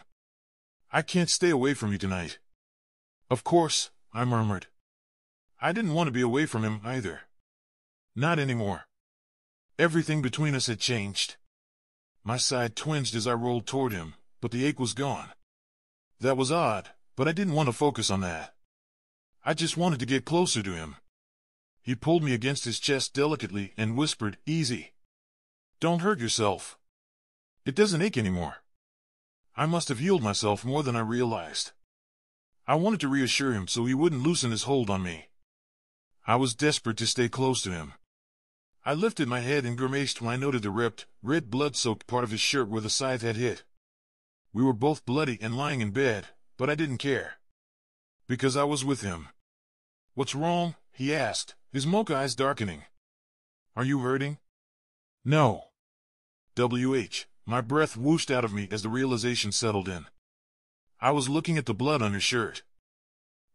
I can't stay away from you tonight. Of course, I murmured. I didn't want to be away from him either. Not anymore. Everything between us had changed. My side twinged as I rolled toward him, but the ache was gone. That was odd, but I didn't want to focus on that. I just wanted to get closer to him. He pulled me against his chest delicately and whispered, "Easy. Don't hurt yourself. It doesn't ache anymore." I must have healed myself more than I realized. I wanted to reassure him so he wouldn't loosen his hold on me. I was desperate to stay close to him. I lifted my head and grimaced when I noted the ripped, red blood-soaked part of his shirt where the scythe had hit. We were both bloody and lying in bed, but I didn't care. Because I was with him. "What's wrong?" he asked, his mocha eyes darkening. "Are you hurting?" "No." My breath whooshed out of me as the realization settled in. I was looking at the blood on his shirt.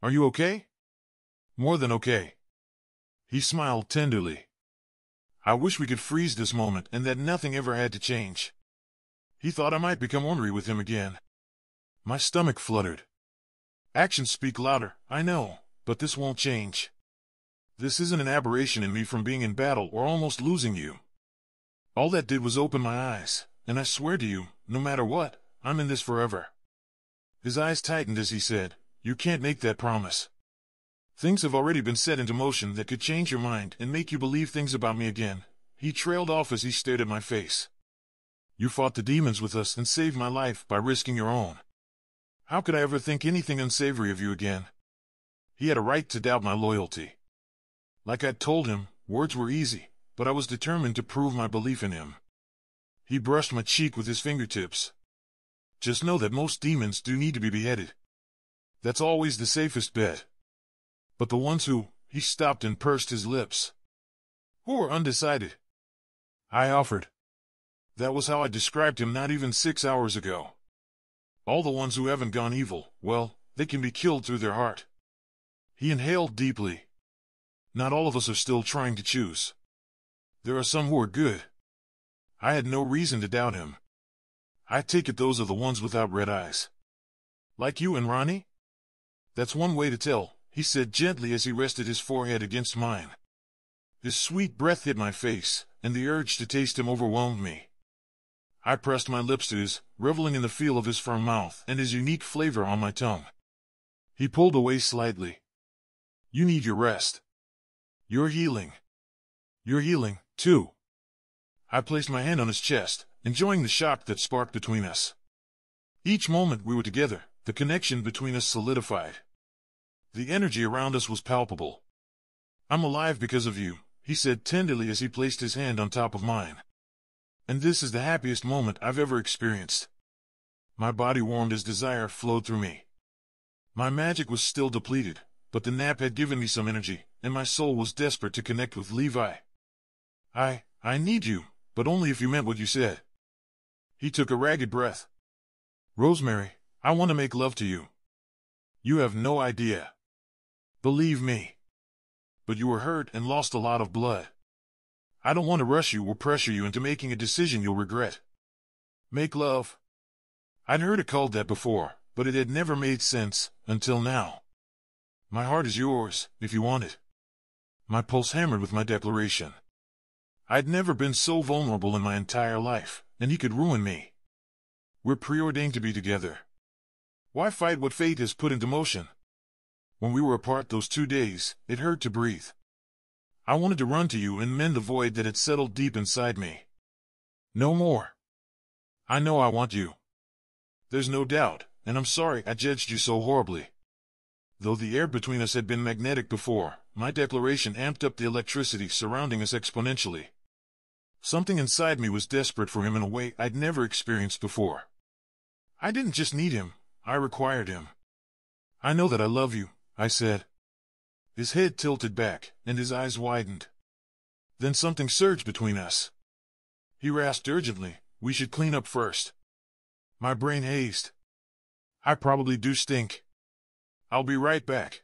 "Are you okay?" "More than okay." He smiled tenderly. I wish we could freeze this moment and that nothing ever had to change. He thought I might become ornery with him again. My stomach fluttered. Actions speak louder, I know, but this won't change. This isn't an aberration in me from being in battle or almost losing you. All that did was open my eyes, and I swear to you, no matter what, I'm in this forever. His eyes tightened as he said, "You can't make that promise. Things have already been set into motion that could change your mind and make you believe things about me again." He trailed off as he stared at my face. "You fought the demons with us and saved my life by risking your own. How could I ever think anything unsavory of you again?" He had a right to doubt my loyalty. Like I'd told him, words were easy, but I was determined to prove my belief in him. He brushed my cheek with his fingertips. "Just know that most demons do need to be beheaded. That's always the safest bet. But the ones who—" he stopped and pursed his lips. "Who are undecided?" I offered. That was how I described him not even 6 hours ago. All the ones who haven't gone evil, well, they can be killed through their heart. He inhaled deeply. Not all of us are still trying to choose. There are some who are good. I had no reason to doubt him. I take it those are the ones without red eyes. Like you and Ronnie? That's one way to tell, he said gently as he rested his forehead against mine. His sweet breath hit my face, and the urge to taste him overwhelmed me. I pressed my lips to his, reveling in the feel of his firm mouth and his unique flavor on my tongue. He pulled away slightly. "You need your rest. You're healing. You're healing, too." I placed my hand on his chest, enjoying the shock that sparked between us. Each moment we were together, the connection between us solidified. The energy around us was palpable. "I'm alive because of you," he said tenderly as he placed his hand on top of mine. "And this is the happiest moment I've ever experienced." My body warmed as desire flowed through me. My magic was still depleted, but the nap had given me some energy, and my soul was desperate to connect with Levi. I need you, but only if you meant what you said." He took a ragged breath. "Rosemary, I want to make love to you. You have no idea. Believe me. But you were hurt and lost a lot of blood. I don't want to rush you or pressure you into making a decision you'll regret. Make love." I'd heard it called that before, but it had never made sense, until now. "My heart is yours, if you want it." My pulse hammered with my declaration. I'd never been so vulnerable in my entire life, and he could ruin me. We're preordained to be together. Why fight what fate has put into motion? When we were apart those 2 days, it hurt to breathe. I wanted to run to you and mend the void that had settled deep inside me. No more. I know I want you. There's no doubt, and I'm sorry I judged you so horribly. Though the air between us had been magnetic before, my declaration amped up the electricity surrounding us exponentially. Something inside me was desperate for him in a way I'd never experienced before. I didn't just need him, I required him. I know that I love you, I said. His head tilted back, and his eyes widened. Then something surged between us. He rasped urgently, we should clean up first. My brain hazed. I probably do stink. I'll be right back.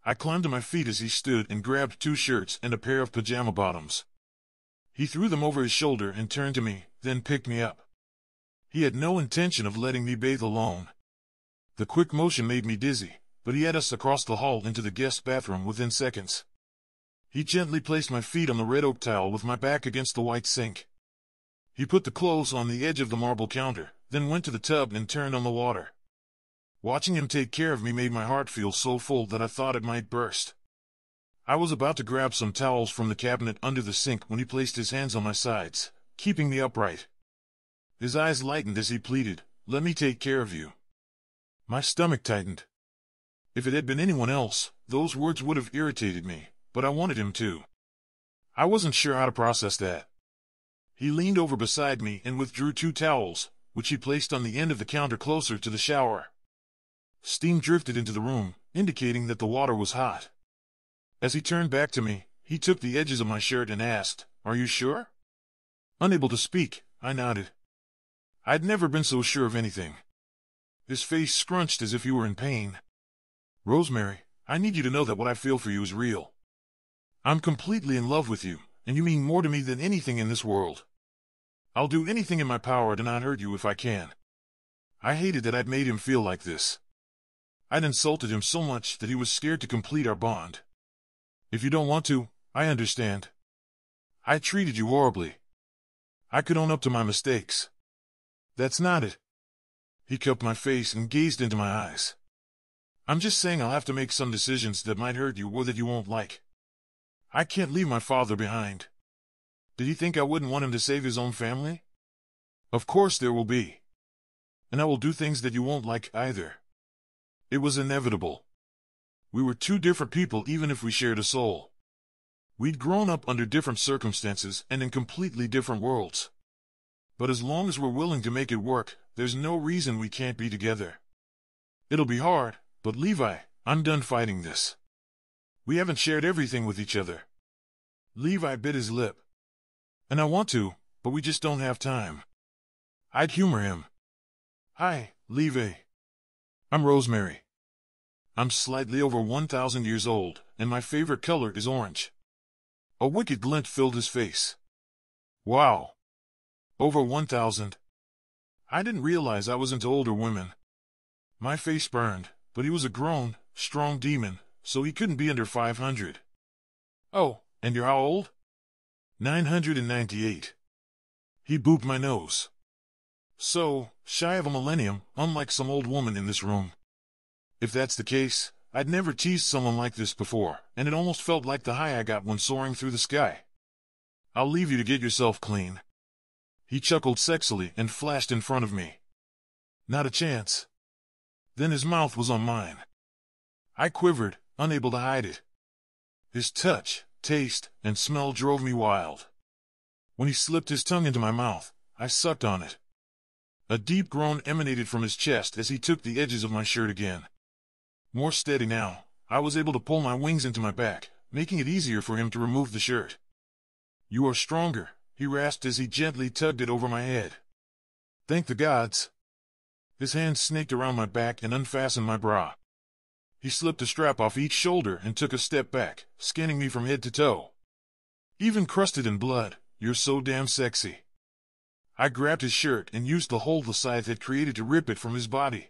I climbed to my feet as he stood and grabbed 2 shirts and a pair of pajama bottoms. He threw them over his shoulder and turned to me, then picked me up. He had no intention of letting me bathe alone. The quick motion made me dizzy, but he had us across the hall into the guest bathroom within seconds. He gently placed my feet on the red oak tile with my back against the white sink. He put the clothes on the edge of the marble counter, then went to the tub and turned on the water. Watching him take care of me made my heart feel so full that I thought it might burst. I was about to grab some towels from the cabinet under the sink when he placed his hands on my sides, keeping me upright. His eyes lightened as he pleaded, let me take care of you. My stomach tightened. If it had been anyone else, those words would have irritated me, but I wanted him to. I wasn't sure how to process that. He leaned over beside me and withdrew 2 towels, which he placed on the end of the counter closer to the shower. Steam drifted into the room, indicating that the water was hot. As he turned back to me, he took the edges of my shirt and asked, are you sure? Unable to speak, I nodded. I'd never been so sure of anything. His face scrunched as if he were in pain. Rosemary, I need you to know that what I feel for you is real. I'm completely in love with you, and you mean more to me than anything in this world. I'll do anything in my power to not hurt you if I can. I hated that I'd made him feel like this. I'd insulted him so much that he was scared to complete our bond. If you don't want to, I understand. I treated you horribly. I could own up to my mistakes. That's not it. He cupped my face and gazed into my eyes. I'm just saying I'll have to make some decisions that might hurt you or that you won't like. I can't leave my father behind. Did he think I wouldn't want him to save his own family? Of course there will be. And I will do things that you won't like either. It was inevitable. We were 2 different people even if we shared a soul. We'd grown up under different circumstances and in completely different worlds. But as long as we're willing to make it work, there's no reason we can't be together. It'll be hard, but Levi, I'm done fighting this. We haven't shared everything with each other. Levi bit his lip. And I want to, but we just don't have time. I'd humor him. Hi, Levi. I'm Rosemary. I'm slightly over 1,000 years old, and my favorite color is orange. A wicked glint filled his face. Wow. Over 1,000. I didn't realize I was into older women. My face burned, but he was a grown, strong demon, so he couldn't be under 500. Oh, and you're how old? 998. He booped my nose. So, shy of a millennium, unlike some old woman in this room. If that's the case, I'd never teased someone like this before, and it almost felt like the high I got when soaring through the sky. I'll leave you to get yourself clean. He chuckled sexily and flashed in front of me. Not a chance. Then his mouth was on mine. I quivered, unable to hide it. His touch, taste, and smell drove me wild. When he slipped his tongue into my mouth, I sucked on it. A deep groan emanated from his chest as he took the edges of my shirt again. More steady now, I was able to pull my wings into my back, making it easier for him to remove the shirt. You are stronger, he rasped as he gently tugged it over my head. Thank the gods. His hand snaked around my back and unfastened my bra. He slipped a strap off each shoulder and took a step back, scanning me from head to toe. Even crusted in blood, you're so damn sexy. I grabbed his shirt and used the hole the scythe had created to rip it from his body.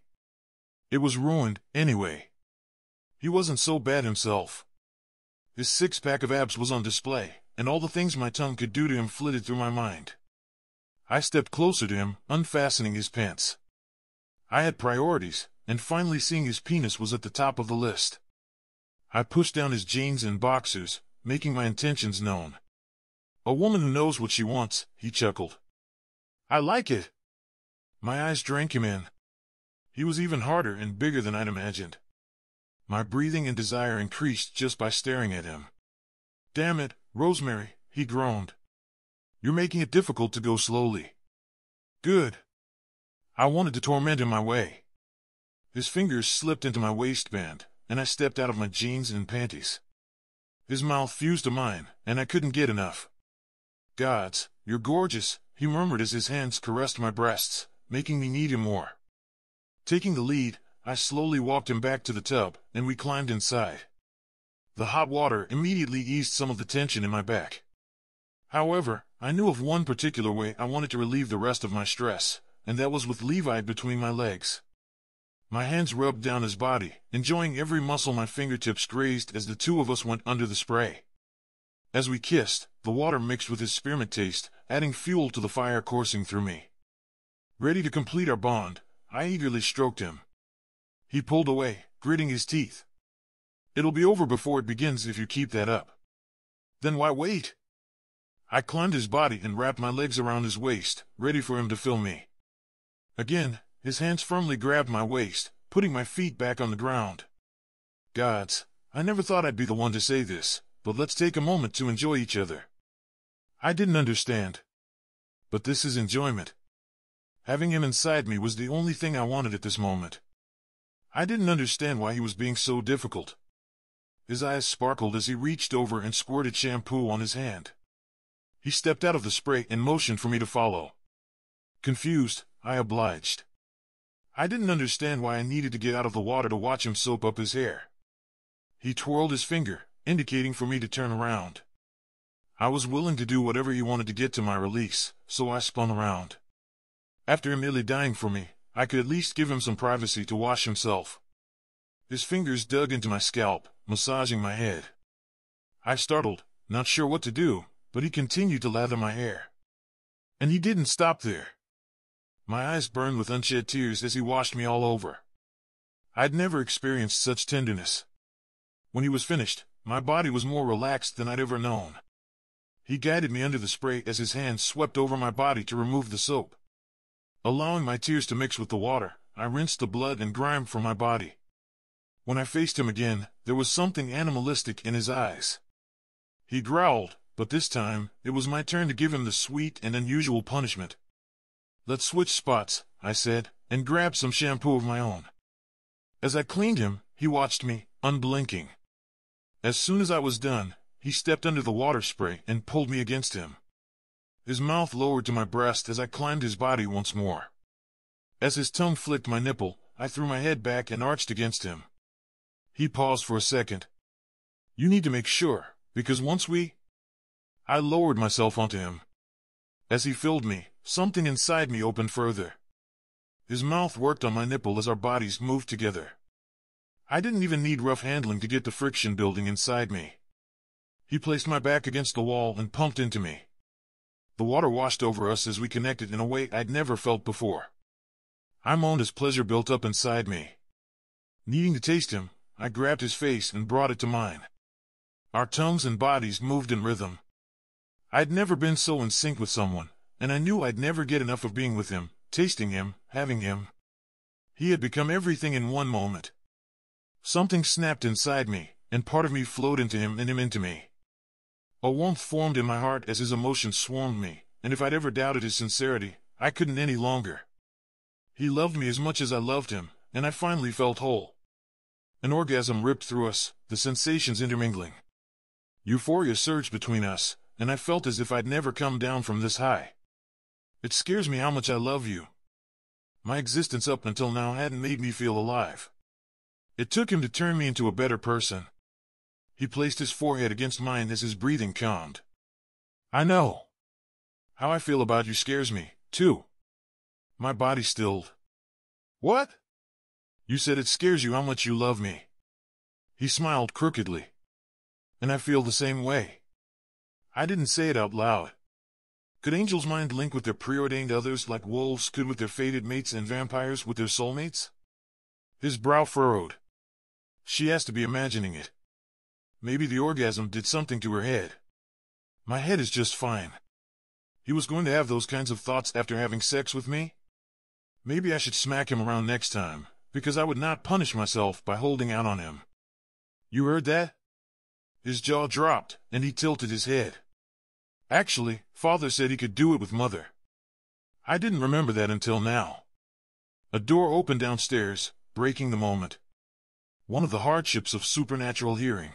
It was ruined, anyway. He wasn't so bad himself. His 6-pack of abs was on display, and all the things my tongue could do to him flitted through my mind. I stepped closer to him, unfastening his pants. I had priorities, and finally seeing his penis was at the top of the list. I pushed down his jeans and boxers, making my intentions known. A woman who knows what she wants, he chuckled. I like it. My eyes drank him in. He was even harder and bigger than I'd imagined. My breathing and desire increased just by staring at him. Damn it, Rosemary, he groaned. You're making it difficult to go slowly. Good. I wanted to torment him my way. His fingers slipped into my waistband, and I stepped out of my jeans and panties. His mouth fused to mine, and I couldn't get enough. "Gods, you're gorgeous," he murmured as his hands caressed my breasts, making me need him more. Taking the lead, I slowly walked him back to the tub, and we climbed inside. The hot water immediately eased some of the tension in my back. However, I knew of one particular way I wanted to relieve the rest of my stress, and that was with Levi between my legs. My hands rubbed down his body, enjoying every muscle my fingertips grazed as the two of us went under the spray. As we kissed, the water mixed with his spearmint taste, adding fuel to the fire coursing through me. Ready to complete our bond, I eagerly stroked him. He pulled away, gritting his teeth. "It'll be over before it begins if you keep that up." "Then why wait?" I climbed his body and wrapped my legs around his waist, ready for him to fill me. Again, his hands firmly grabbed my waist, putting my feet back on the ground. Gods, I never thought I'd be the one to say this, but let's take a moment to enjoy each other. I didn't understand. But this is enjoyment. Having him inside me was the only thing I wanted at this moment. I didn't understand why he was being so difficult. His eyes sparkled as he reached over and squirted shampoo on his hand. He stepped out of the spray and motioned for me to follow. Confused, I obliged. I didn't understand why I needed to get out of the water to watch him soap up his hair. He twirled his finger, indicating for me to turn around. I was willing to do whatever he wanted to get to my release, so I spun around. After him nearly dying for me, I could at least give him some privacy to wash himself. His fingers dug into my scalp, massaging my head. I startled, not sure what to do, but he continued to lather my hair. And he didn't stop there. My eyes burned with unshed tears as he washed me all over. I'd never experienced such tenderness. When he was finished, my body was more relaxed than I'd ever known. He guided me under the spray as his hands swept over my body to remove the soap. Allowing my tears to mix with the water, I rinsed the blood and grime from my body. When I faced him again, there was something animalistic in his eyes. He growled, but this time, it was my turn to give him the sweet and unusual punishment. "Let's switch spots," I said, and grabbed some shampoo of my own. As I cleaned him, he watched me, unblinking. As soon as I was done, he stepped under the water spray and pulled me against him. His mouth lowered to my breast as I climbed his body once more. As his tongue flicked my nipple, I threw my head back and arched against him. He paused for a second. "You need to make sure, because once we—" I lowered myself onto him. As he filled me, something inside me opened further. His mouth worked on my nipple as our bodies moved together. I didn't even need rough handling to get the friction building inside me. He placed my back against the wall and pumped into me. The water washed over us as we connected in a way I'd never felt before. I moaned as pleasure built up inside me. Needing to taste him, I grabbed his face and brought it to mine. Our tongues and bodies moved in rhythm. I'd never been so in sync with someone, and I knew I'd never get enough of being with him, tasting him, having him. He had become everything in one moment. Something snapped inside me, and part of me flowed into him and him into me. A warmth formed in my heart as his emotions swarmed me, and if I'd ever doubted his sincerity, I couldn't any longer. He loved me as much as I loved him, and I finally felt whole. An orgasm ripped through us, the sensations intermingling. Euphoria surged between us, and I felt as if I'd never come down from this high. It scares me how much I love you. My existence up until now hadn't made me feel alive. It took him to turn me into a better person. He placed his forehead against mine as his breathing calmed. "I know. How I feel about you scares me, too." My body stilled. "What?" "You said it scares you how much you love me." He smiled crookedly. "And I feel the same way." I didn't say it out loud. Could angels' mind link with their preordained others like wolves could with their fated mates and vampires with their soulmates? His brow furrowed. She has to be imagining it. Maybe the orgasm did something to her head. My head is just fine. He was going to have those kinds of thoughts after having sex with me? Maybe I should smack him around next time, because I would not punish myself by holding out on him. "You heard that?" His jaw dropped, and he tilted his head. "Actually, Father said he could do it with Mother." I didn't remember that until now. A door opened downstairs, breaking the moment. One of the hardships of supernatural hearing.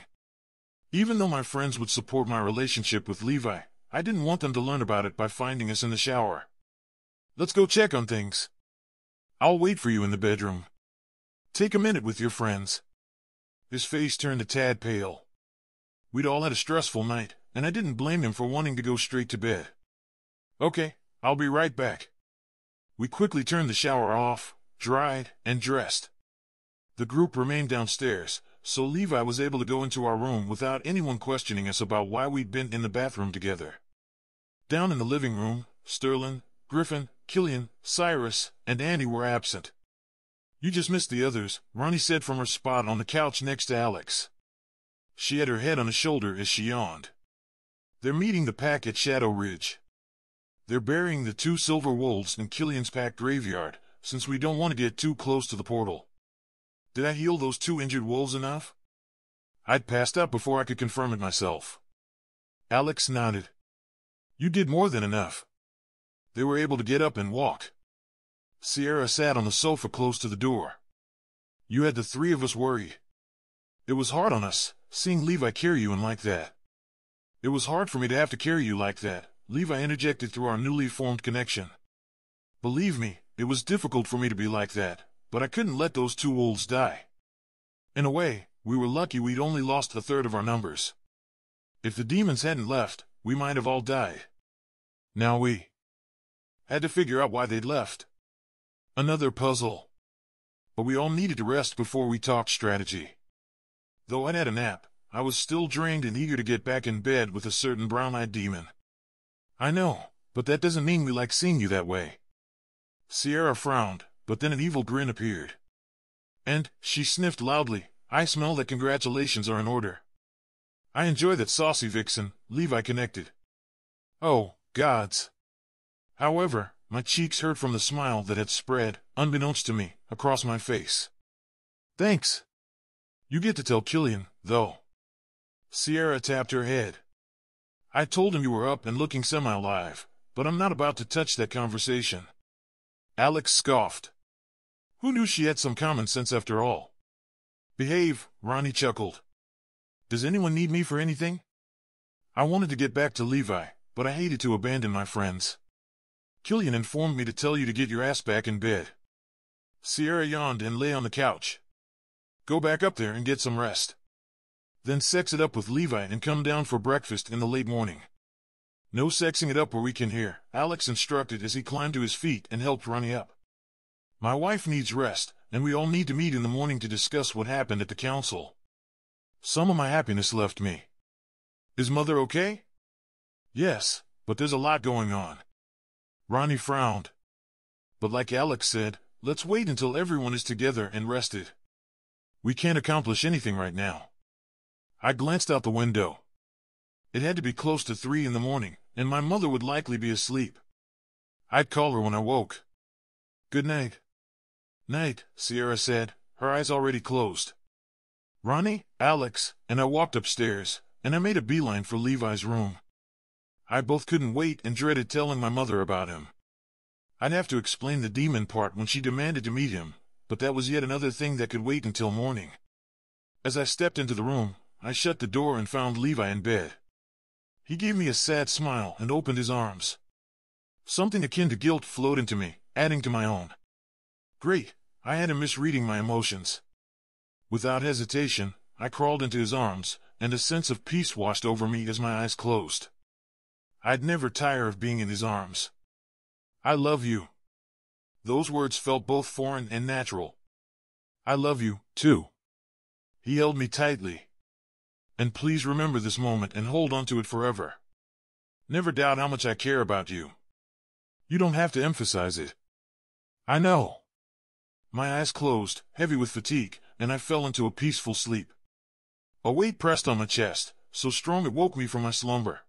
Even though my friends would support my relationship with Levi, I didn't want them to learn about it by finding us in the shower. Let's go check on things. I'll wait for you in the bedroom. Take a minute with your friends. His face turned a tad pale. We'd all had a stressful night, and I didn't blame him for wanting to go straight to bed. Okay, I'll be right back. We quickly turned the shower off, dried, and dressed. The group remained downstairs, so Levi was able to go into our room without anyone questioning us about why we'd been in the bathroom together. Down in the living room, Sterling, Griffin, Killian, Cyrus, and Andy were absent. You just missed the others, Ronnie said from her spot on the couch next to Alex. She had her head on his shoulder as she yawned. They're meeting the pack at Shadow Ridge. They're burying the 2 silver wolves in Killian's pack graveyard, since we don't want to get too close to the portal. Did I heal those 2 injured wolves enough? I'd passed out before I could confirm it myself. Alex nodded. You did more than enough. They were able to get up and walk. Sierra sat on the sofa close to the door. You had the 3 of us worried. It was hard on us, seeing Levi carry you in like that. It was hard for me to have to carry you like that, Levi interjected through our newly formed connection. Believe me, it was difficult for me to be like that, but I couldn't let those 2 wolves die. In a way, we were lucky we'd only lost a third of our numbers. If the demons hadn't left, we might have all died. Now we had to figure out why they'd left. Another puzzle. But we all needed to rest before we talked strategy. Though I'd had a nap, I was still drained and eager to get back in bed with a certain brown-eyed demon. I know, but that doesn't mean we like seeing you that way. Sierra frowned, but then an evil grin appeared. And, she sniffed loudly, I smell that congratulations are in order. I enjoy that saucy vixen, Levi connected. Oh, gods. However, my cheeks hurt from the smile that had spread, unbeknownst to me, across my face. Thanks. You get to tell Killian, though. Sierra tapped her head. I told him you were up and looking semi-alive, but I'm not about to touch that conversation. Alex scoffed. Who knew she had some common sense after all? Behave, Ronnie chuckled. Does anyone need me for anything? I wanted to get back to Levi, but I hated to abandon my friends. Killian informed me to tell you to get your ass back in bed. Sierra yawned and lay on the couch. Go back up there and get some rest. Then sex it up with Levi and come down for breakfast in the late morning. No sexing it up where we can hear, Alex instructed as he climbed to his feet and helped Ronnie up. My wife needs rest, and we all need to meet in the morning to discuss what happened at the council. Some of my happiness left me. Is Mother okay? Yes, but there's a lot going on. Ronnie frowned. But like Alex said, let's wait until everyone is together and rested. We can't accomplish anything right now. I glanced out the window. It had to be close to 3 in the morning, and my mother would likely be asleep. I'd call her when I woke. Good night. Night, Sierra said, her eyes already closed. Ronnie, Alex, and I walked upstairs, and I made a beeline for Levi's room. I both couldn't wait and dreaded telling my mother about him. I'd have to explain the demon part when she demanded to meet him, but that was yet another thing that could wait until morning. As I stepped into the room, I shut the door and found Levi in bed. He gave me a sad smile and opened his arms. Something akin to guilt flowed into me, adding to my own. Great, I had him misreading my emotions. Without hesitation, I crawled into his arms, and a sense of peace washed over me as my eyes closed. I'd never tire of being in his arms. I love you. Those words felt both foreign and natural. I love you, too. He held me tightly. And please remember this moment and hold on to it forever. Never doubt how much I care about you. You don't have to emphasize it. I know. My eyes closed, heavy with fatigue, and I fell into a peaceful sleep. A weight pressed on my chest, so strong it woke me from my slumber.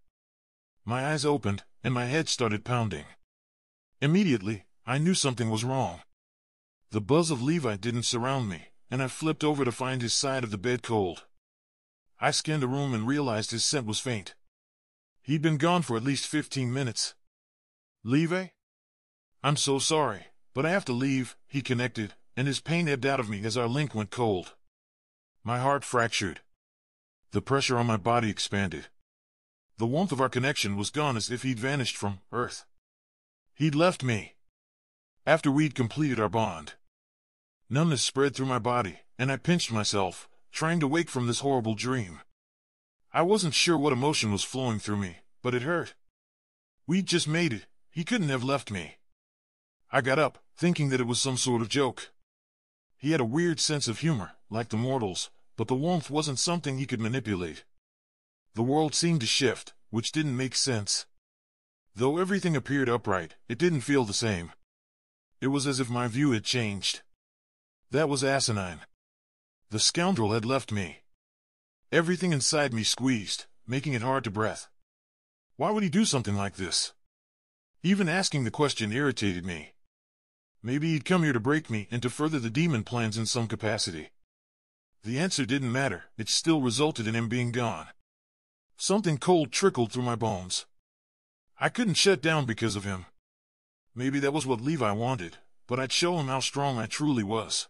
My eyes opened, and my head started pounding. Immediately, I knew something was wrong. The buzz of Levi didn't surround me, and I flipped over to find his side of the bed cold. I scanned the room and realized his scent was faint. He'd been gone for at least 15 minutes. Levi? I'm so sorry, but I have to leave, he connected, and his pain ebbed out of me as our link went cold. My heart fractured. The pressure on my body expanded. The warmth of our connection was gone as if he'd vanished from Earth. He'd left me. After we'd completed our bond. Numbness spread through my body, and I pinched myself, trying to wake from this horrible dream. I wasn't sure what emotion was flowing through me, but it hurt. We'd just made it. He couldn't have left me. I got up, thinking that it was some sort of joke. He had a weird sense of humor, like the mortals, but the warmth wasn't something he could manipulate. The world seemed to shift, which didn't make sense. Though everything appeared upright, it didn't feel the same. It was as if my view had changed. That was asinine. The scoundrel had left me. Everything inside me squeezed, making it hard to breathe. Why would he do something like this? Even asking the question irritated me. Maybe he'd come here to break me and to further the demon plans in some capacity. The answer didn't matter, it still resulted in him being gone. Something cold trickled through my bones. I couldn't shut down because of him. Maybe that was what Levi wanted, but I'd show him how strong I truly was.